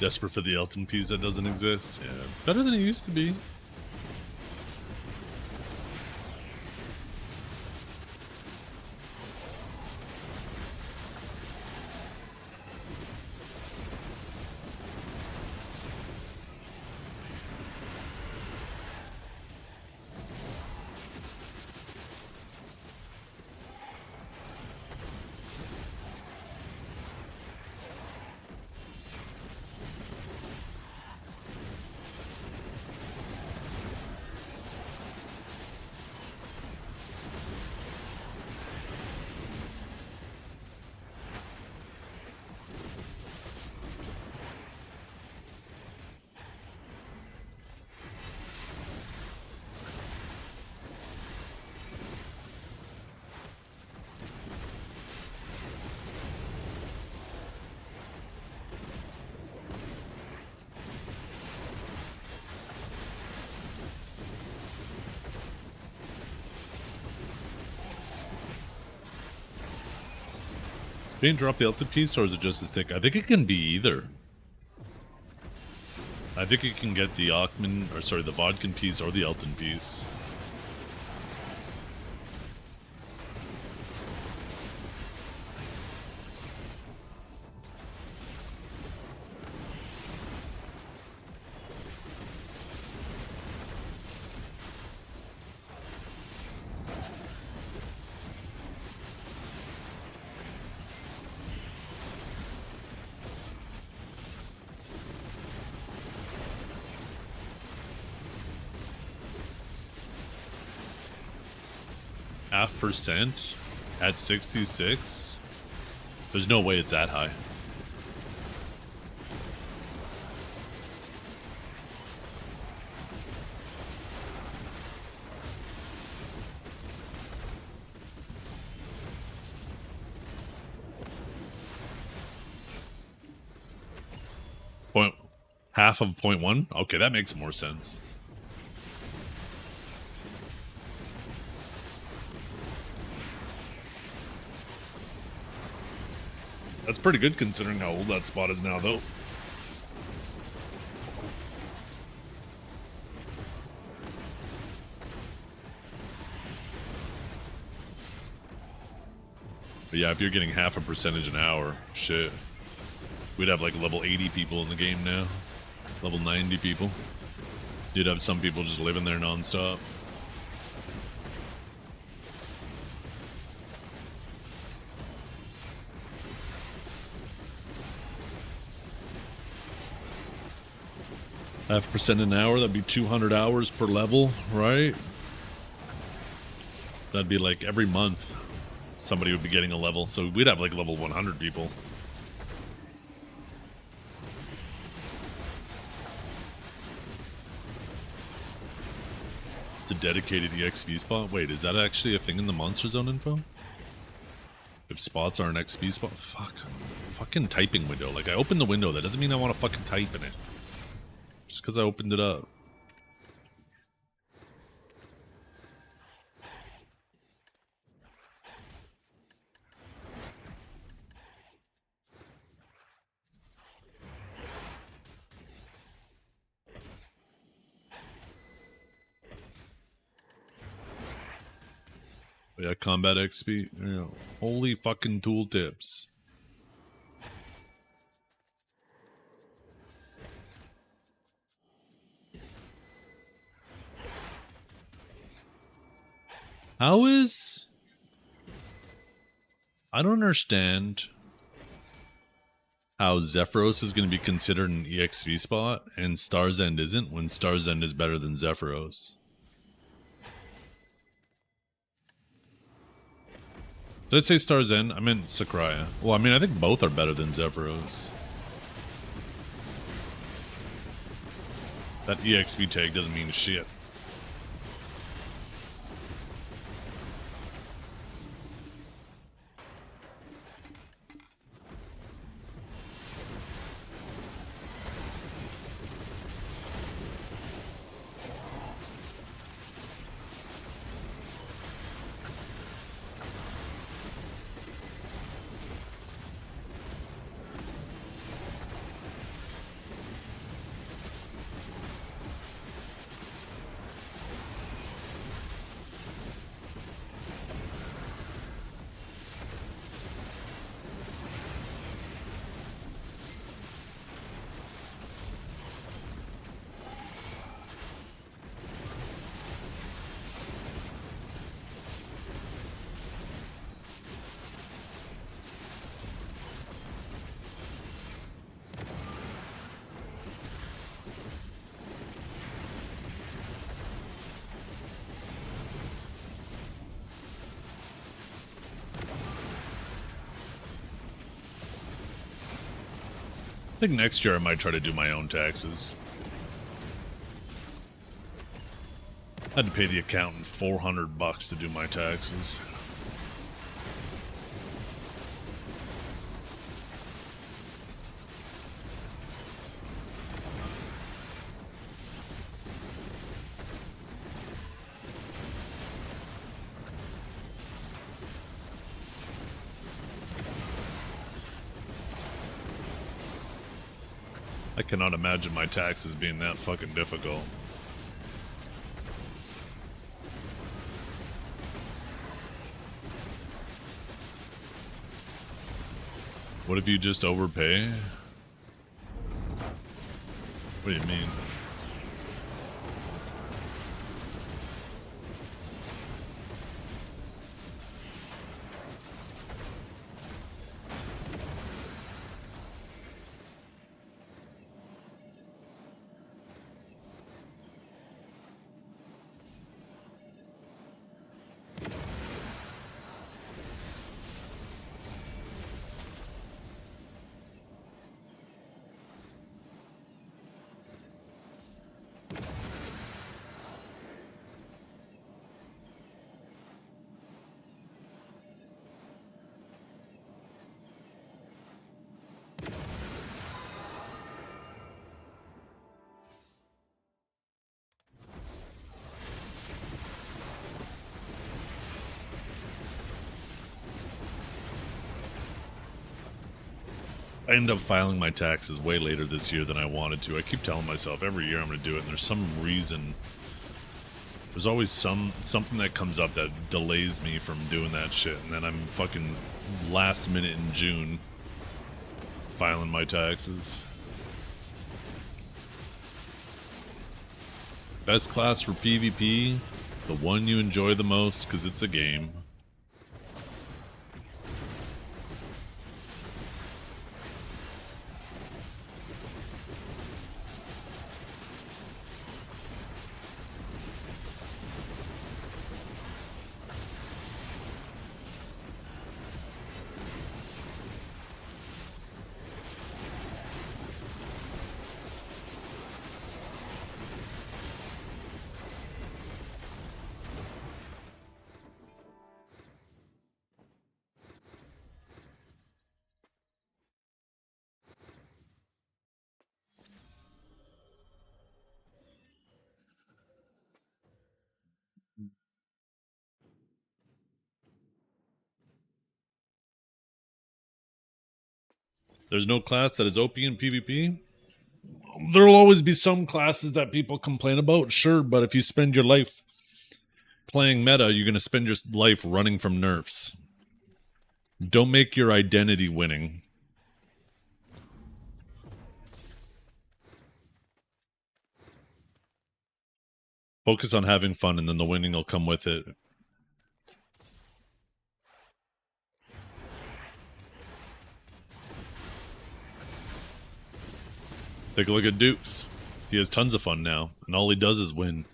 Desperate for the Elton piece that doesn't exist. Yeah, it's better than it used to be. Being drop the Elton piece, or is it just a stick? I think it can be either. I think it can get the Achman, or sorry, the Vodkin piece or the Elton piece. %? At 66? There's no way it's that high. Half of 0.1? Okay, that makes more sense. That's pretty good considering how old that spot is now, though. But yeah, if you're getting half a percentage an hour, shit. We'd have like level 80 people in the game now. Level 90 people. You'd have some people just living there non-stop. Half a percent an hour, that'd be 200 hours per level, right? That'd be like every month somebody would be getting a level, so we'd have like level 100 people. It's a dedicated EXP spot? Wait, is that actually a thing in the Monster Zone info? If spots are an XP spot? Fuck. Fucking typing window. Like, I opened the window, that doesn't mean I want to fucking type in it. Just because I opened it up. Yeah, combat XP. Yeah. Holy fucking tooltips. How is... I don't understand how Zephyros is going to be considered an EXP spot and Star's End isn't, when Star's End is better than Zephyros. Did I say Star's End? I meant Sakraya. Well, I mean, I think both are better than Zephyros. That EXP tag doesn't mean shit. I think next year I might try to do my own taxes. I had to pay the accountant $400 to do my taxes. I cannot imagine my taxes being that fucking difficult. What if you just overpay? What do you mean? I end up filing my taxes way later this year than I wanted to. I keep telling myself every year I'm going to do it, and there's some reason. There's always something that comes up that delays me from doing that shit, and then I'm fucking last minute in June filing my taxes. Best class for PvP, the one you enjoy the most because it's a game. There's no class that is OP in PvP. There'll always be some classes that people complain about, sure, but if you spend your life playing meta, you're going to spend your life running from nerfs. Don't make your identity winning. Focus on having fun, and then the winning will come with it. Take a look at Dukes. He has tons of fun now, and all he does is win.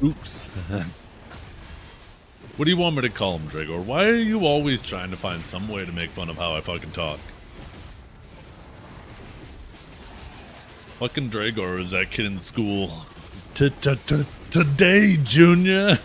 Oops. What do you want me to call him, Dragor? Why are you always trying to find some way to make fun of how I fucking talk? Fucking Dragor is that kid in school. Today, Junior.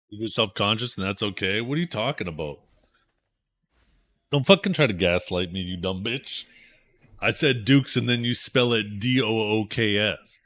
You're self-conscious and that's okay? What are you talking about? Don't fucking try to gaslight me, you dumb bitch. I said Dukes and then you spell it Dooks.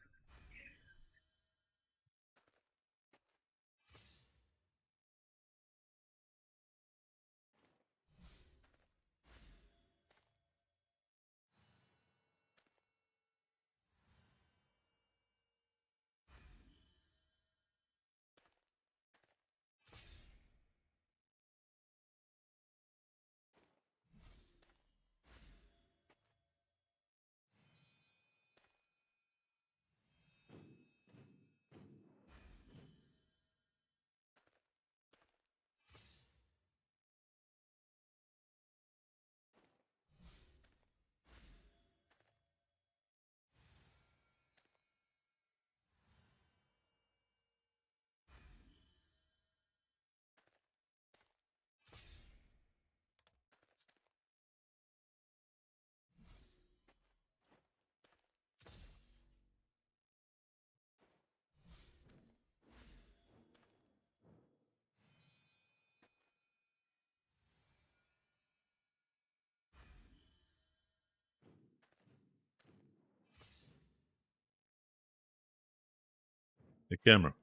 The camera.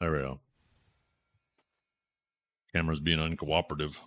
There we go. Camera's being uncooperative.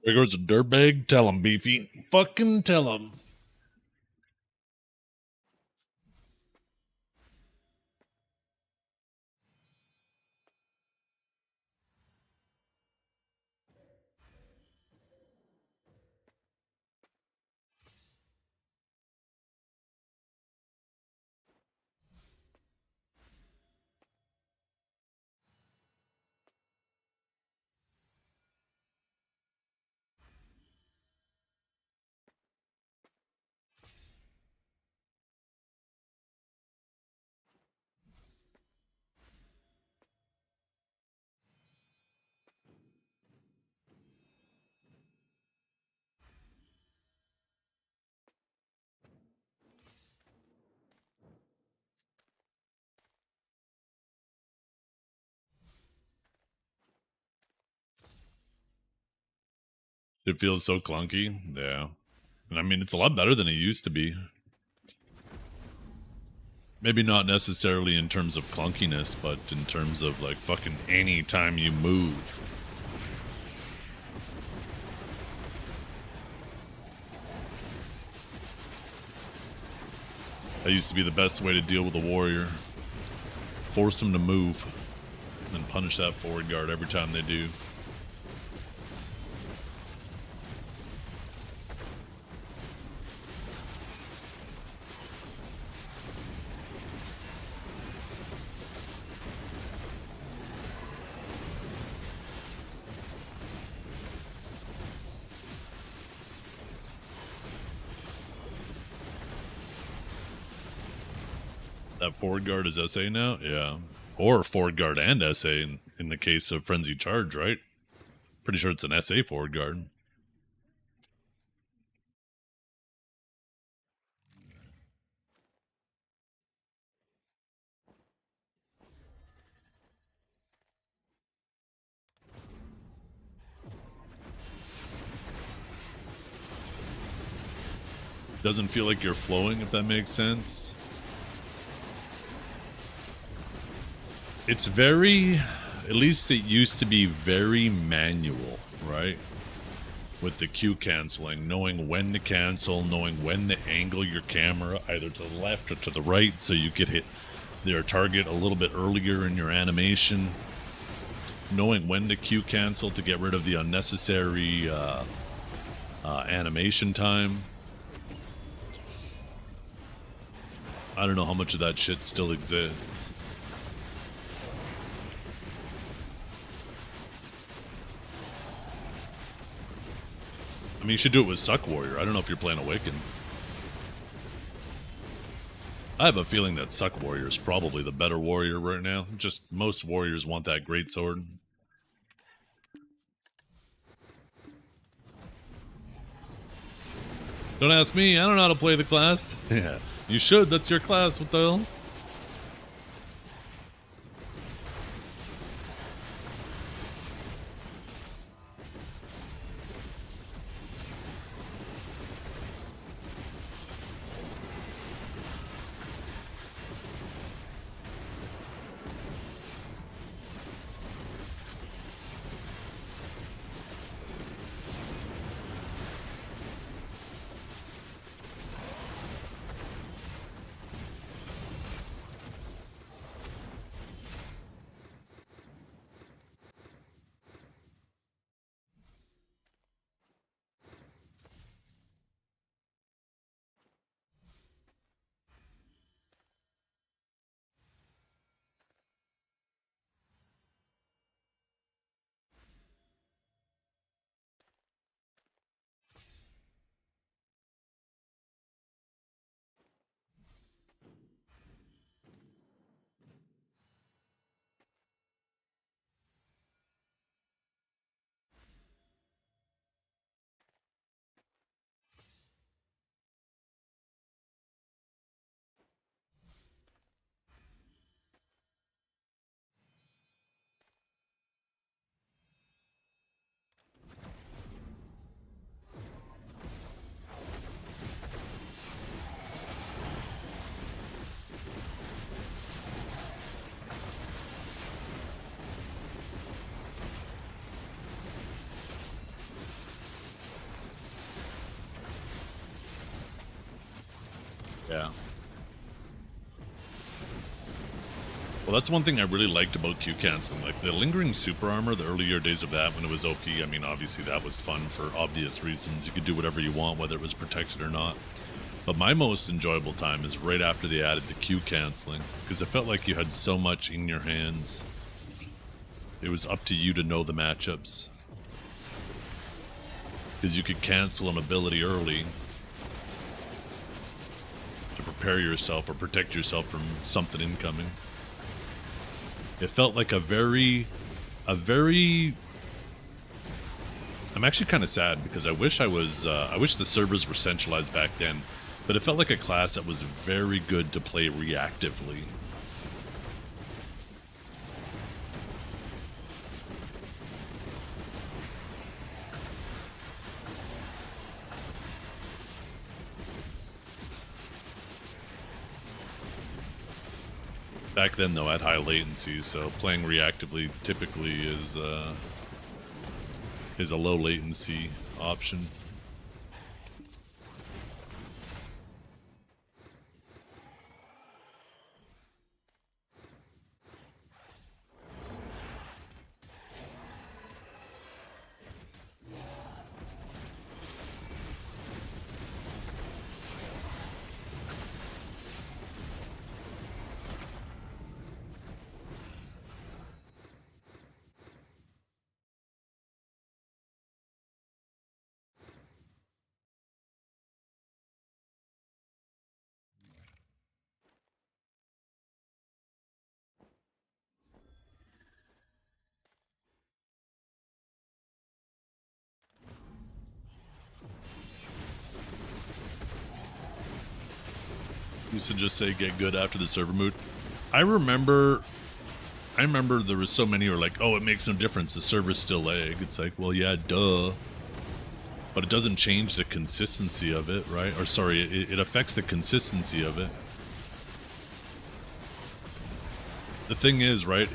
There goes a dirtbag. Tell him, Beefy. Fucking tell him. It feels so clunky. Yeah. And I mean, it's a lot better than it used to be. Maybe not necessarily in terms of clunkiness, but in terms of like fucking any time you move. That used to be the best way to deal with a warrior. Force them to move and punish that forward guard every time they do. That forward guard is SA now? Yeah. Or forward guard and SA in the case of Frenzy Charge, right? Pretty sure it's an SA forward guard. Doesn't feel like you're flowing, if that makes sense. It's very, at least it used to be very manual, right? With the Q canceling, knowing when to cancel, knowing when to angle your camera either to the left or to the right so you could hit their target a little bit earlier in your animation. Knowing when to Q cancel to get rid of the unnecessary animation time. I don't know how much of that shit still exists. I mean, you should do it with Suck Warrior. I don't know if you're playing Awakened. I have a feeling that Suck Warrior is probably the better warrior right now. Just most warriors want that greatsword. Don't ask me. I don't know how to play the class. Yeah, you should. That's your class. What the hell? Yeah. Well, that's one thing I really liked about Q canceling. Like the lingering super armor, the earlier days of that when it was OP, I mean, obviously that was fun for obvious reasons. You could do whatever you want, whether it was protected or not. But my most enjoyable time is right after they added the Q canceling, because it felt like you had so much in your hands. It was up to you to know the matchups. Because you could cancel an ability early to prepare yourself or protect yourself from something incoming. It felt like a very... I'm actually kind of sad because I wish I wish the servers were centralized back then, but it felt like a class that was very good to play reactively. Back then, though, at high latency, so playing reactively typically is a low latency option. Used to just say get good after the server mood. I remember there was so many who were like, oh, it makes no difference, the server's still lag. It's like, well, yeah, duh. But it doesn't change the consistency of it, right? Or sorry, it affects the consistency of it. The thing is, right,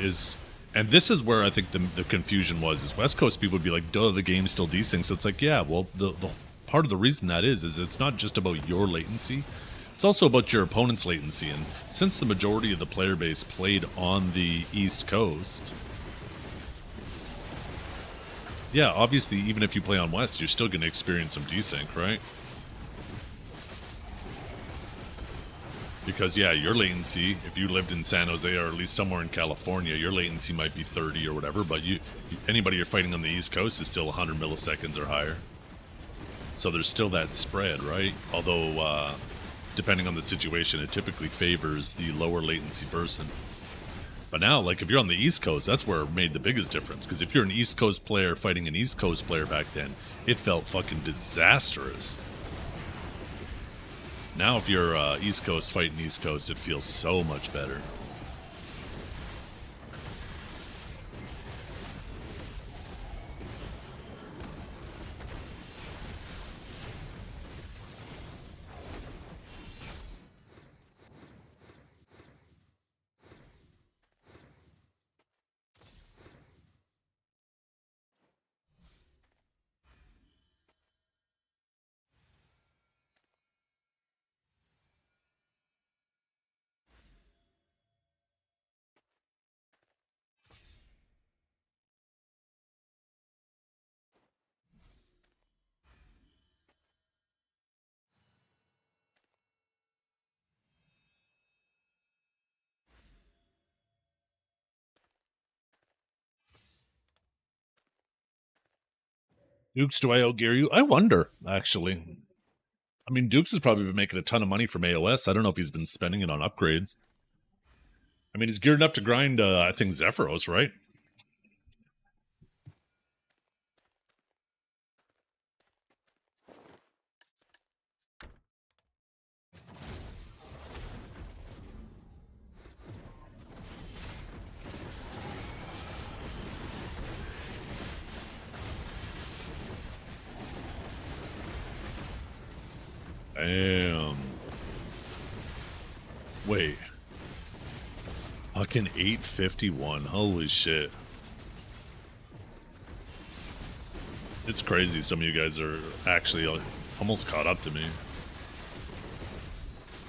and this is where I think the confusion was, is West Coast people would be like, duh, the game's still desync. So it's like, yeah, well, the part of the reason that is it's not just about your latency. It's also about your opponent's latency, and since the majority of the player base played on the East Coast, yeah, obviously, even if you play on West, you're still going to experience some desync, right? Because, yeah, your latency, if you lived in San Jose or at least somewhere in California, your latency might be 30 or whatever, but anybody you're fighting on the East Coast is still 100 milliseconds or higher. So there's still that spread, right? Although, depending on the situation, it typically favors the lower latency person. But now, like, if you're on the East Coast, that's where it made the biggest difference. Because if you're an East Coast player fighting an East Coast player back then, it felt fucking disastrous. Now, if you're East Coast fighting East Coast, it feels so much better. Dukes, do I outgear you? I wonder, actually. I mean, Dukes has probably been making a ton of money from AOS. I don't know if he's been spending it on upgrades. I mean, he's geared enough to grind, I think, Zephyros, right? Damn. Wait. Fucking 851. Holy shit. It's crazy some of you guys are actually almost caught up to me.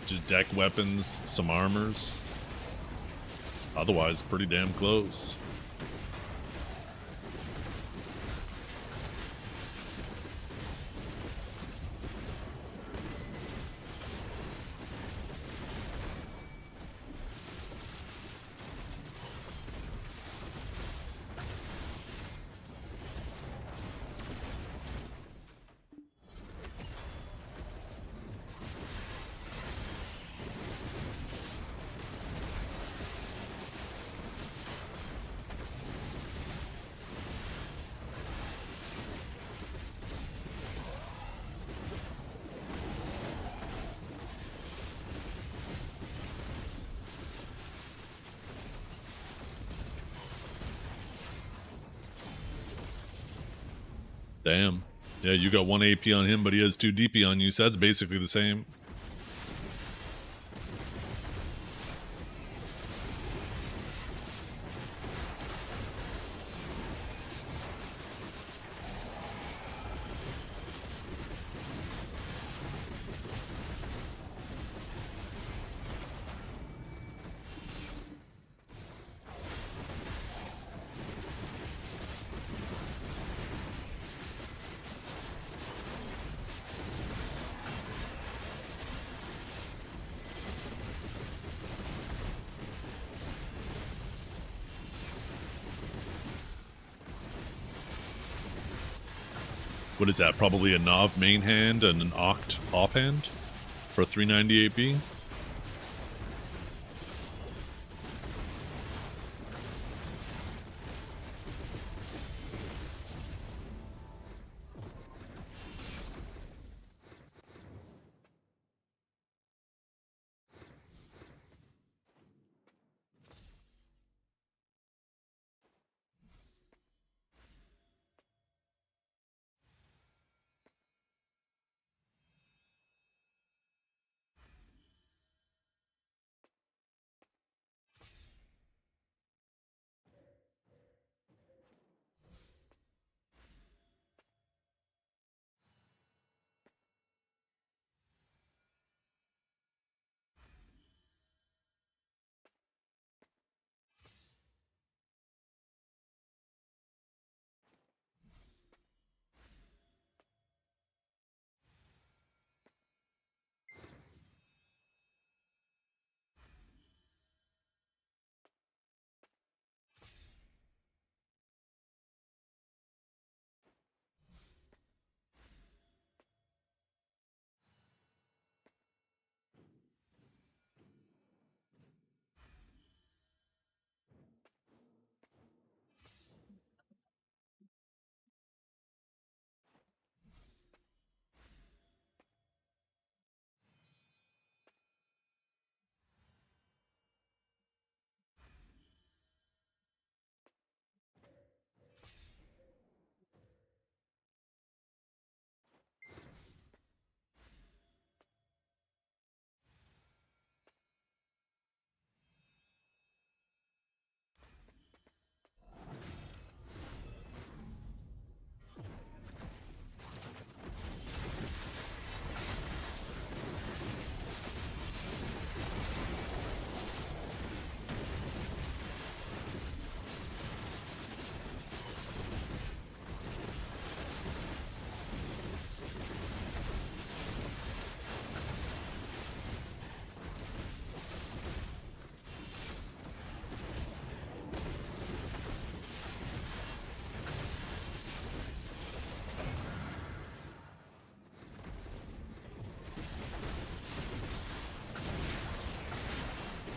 Just deck weapons, some armors. Otherwise, pretty damn close. Damn. Yeah, you got 1 AP on him, but he has 2 DP on you, so that's basically the same. What is that? Probably a Nov main hand and an Oct offhand for 398B.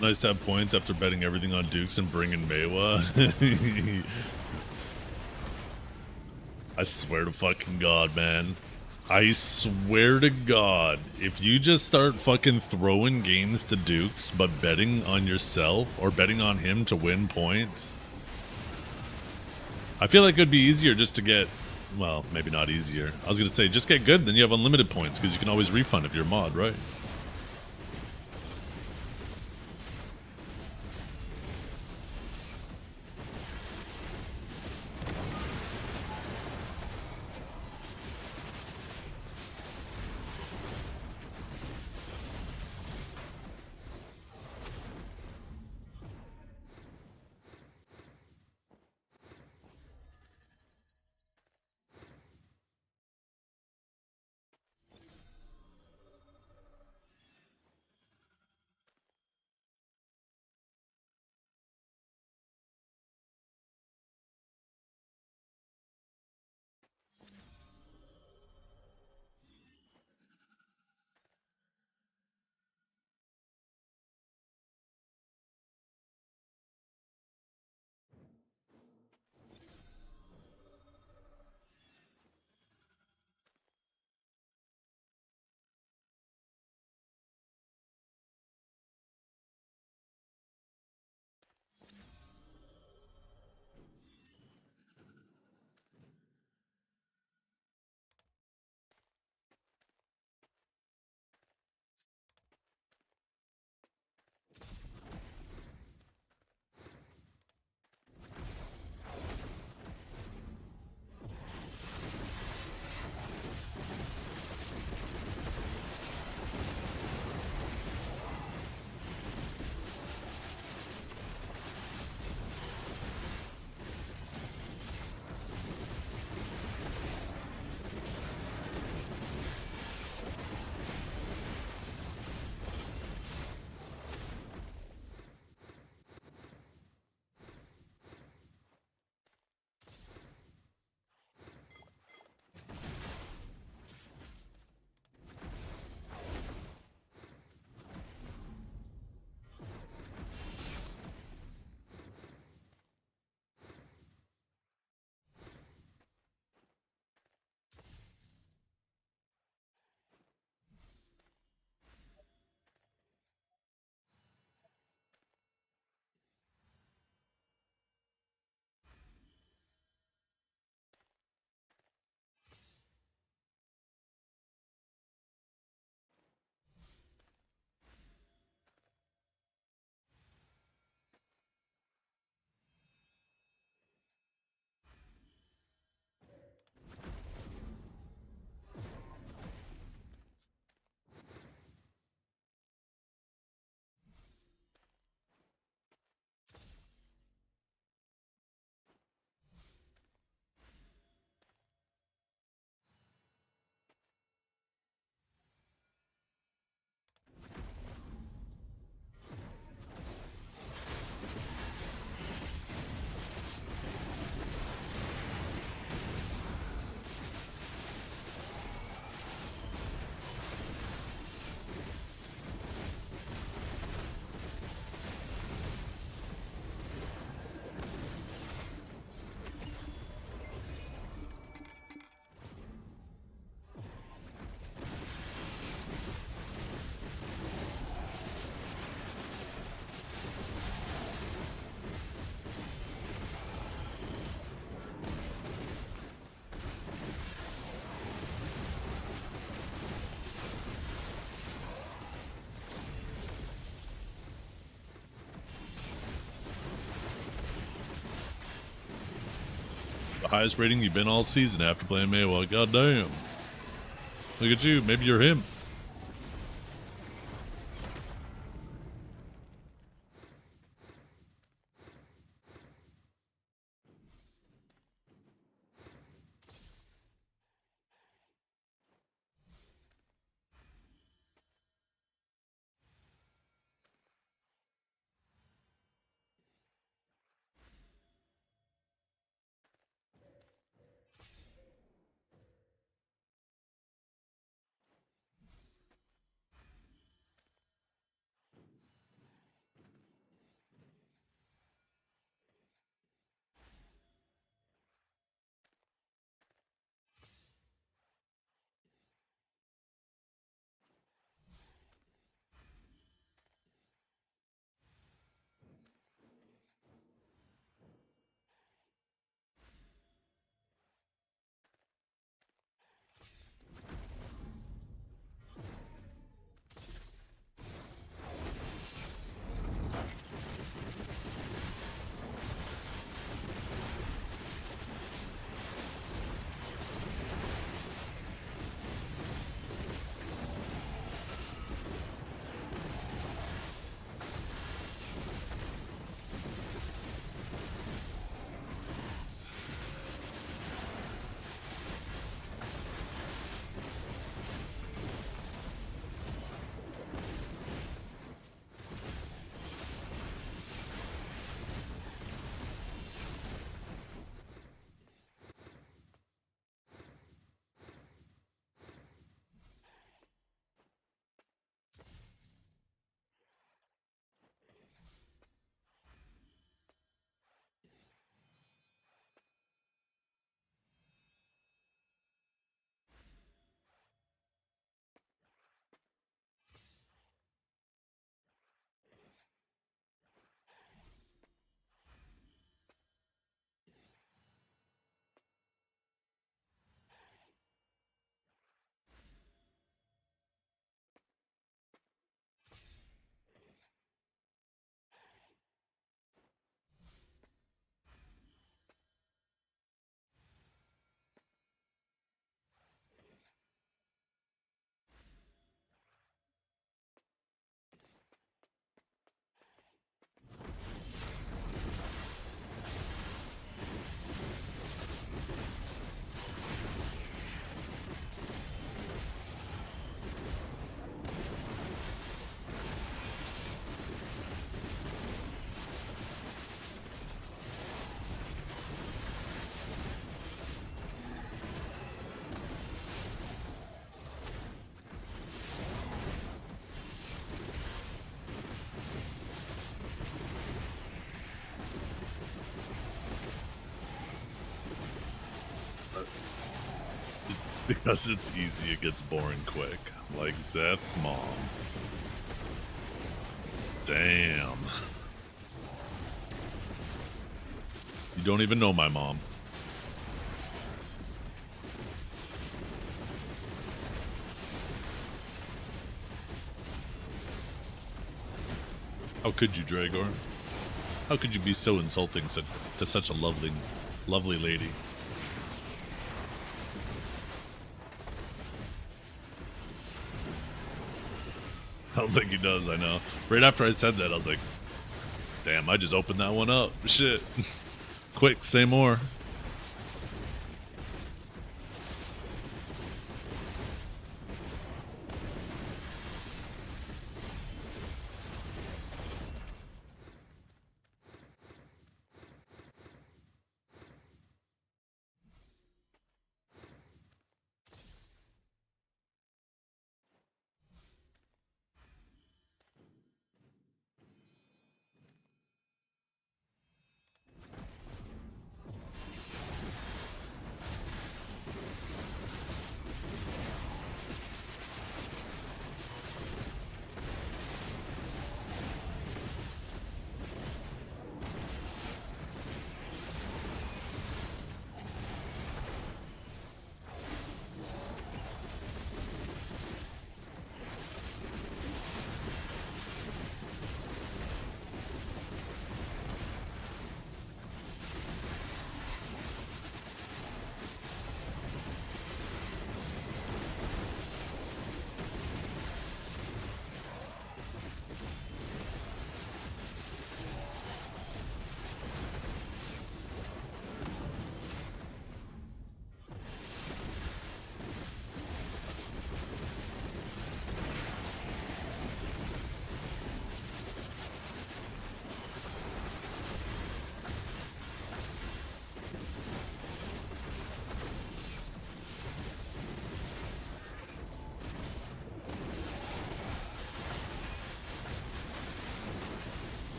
Nice to have points after betting everything on Dukes and bringing Maewa. I swear to fucking God, man. I swear to God, if you just start fucking throwing games to Dukes but betting on yourself or betting on him to win points, I feel like it would be easier just to get, well, maybe not easier. I was going to say, just get good, then you have unlimited points because you can always refund if you're a mod, right? highest rating you've been all season after playing Mayweather. Goddamn. Look at you. Maybe you're him. Because it's easy, it gets boring quick. Like Zeth's mom. Damn. You don't even know my mom. How could you, Dragor? How could you be so insulting to such a lovely lady? I don't think he does, I know. Right after I said that, I was like, damn, I just opened that one up. Shit. Quick, say more.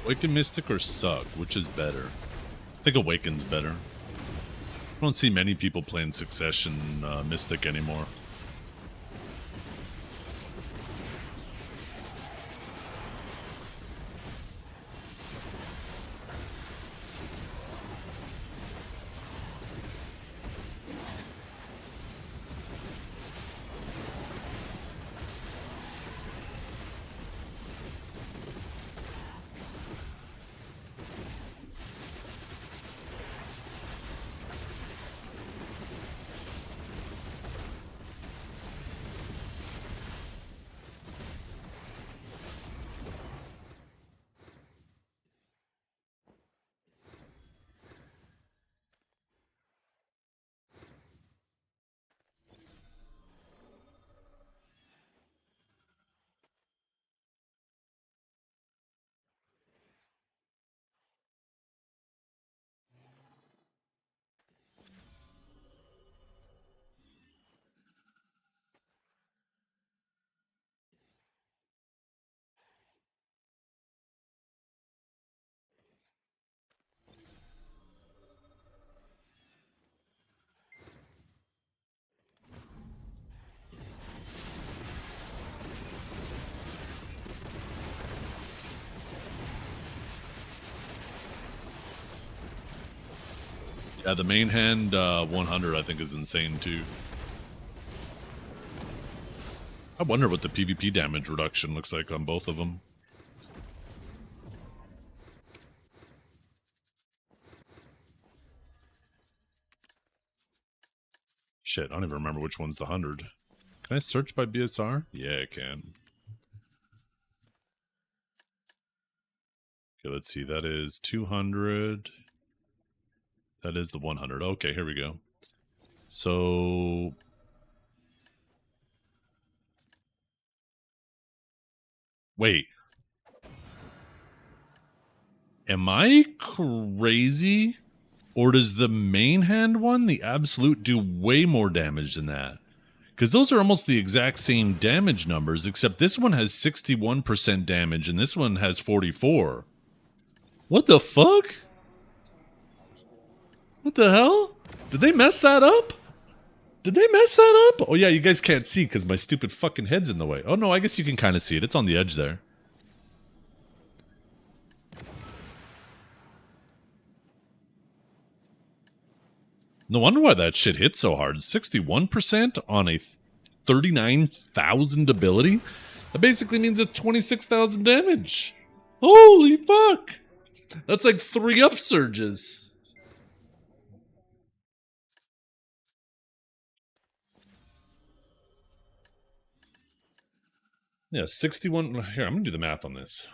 Awaken Mystic or Suck? Which is better? I think Awaken's better. I don't see many people playing Succession Mystic anymore. Yeah, the main hand 100 I think is insane too. I wonder what the PvP damage reduction looks like on both of them. Shit, I don't even remember which one's the 100. Can I search by BSR? Yeah, I can. Okay, let's see. That is 200. That is the 100. Okay, here we go. So... Wait. Am I crazy? Or does the main hand one, the absolute, do way more damage than that? Because those are almost the exact same damage numbers, except this one has 61% damage and this one has 44. What the fuck? What the hell? Did they mess that up? Did they mess that up? Oh yeah, you guys can't see because my stupid fucking head's in the way. Oh no, I guess you can kind of see it. It's on the edge there. No wonder why that shit hit so hard. 61% on a 39,000 ability? That basically means it's 26,000 damage. Holy fuck! That's like 3 upsurges. Yeah, 61. Here, I'm gonna do the math on this.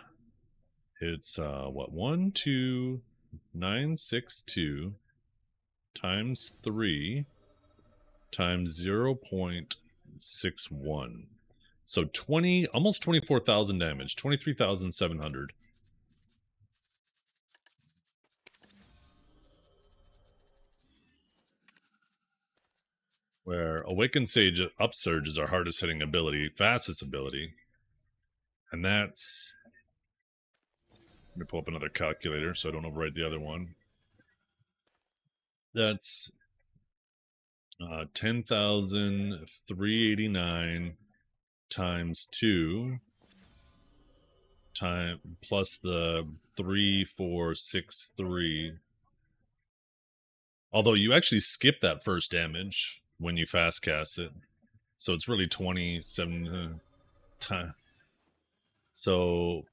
It's what, 12962 times 3 times 0.61. So 20, almost 24,000 damage, 23,700. Where Awakened Sage Upsurge is our hardest hitting ability, fastest ability. And that's... Let me pull up another calculator so I don't overwrite the other one. That's 10,389 times 2 plus the 3463. Although you actually skip that first damage when you fast cast it. So it's really 27 times. So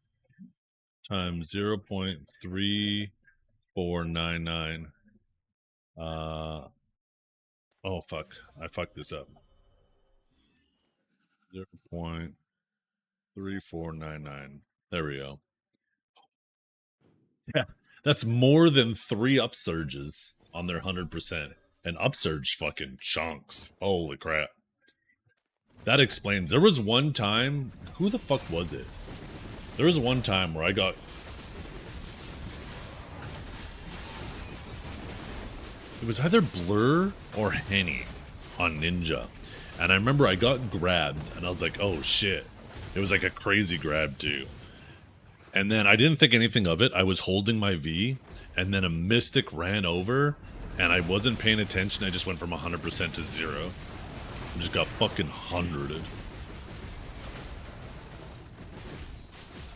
times 0.3499. Oh fuck, I fucked this up. 0.3499. There we go. Yeah, that's more than 3 upsurges on their 100%. And upsurge fucking chunks. Holy crap. That explains. There was one time, who the fuck was it? There was one time where I got... It was either Blur or Henny on Ninja. And I remember I got grabbed and I was like, oh shit. It was like a crazy grab too. And then I didn't think anything of it. I was holding my V, and then a Mystic ran over, and I wasn't paying attention. I just went from 100% to 0. I just got fucking 100'd.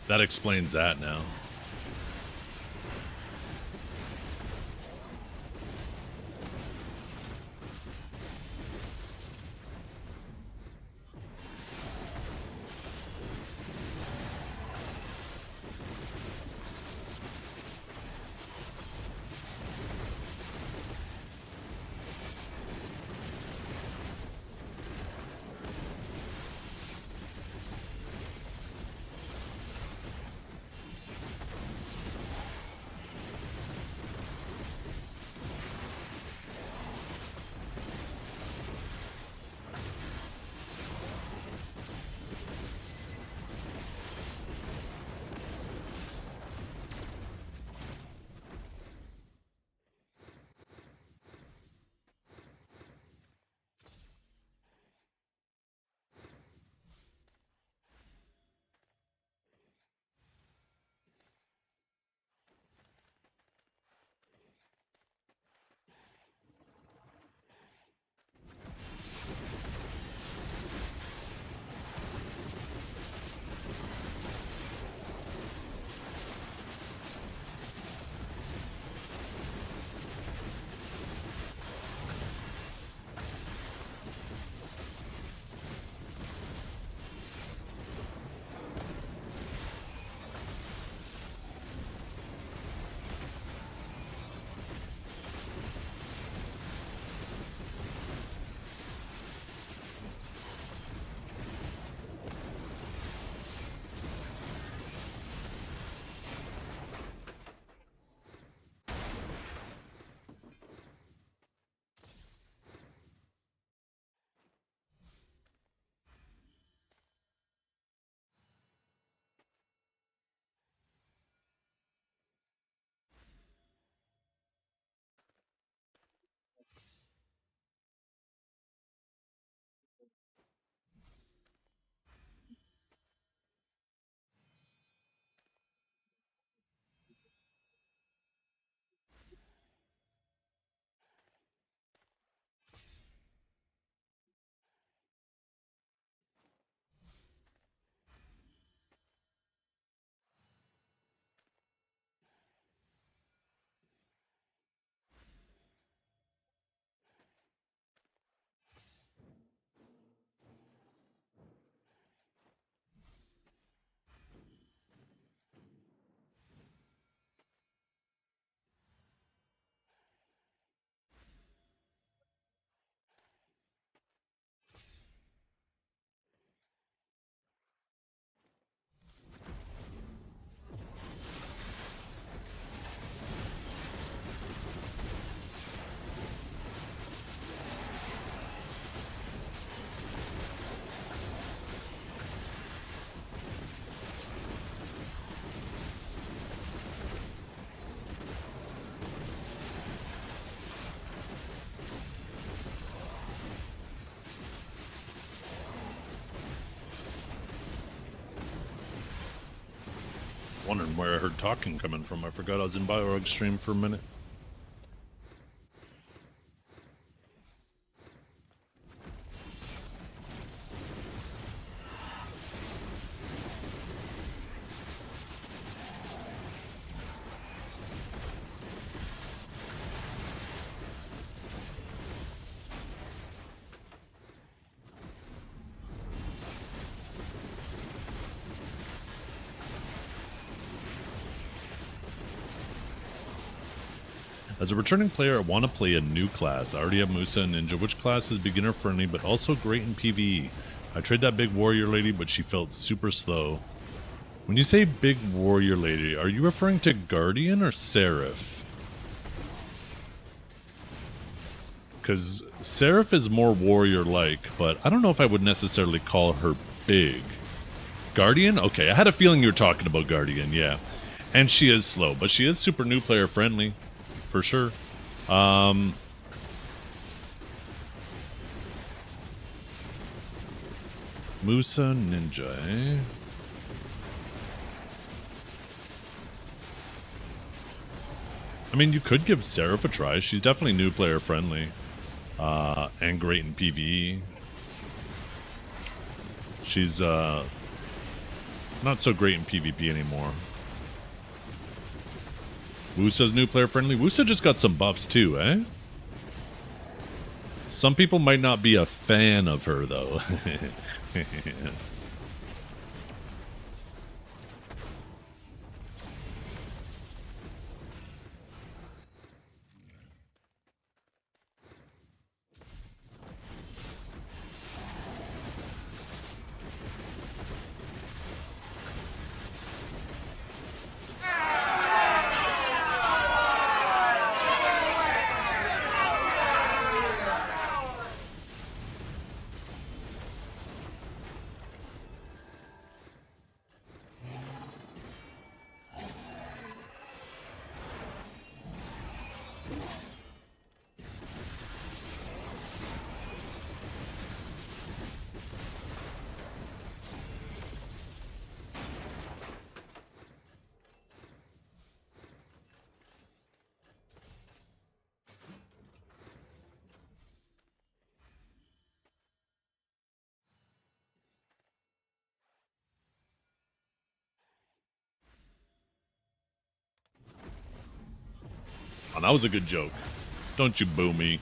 That explains that now. Wondering where I heard talking coming from. I forgot I was in Biorg stream for a minute. As a returning player, I want to play a new class. I already have Musa and Ninja, which class is beginner friendly but also great in PvE. I tried that big warrior lady, but she felt super slow. When you say big warrior lady, are you referring to Guardian or Seraph? Because Seraph is more warrior-like, but I don't know if I would necessarily call her big. Guardian? Okay, I had a feeling you were talking about Guardian, yeah. And she is slow, but she is super new player friendly. For sure. Musa Ninja, eh? I mean, you could give Seraph a try. She's definitely new player friendly. And great in PvE. She's not so great in PvP anymore. Wusa's new player friendly. Wusa just got some buffs too, eh? Some people might not be a fan of her though. Oh, that was a good joke. Don't you boo me.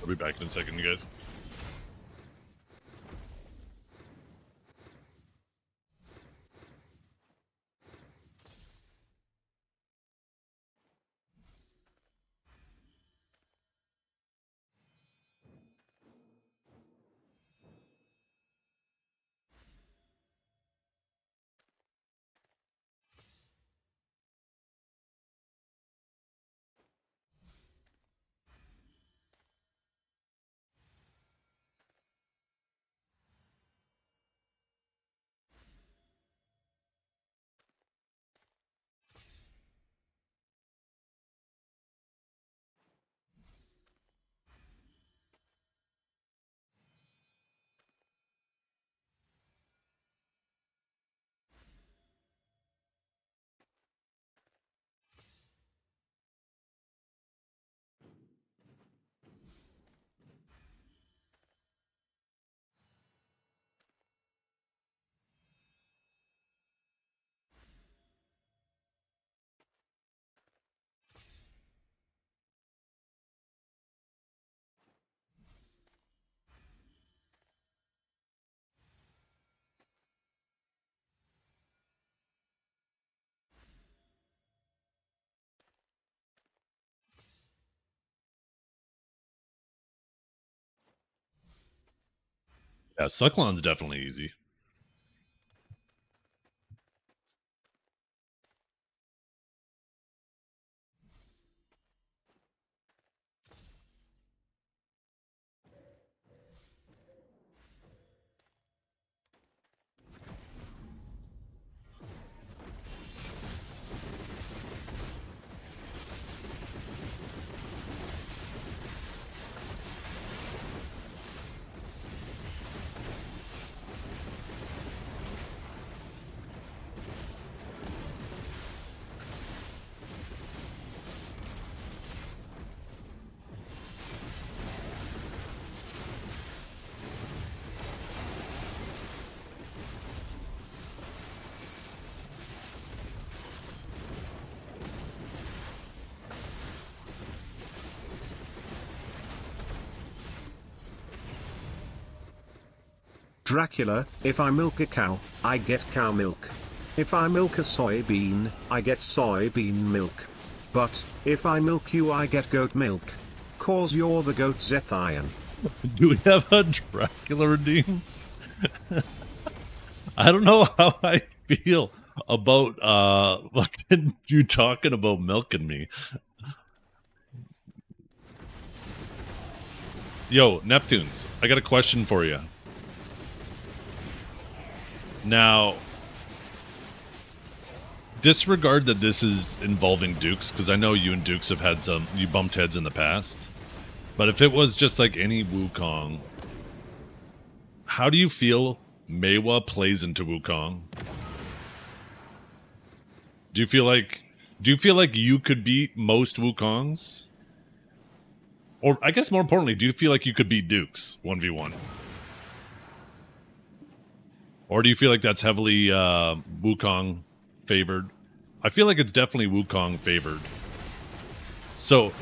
I'll be back in a second, you guys. Yeah, Sucklon's definitely easy. Dracula, if I milk a cow, I get cow milk. If I milk a soybean, I get soybean milk. But, if I milk you I get goat milk. Cause you're the goat Zethian. Do we have a Dracula redeem? I don't know how I feel about you talking about milking me. Yo, Neptunes, I got a question for you. Now, disregard that this is involving Dukes, because I know you and Dukes have had you bumped heads in the past. But if it was just like any Wukong, how do you feel Meiwa plays into Wukong? Do you feel like you could beat most Wukongs? Or I guess more importantly, do you feel like you could beat Dukes 1v1? Or do you feel like that's heavily Wukong favored? I feel like it's definitely Wukong favored. So,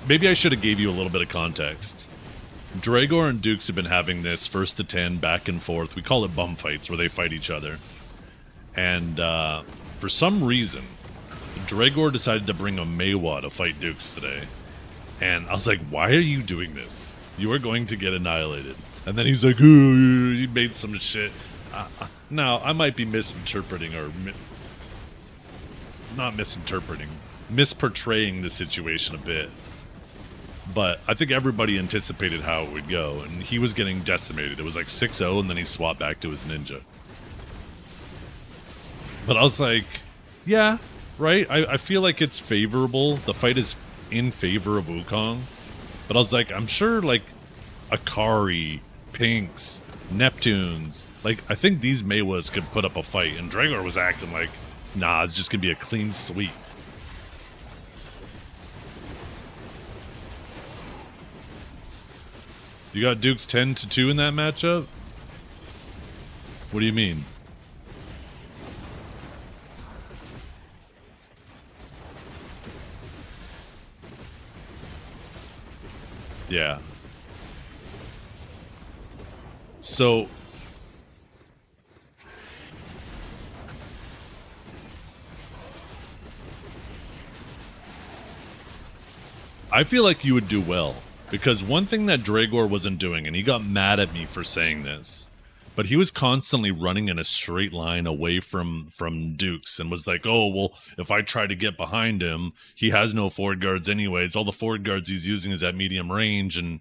maybe I should have gave you a little bit of context. Dragor and Dukes have been having this first to 10 back and forth. We call it bum fights, where they fight each other. And for some reason, Dragor decided to bring a Meiwa to fight Dukes today. And I was like, why are you doing this? You are going to get annihilated. And then he's like, ooh, you made some shit. Now, I might be misinterpreting or not misinterpreting, misportraying the situation a bit. But I think everybody anticipated how it would go, and he was getting decimated. It was like 6-0, and then he swapped back to his ninja. But I was like, yeah, right? I feel like it's favorable. The fight is in favor of Wukong. But I was like, I'm sure, like, Akari, Pinks, Neptunes, like, I think these Meiwas could put up a fight. And Dragor was acting like, nah, it's just going to be a clean sweep. You got Dukes 10-2 in that matchup? What do you mean? Yeah. So I feel like you would do well, because one thing that Dragor wasn't doing, and he got mad at me for saying this, but he was constantly running in a straight line away from Dukes, and was like, oh, well, if I try to get behind him, he has no forward guards anyways. All the forward guards he's using is at medium range, and,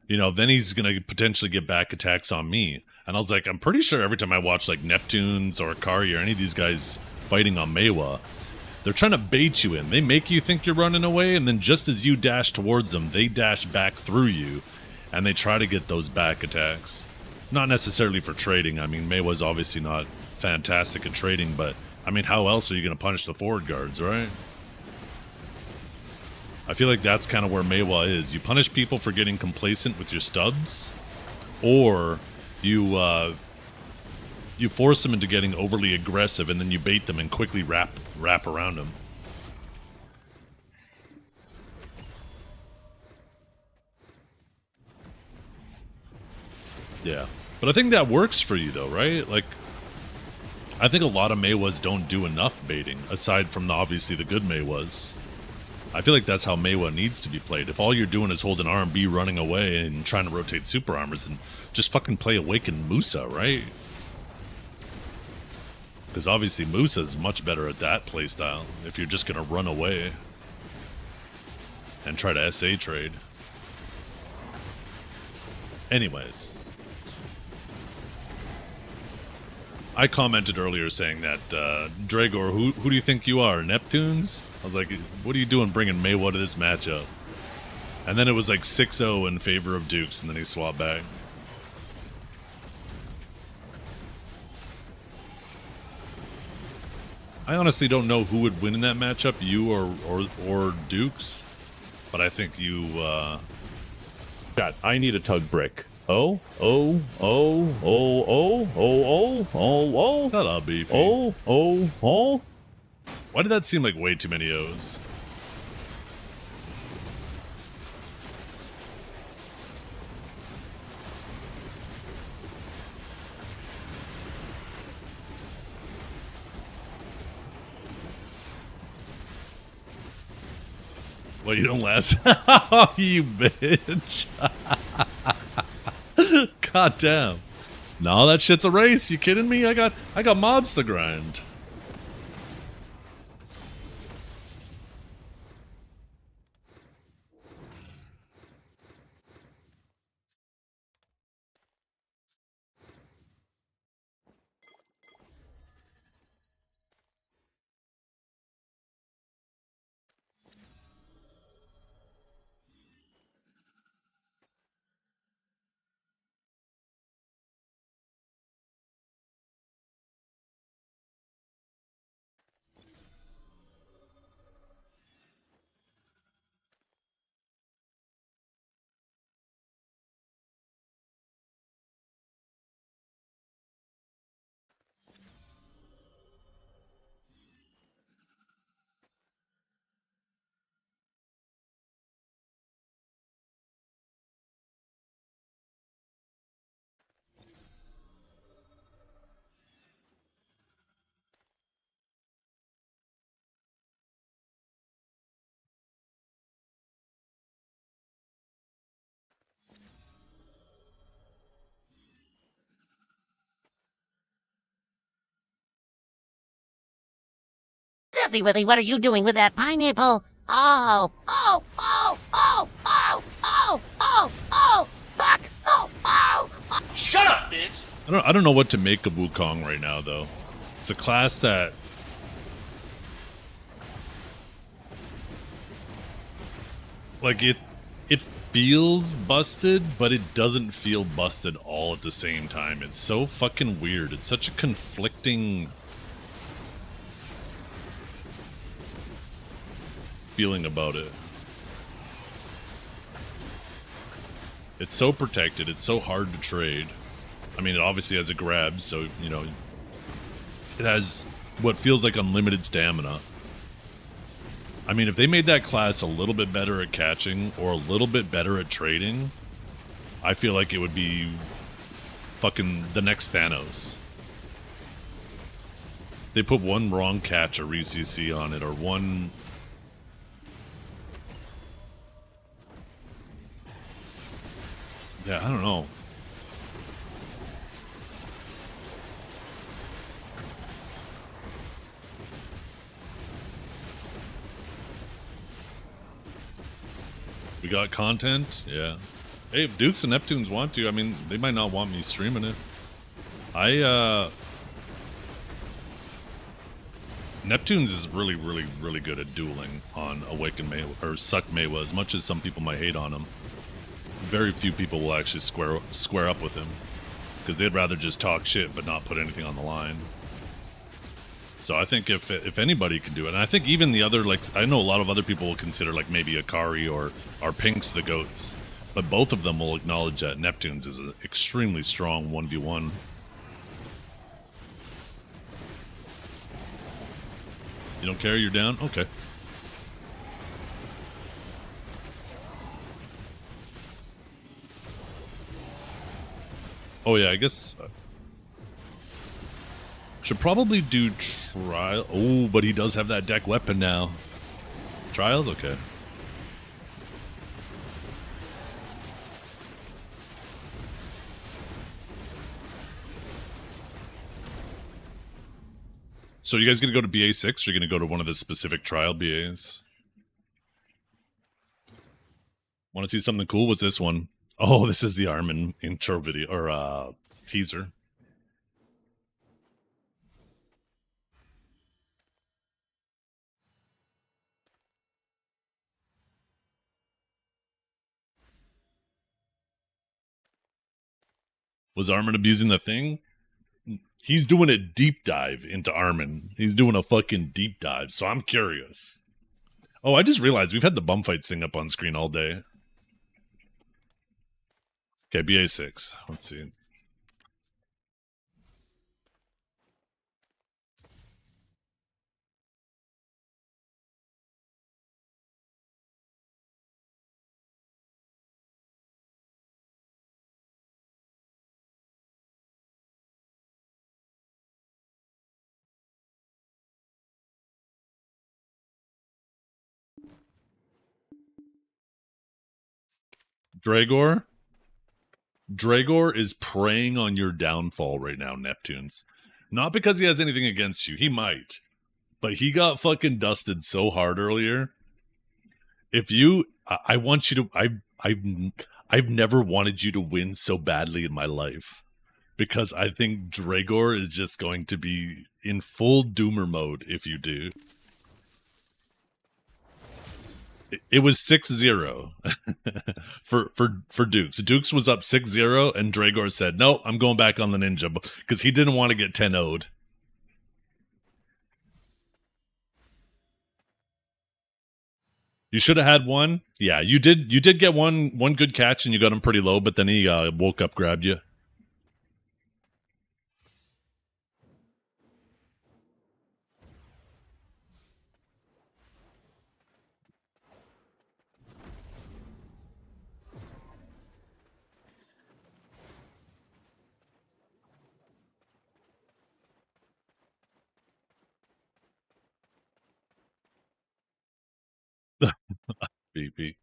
you know, then he's going to potentially get back attacks on me. And I was like, I'm pretty sure every time I watch, like, Neptunes or Akari or any of these guys fighting on Meiwa, they're trying to bait you in. They make you think you're running away, and then just as you dash towards them, they dash back through you, and they try to get those back attacks. Not necessarily for trading. I mean, Meiwa's obviously not fantastic at trading, but, I mean, how else are you going to punish the forward guards, right? I feel like that's kind of where Meiwa is. You punish people for getting complacent with your stubs, or you force them into getting overly aggressive, and then you bait them and quickly wrap around them. Yeah. But I think that works for you, though, right? Like, I think a lot of Meiwas don't do enough baiting, aside from obviously the good Meiwas. I feel like that's how Meiwa needs to be played. If all you're doing is holding R&B, running away, and trying to rotate super armors, then just fucking play Awakened Musa, right? Because obviously Musa's much better at that playstyle if you're just going to run away and try to SA trade. Anyways. I commented earlier saying that, Dragor, who do you think you are, Neptunes? I was like, what are you doing bringing Meiwa to this matchup? And then it was like 6-0 in favor of Dukes, and then he swapped back. I honestly don't know who would win in that matchup, you or Dukes. But I think you, God, I need a tug brick. Oh, oh, oh, oh, oh, oh, oh, oh, oh. Shut up, BP. Oh, oh, oh. Why did that seem like way too many O's? Well, you don't last. Oh, you bitch. God damn. No, that shit's a race. You kidding me? I got mobs to grind. Silly Willy, what are you doing with that pineapple? Oh, oh, oh, oh, oh, oh, oh, oh, fuck, oh, oh. Shut up, bitch! I don't know what to make of Wukong right now, though. It's a class that... Like, it feels busted, but it doesn't feel busted all at the same time. It's so fucking weird. It's such a conflicting feeling about it. It's so protected. It's so hard to trade. I mean, it obviously has a grab, so, you know, it has what feels like unlimited stamina. I mean, if they made that class a little bit better at catching or a little bit better at trading, I feel like it would be fucking the next Thanos. They put one wrong catch or re-CC on it, or one... Yeah, I don't know. We got content? Yeah. Hey, if Dukes and Neptunes want to, I mean, they might not want me streaming it. Neptunes is really, really, really good at dueling on Awakened Meiwa, or Suck Meiwa, as much as some people might hate on him. Very few people will actually square up with him, because they'd rather just talk shit but not put anything on the line. So I think if anybody can do it, and I think even the other, like, I know a lot of other people will consider, like, maybe Akari or Pinks the GOATs, but both of them will acknowledge that Neptunes is an extremely strong 1v1. You don't care? You're down? Okay. Oh yeah, I guess... should probably do trial. Oh, but he does have that deck weapon now. Trials? Okay. So you guys gonna go to BA6 or are you gonna go to one of the specific trial BAs? Want to see something cool? What's this one? Oh, this is the Armin intro video or teaser. Was Armin abusing the thing? He's doing a deep dive into Armin. He's doing a fucking deep dive, so I'm curious. Oh, I just realized we've had the bum fights thing up on screen all day. Okay, BA6. Let's see. Dragor? Dragor is preying on your downfall right now, Neptunes. Not because he has anything against you. He might. But he got fucking dusted so hard earlier. If you... I want you to... I've never wanted you to win so badly in my life. Because I think Dragor is just going to be in full doomer mode if you do. It was 6-0 for Dukes. Dukes was up 6-0 and Dragor said, "No, I'm going back on the ninja," because he didn't want to get 10-0'd. You should have had one. Yeah, you did get one good catch and you got him pretty low, but then he woke up, grabbed you. BP.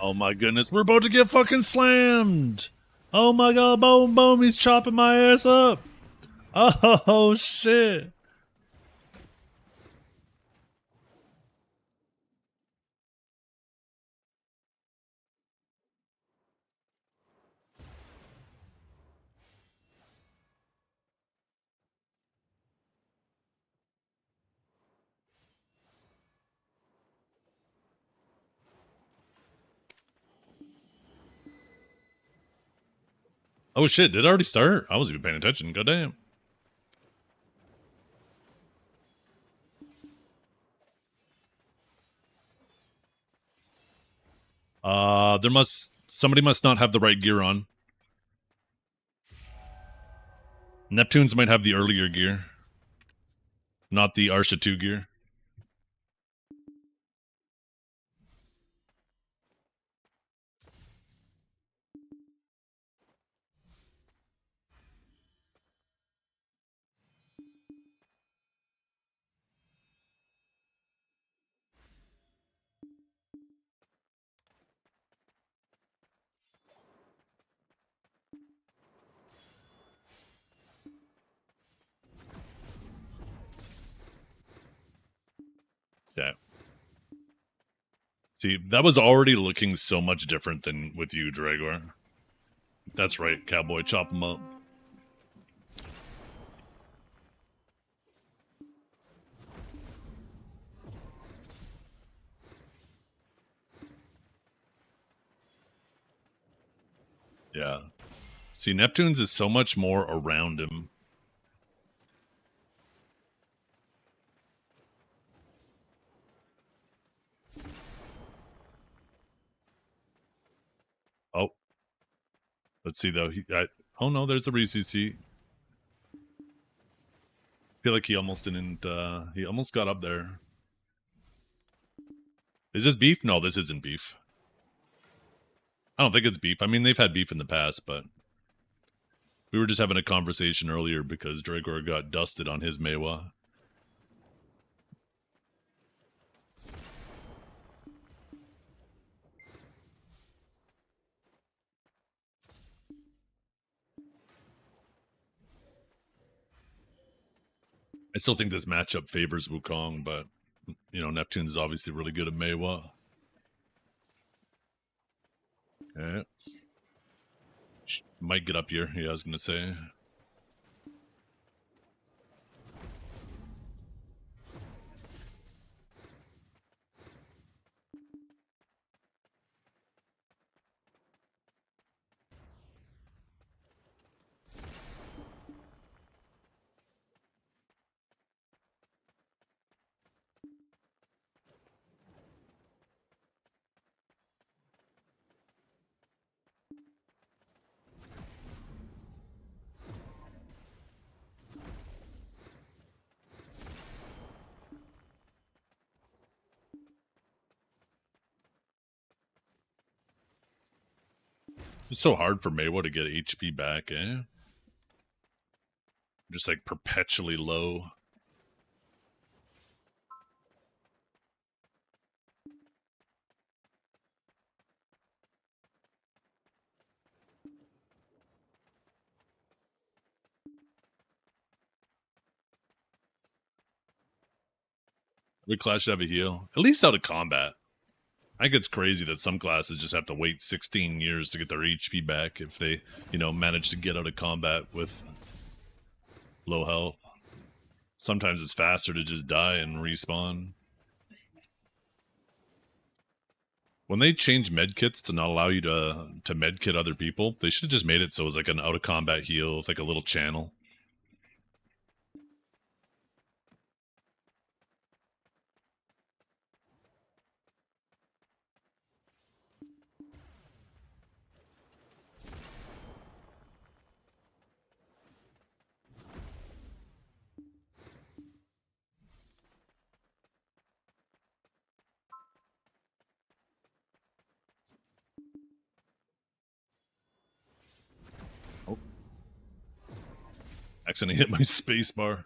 Oh my goodness, we're about to get fucking slammed. Oh my god, boom, boom, he's chopping my ass up. Oh shit. Oh shit, did it already start? I wasn't even paying attention, goddamn. Somebody must not have the right gear on. Neptunes might have the earlier gear, not the Arsha 2 gear. Yeah. See, that was already looking so much different than with you, Dragor. That's right, Cowboy. Chop him up. Yeah. See, Neptune's is so much more around him. Oh. Let's see, though. Oh, no, there's a RCC. I feel like he almost didn't, he almost got up there. Is this beef? No, this isn't beef. I don't think it's beef. I mean, they've had beef in the past, but we were just having a conversation earlier because Dragor got dusted on his Mewa. I still think this matchup favors Wukong, but, you know, Neptune is obviously really good at Mewa. Okay. Might get up here, yeah, I was going to say. It's so hard for Mewa to get HP back, eh? Just like perpetually low. Every class should have a heal. At least out of combat. I think it's crazy that some classes just have to wait 16 years to get their HP back if they, you know, manage to get out of combat with low health. Sometimes it's faster to just die and respawn. When they change medkits to not allow you to medkit other people, they should have just made it so it was like an out of combat heal with like a little channel. Oh. Accidentally hit my space bar.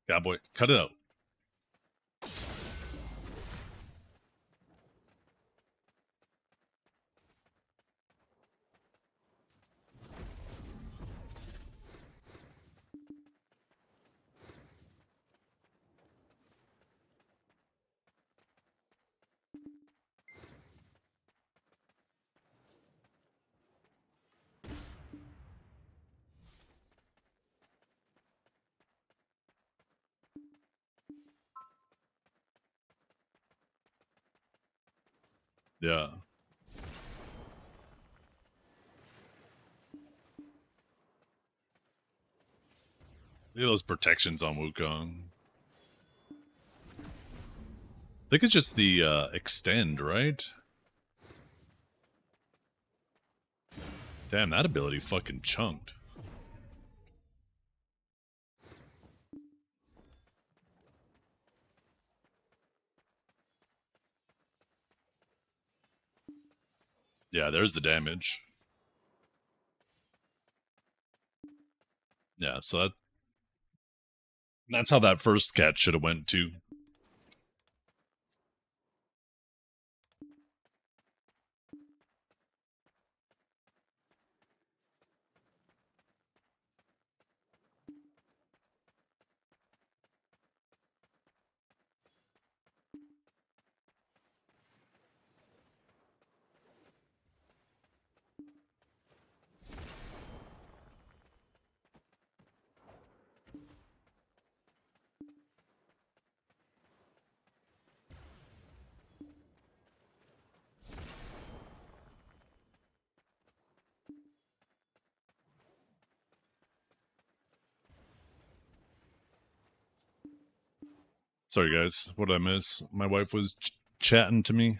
Cowboy, cut it out. Yeah. Look at those protections on Wukong. I think it's just the extend, right? Damn, that ability fucking chunked. Yeah, there's the damage. Yeah, so that's how that first catch should have went too. Sorry, guys. What did I miss? My wife was chatting to me.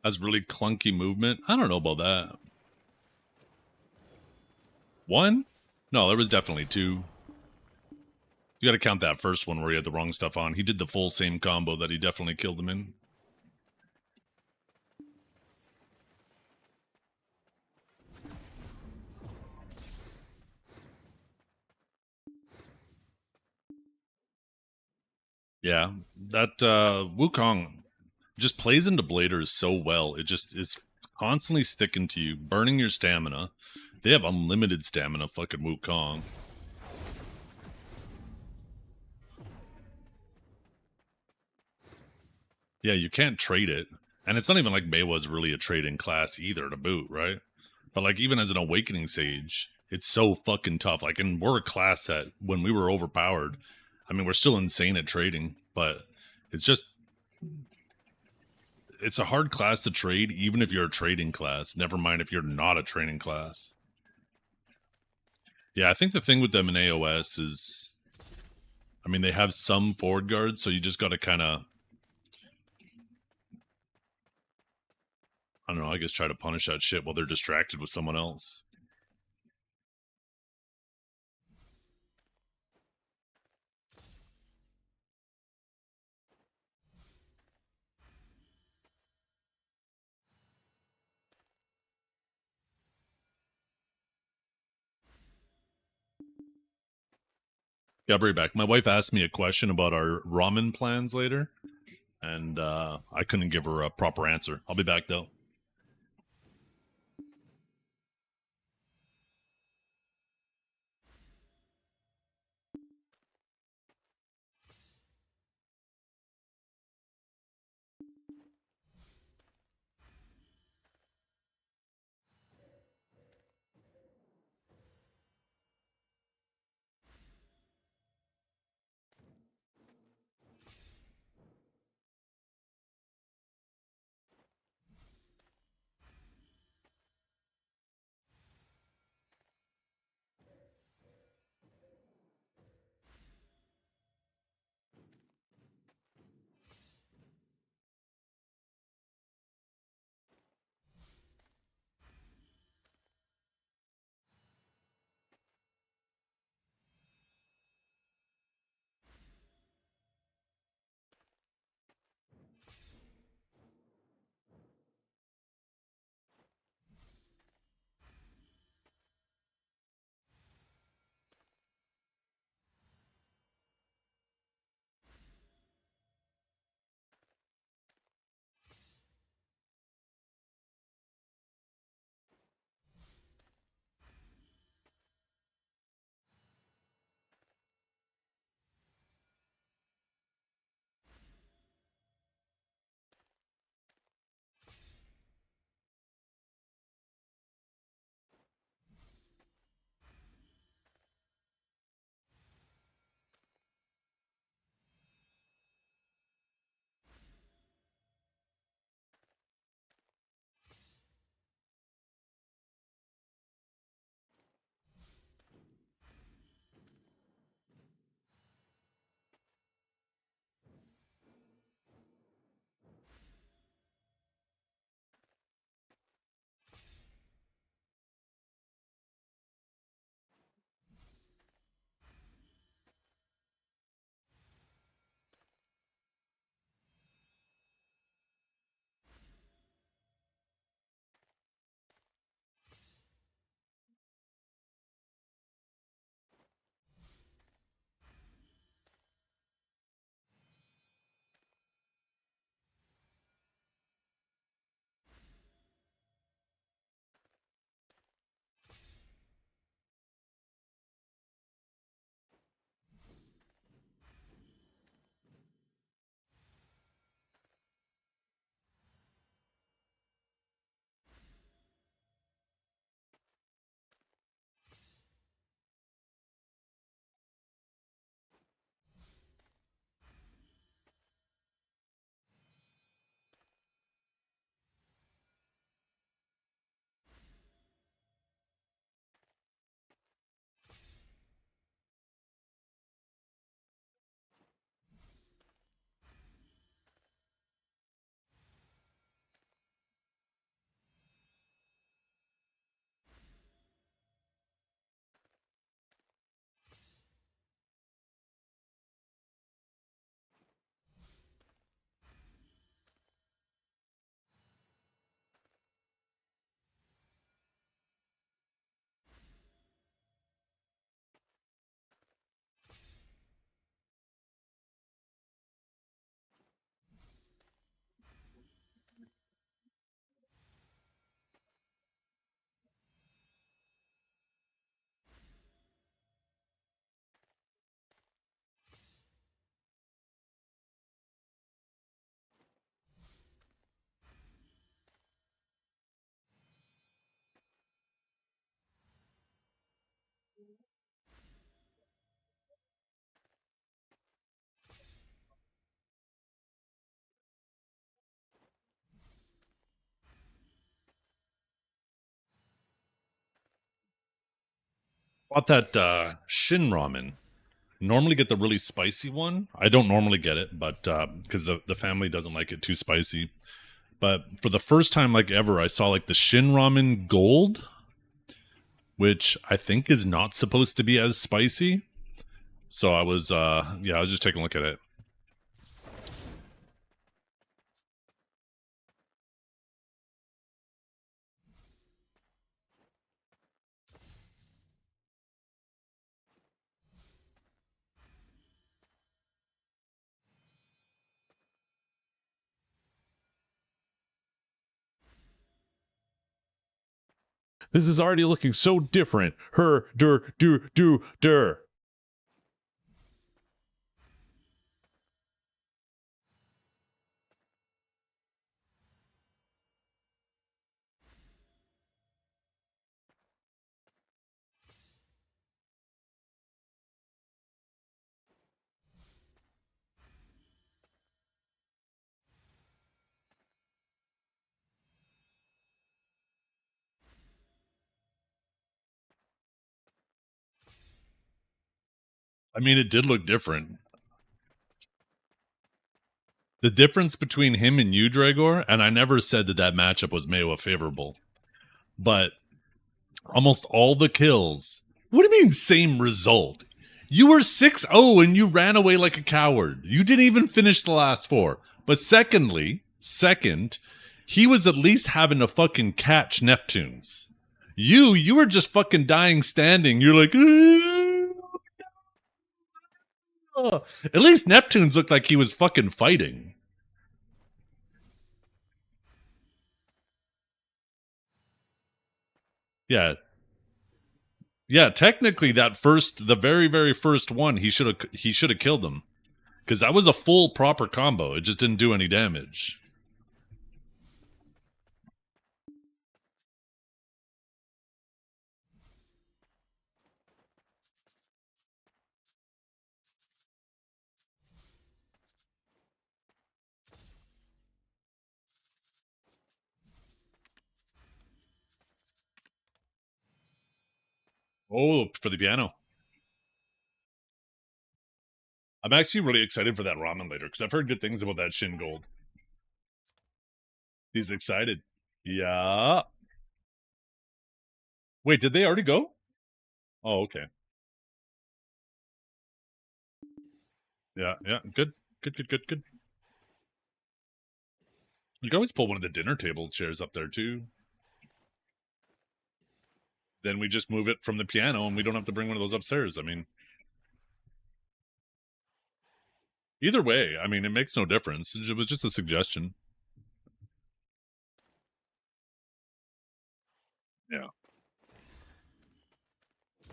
Has really clunky movement. I don't know about that. One? No, there was definitely two. You got to count that first one where he had the wrong stuff on. He did the full same combo that he definitely killed him in. Yeah, that Wukong just plays into bladers so well. It just is constantly sticking to you, burning your stamina. They have unlimited stamina, fucking Wukong. Yeah, you can't trade it. And it's not even like Mei was really a trading class either to boot, right? But like even as an awakening sage, it's so fucking tough. Like, and we're a class that when we were overpowered, I mean, we're still insane at trading, but it's just it's a hard class to trade, even if you're a trading class. Never mind if you're not a trading class. Yeah, I think the thing with them in AOS is, I mean, they have some forward guards, so you just got to kind of, I don't know, I guess try to punish that shit while they're distracted with someone else. Yeah, I'll be right back. My wife asked me a question about our ramen plans later, and I couldn't give her a proper answer. I'll be back though. Bought that Shin ramen. Normally get the really spicy one. I don't normally get it, but because the family doesn't like it too spicy. But for the first time like ever, I saw like the Shin ramen gold, which I think is not supposed to be as spicy. So I was I was just taking a look at it. This is already looking so different. Her, der. I mean, it did look different. The difference between him and you, Dragor, and I never said that that matchup was Mayowa favorable, but almost all the kills. What do you mean same result? You were 6-0 and you ran away like a coward. You didn't even finish the last 4. But second, he was at least having to fucking catch Neptunes. You were just fucking dying standing. You're like, at least Neptunes looked like he was fucking fighting. Yeah. Yeah, technically the very, very first one, he should have killed him. Because that was a full proper combo. It just didn't do any damage. Oh, for the piano. I'm actually really excited for that ramen later because I've heard good things about that Shin Gold. He's excited. Yeah. Wait, did they already go? Oh, okay. Yeah, good. Good. You can always pull one of the dinner table chairs up there, too. Then we just move it from the piano and we don't have to bring one of those upstairs. I mean, either way, I mean, it makes no difference. It was just a suggestion. Yeah.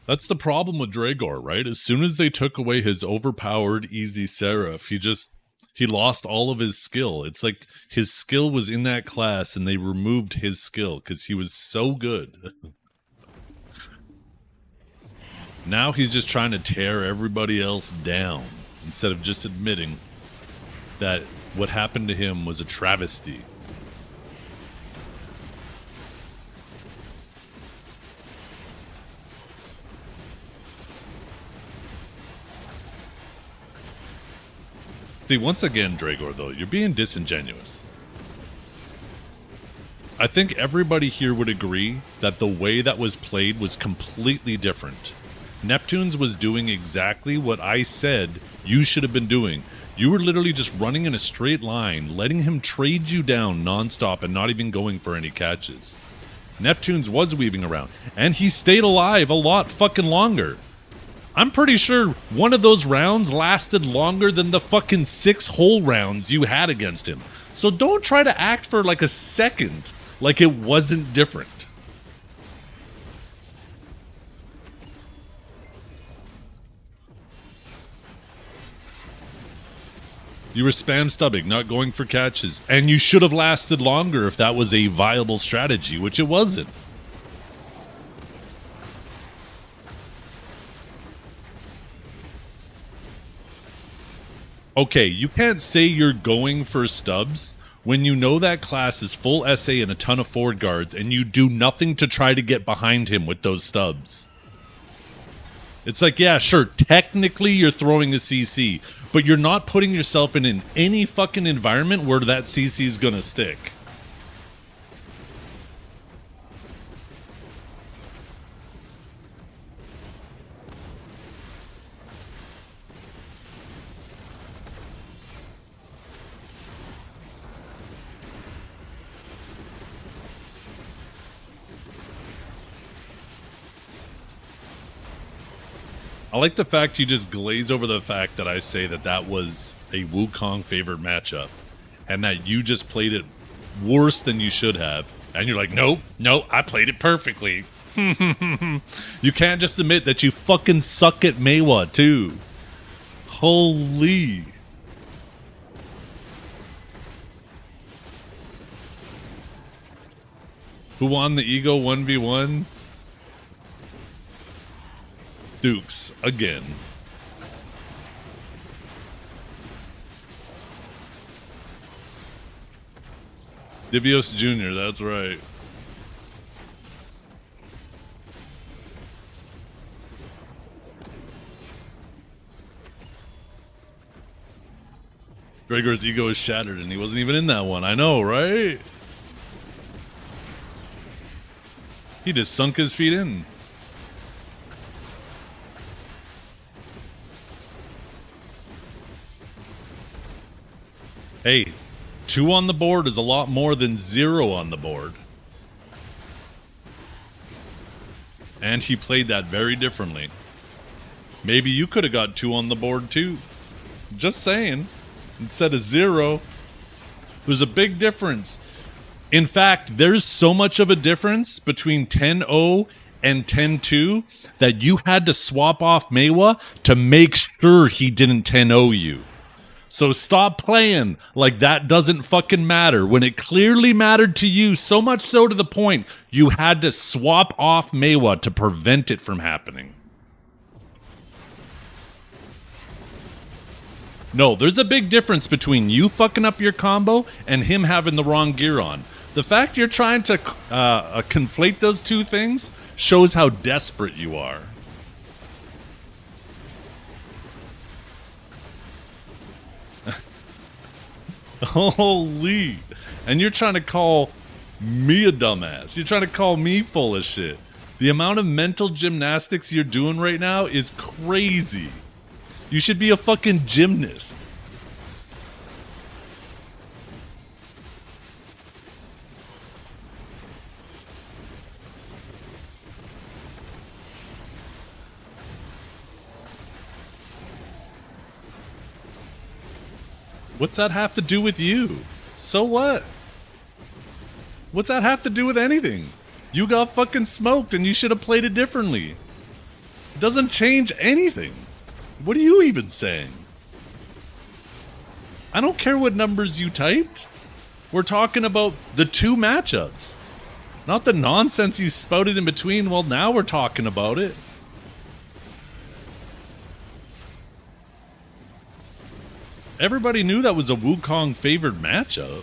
That's the problem with Dragor, right? As soon as they took away his overpowered easy Seraph, he lost all of his skill. It's like his skill was in that class and they removed his skill because he was so good. Now he's just trying to tear everybody else down instead of just admitting that what happened to him was a travesty. See, once again, Dragor, though, you're being disingenuous. I think everybody here would agree that the way that was played was completely different. Neptunes was doing exactly what I said you should have been doing. You were literally just running in a straight line, letting him trade you down nonstop and not even going for any catches. Neptunes was weaving around, and he stayed alive a lot fucking longer. I'm pretty sure one of those rounds lasted longer than the fucking 6 whole rounds you had against him. So don't try to act for like a second like it wasn't different. You were spam stubbing, not going for catches. And you should have lasted longer if that was a viable strategy, which it wasn't. Okay, you can't say you're going for stubs when you know that class is full SA and a ton of forward guards and you do nothing to try to get behind him with those stubs. It's like, yeah, sure, technically you're throwing a CC, but you're not putting yourself in any fucking environment where that CC is gonna stick. I like the fact you just glaze over the fact that I say that that was a Wukong favored matchup and that you just played it worse than you should have. And you're like, nope, I played it perfectly. You can't just admit that you fucking suck at Meiwa too. Holy. Who won the Ego 1v1? Dukes, again. Divios Jr., that's right. Gregor's ego is shattered and he wasn't even in that one. I know, right? He just sunk his feet in. Hey, 2 on the board is a lot more than 0 on the board. And he played that very differently. Maybe you could have got 2 on the board too. Just saying. Instead of 0. There's a big difference. In fact, there's so much of a difference between 10-0 and 10-2 that you had to swap off Meiwa to make sure he didn't 10-0 you. So stop playing like that doesn't fucking matter when it clearly mattered to you, so much so to the point you had to swap off Meiwa to prevent it from happening. No, there's a big difference between you fucking up your combo and him having the wrong gear on. The fact you're trying to conflate those two things shows how desperate you are. Holy. And you're trying to call me a dumbass. You're trying to call me full of shit. The amount of mental gymnastics you're doing right now is crazy. You should be a fucking gymnast. What's that have to do with you? So what? What's that have to do with anything? You got fucking smoked and you should have played it differently. It doesn't change anything. What are you even saying? I don't care what numbers you typed. We're talking about the 2 matchups. Not the nonsense you spouted in between. Well, now we're talking about it. Everybody knew that was a Wukong favored matchup.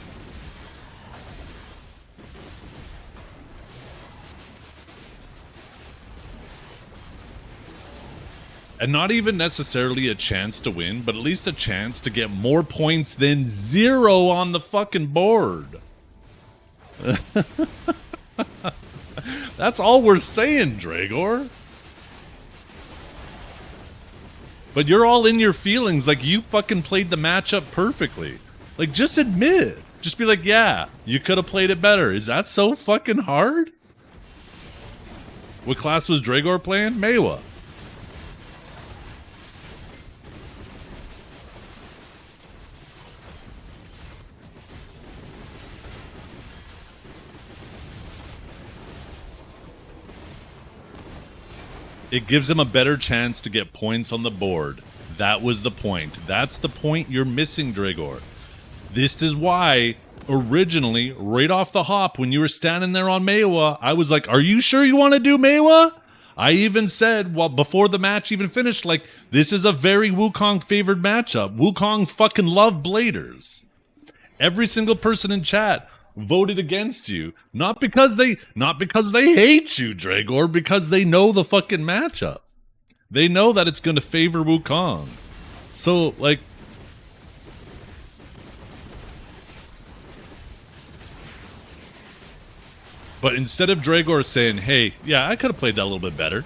And not even necessarily a chance to win, but at least a chance to get more points than 0 on the fucking board. That's all we're saying, Dragor. But you're all in your feelings like you fucking played the matchup perfectly. Like, just admit it. Just be like, yeah, you could have played it better. Is that so fucking hard? What class was Dragor playing? Meiwa. It gives him a better chance to get points on the board. That was the point. That's the point you're missing, Dragor. This is why, originally, right off the hop, when you were standing there on Meiwa, I was like, are you sure you want to do Meiwa? I even said, well, before the match even finished, like, this is a very Wukong favored matchup. Wukongs fucking love bladers. Every single person in chat voted against you, not because they hate you, Dragor, because they know the fucking matchup. They know that it's going to favor Wukong. So, like... But instead of Dragor saying, hey, yeah, I could have played that a little bit better,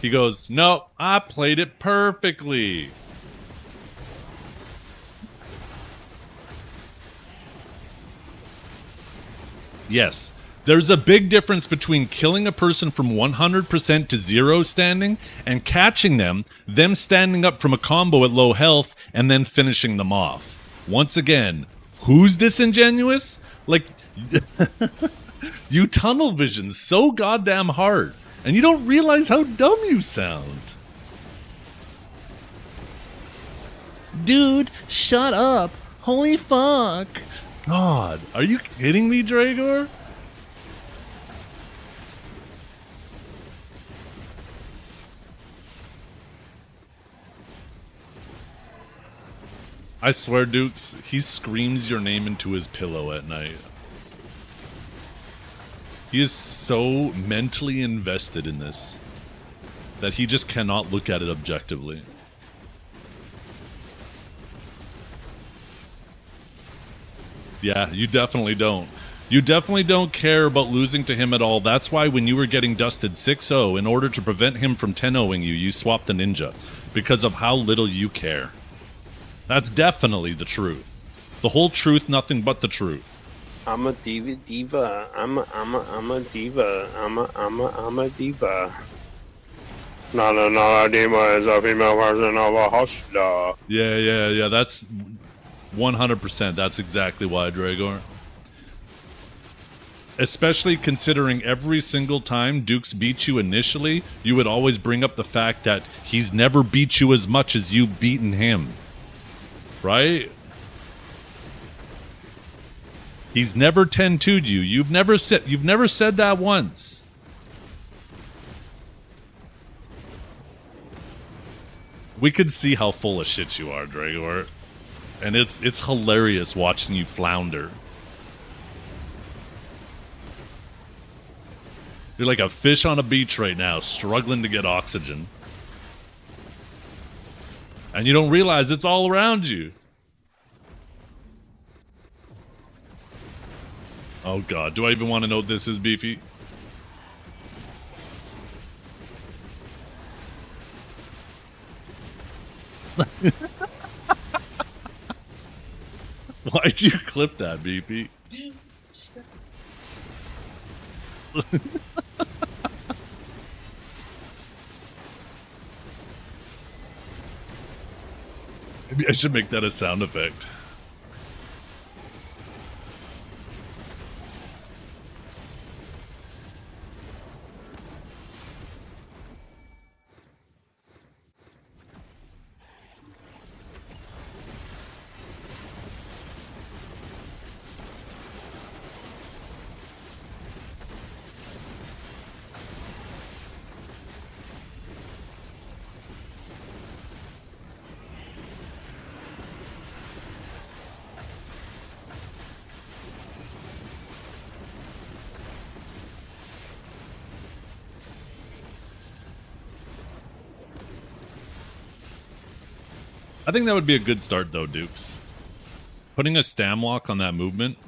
he goes, no, I played it perfectly. Yes, there's a big difference between killing a person from 100% to 0 standing and catching them standing up from a combo at low health and then finishing them off. Once again, who's disingenuous? Like, you tunnel vision so goddamn hard, and you don't realize how dumb you sound. Dude, shut up. Holy fuck. God, are you kidding me, Dragor? I swear, Dukes, he screams your name into his pillow at night. He is so mentally invested in this that he just cannot look at it objectively. Yeah, you definitely don't. You definitely don't care about losing to him at all. That's why when you were getting dusted 6-0, in order to prevent him from 10-0ing you, you swapped the ninja. Because of how little you care. That's definitely the truth. The whole truth, nothing but the truth. I'm a diva. I'm a diva. I'm a diva. Not a diva is a female version of a house dog. Yeah. That's 100%. That's exactly why, Dragor. Especially considering every single time Dukes beat you initially, you would always bring up the fact that he's never beat you as much as you've beaten him. Right? He's never 10-2'd you. You've never said that once. We could see how full of shit you are, Dragor. And it's hilarious watching you flounder. You're like a fish on a beach right now, struggling to get oxygen. And you don't realize it's all around you. Oh god, do I even want to know what this is, Beefy? Why'd you clip that, Beefy? Maybe I should make that a sound effect. I think that would be a good start, though, Dukes. Putting a stam lock on that movement,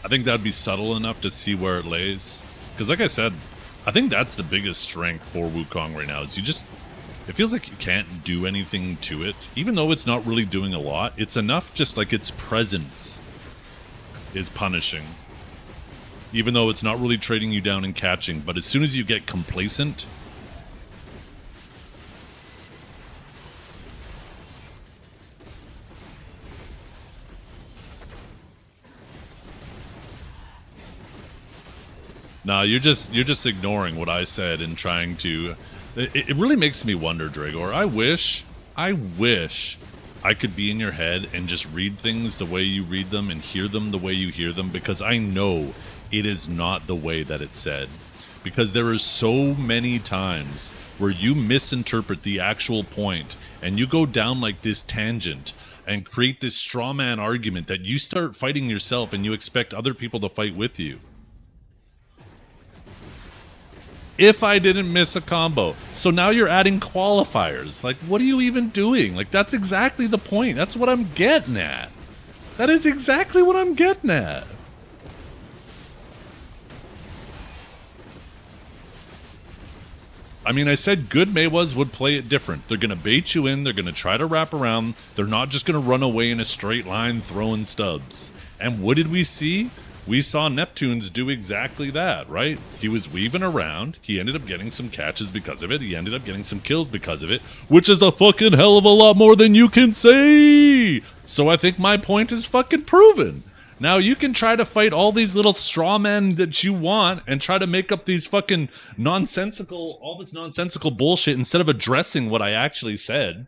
I think that would be subtle enough to see where it lays. Because like I said, I think that's the biggest strength for Wukong right now, is you just... It feels like you can't do anything to it. Even though it's not really doing a lot, it's enough just like its presence is punishing. Even though it's not really trading you down and catching, but as soon as you get complacent... Nah, you're just ignoring what I said and trying to... It really makes me wonder, Dragor. I wish I could be in your head and just read things the way you read them and hear them the way you hear them, because I know it is not the way that it's said. Because there are so many times where you misinterpret the actual point and you go down like this tangent and create this straw man argument that you start fighting yourself and you expect other people to fight with you. if I didn't miss a combo. So now you're adding qualifiers. Like, what are you even doing? Like, that's exactly the point. That's what I'm getting at. That is exactly what I'm getting at. I mean, I said good Maywas would play it different. They're going to bait you in. They're going to try to wrap around. They're not just going to run away in a straight line throwing stubs. And what did we see? We saw Neptunes do exactly that, right? He was weaving around. He ended up getting some catches because of it. He ended up getting some kills because of it, which is a fucking hell of a lot more than you can say. So I think my point is fucking proven. Now you can try to fight all these little straw men that you want and try to make up these fucking all this nonsensical bullshit instead of addressing what I actually said,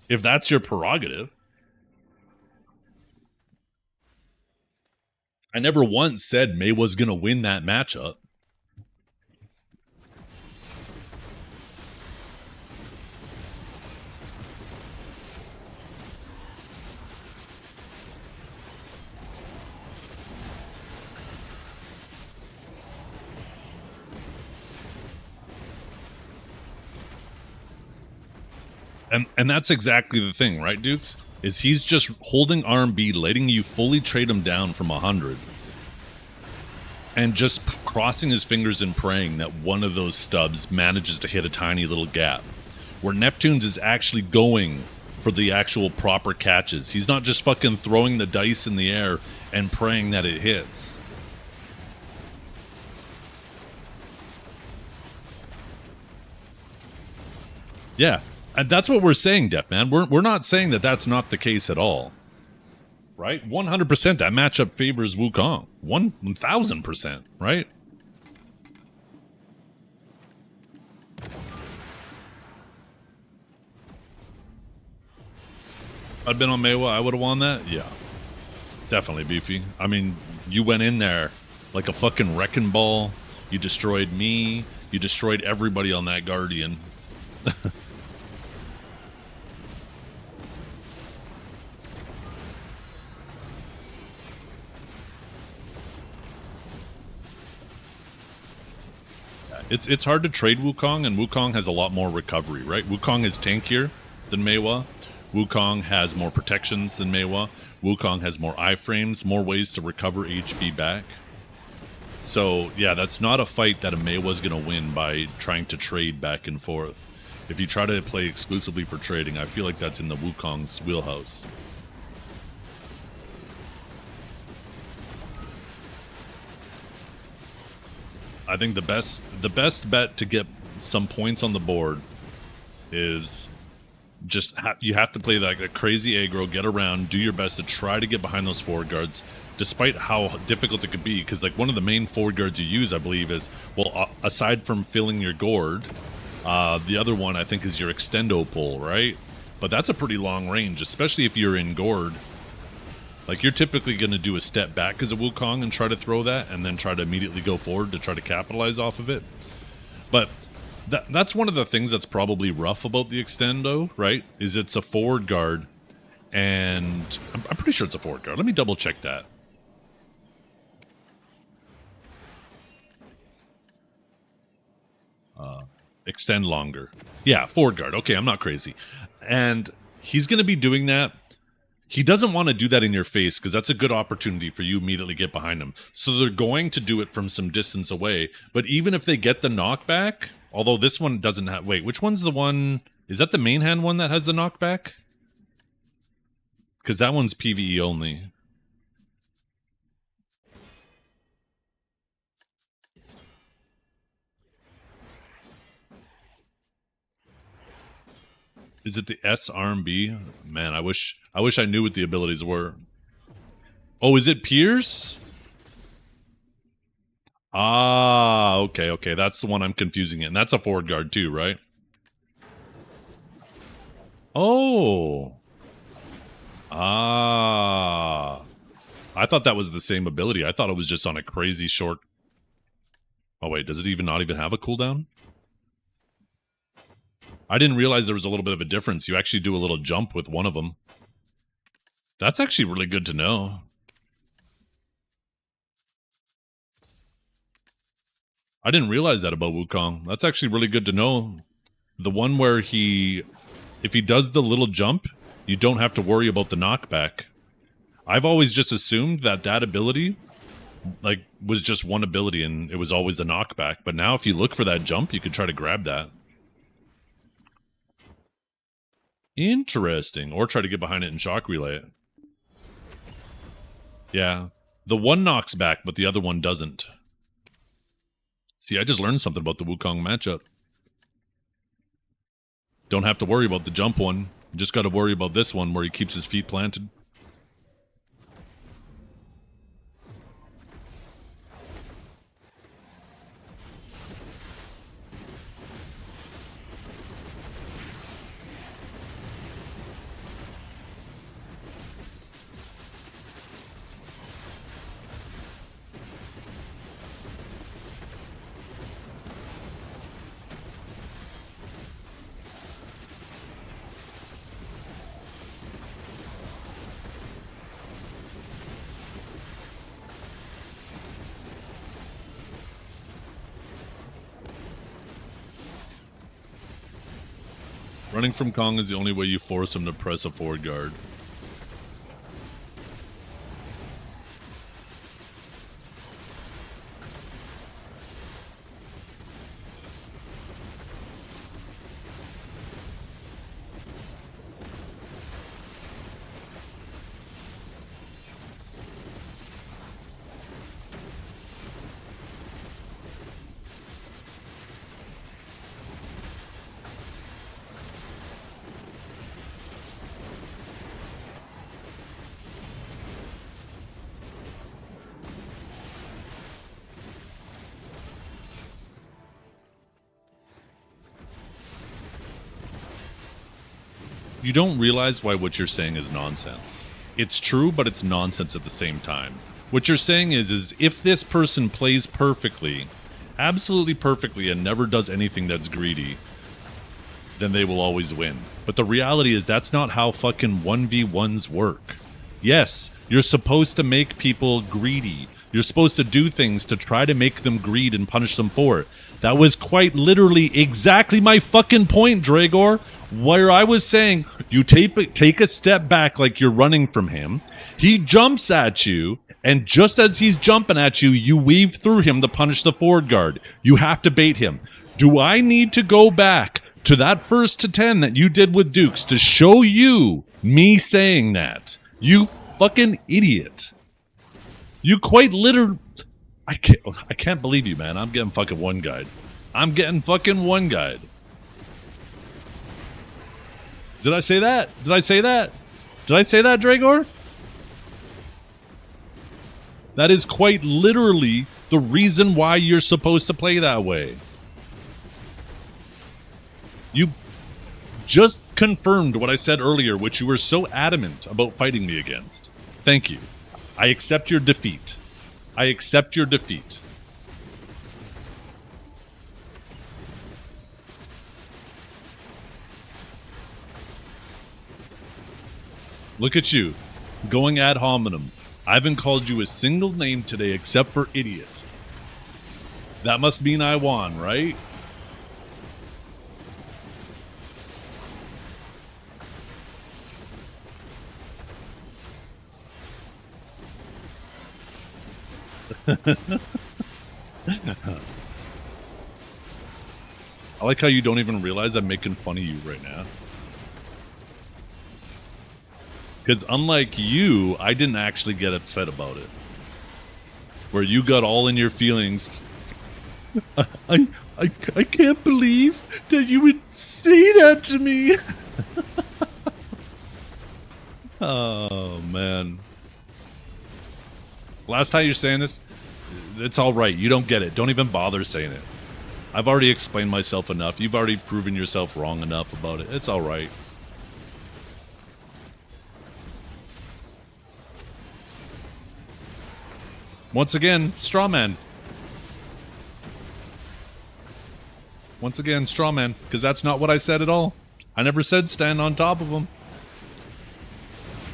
if that's your prerogative. I never once said May was going to win that matchup. And that's exactly the thing, right, Dukes? Is he's just holding R&B, letting you fully trade him down from 100, and just crossing his fingers and praying that one of those stubs manages to hit a tiny little gap. Where Neptunes is actually going for the actual proper catches. He's not just fucking throwing the dice in the air and praying that it hits. Yeah. And that's what we're saying, Def Man. We're not saying that that's not the case at all. Right? 100% that matchup favors Wukong. 1,000%, right? If I'd been on Maywa, I would have won that? Yeah. Definitely, Beefy. I mean, you went in there like a fucking wrecking ball. You destroyed me. You destroyed everybody on that Guardian. It's hard to trade Wukong, and Wukong has a lot more recovery, right? Wukong is tankier than Maywa. Wukong has more protections than Maywa. Wukong has more iframes, more ways to recover HP back. So, yeah, that's not a fight that a Maywa's going to win by trying to trade back and forth. If you try to play exclusively for trading, I feel like that's in the Wukong's wheelhouse. I think the best bet to get some points on the board is just you have to play like a crazy aggro, get around, do your best to try to get behind those forward guards, despite how difficult it could be. Because like one of the main forward guards you use, I believe, is aside from filling your gourd, the other one I think is your extendo pull, right? But that's a pretty long range, especially if you're in gourd. Like, you're typically going to do a step back as a Wukong and try to throw that, and then try to immediately go forward to try to capitalize off of it. But that's one of the things that's probably rough about the extendo, right? Is it's a forward guard, and I'm pretty sure it's a forward guard. Let me double check that. Extend longer. Yeah, forward guard. Okay, I'm not crazy. And he's going to be doing that. He doesn't want to do that in your face because that's a good opportunity for you immediately get behind him. So they're going to do it from some distance away. But even if they get the knockback, although this one doesn't have... Wait, which one's the one... Is that the main hand one that has the knockback? Because that one's PvE only. Is it the S R&B? Man, I wish I knew what the abilities were. Oh, is it Pierce? Ah, okay. That's the one I'm confusing it. And that's a forward guard too, right? Oh. Ah. I thought that was the same ability. I thought it was just on a crazy short... Oh, wait. Does it not even have a cooldown? I didn't realize there was a little bit of a difference. You actually do a little jump with one of them. That's actually really good to know. I didn't realize that about Wukong. That's actually really good to know. The one where if he does the little jump, you don't have to worry about the knockback. I've always just assumed that ability, like, was just one ability and it was always a knockback. But now if you look for that jump, you could try to grab that. Interesting. Or try to get behind it and shock relay it. Yeah. The one knocks back, but the other one doesn't. See, I just learned something about the Wukong matchup. Don't have to worry about the jump one. You just got to worry about this one where he keeps his feet planted. Running from Kong is the only way you force him to press a forward guard. You don't realize why what you're saying is nonsense. It's true, but it's nonsense at the same time. What you're saying is if this person plays perfectly, absolutely perfectly, and never does anything that's greedy, then they will always win. But the reality is that's not how fucking 1v1s work. Yes, you're supposed to make people greedy. You're supposed to do things to try to make them greed and punish them for it. That was quite literally exactly my fucking point, Dragor. Where I was saying, you take a step back like you're running from him. He jumps at you, and just as he's jumping at you, you weave through him to punish the forward guard. You have to bait him. Do I need to go back to that first to 10 that you did with Dukes to show you me saying that? You fucking idiot. You quite literally... I can't believe you, man. I'm getting fucking one guide. I'm getting fucking one guide. Did I say that? Did I say that? Did I say that, Dragor? That is quite literally the reason why you're supposed to play that way. You just confirmed what I said earlier, which you were so adamant about fighting me against. Thank you. I accept your defeat. I accept your defeat. Look at you, going ad hominem. I haven't called you a single name today except for idiot. That must mean I won, right? I like how you don't even realize I'm making fun of you right now. Because unlike you, I didn't actually get upset about it. Where you got all in your feelings. I can't believe that you would say that to me. Oh, man. Last time you're saying this, it's all right. You don't get it. Don't even bother saying it. I've already explained myself enough. You've already proven yourself wrong enough about it. It's all right. Once again, straw man. Once again, straw man, because that's not what I said at all. I never said stand on top of him.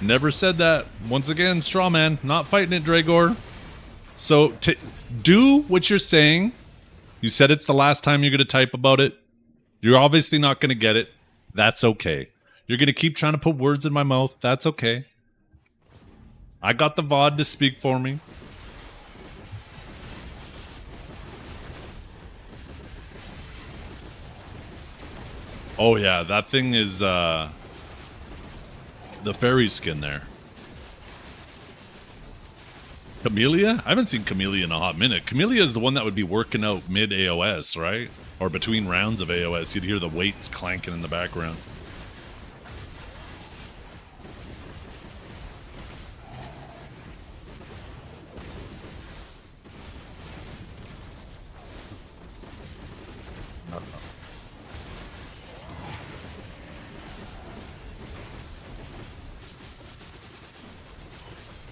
Never said that. Once again, straw man, not fighting it, Dragor. So do what you're saying You said it's the last time you're going to type about it. You're obviously not going to get it. That's okay. You're going to keep trying to put words in my mouth. That's okay. I got the VOD to speak for me. Oh yeah, that thing is the fairy skin there. Camellia? I haven't seen Camellia in a hot minute. Camellia is the one that would be working out mid AOS, right? Or between rounds of AOS. You'd hear the weights clanking in the background.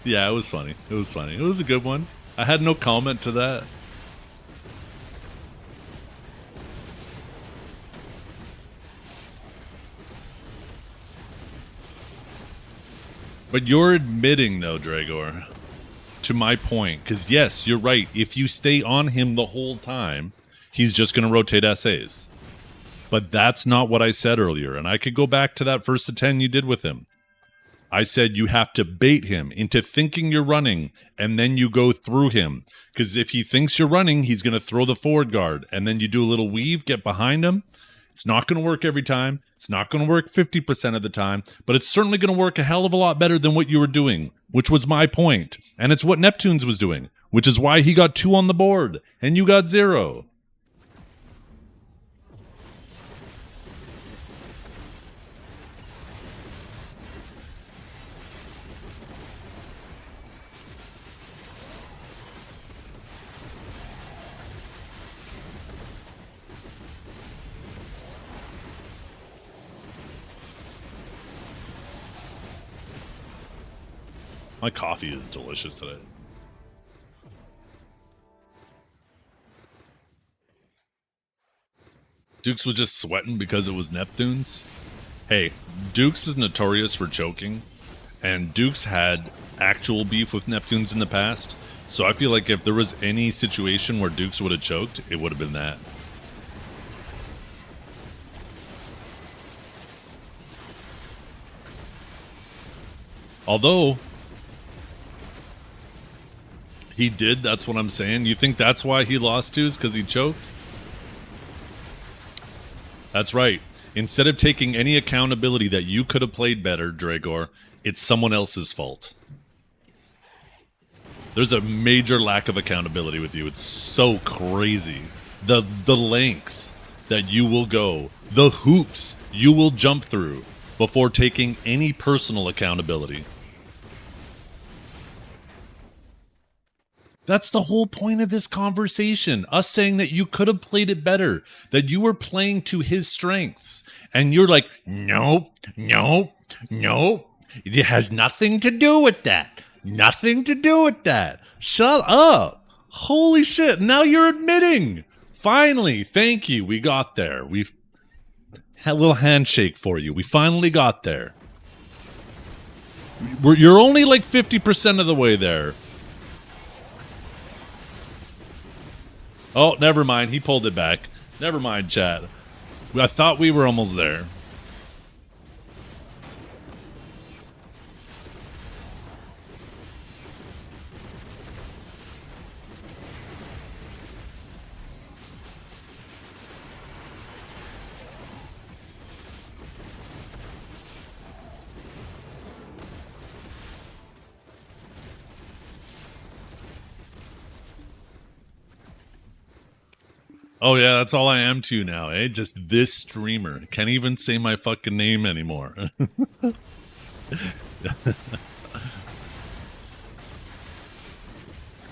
Yeah, it was funny. It was funny. It was a good one. I had no comment to that. But you're admitting, though, Dragor, to my point. Because, yes, you're right. If you stay on him the whole time, he's just going to rotate SAs. But that's not what I said earlier. And I could go back to that first to 10 you did with him. I said you have to bait him into thinking you're running, and then you go through him. Because if he thinks you're running, he's going to throw the forward guard, and then you do a little weave, get behind him. It's not going to work every time. It's not going to work 50% of the time, but it's certainly going to work a hell of a lot better than what you were doing, which was my point. And it's what Neptune's was doing, which is why he got 2 on the board, and you got 0. My coffee is delicious today. Dukes was just sweating because it was Neptune's. Hey, Dukes is notorious for choking, and Dukes had actual beef with Neptune's in the past, so I feel like if there was any situation where Dukes would have choked, it would have been that. Although he did, that's what I'm saying. You think that's why he lost to, is because he choked? That's right. Instead of taking any accountability that you could have played better, Dragor, it's someone else's fault. There's a major lack of accountability with you. It's so crazy. The lengths that you will go, the hoops you will jump through before taking any personal accountability. That's the whole point of this conversation. Us saying that you could have played it better, that you were playing to his strengths. And you're like, nope, nope, nope. It has nothing to do with that. Nothing to do with that. Shut up. Holy shit. Now you're admitting. Finally. Thank you. We got there. We've had a little handshake for you. We finally got there. You're only like 50% of the way there. Oh, never mind. He pulled it back. Never mind, chat. I thought we were almost there. Oh yeah, that's all I am to now, eh? Just this streamer. Can't even say my fucking name anymore.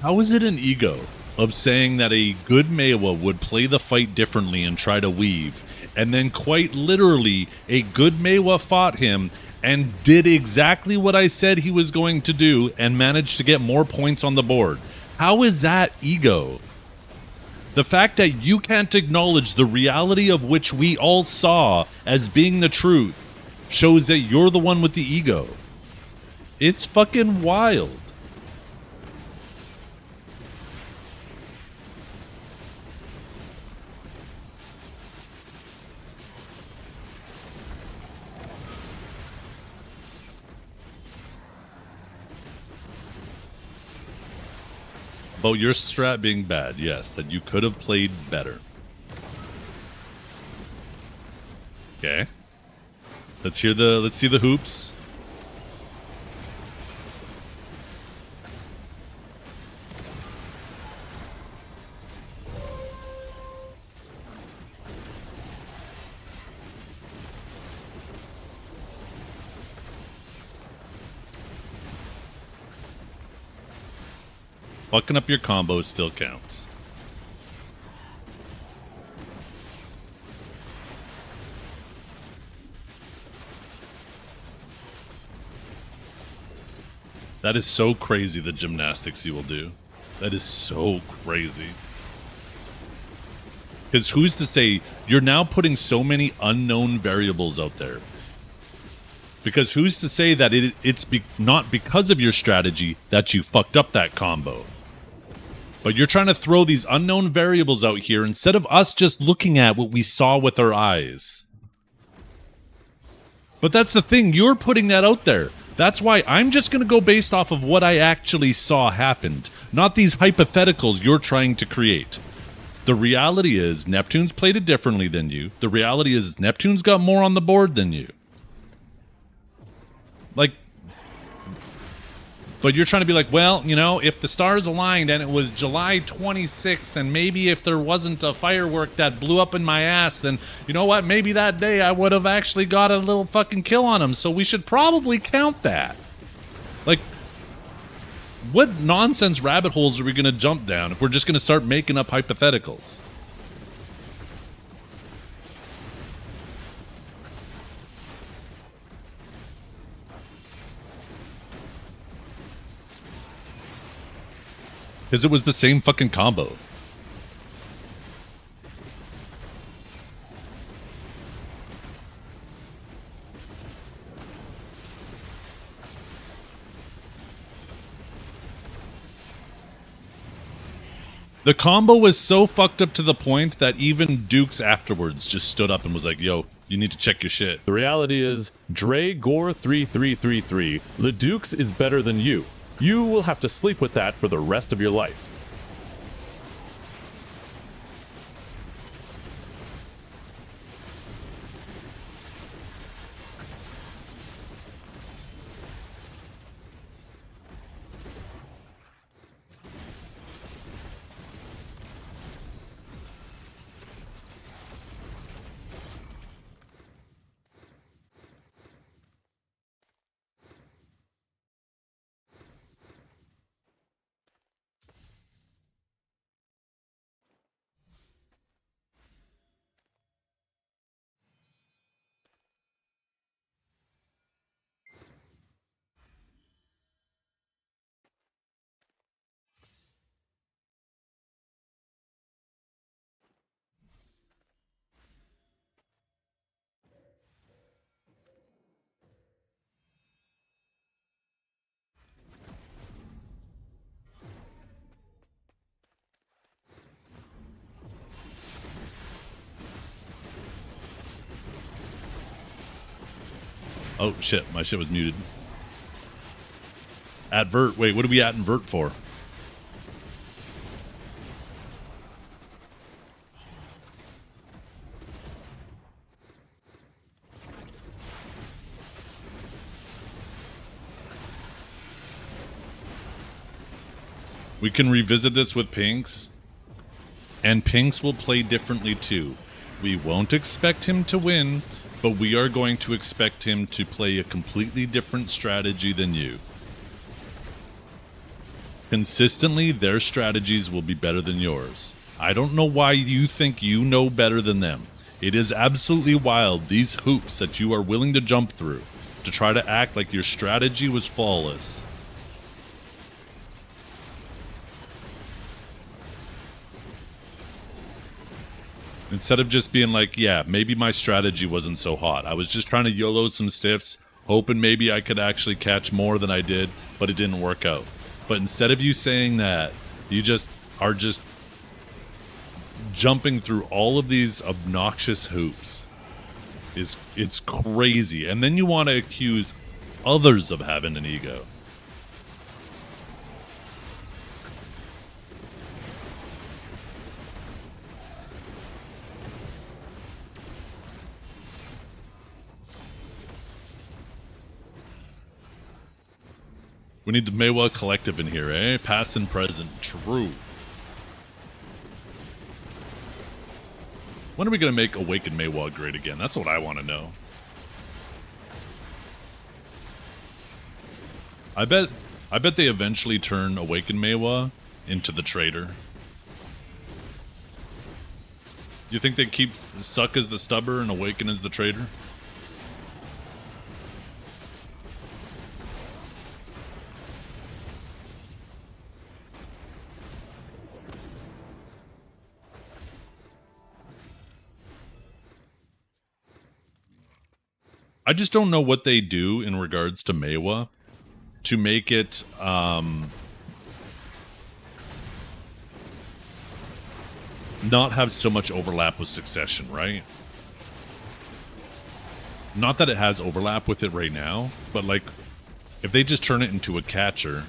How is it an ego of saying that a good Maewa would play the fight differently and try to weave, and then quite literally a good Maewa fought him and did exactly what I said he was going to do and managed to get more points on the board? How is that ego? The fact that you can't acknowledge the reality of which we all saw as being the truth shows that you're the one with the ego. It's fucking wild. about your strat being bad. Yes, that you could have played better. Okay. Let's see the hoops. Fucking up your combo still counts. That is so crazy, the gymnastics you will do. That is so crazy. Because who's to say you're now putting so many unknown variables out there? Because who's to say that it's not because of your strategy that you fucked up that combo? But you're trying to throw these unknown variables out here instead of us just looking at what we saw with our eyes. But that's the thing, you're putting that out there. That's why I'm just going to go based off of what I actually saw happened, not these hypotheticals you're trying to create. The reality is Neptune's played it differently than you. The reality is Neptune's got more on the board than you. Like, but you're trying to be like, well, you know, if the stars aligned and it was July 26th, and maybe if there wasn't a firework that blew up in my ass, then, you know what, maybe that day I would have actually got a little fucking kill on him, so we should probably count that. Like, what nonsense rabbit holes are we going to jump down if we're just going to start making up hypotheticals? Because it was the same fucking combo. The combo was so fucked up to the point that even Dukes afterwards just stood up and was like, yo, you need to check your shit. The reality is, Dre Gore 3333, the Dukes is better than you. You will have to sleep with that for the rest of your life. Oh shit, my shit was muted. Advert, wait, what do we invert for? We can revisit this with Pinks, and Pinks will play differently too. We won't expect him to win, but we are going to expect him to play a completely different strategy than you. Consistently, their strategies will be better than yours. I don't know why you think you know better than them. It is absolutely wild, these hoops that you are willing to jump through to try to act like your strategy was flawless. Instead of just being like, yeah, maybe my strategy wasn't so hot. I was just trying to YOLO some stiffs, hoping maybe I could actually catch more than I did, but it didn't work out. But instead of you saying that, you just are just jumping through all of these obnoxious hoops. It's crazy. And then you want to accuse others of having an ego. We need the Meiwa collective in here, eh? Past and present. True. When are we going to make Awaken Meiwa great again? That's what I want to know. I bet they eventually turn Awaken Meiwa into the traitor. You think they keep Suck as the stubber and Awaken as the traitor? I just don't know what they do in regards to Meiwa to make it not have so much overlap with Succession, right? Not that it has overlap with it right now, but like if they just turn it into a catcher,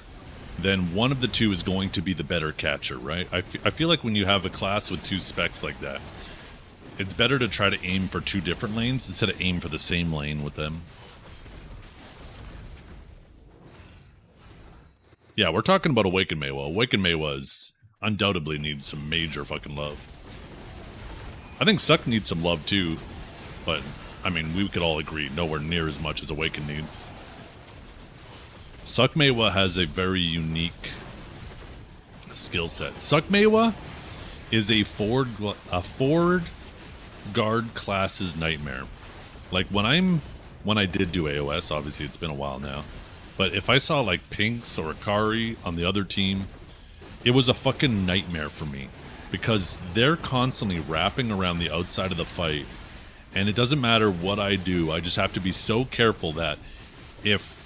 then one of the two is going to be the better catcher, right? I feel like when you have a class with two specs like that, it's better to try to aim for two different lanes instead of aim for the same lane with them. Yeah, we're talking about Awaken Meiwa. Awaken Meiwa undoubtedly needs some major fucking love. I think Suck needs some love too, but I mean, we could all agree nowhere near as much as Awaken needs. Suck Meiwa has a very unique skill set. Suck Meiwa is a forward guard class's nightmare. Like when I did do AOS, obviously it's been a while now, but if I saw like Pinks or Akari on the other team, it was a fucking nightmare for me because they're constantly wrapping around the outside of the fight, and it doesn't matter what I do, I just have to be so careful that if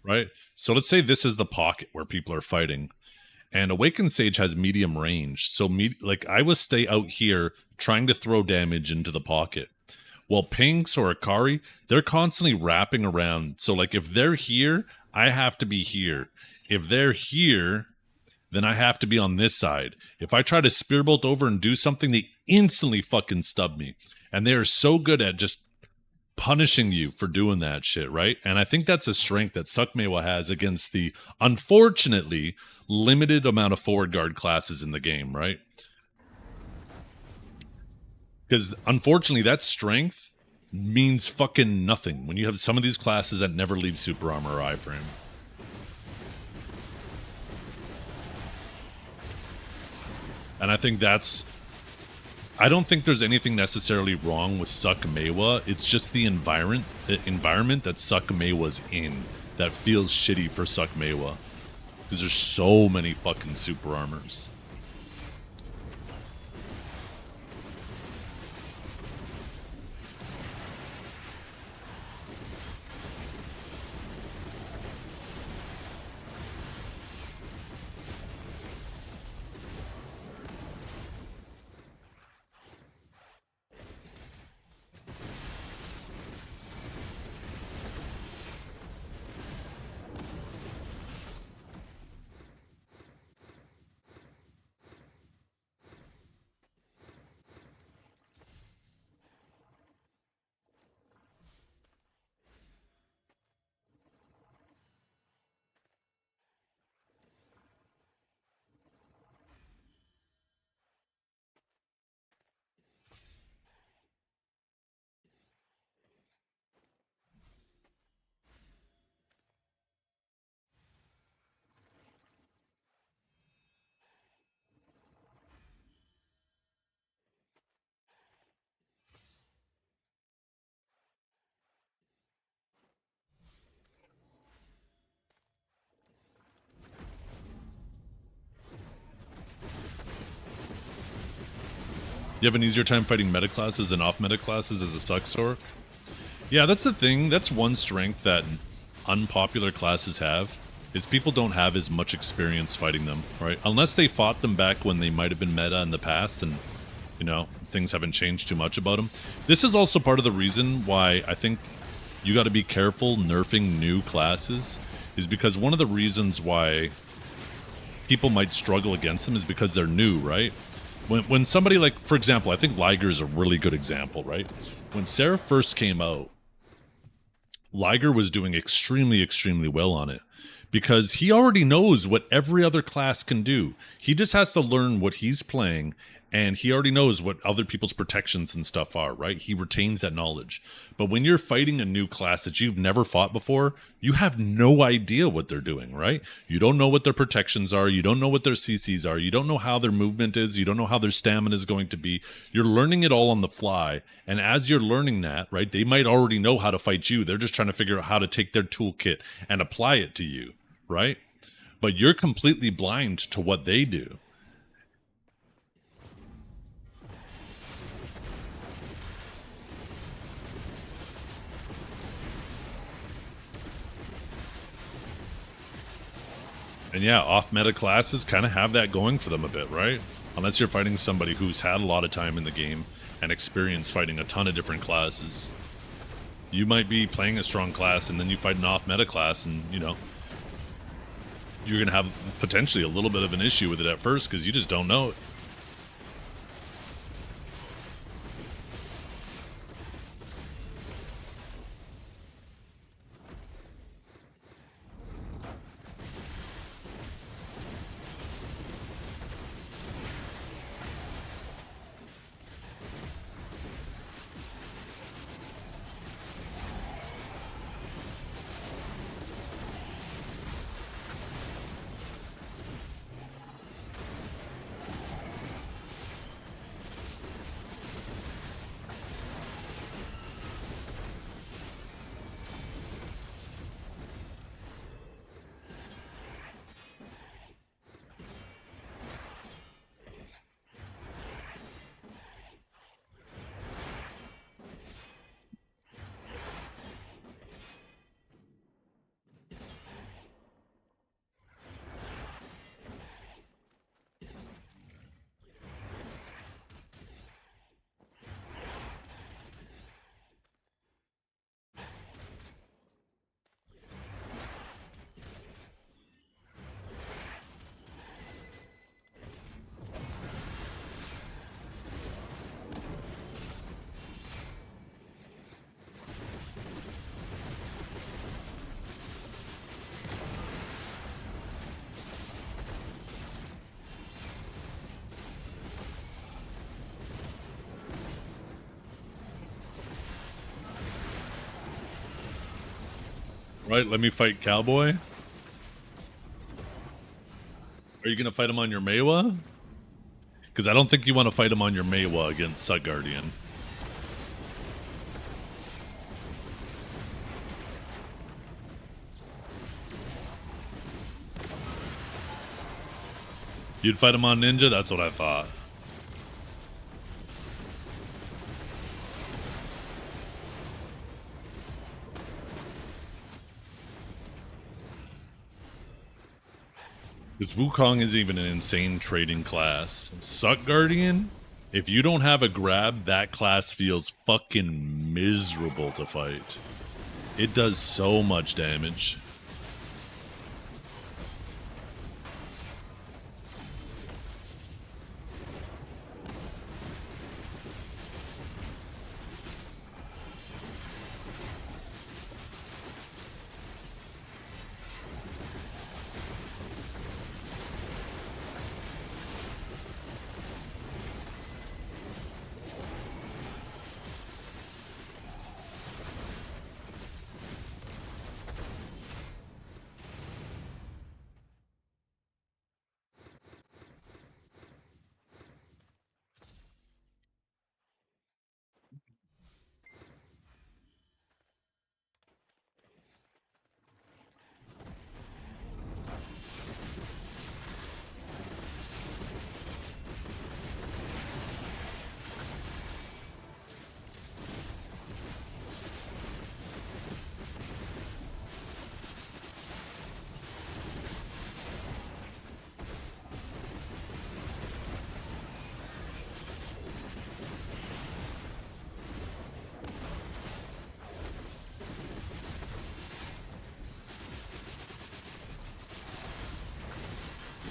right? So let's say this is the pocket where people are fighting, and Awakened Sage has medium range. So like I would stay out here trying to throw damage into the pocket. While Pinks or Akari, they're constantly wrapping around. So like if they're here, I have to be here. If they're here, then I have to be on this side. If I try to spearbolt over and do something, they instantly fucking stub me. And they are so good at just punishing you for doing that shit, right? And I think that's a strength that Suck Meiwa has against the, unfortunately, limited amount of forward guard classes in the game, right? Because, unfortunately, that strength means fucking nothing when you have some of these classes that never leave super armor or iframe. And I think that's... I don't think there's anything necessarily wrong with Suck Meiwa. It's just the environment that Suck Meiwa's in that feels shitty for Suck Meiwa. Because there's so many fucking super armors. You have an easier time fighting meta classes than off meta classes as a Suck Sork? Yeah, that's the thing. That's one strength that unpopular classes have, is people don't have as much experience fighting them, right? Unless they fought them back when they might have been meta in the past and, you know, things haven't changed too much about them. This is also part of the reason why I think you got to be careful nerfing new classes, is because one of the reasons why people might struggle against them is because they're new, right? When somebody like, for example, I think Liger is a really good example, right? When Seraph first came out, Liger was doing extremely, extremely well on it because he already knows what every other class can do. He just has to learn what he's playing, and he already knows what other people's protections and stuff are, right? He retains that knowledge. But when you're fighting a new class that you've never fought before, you have no idea what they're doing, right? You don't know what their protections are. You don't know what their CCs are. You don't know how their movement is. You don't know how their stamina is going to be. You're learning it all on the fly. And as you're learning that, right, they might already know how to fight you. They're just trying to figure out how to take their toolkit and apply it to you, right? But you're completely blind to what they do. And yeah, off-meta classes kind of have that going for them a bit, right? Unless you're fighting somebody who's had a lot of time in the game and experience fighting a ton of different classes. You might be playing a strong class and then you fight an off-meta class and, you know, you're going to have potentially a little bit of an issue with it at first because you just don't know it. Right, let me fight Cowboy. Are you going to fight him on your Meiwa? Because I don't think you want to fight him on your Meiwa against Sut Guardian. You'd fight him on Ninja? That's what I thought. Because Wukong is even an insane trading class. Sut Guardian, if you don't have a grab, that class feels fucking miserable to fight. It does so much damage.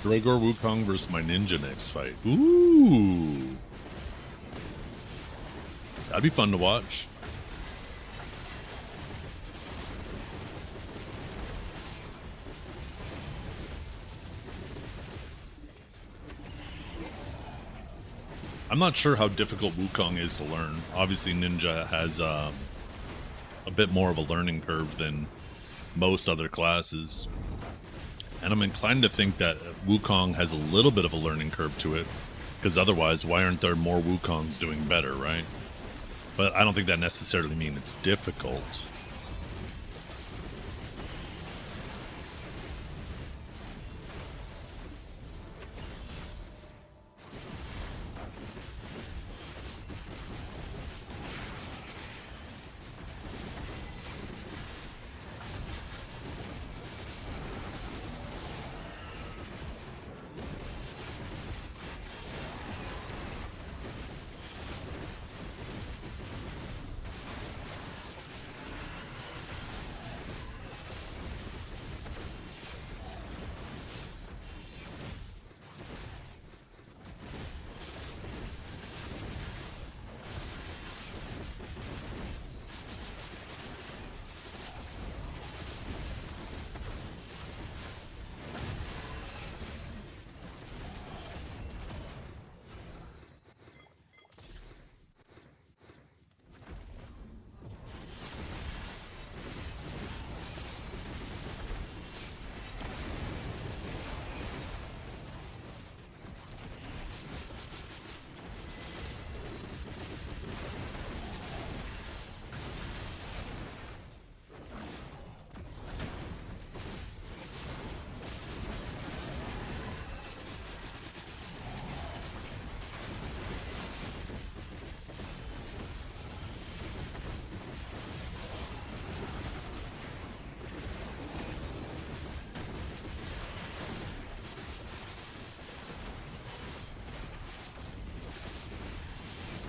Gregor Wukong versus my ninja next fight. Ooh. That'd be fun to watch. I'm not sure how difficult Wukong is to learn. Obviously, Ninja has a bit more of a learning curve than most other classes. And I'm inclined to think that Wukong has a little bit of a learning curve to it, because otherwise, why aren't there more Wukongs doing better, right? But I don't think that necessarily means it's difficult.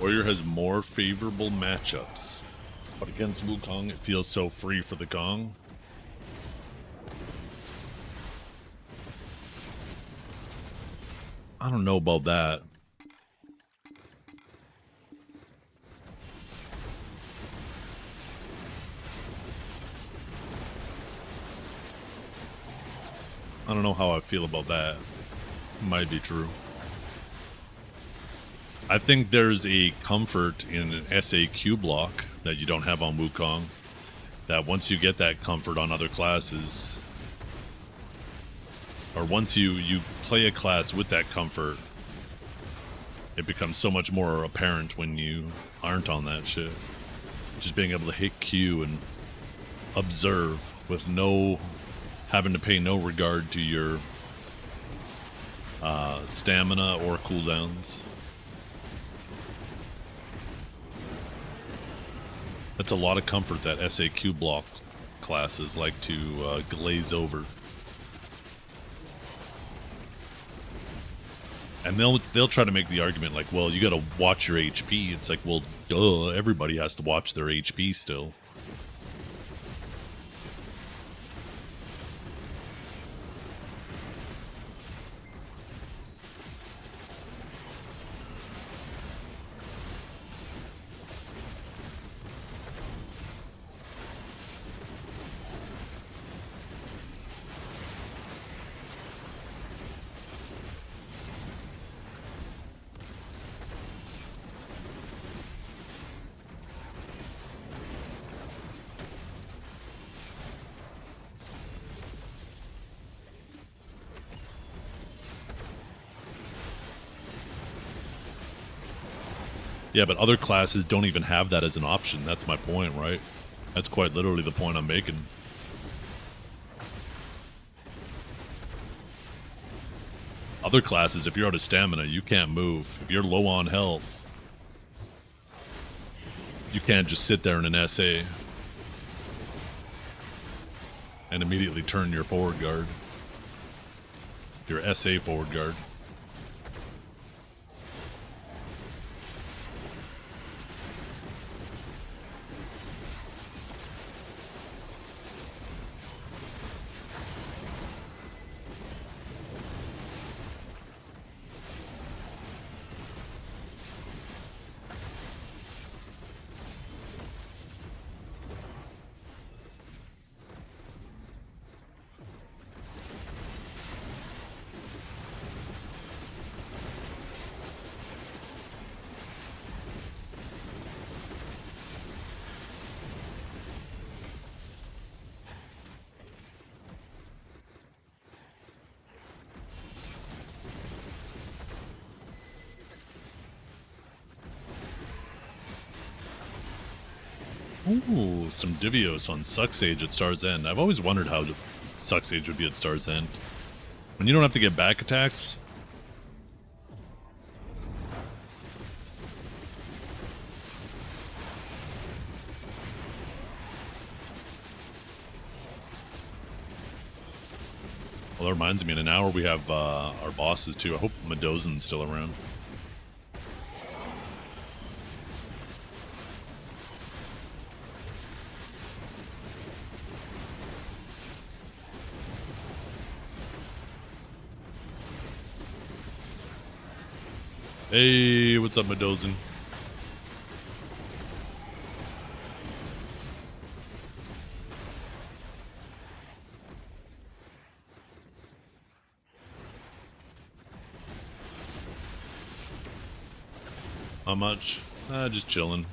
Warrior has more favorable matchups, but against Wukong, it feels so free for the Gong. I don't know about that. I don't know how I feel about that. Might be true. I think there's a comfort in an SAQ block that you don't have on Wukong. That once you get that comfort on other classes, or once you play a class with that comfort, it becomes so much more apparent when you aren't on that shit. Just being able to hit Q and observe with no having to pay no regard to your stamina or cooldowns. That's a lot of comfort that SAQ block classes like to glaze over. And they'll try to make the argument like, well, you gotta watch your HP. It's like, well, duh, everybody has to watch their HP still. Yeah, but other classes don't even have that as an option. That's my point, right? That's quite literally the point I'm making. Other classes, if you're out of stamina, you can't move. If you're low on health, you can't just sit there in an SA and immediately turn your forward guard. Your SA forward guard. Ooh, some Divios on Suck Age at Star's End. I've always wondered how Suck Age would be at Star's End. When you don't have to get back attacks. Well, that reminds me, in an hour we have our bosses too. I hope Medozin's still around. Hey, what's up, Medozin? How much? Just chilling.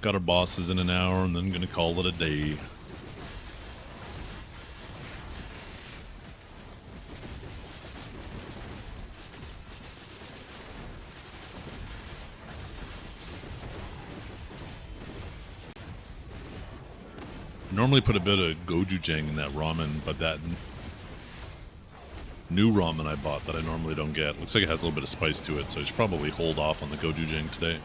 Got our bosses in an hour and then gonna call it a day. Normally put a bit of gochujang in that ramen, but that new ramen I bought that I normally don't get looks like it has a little bit of spice to it, so I should probably hold off on the gochujang today.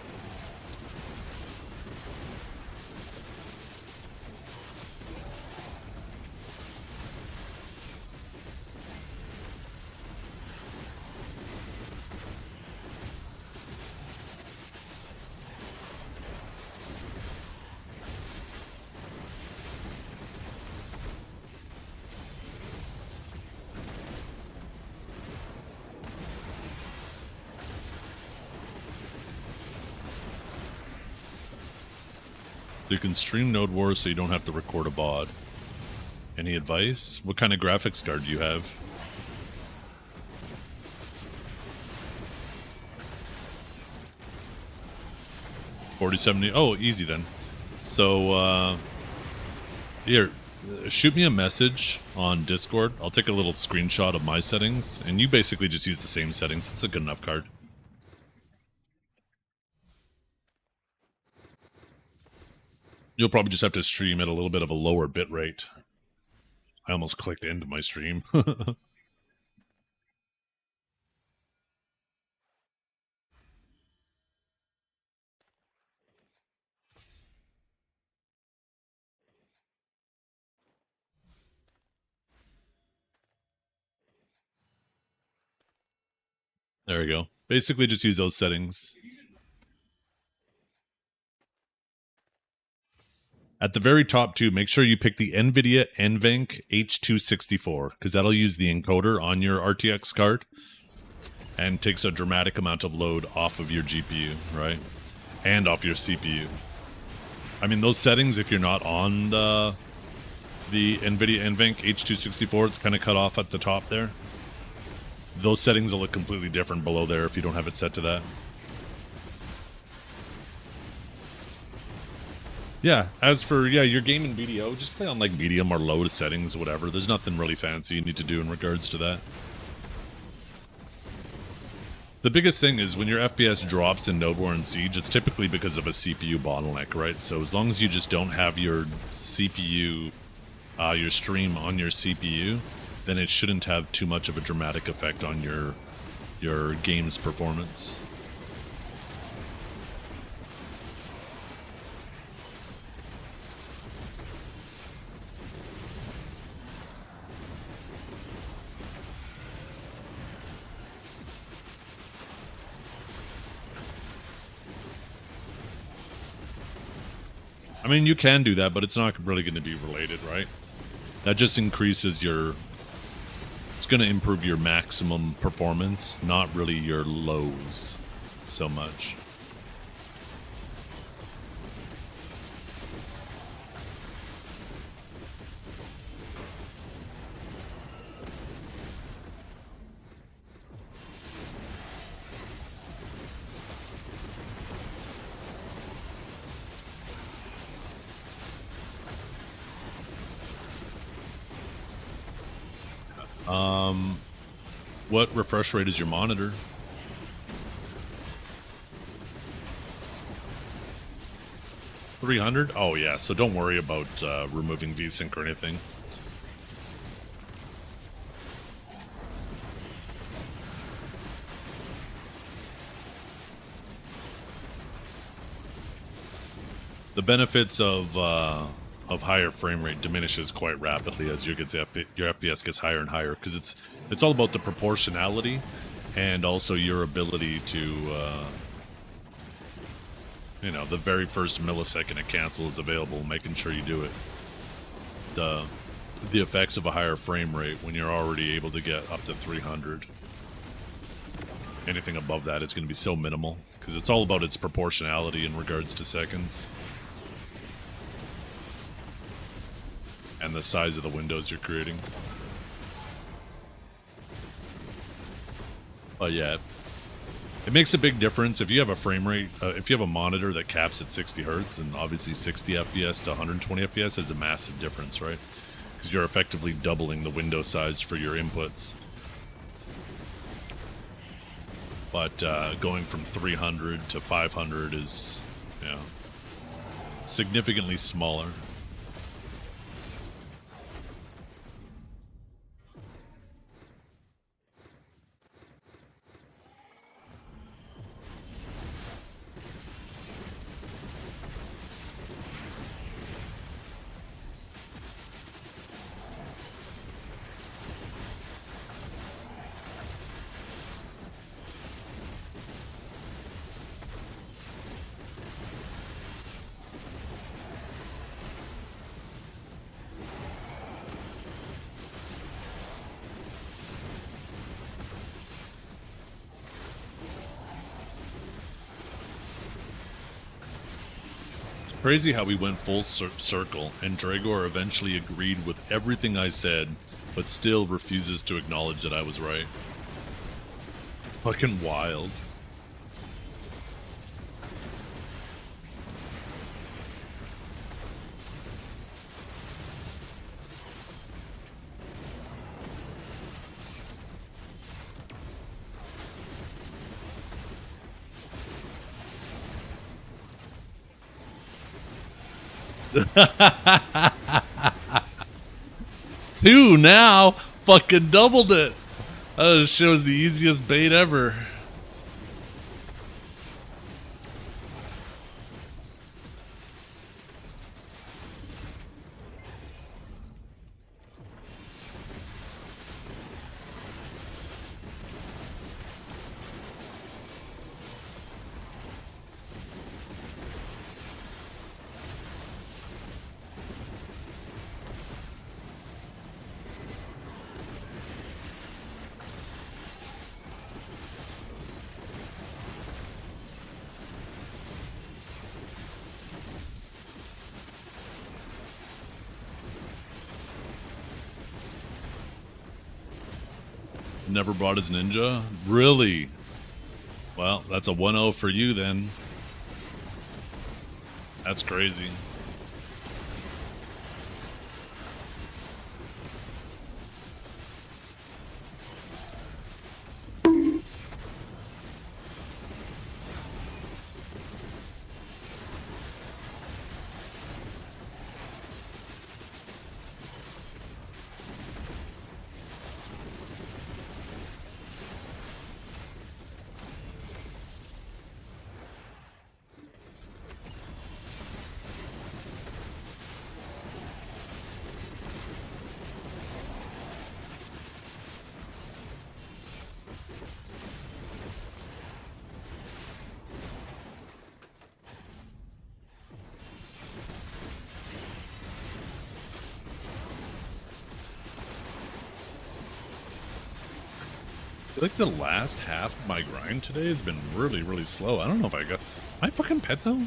You can stream Node Wars so you don't have to record a VOD. Any advice? What kind of graphics card do you have? 4070. Oh, easy then. So, here, shoot me a message on Discord. I'll take a little screenshot of my settings, and you basically just use the same settings. It's a good enough card. You'll probably just have to stream at a little bit of a lower bit rate. I almost clicked into my stream. There we go. Basically just use those settings. At the very top, too, make sure you pick the NVIDIA NVENC H264, because that'll use the encoder on your RTX card and takes a dramatic amount of load off of your GPU, right? And off your CPU. I mean, those settings, if you're not on the NVIDIA NVENC H264, it's kind of cut off at the top there. Those settings will look completely different below there if you don't have it set to that. Yeah, as for, your gaming VDO, just play on, like, medium or low settings, whatever. There's nothing really fancy you need to do in regards to that. The biggest thing is when your FPS drops in Node War and Siege, it's typically because of a CPU bottleneck, right? So as long as you just don't have your CPU, your stream on your CPU, then it shouldn't have too much of a dramatic effect on your game's performance. I mean, you can do that, but it's not really going to be related, right? That just increases your... It's going to improve your maximum performance, not really your lows so much. What refresh rate is your monitor? 300? Oh yeah, so don't worry about removing VSync or anything. The benefits of higher frame rate diminishes quite rapidly as your FPS gets higher and higher, because it's all about the proportionality and also your ability to you know, the very first millisecond a cancel is available, making sure you do it. The effects of a higher frame rate when you're already able to get up to 300. Anything above that is going to be so minimal, because it's all about its proportionality in regards to seconds. And the size of the windows you're creating. But yeah, it makes a big difference if you have a frame rate, if you have a monitor that caps at 60 hertz, and obviously 60 FPS to 120 FPS is a massive difference, right? Because you're effectively doubling the window size for your inputs. But going from 300 to 500 is, you know, significantly smaller. Crazy how we went full circle, and Dragor eventually agreed with everything I said, but still refuses to acknowledge that I was right. It's fucking wild. Two now, fucking doubled it. That shows the easiest bait ever. Never brought his ninja? Really? Well, that's a 1-0 for you then. That's crazy. I feel like the last half of my grind today has been really, really slow. I don't know if I got my fucking pet zone.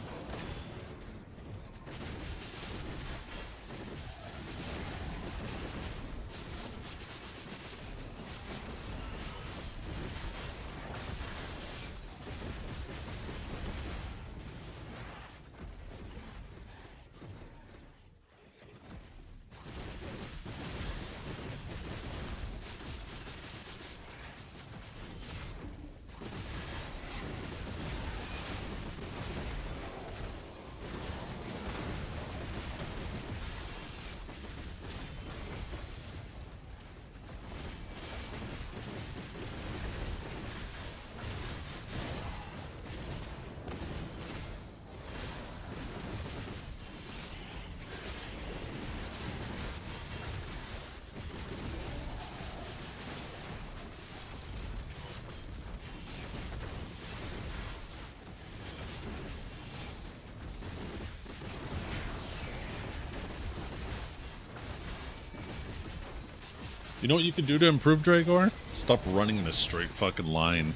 You know what you can do to improve Dragor? Stop running in a straight fucking line.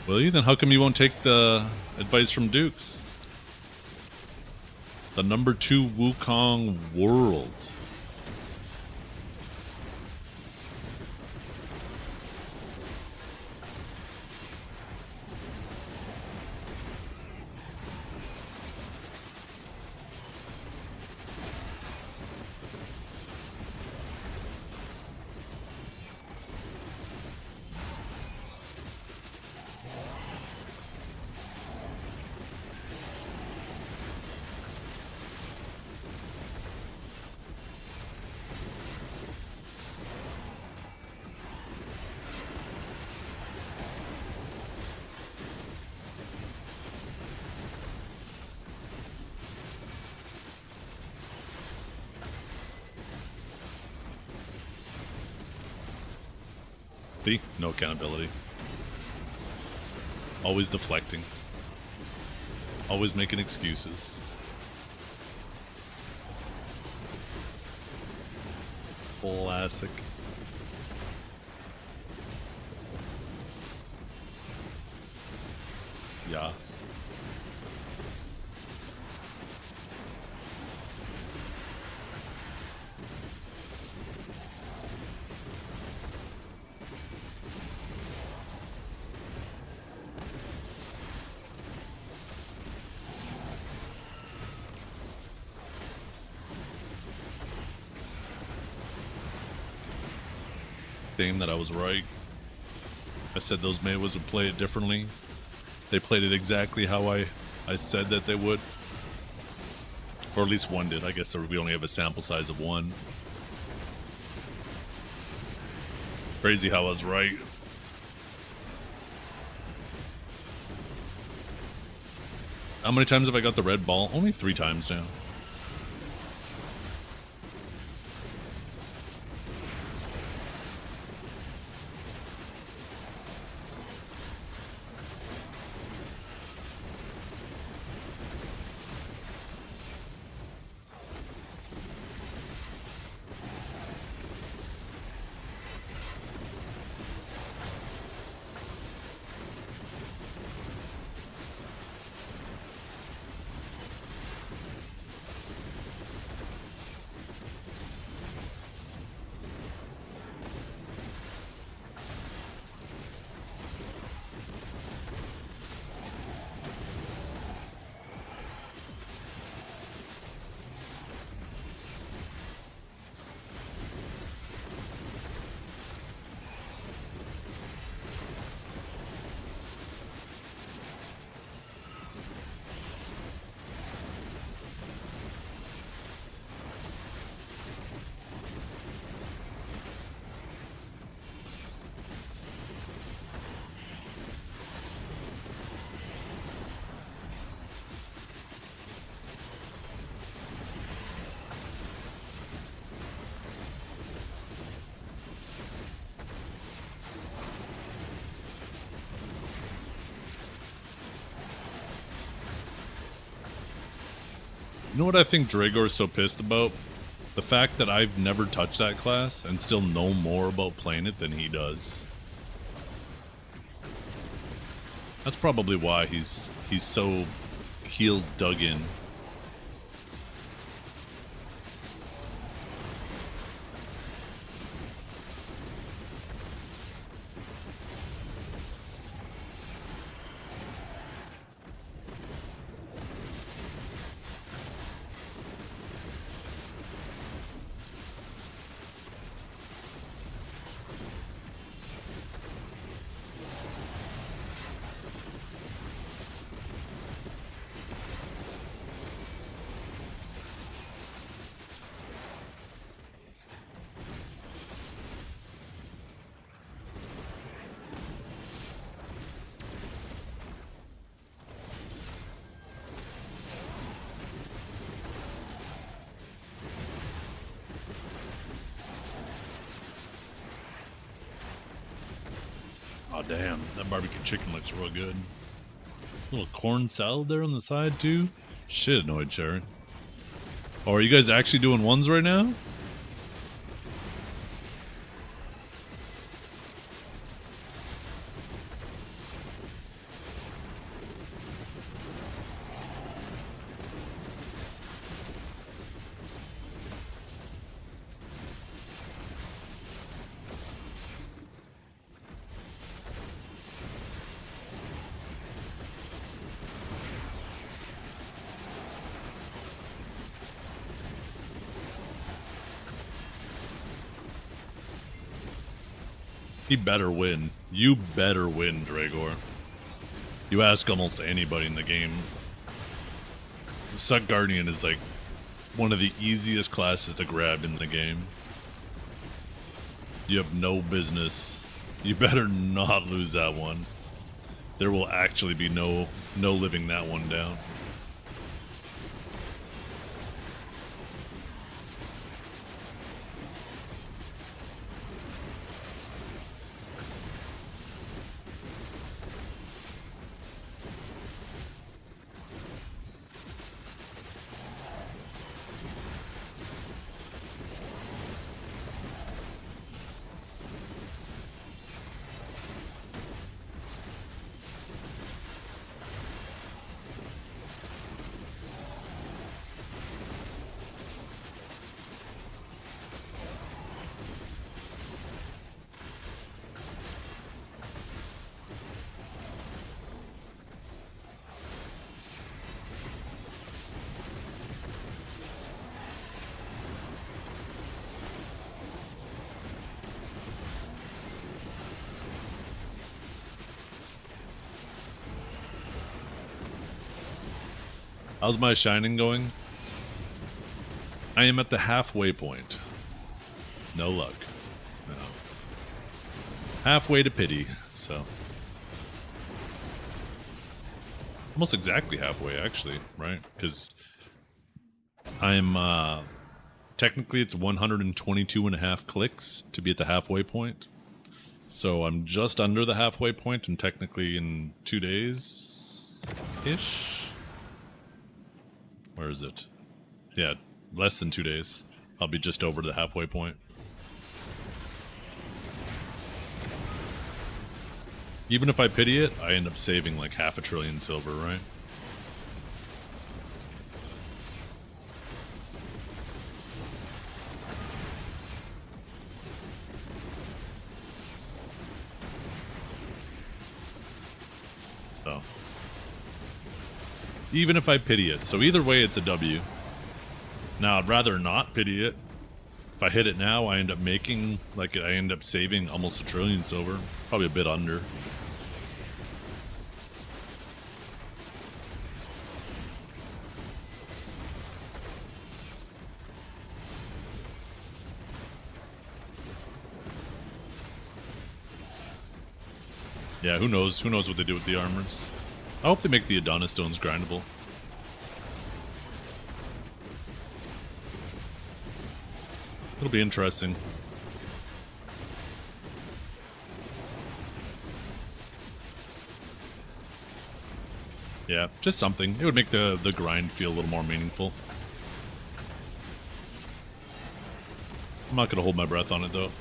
Will you? Then how come you won't take the advice from Dukes? The number 2 Wukong world. See? No accountability. Always deflecting. Always making excuses. Classic. Yeah. Saying that I was right. I said those Maywas would play it differently. They played it exactly how I said that they would. Or at least one did. I guess we only have a sample size of one. Crazy how I was right. How many times have I got the red ball? Only 3 times now. You know what I think Dragor's so pissed about? The fact that I've never touched that class and still know more about playing it than he does. That's probably why he's so heels dug in. Oh damn, that barbecue chicken looks real good. Little corn salad there on the side too. Shit, annoyed Cherry. Oh, are you guys actually doing ones right now? He better win. You better win, Dragor. You ask almost anybody in the game. The Suck Guardian is like one of the easiest classes to grab in the game. You have no business. You better not lose that one. There will actually be no living that one down. How's my shining going? I am at the halfway point. No luck. No. Halfway to pity, so. Almost exactly halfway, actually, right? Because I'm, technically it's 122.5 clicks to be at the halfway point. So I'm just under the halfway point, and technically in 2 days-ish? Where is it? Yeah, less than 2 days. I'll be just over the halfway point. Even if I pity it, I end up saving like 500 billion silver, right? So. Even if I pity it. So either way, it's a W. Now, I'd rather not pity it. If I hit it now, I end up making, like, I end up saving almost 1 trillion silver. Probably a bit under. Yeah, who knows? Who knows what they do with the armors? I hope they make the Adonis stones grindable. It'll be interesting. Yeah, just something. It would make the grind feel a little more meaningful. I'm not gonna hold my breath on it though.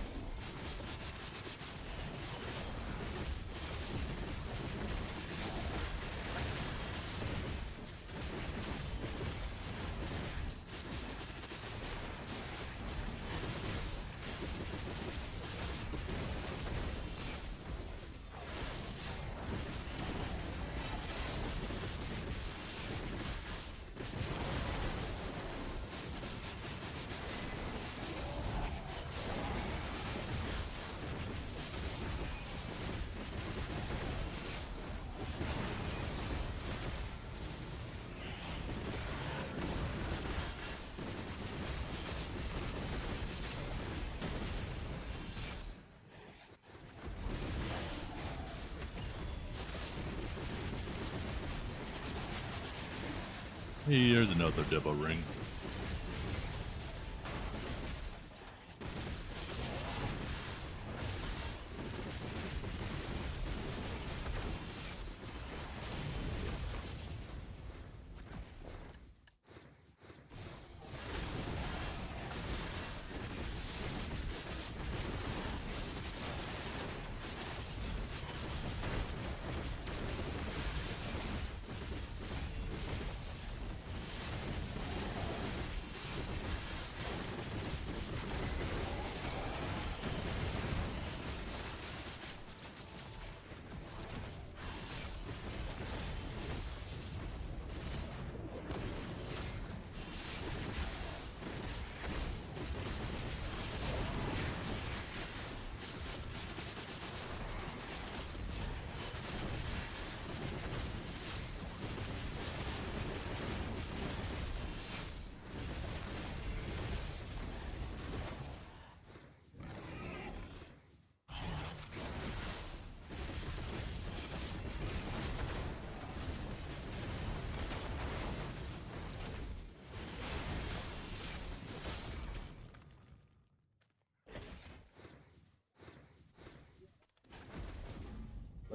Here's another Dibbo ring.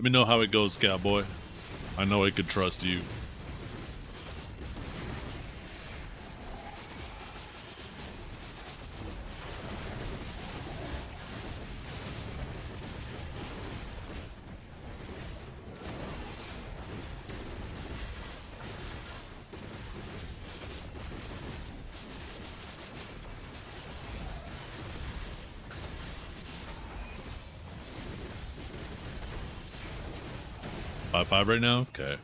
Let me know how it goes, cowboy. I know I could trust you. Five right now? Okay.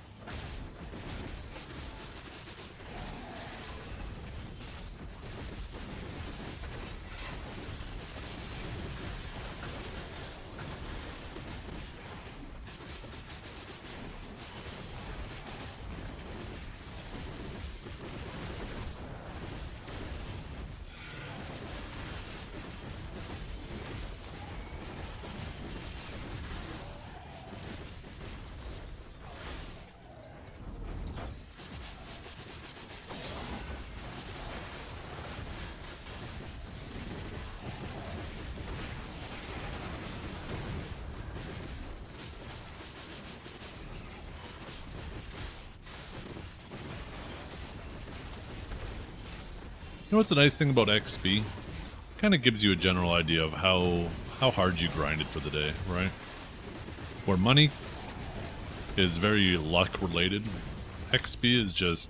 You know what's a nice thing about XP? Kind of gives you a general idea of how hard you grinded for the day, right? Where money is very luck related, XP is just...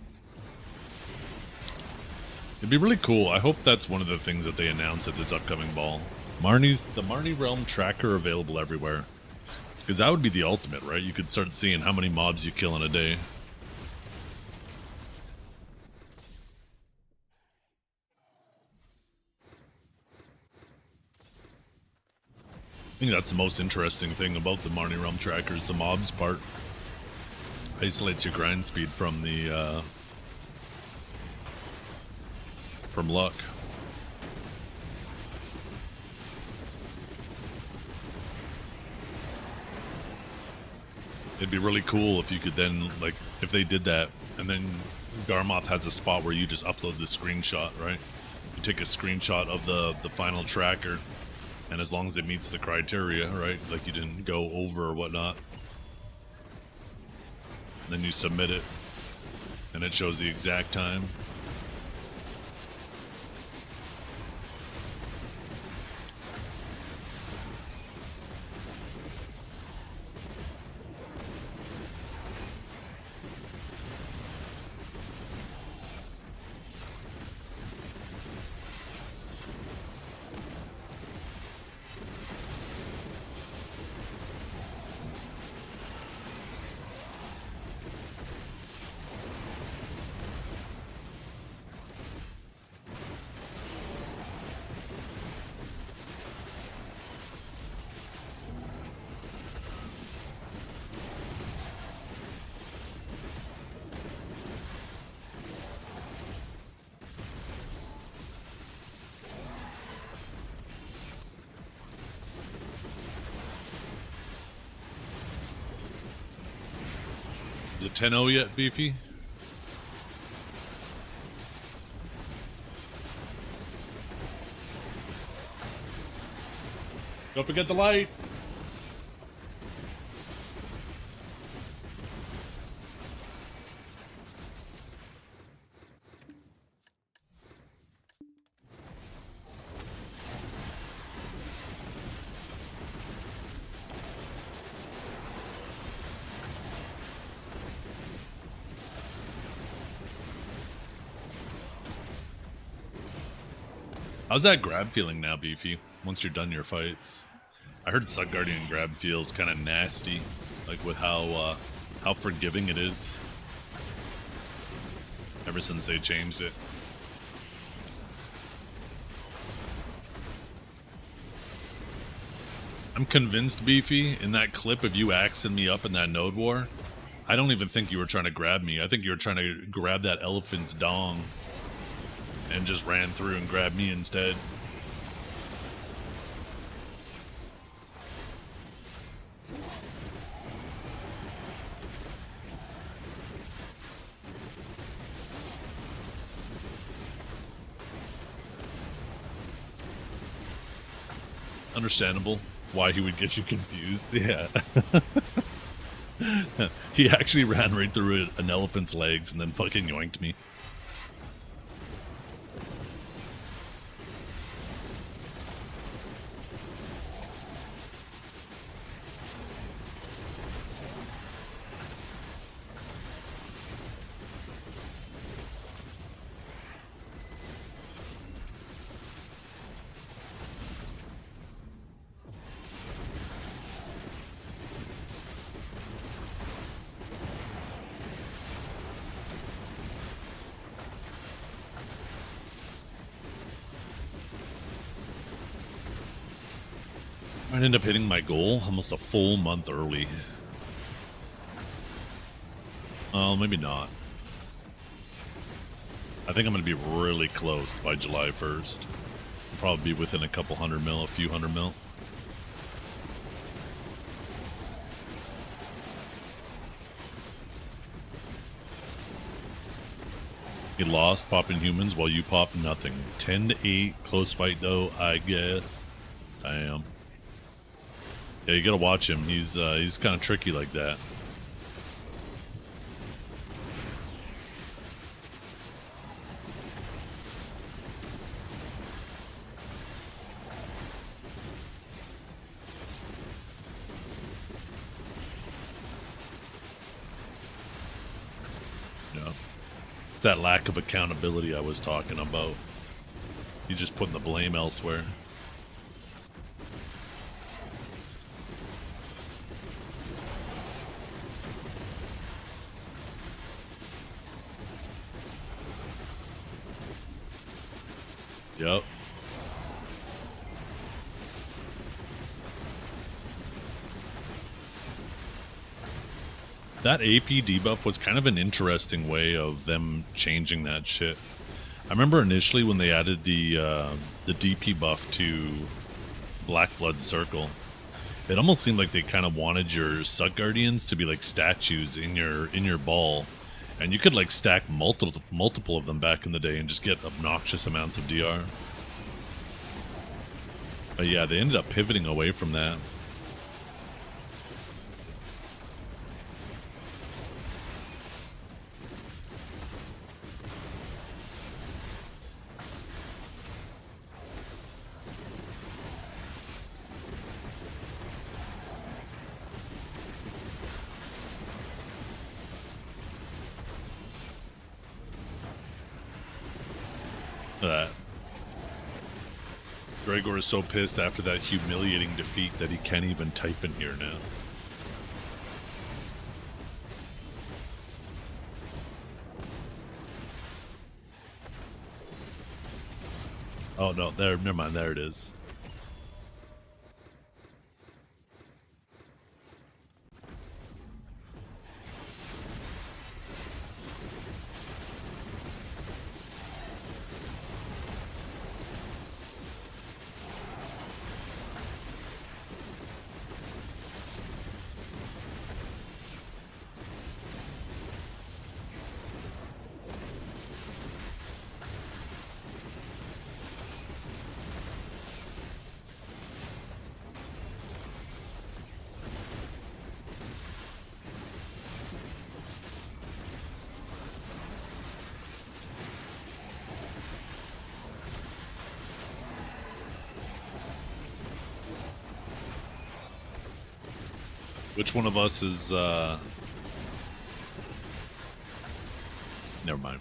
It'd be really cool. I hope that's one of the things that they announce at this upcoming ball. The Marnie Realm tracker available everywhere. Because that would be the ultimate, right? You could start seeing how many mobs you kill in a day. I think that's the most interesting thing about the Marnie Realm tracker is the mobs part. Isolates your grind speed from the from luck. It'd be really cool if you could then, like, if they did that, and then Garmoth has a spot where you just upload the screenshot, right? You take a screenshot of the final tracker, and as long as it meets the criteria, right? Like you didn't go over or whatnot. Then you submit it, and it shows the exact time. Is it 10-0 yet, Beefy? Don't forget the light. How's that grab feeling now, Beefy, once you're done your fights? I heard Sun Guardian grab feels kind of nasty, like with how forgiving it is ever since they changed it. I'm convinced, Beefy, in that clip of you axing me up in that node war, I don't even think you were trying to grab me. I think you were trying to grab that elephant's dong and just ran through and grabbed me instead. Understandable why he would get you confused. Yeah. He actually ran right through an elephant's legs and then fucking yoinked me. I ended up hitting my goal almost a full month early. Maybe not. I think I'm going to be really close by July 1st. I'll probably be within a couple hundred mil, a few hundred mil. He lost popping humans while you pop nothing. 10 to 8, close fight though, I guess. Damn. Yeah, you gotta watch him. He's kind of tricky like that. Yeah. It's that lack of accountability I was talking about. He's just putting the blame elsewhere. Yep. That AP debuff was kind of an interesting way of them changing that shit. I remember initially when they added the DP buff to Black Blood Circle, it almost seemed like they kind of wanted your Suck Guardians to be like statues in your ball, and you could like stack multiple of them back in the day and just get obnoxious amounts of DR. But yeah, they ended up pivoting away from that. Gregor is so pissed after that humiliating defeat that he can't even type in here now. Oh no, there, never mind, there it is. Which one of us is, never mind.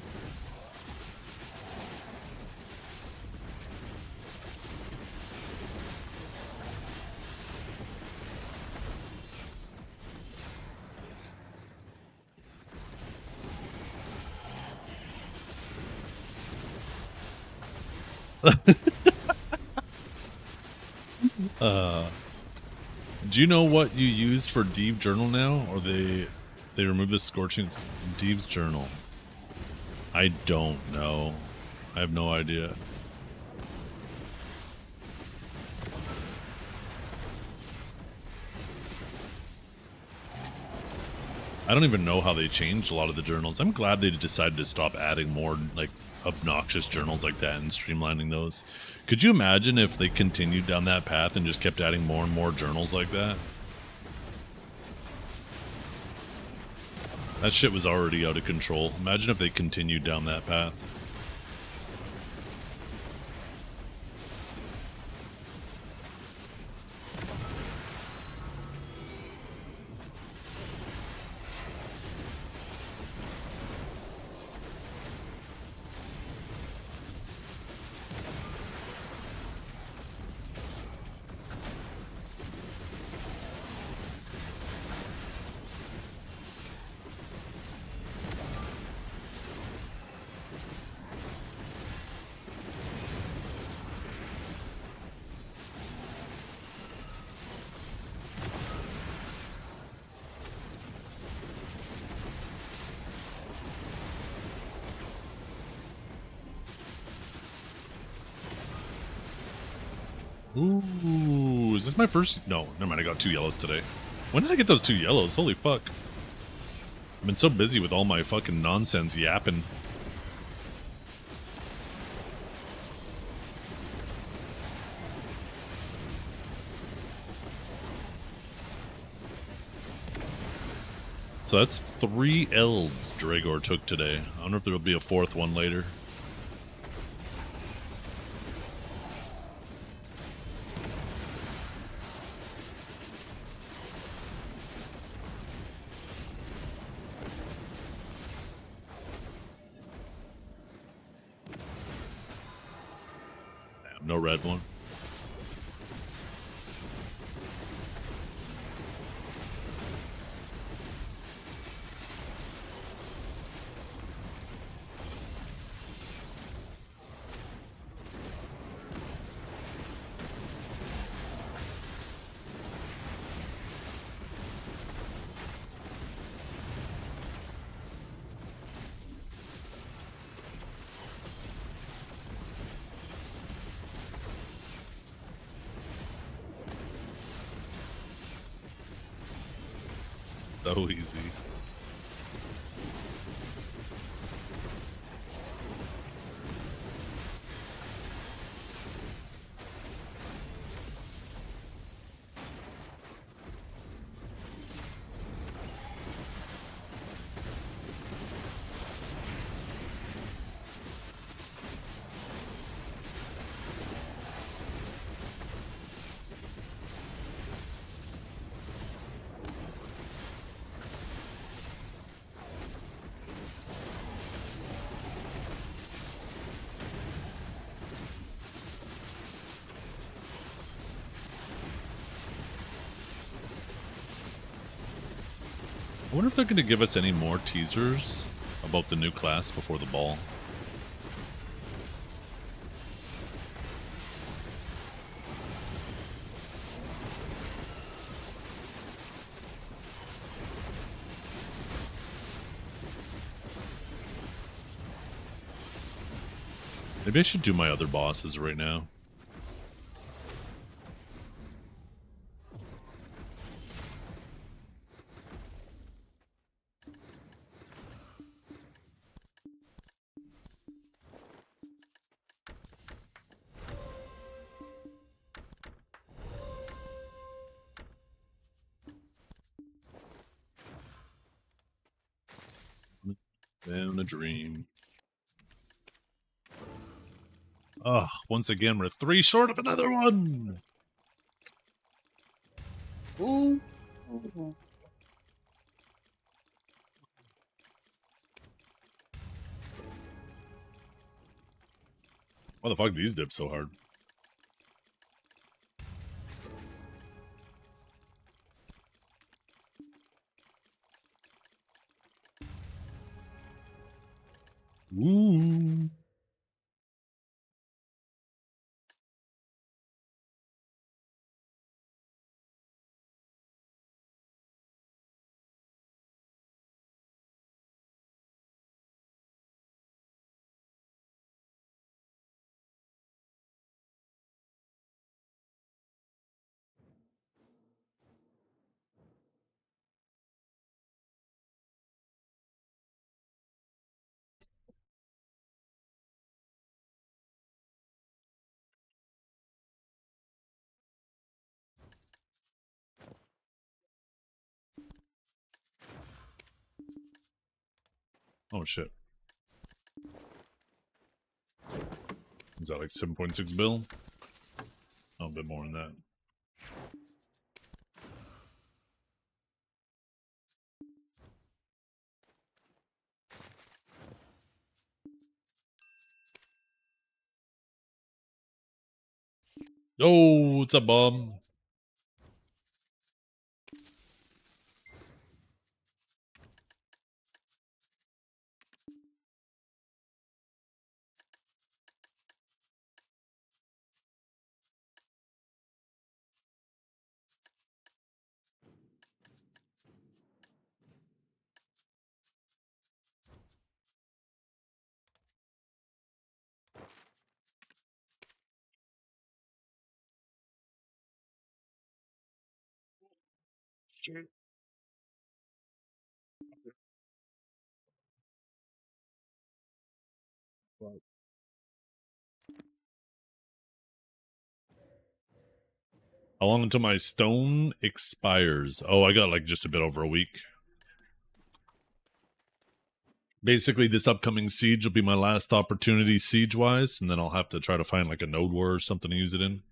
Do you know what you use for Deeve Journal now? Or they remove the scorching Deeve's Journal? I don't know. I have no idea. I don't even know how they changed a lot of the journals. I'm glad they decided to stop adding more like obnoxious journals like that and streamlining those. Could you imagine if they continued down that path and just kept adding more and more journals like that? That shit was already out of control. Imagine if they continued down that path. Ooh, is this my first? No, never mind. I got 2 yellows today. When did I get those 2 yellows? Holy fuck. I've been so busy with all my fucking nonsense yapping. So that's 3 L's Dragor took today. I wonder if there'll be a 4th one later. Damn, no red one. So easy. I wonder if they're going to give us any more teasers about the new class before the ball. Maybe I should do my other bosses right now. Down a dream. Ugh, once again, we're 3 short of another one! Ooh. Why the fuck these dip so hard? Ooh. Oh shit. Is that like 7.6 bill? Oh, a bit more than that. Oh, what's up, Bob? How long until my stone expires? Oh, I got like just a bit over a week. Basically, this upcoming siege will be my last opportunity siege-wise, and then I'll have to try to find like a node war or something to use it in.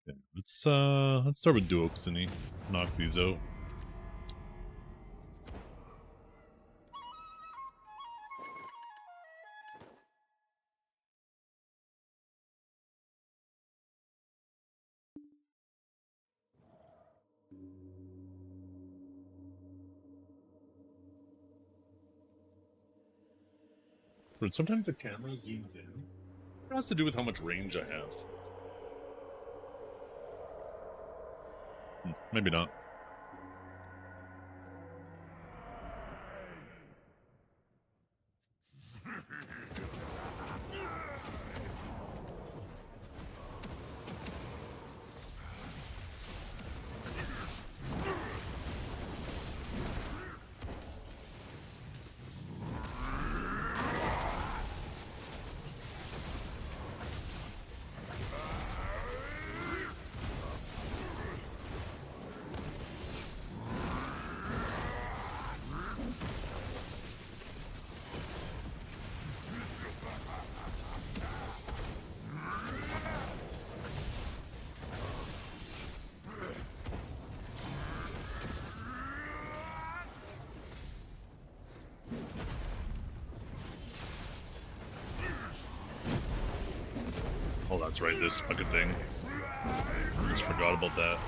Yeah, let's start with Duoxeny. Knock these out. But sometimes the camera zooms in. It has to do with how much range I have. Maybe not. Oh, that's right, this fucking thing. Just forgot about that.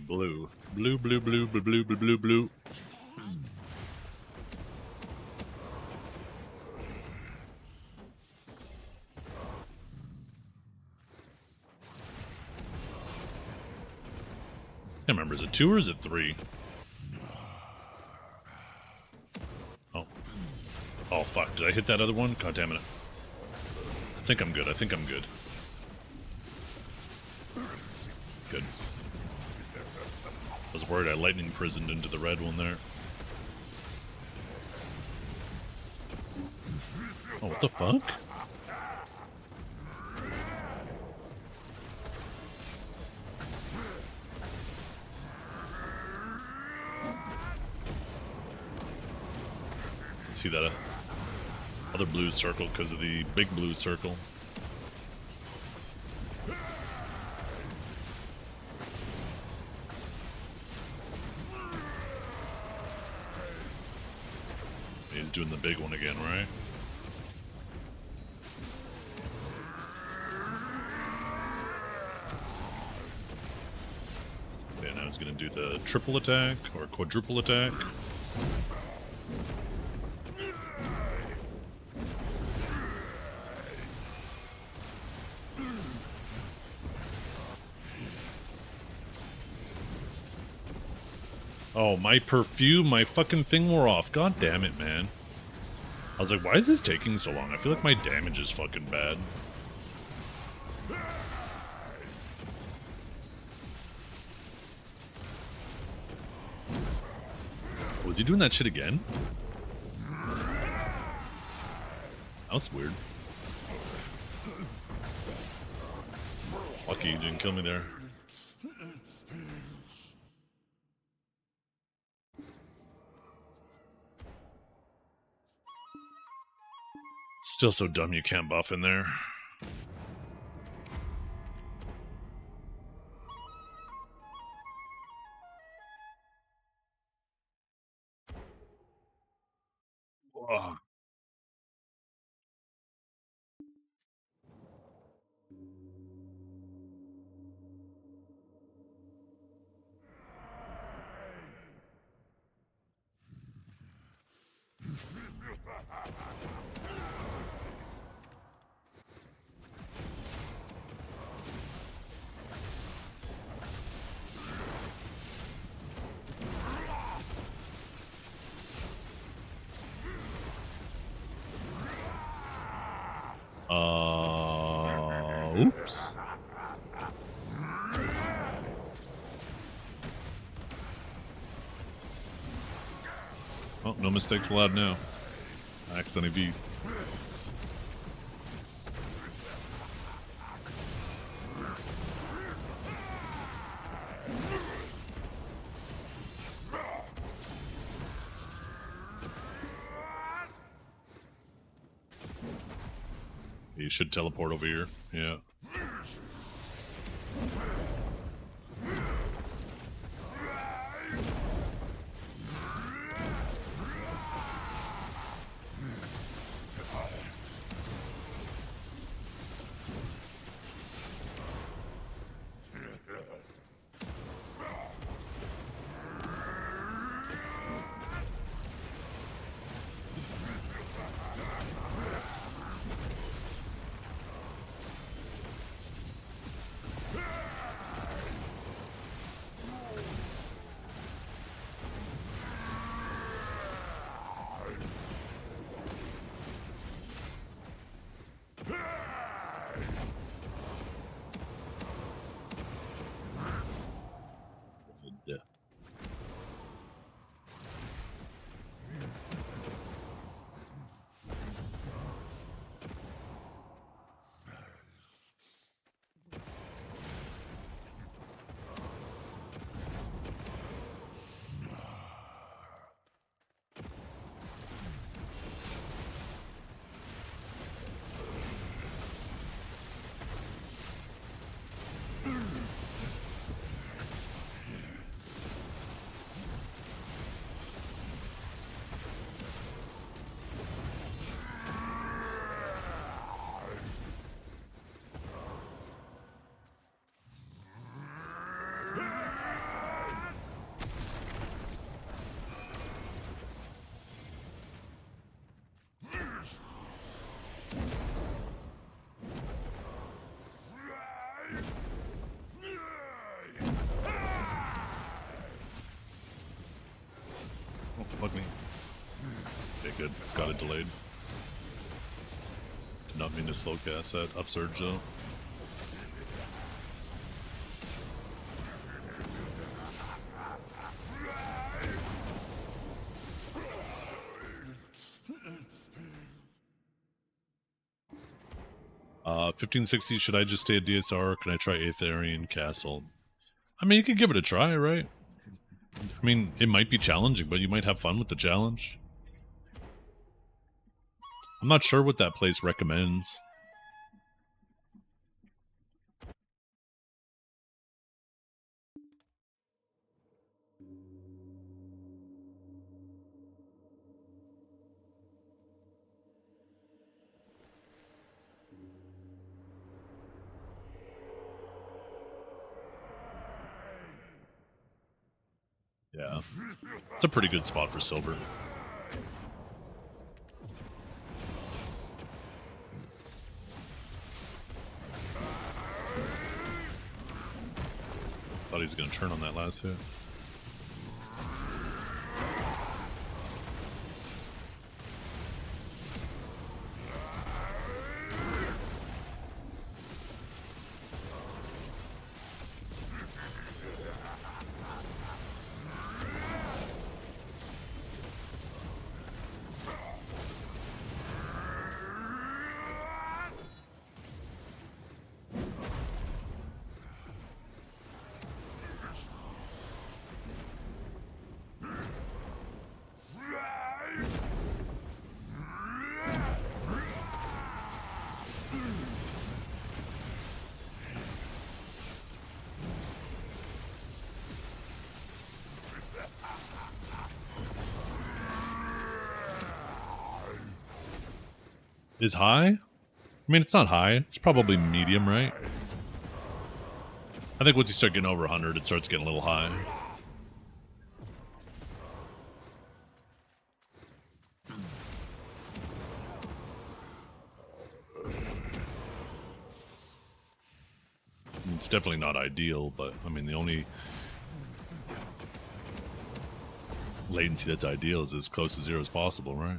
Blue. Blue, blue, blue, blue, blue, blue, blue, blue. Can't remember, is it 2 or is it 3? Oh. Oh fuck, did I hit that other one? God damn it. I think I'm good, I think I'm good. Good. I was worried I lightning prisoned into the red one there. Oh, what the fuck? See that other blue circle because of the big blue circle. He's doing the big one again, right? Yeah, now he's gonna do the triple attack or quadruple attack. Oh, my perfume, my fucking thing wore off. God damn it, man. I was like, why is this taking so long? I feel like my damage is fucking bad. Was he doing that shit again? That's weird. Lucky you didn't kill me there. Still so dumb you can't buff in there. Ugh. Oops. Oh, no mistakes allowed now. I accidentally beat. You should teleport over here. Yeah. Fuck me. Okay, good. Got it delayed. Did not mean to slow cast that upsurge though. 1560, should I just stay at DSR or can I try Aetherian Castle? I mean, you can give it a try, right? I mean, it might be challenging, but you might have fun with the challenge. I'm not sure what that place recommends. Yeah, it's a pretty good spot for silver. Thought he was going to turn on that last hit. Is high? I mean, it's not high. It's probably medium, right? I think once you start getting over 100, it starts getting a little high. It's definitely not ideal, but I mean, the only latency that's ideal is as close to 0 as possible, right?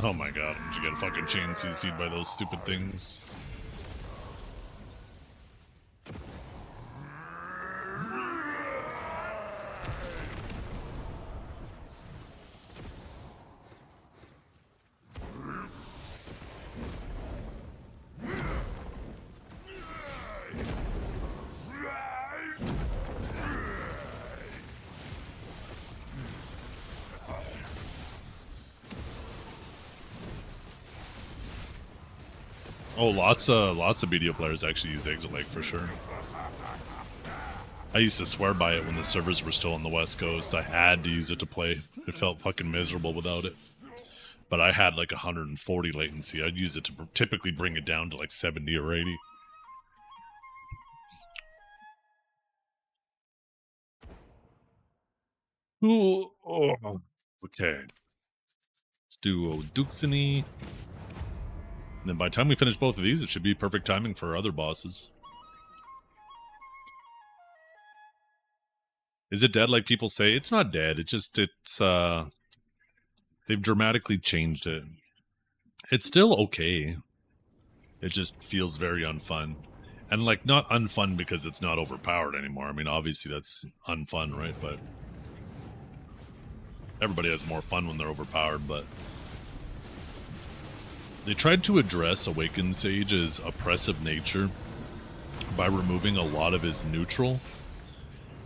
Oh my god, I'm just getting fucking chain CC'd by those stupid things. Oh, lots of BDO players actually use Exit Lake for sure. I used to swear by it when the servers were still on the West Coast. I had to use it to play. It felt fucking miserable without it. But I had like 140 latency. I'd use it to typically bring it down to like 70 or 80. Ooh, oh. Okay. Let's do Duxini. And then by the time we finish both of these, it should be perfect timing for other bosses. Is it dead like people say? It's not dead. They've dramatically changed it. It's still okay. It just feels very unfun. And like, not unfun because it's not overpowered anymore. I mean, obviously that's unfun, right? But everybody has more fun when they're overpowered, but they tried to address Awakened Sage's oppressive nature by removing a lot of his neutral,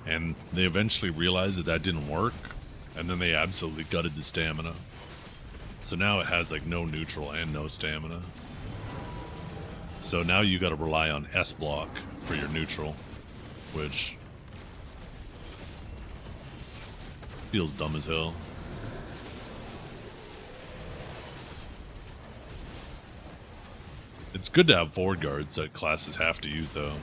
and they eventually realized that that didn't work, and then they absolutely gutted the stamina. So now it has like no neutral and no stamina. So now you gotta rely on S block for your neutral, which feels dumb as hell. It's good to have forward guards that classes have to use, though.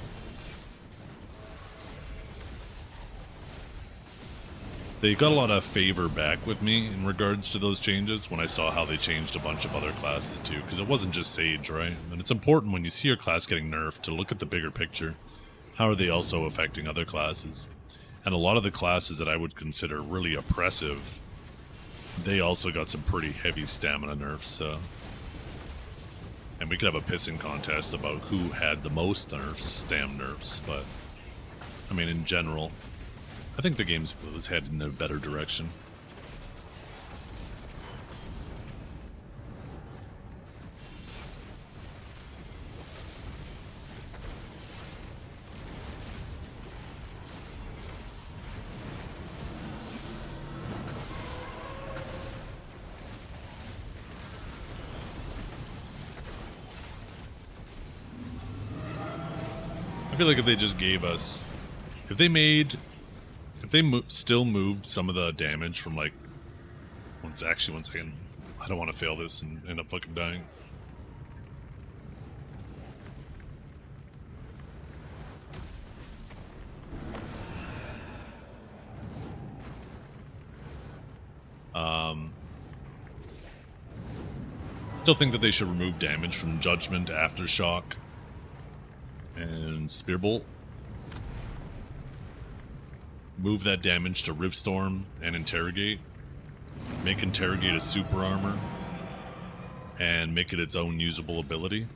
They got a lot of favor back with me in regards to those changes when I saw how they changed a bunch of other classes, too. Because it wasn't just Sage, right? And it's important when you see your class getting nerfed to look at the bigger picture. How are they also affecting other classes? And a lot of the classes that I would consider really oppressive, they also got some pretty heavy stamina nerfs, so And we could have a pissing contest about who had the most nerfs, stam nerfs, but I mean, in general, I think the game was headed in a better direction. I feel like if they just gave us, if they still moved some of the damage from like, one second, I don't want to fail this and end up fucking dying. Still think that they should remove damage from Judgment, Aftershock, and Spearbolt. Move that damage to Riftstorm and Interrogate. Make Interrogate a super armor. And make it its own usable ability.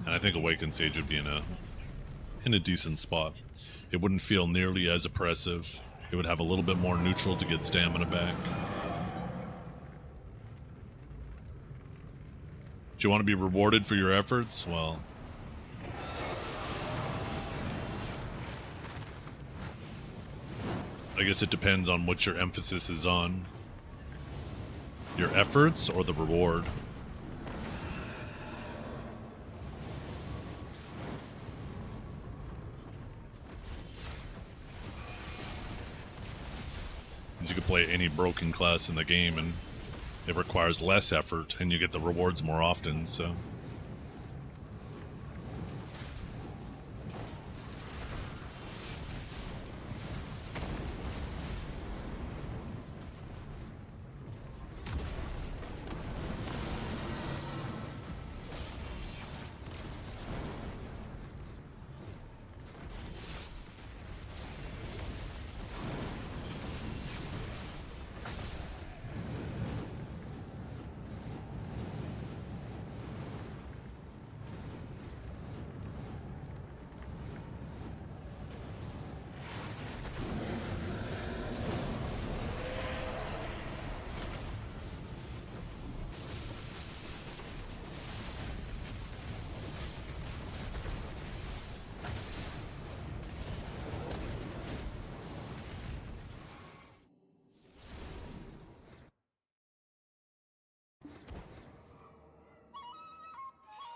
And I think Awakened Sage would be in a decent spot. It wouldn't feel nearly as oppressive. It would have a little bit more neutral to get stamina back. Do you want to be rewarded for your efforts? Well, I guess it depends on what your emphasis is on. Your efforts or the reward. You could play any broken class in the game and it requires less effort and you get the rewards more often, so...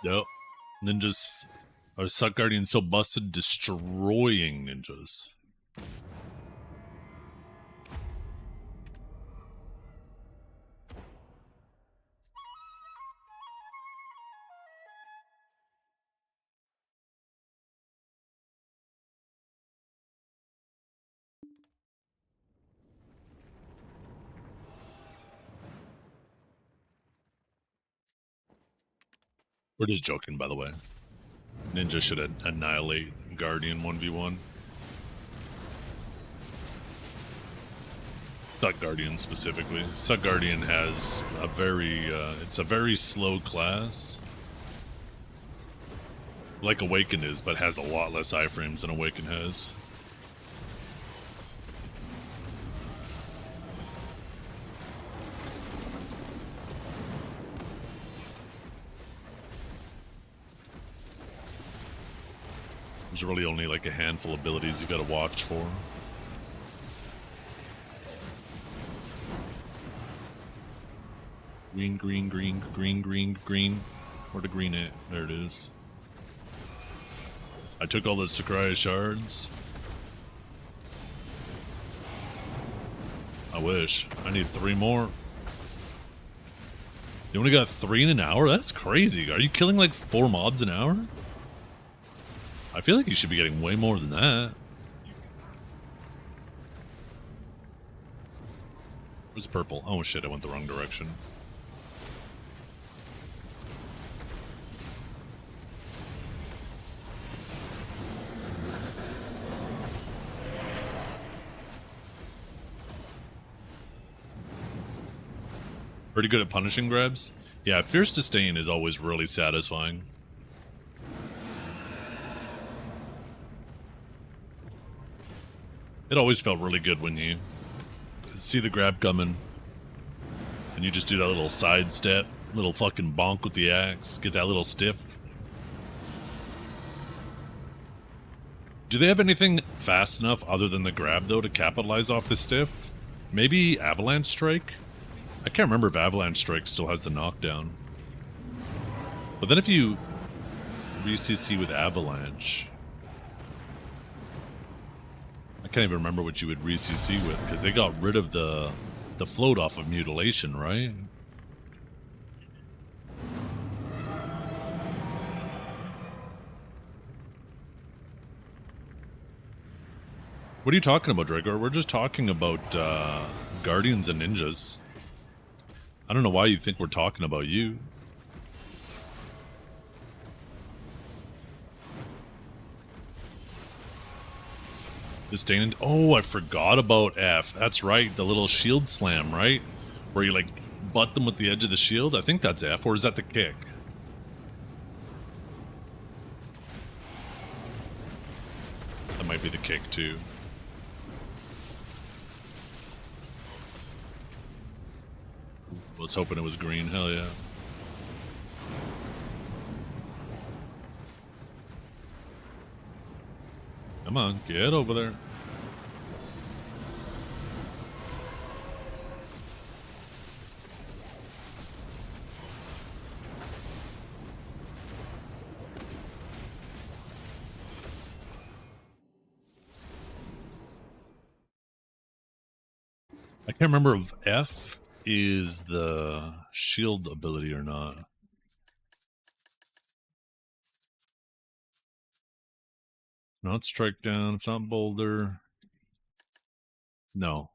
Yep. Ninjas are Suck Guardians so busted, destroying ninjas. We're just joking, by the way. Ninja should annihilate Guardian 1v1. Stuck Guardian specifically. Stuck Guardian has a very, it's a very slow class. Like Awaken is, but has a lot less iframes than Awaken has. There's really only like a handful of abilities you gotta watch for. Green, green, green, green, green, green. Where the green at? There it is. I took all the Sakurai shards. I wish. I need 3 more. You only got 3 in an hour? That's crazy. Are you killing like 4 mobs an hour? I feel like you should be getting way more than that. Where's purple? Oh shit, I went the wrong direction. Pretty good at punishing grabs. Yeah, Fierce Disdain is always really satisfying. It always felt really good when you see the grab coming and you just do that little sidestep, little fucking bonk with the axe, get that little stiff. Do they have anything fast enough other than the grab, though, to capitalize off the stiff? Maybe Avalanche Strike? I can't remember if Avalanche Strike still has the knockdown. But then if you re-CC with Avalanche... I can't even remember what you would re-CC with, because they got rid of the float off of Mutilation, right? What are you talking about, Dragor? We're just talking about Guardians and Ninjas. I don't know why you think we're talking about you. Disdain. Oh, I forgot about F. That's right, the little shield slam, right? Where you, like, butt them with the edge of the shield? I think that's F, or is that the kick? That might be the kick, too. Was hoping it was green. Hell yeah. Come on, get over there. I can't remember if F is the shield ability or not. It's not strike down, it's not boulder. No.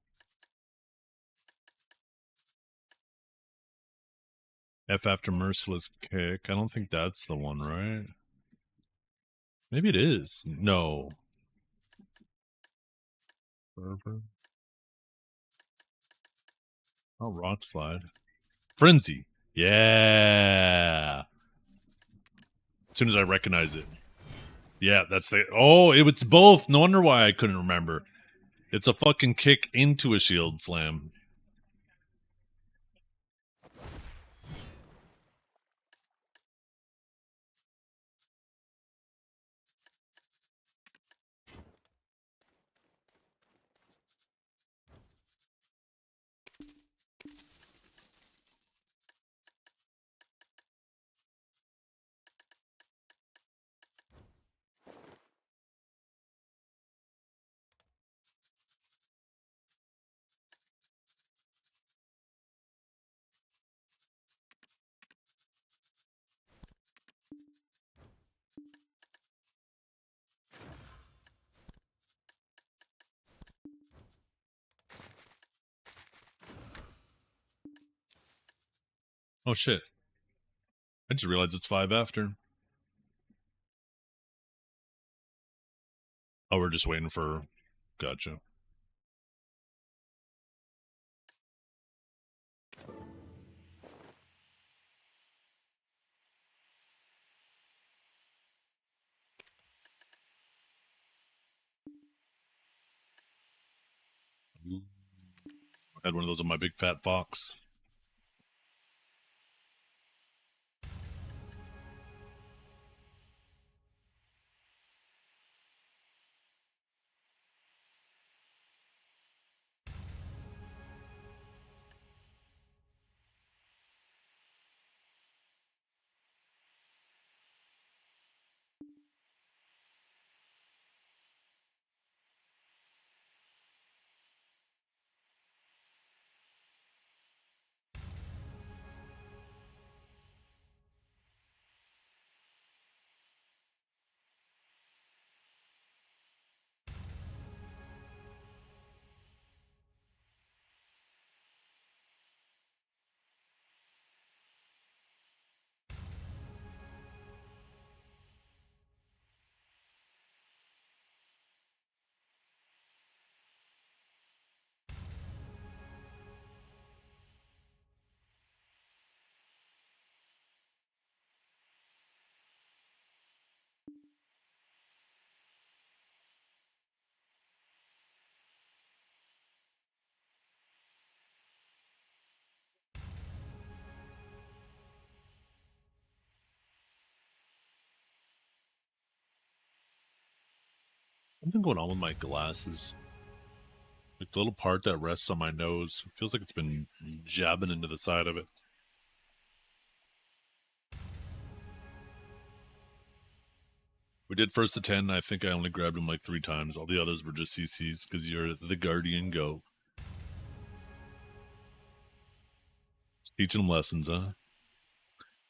F after merciless kick. I don't think that's the one, right? Maybe it is. No. Fervor. Oh, rock slide. Frenzy. Yeah. As soon as I recognize it. Yeah, that's the... Oh, it's both. No wonder why I couldn't remember. It's a fucking kick into a shield slam. Oh shit. I just realized it's 5 after. Oh, we're just waiting for... Gotcha. I had one of those on my big fat fox. Something going on with my glasses. Like the little part that rests on my nose feels like it's been jabbing into the side of it. We did first to 10. I think I only grabbed him like 3 times. All the others were just CCs because you're the Guardian Go. Teaching them lessons, huh?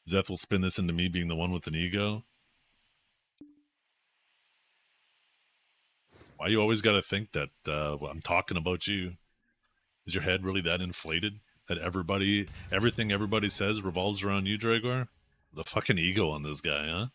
Zeph will spin this into me being the one with an ego. Why you always got to think that I'm talking about you? Is your head really that inflated that everything everybody says revolves around you, Dragor? The fucking ego on this guy, huh?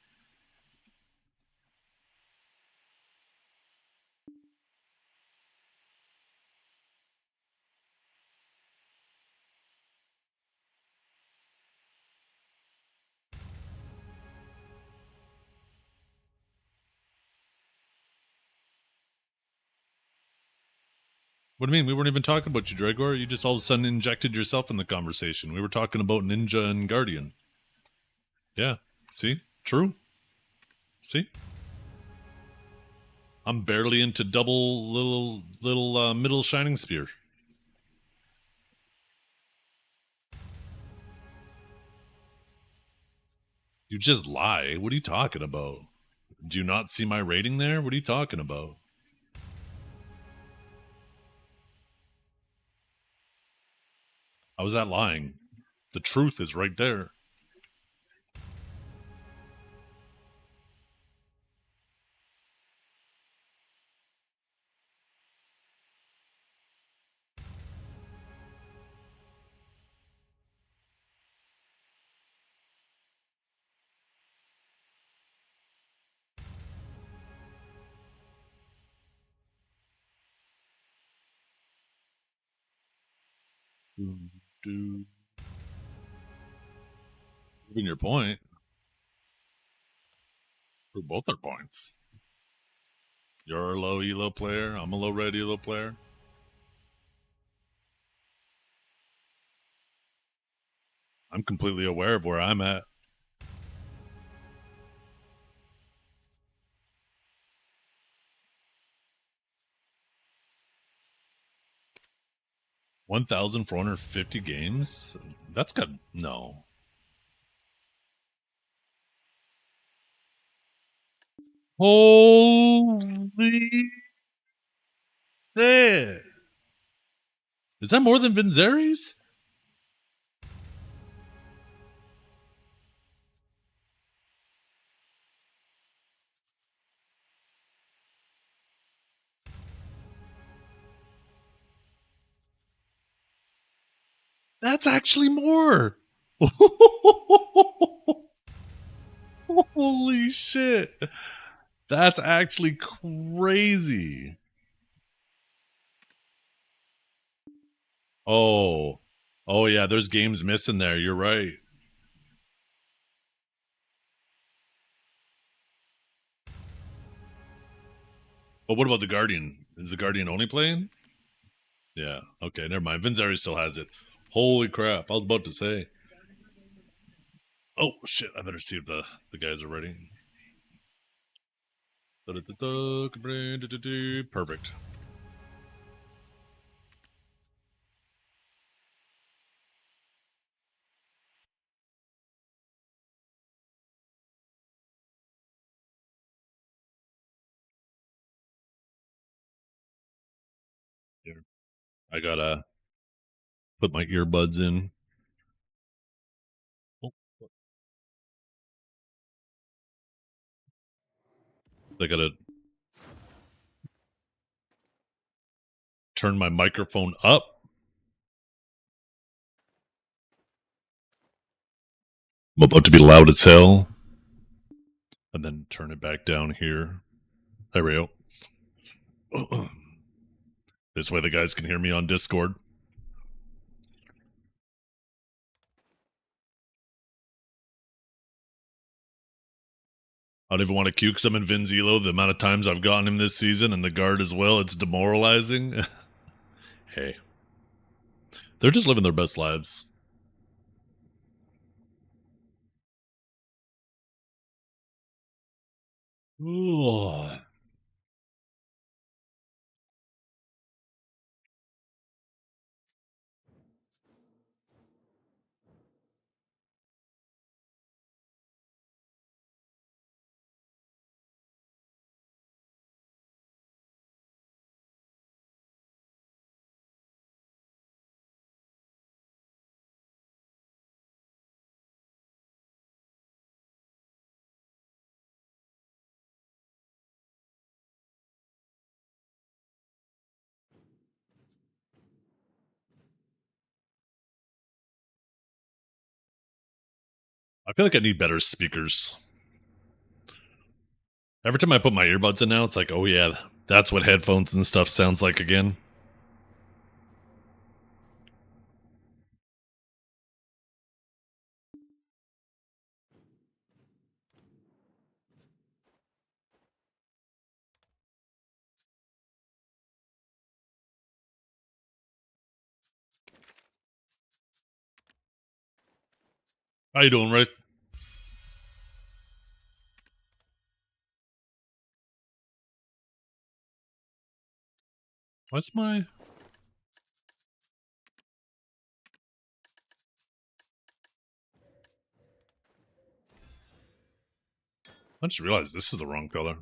What do you mean? We weren't even talking about you, Dragor. You just all of a sudden injected yourself in the conversation. We were talking about Ninja and Guardian. Yeah. See? True. See? I'm barely into double little middle shining spear. You just lie. What are you talking about? Do you not see my rating there? What are you talking about? How was that lying? The truth is right there. Proving your point. For both our points. You're a low elo player. I'm a low red elo player. I'm completely aware of where I'm at. $1,450 games? That's got no. Holy shit. Is that more than Vinzeri's? That's actually more. Holy shit. That's actually crazy. Oh. Oh, yeah, there's games missing there. You're right. But what about the Guardian? Is the Guardian only playing? Yeah. Okay, never mind. Vinzeri still has it. Holy crap. I was about to say. Oh, shit. I better see if the guys are ready. Perfect. Here. I gotta put my earbuds in. Oh, I gotta turn my microphone up. I'm about to be loud as hell. And then turn it back down here. There we go. This way the guys can hear me on Discord. I don't even want to cue because I'm in Vinzilo. The amount of times I've gotten him this season and the guard as well, it's demoralizing. Hey. They're just living their best lives. Ooh. I feel like I need better speakers. Every time I put my earbuds in now, it's like, oh yeah, that's what headphones and stuff sounds like again. How you doing, Ray? What's my... I just realized this is the wrong color.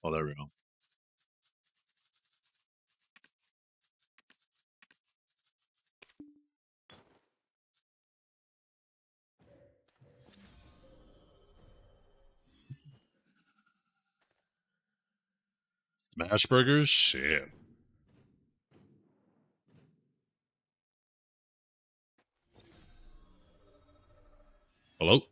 Oh, there we go. Smash burgers? Shit. Hello?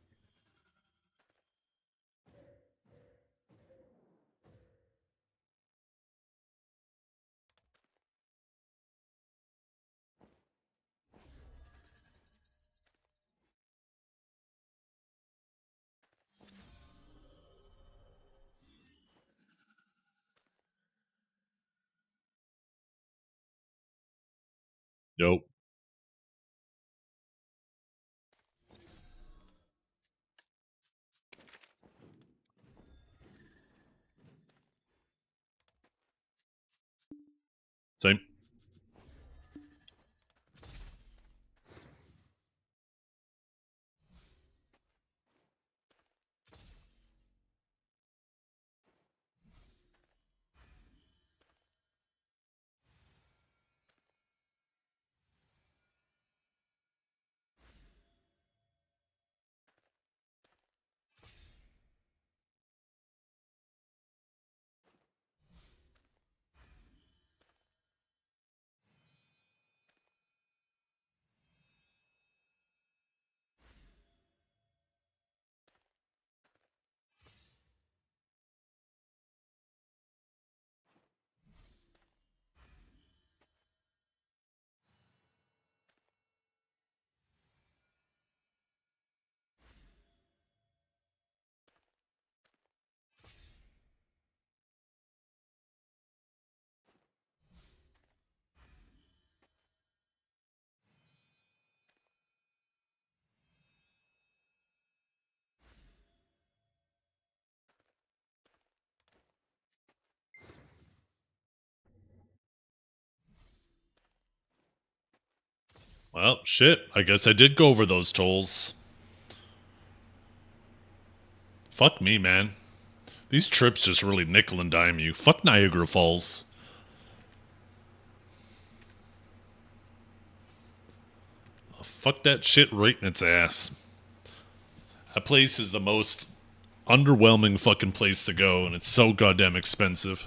Nope. Same. Well, shit. I guess I did go over those tolls. Fuck me, man. These trips just really nickel and dime you. Fuck Niagara Falls. Oh, fuck that shit right in its ass. That place is the most underwhelming fucking place to go, and it's so goddamn expensive.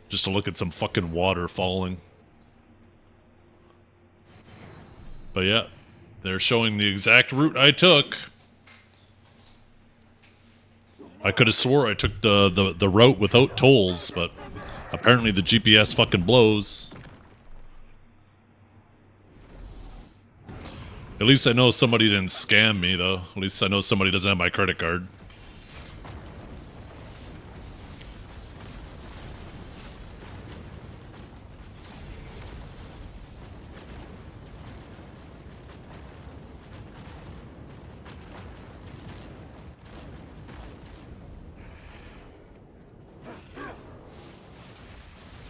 Just to look at some fucking water falling. But yeah, they're showing the exact route I took. I could have swore I took the route without tolls, but apparently the GPS fucking blows. At least I know somebody didn't scam me, though. At least I know somebody doesn't have my credit card.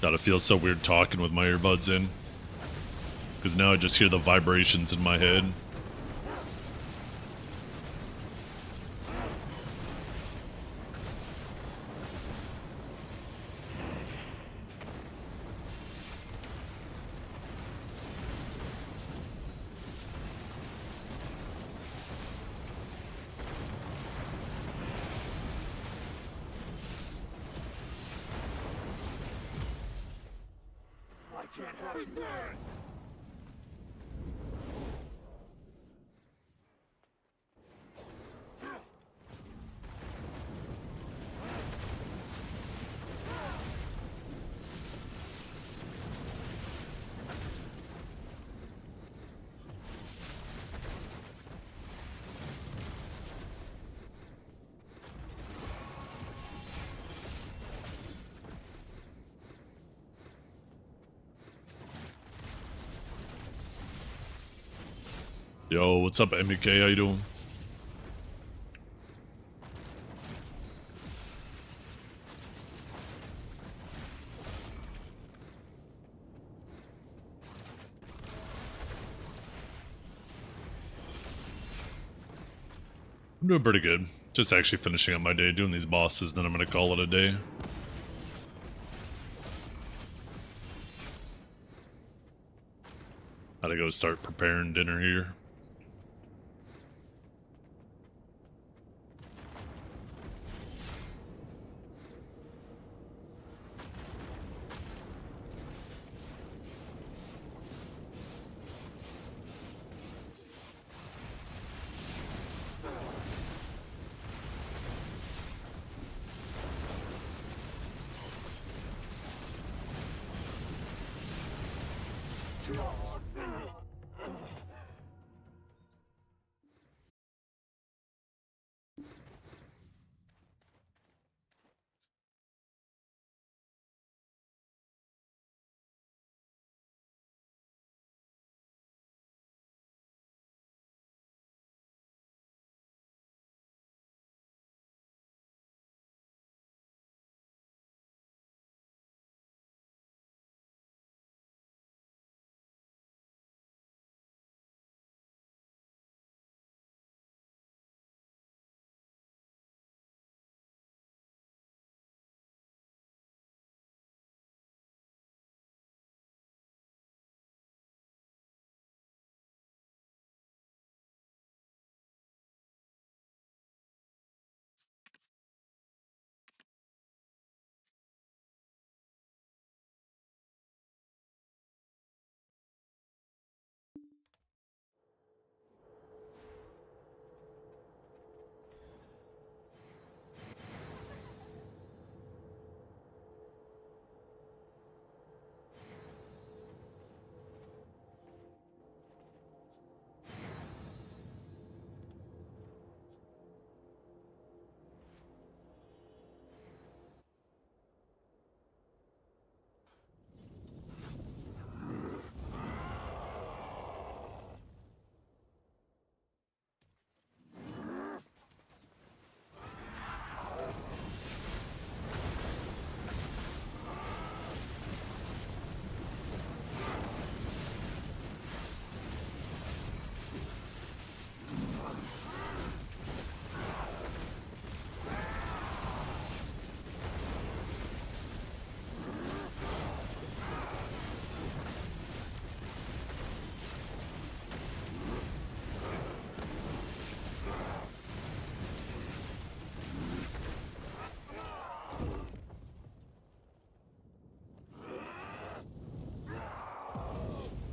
God, it feels so weird talking with my earbuds in. Because now I just hear the vibrations in my head. Yo, what's up, MEK? How you doing? I'm doing pretty good. Just actually finishing up my day, doing these bosses, then I'm gonna call it a day. Gotta go start preparing dinner here.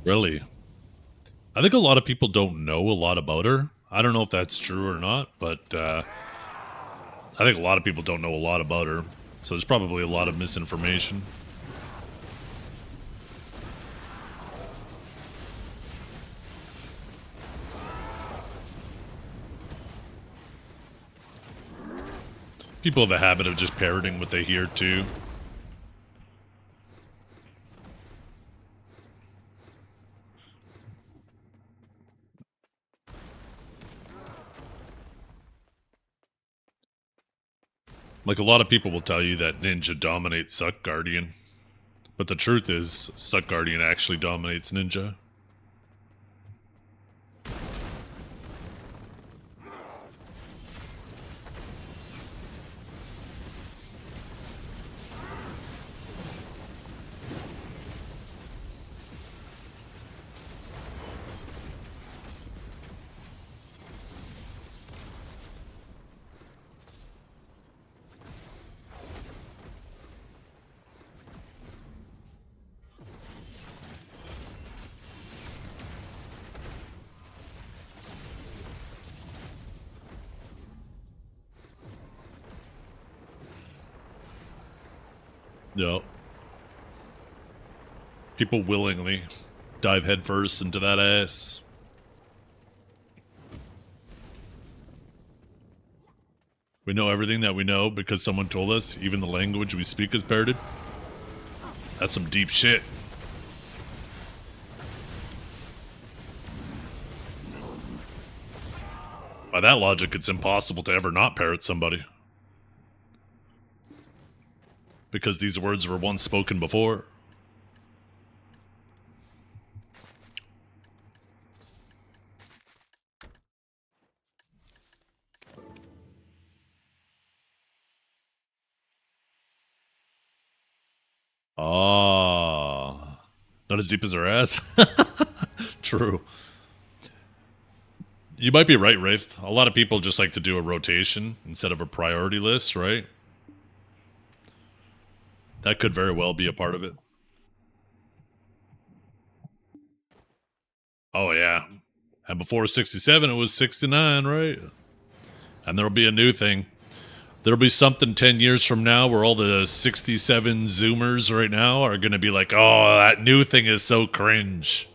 Really? I think a lot of people don't know a lot about her. I don't know if that's true or not, but I think a lot of people don't know a lot about her. So there's probably a lot of misinformation. People have a habit of just parroting what they hear too. Like, a lot of people will tell you that Ninja dominates Suck Guardian. But the truth is, Suck Guardian actually dominates Ninja. No. People willingly dive headfirst into that ass. We know everything that we know because someone told us, even the language we speak is parroted. That's some deep shit. By that logic, it's impossible to ever not parrot somebody. Because these words were once spoken before. Ah, not as deep as her ass. True. You might be right, Wraith. A lot of people just like to do a rotation instead of a priority list, right? That could very well be a part of it. Oh, yeah. And before 67, it was 69, right? And there'll be a new thing. There'll be something 10 years from now where all the 67 Zoomers right now are going to be like, oh, that new thing is so cringe.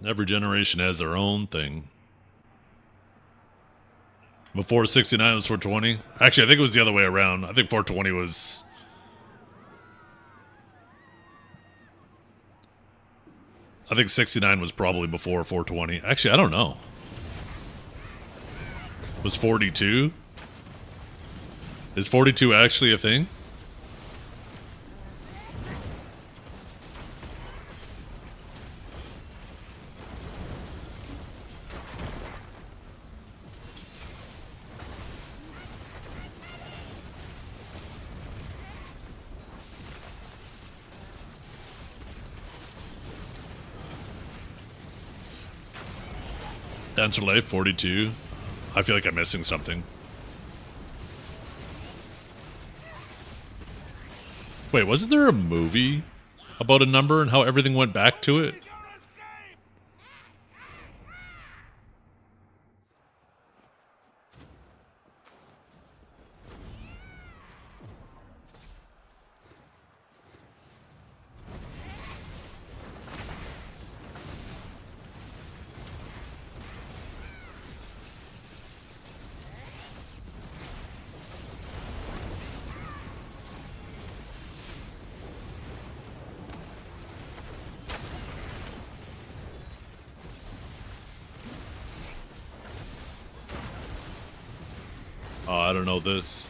Every generation has their own thing. Before 69 was 420. Actually, I think it was the other way around. I think 420 was... I think 69 was probably before 420. Actually, I don't know. Was 42? Is 42 actually a thing? Dancer Life 42. I feel like I'm missing something. Wait, wasn't there a movie about a number and how everything went back to it? Oh, I don't know this.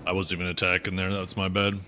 I wasn't even attacking there. That's my bad.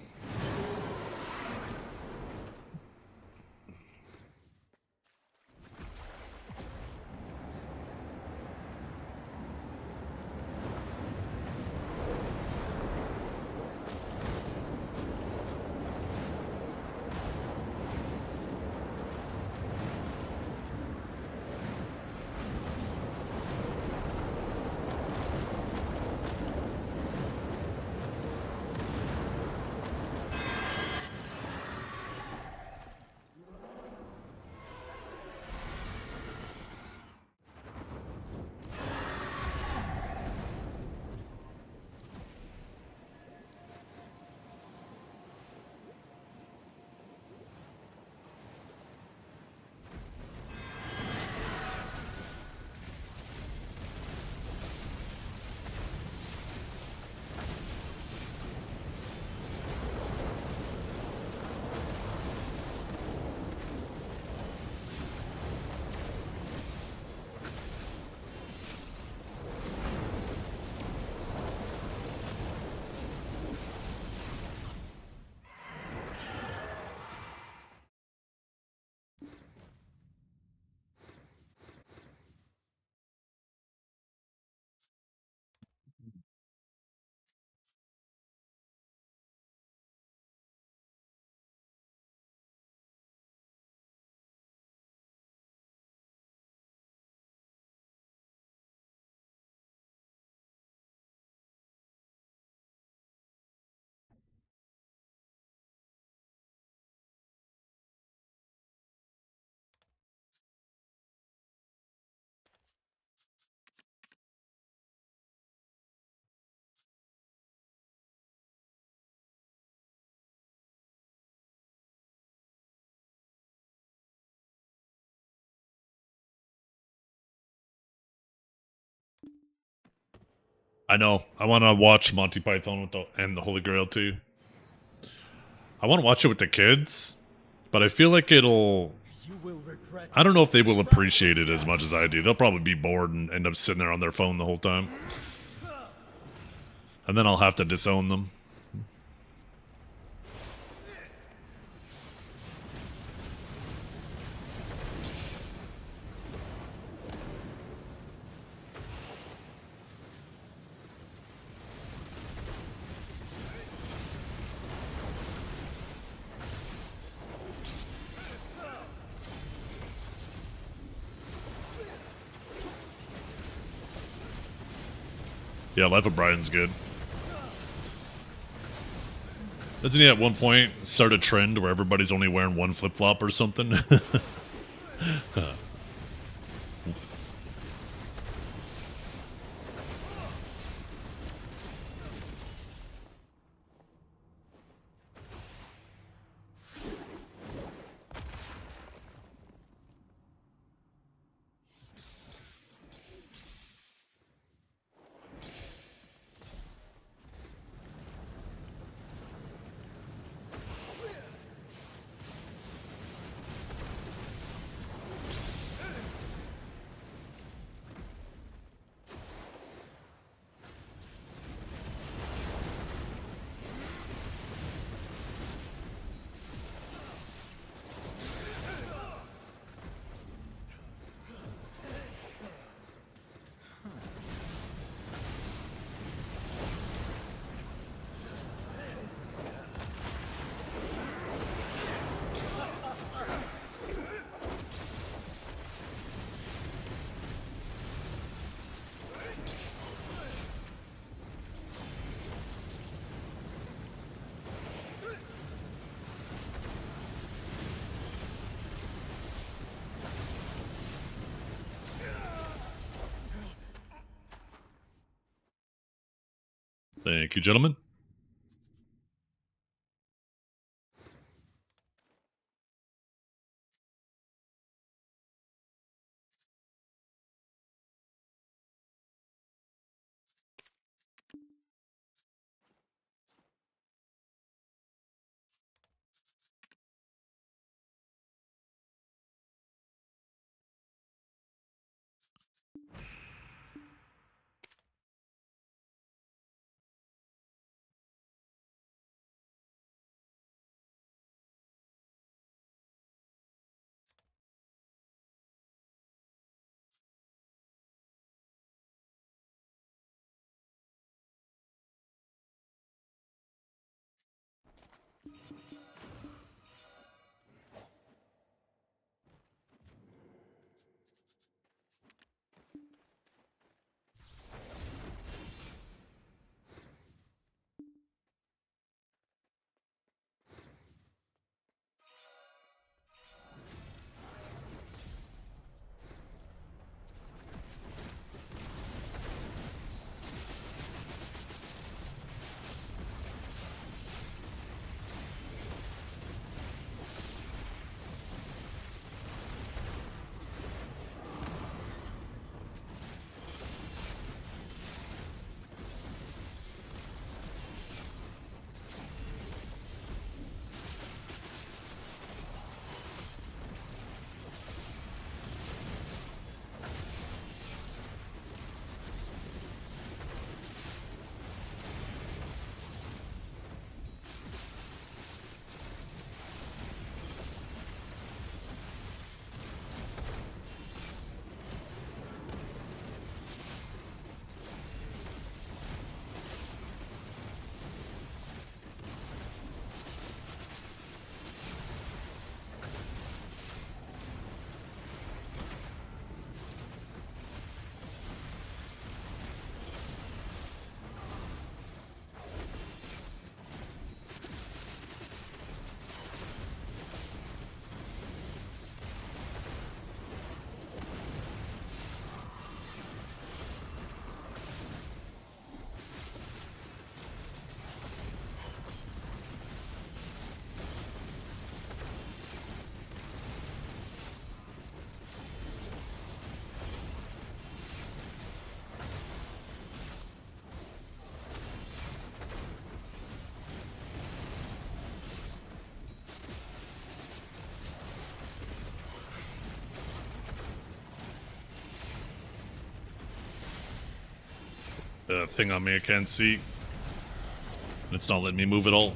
I know. I want to watch Monty Python with and the Holy Grail too. I want to watch it with the kids, but I feel like it'll. I don't know if they will appreciate it as much as I do. They'll probably be bored and end up sitting there on their phone the whole time. And then I'll have to disown them. Yeah, Life of Brian's good. Doesn't he at one point start a trend where everybody's only wearing one flip-flop or something? Thank you, gentlemen. thing on me I can't see. It's not letting me move at all.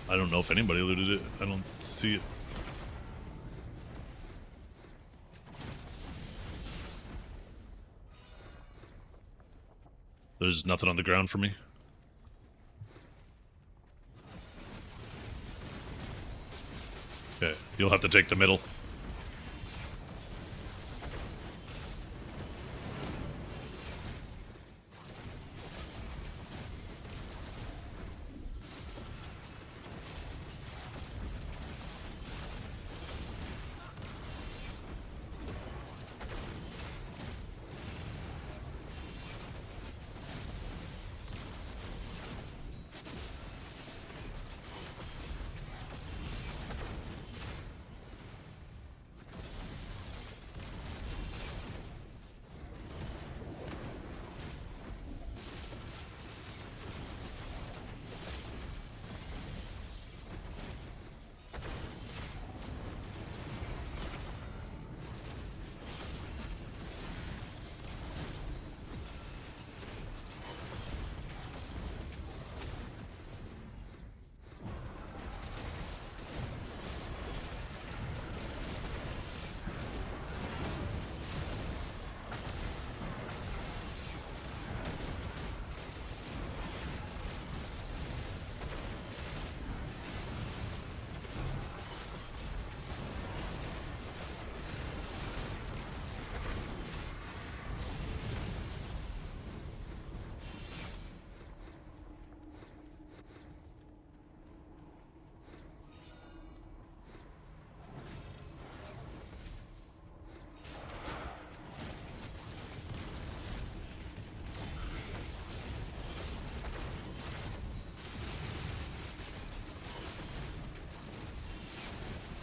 I don't know if anybody looted it. I don't see it. There's nothing on the ground for me. Okay, you'll have to take the middle.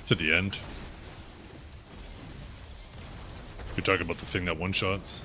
To the end. You're talking about the thing that one-shots?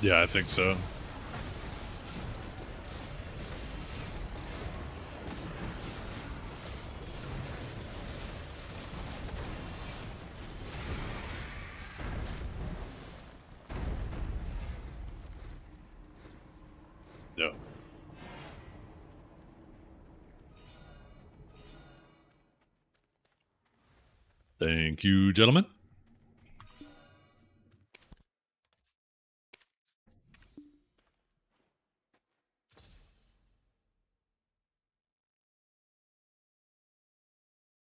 Yeah, I think so. Yeah. Thank you, gentlemen.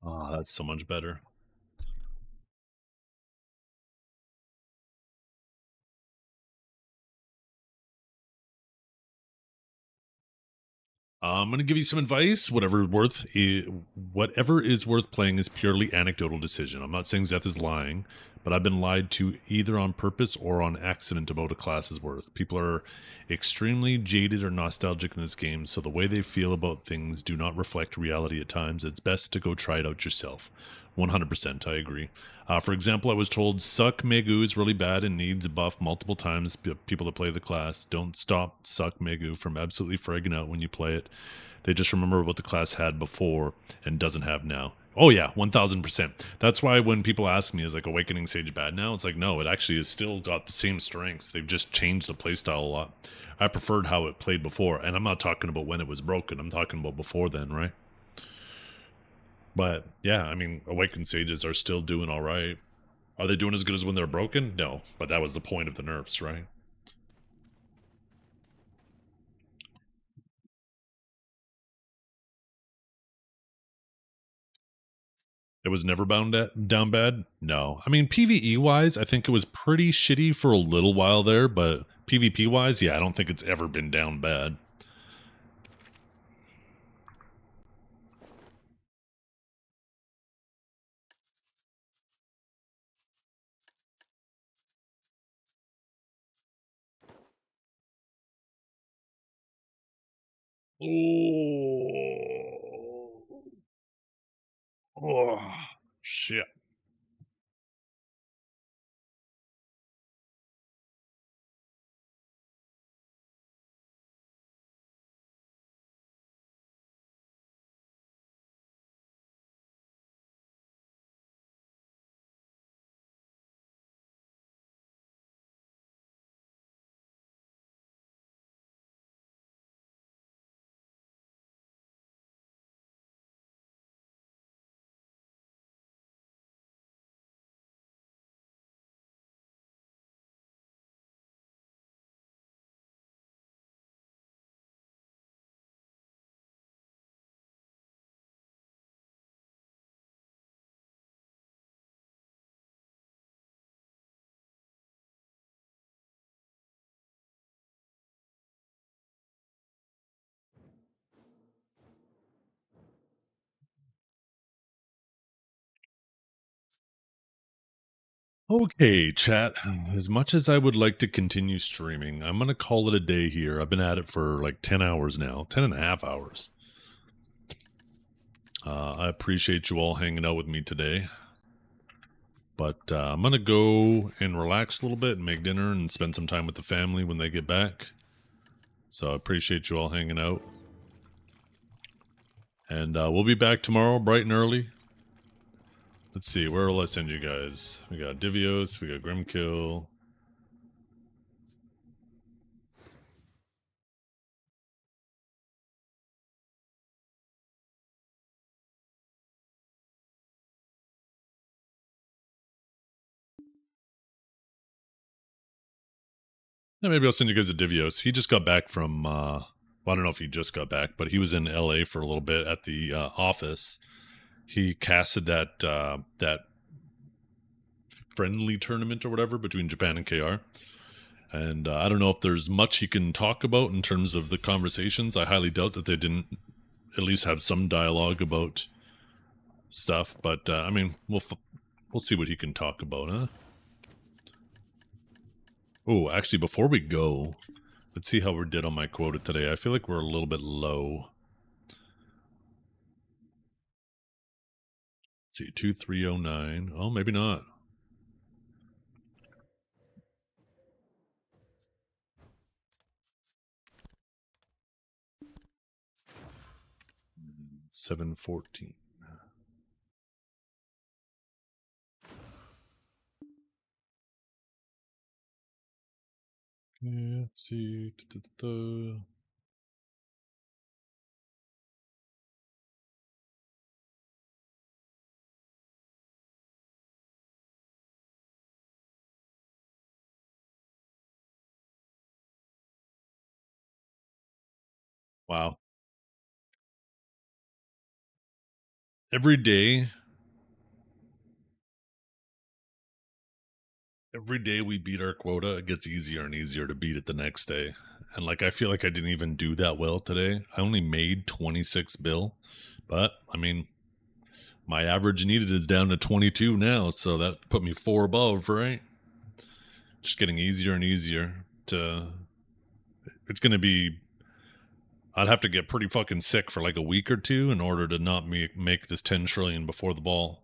Ah, that's so much better. I'm going to give you some advice. Whatever is worth playing is purely anecdotal decision. I'm not saying Zeth is lying, but I've been lied to either on purpose or on accident about a class's worth. People are extremely jaded or nostalgic in this game, so the way they feel about things do not reflect reality at times. It's best to go try it out yourself. 100%, I agree. For example, I was told Suck Megu is really bad and needs a buff multiple times. People that play the class, don't stop Suck Megu from absolutely fragging out when you play it. They just remember what the class had before and doesn't have now. Oh yeah, 1000%. That's why when people ask me, is like Awakening Sage bad now? It's like, no, it actually has still got the same strengths. They've just changed the playstyle a lot. I preferred how it played before, and I'm not talking about when it was broken. I'm talking about before then, right? But yeah, I mean, Awakened Sages are still doing all right. Are they doing as good as when they're broken? No, but that was the point of the nerfs, right? It was never down bad? No. I mean, PvE-wise, I think it was pretty shitty for a little while there, but PvP-wise, yeah, I don't think it's ever been down bad. Oh, shit. Okay, chat. As much as I would like to continue streaming, I'm going to call it a day here. I've been at it for like 10 hours now, 10 and a half hours. I appreciate you all hanging out with me today. But I'm going to go and relax a little bit and make dinner and spend some time with the family when they get back. So I appreciate you all hanging out. And we'll be back tomorrow bright and early. Let's see, where will I send you guys? We got Divios, we got Grimkill. Yeah, maybe I'll send you guys a Divios. He just got back from, well, I don't know if he just got back, but he was in LA for a little bit at the office. He casted that that friendly tournament or whatever between Japan and KR. And I don't know if there's much he can talk about in terms of the conversations. I highly doubt that they didn't at least have some dialogue about stuff. But I mean, we'll see what he can talk about, huh? Oh, actually, before we go, let's see how we did on my quota today. I feel like we're a little bit low. Let's see, 2309. Oh, maybe not. $714. Yeah, let's see. Wow. Every day we beat our quota, it gets easier and easier to beat it the next day. And like, I feel like I didn't even do that well today. I only made 26 bill, but I mean, my average needed is down to 22 now, so that put me 4 above, right? Just getting easier and easier to, it's going to be, I'd have to get pretty fucking sick for like a week or two in order to not make this 10 trillion before the ball.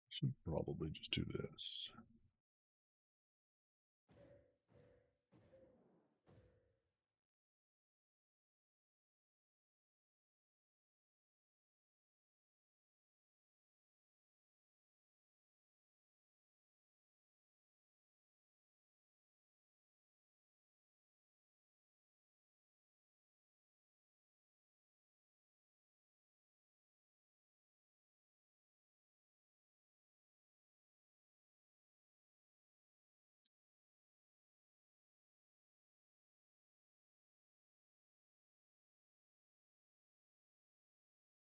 Should probably just do this.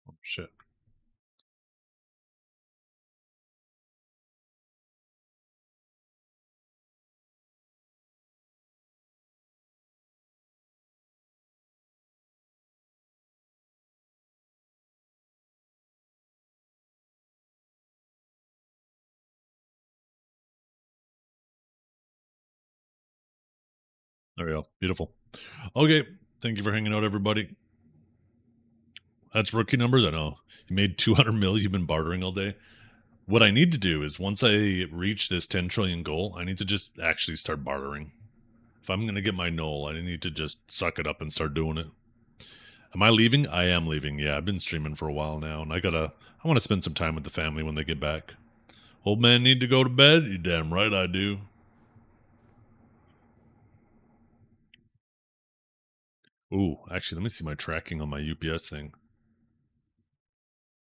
Oh, shit. There we go. Beautiful. Okay. Thank you for hanging out, everybody. That's rookie numbers. I know. You made 200 mil. You've been bartering all day. What I need to do is once I reach this 10 trillion goal, I need to just actually start bartering. If I'm going to get my knoll, I need to just suck it up and start doing it. Am I leaving? I am leaving. Yeah, I've been streaming for a while now, and I want to spend some time with the family when they get back. Old man need to go to bed? You damn right I do. Ooh, actually, let me see my tracking on my UPS thing.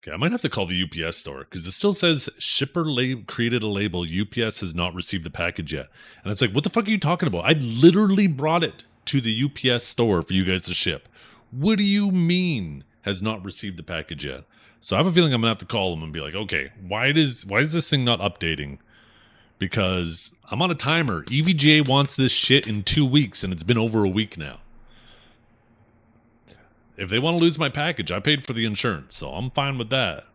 Okay, I might have to call the UPS store because it still says shipper created a label. UPS has not received the package yet. And it's like, what the fuck are you talking about? I literally brought it to the UPS store for you guys to ship. What do you mean has not received the package yet? So I have a feeling I'm gonna have to call them and be like, okay, why is this thing not updating? Because I'm on a timer. EVGA wants this shit in 2 weeks, and it's been over a week now. If they want to lose my package, I paid for the insurance, so I'm fine with that.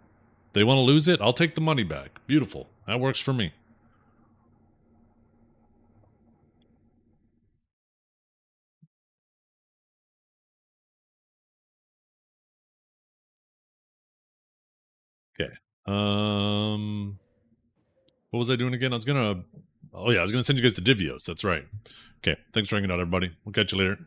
They want to lose it, I'll take the money back. Beautiful. That works for me. Okay. What was I doing again? I was gonna send you guys to Divios. That's right. Okay. Thanks for hanging out, everybody. We'll catch you later.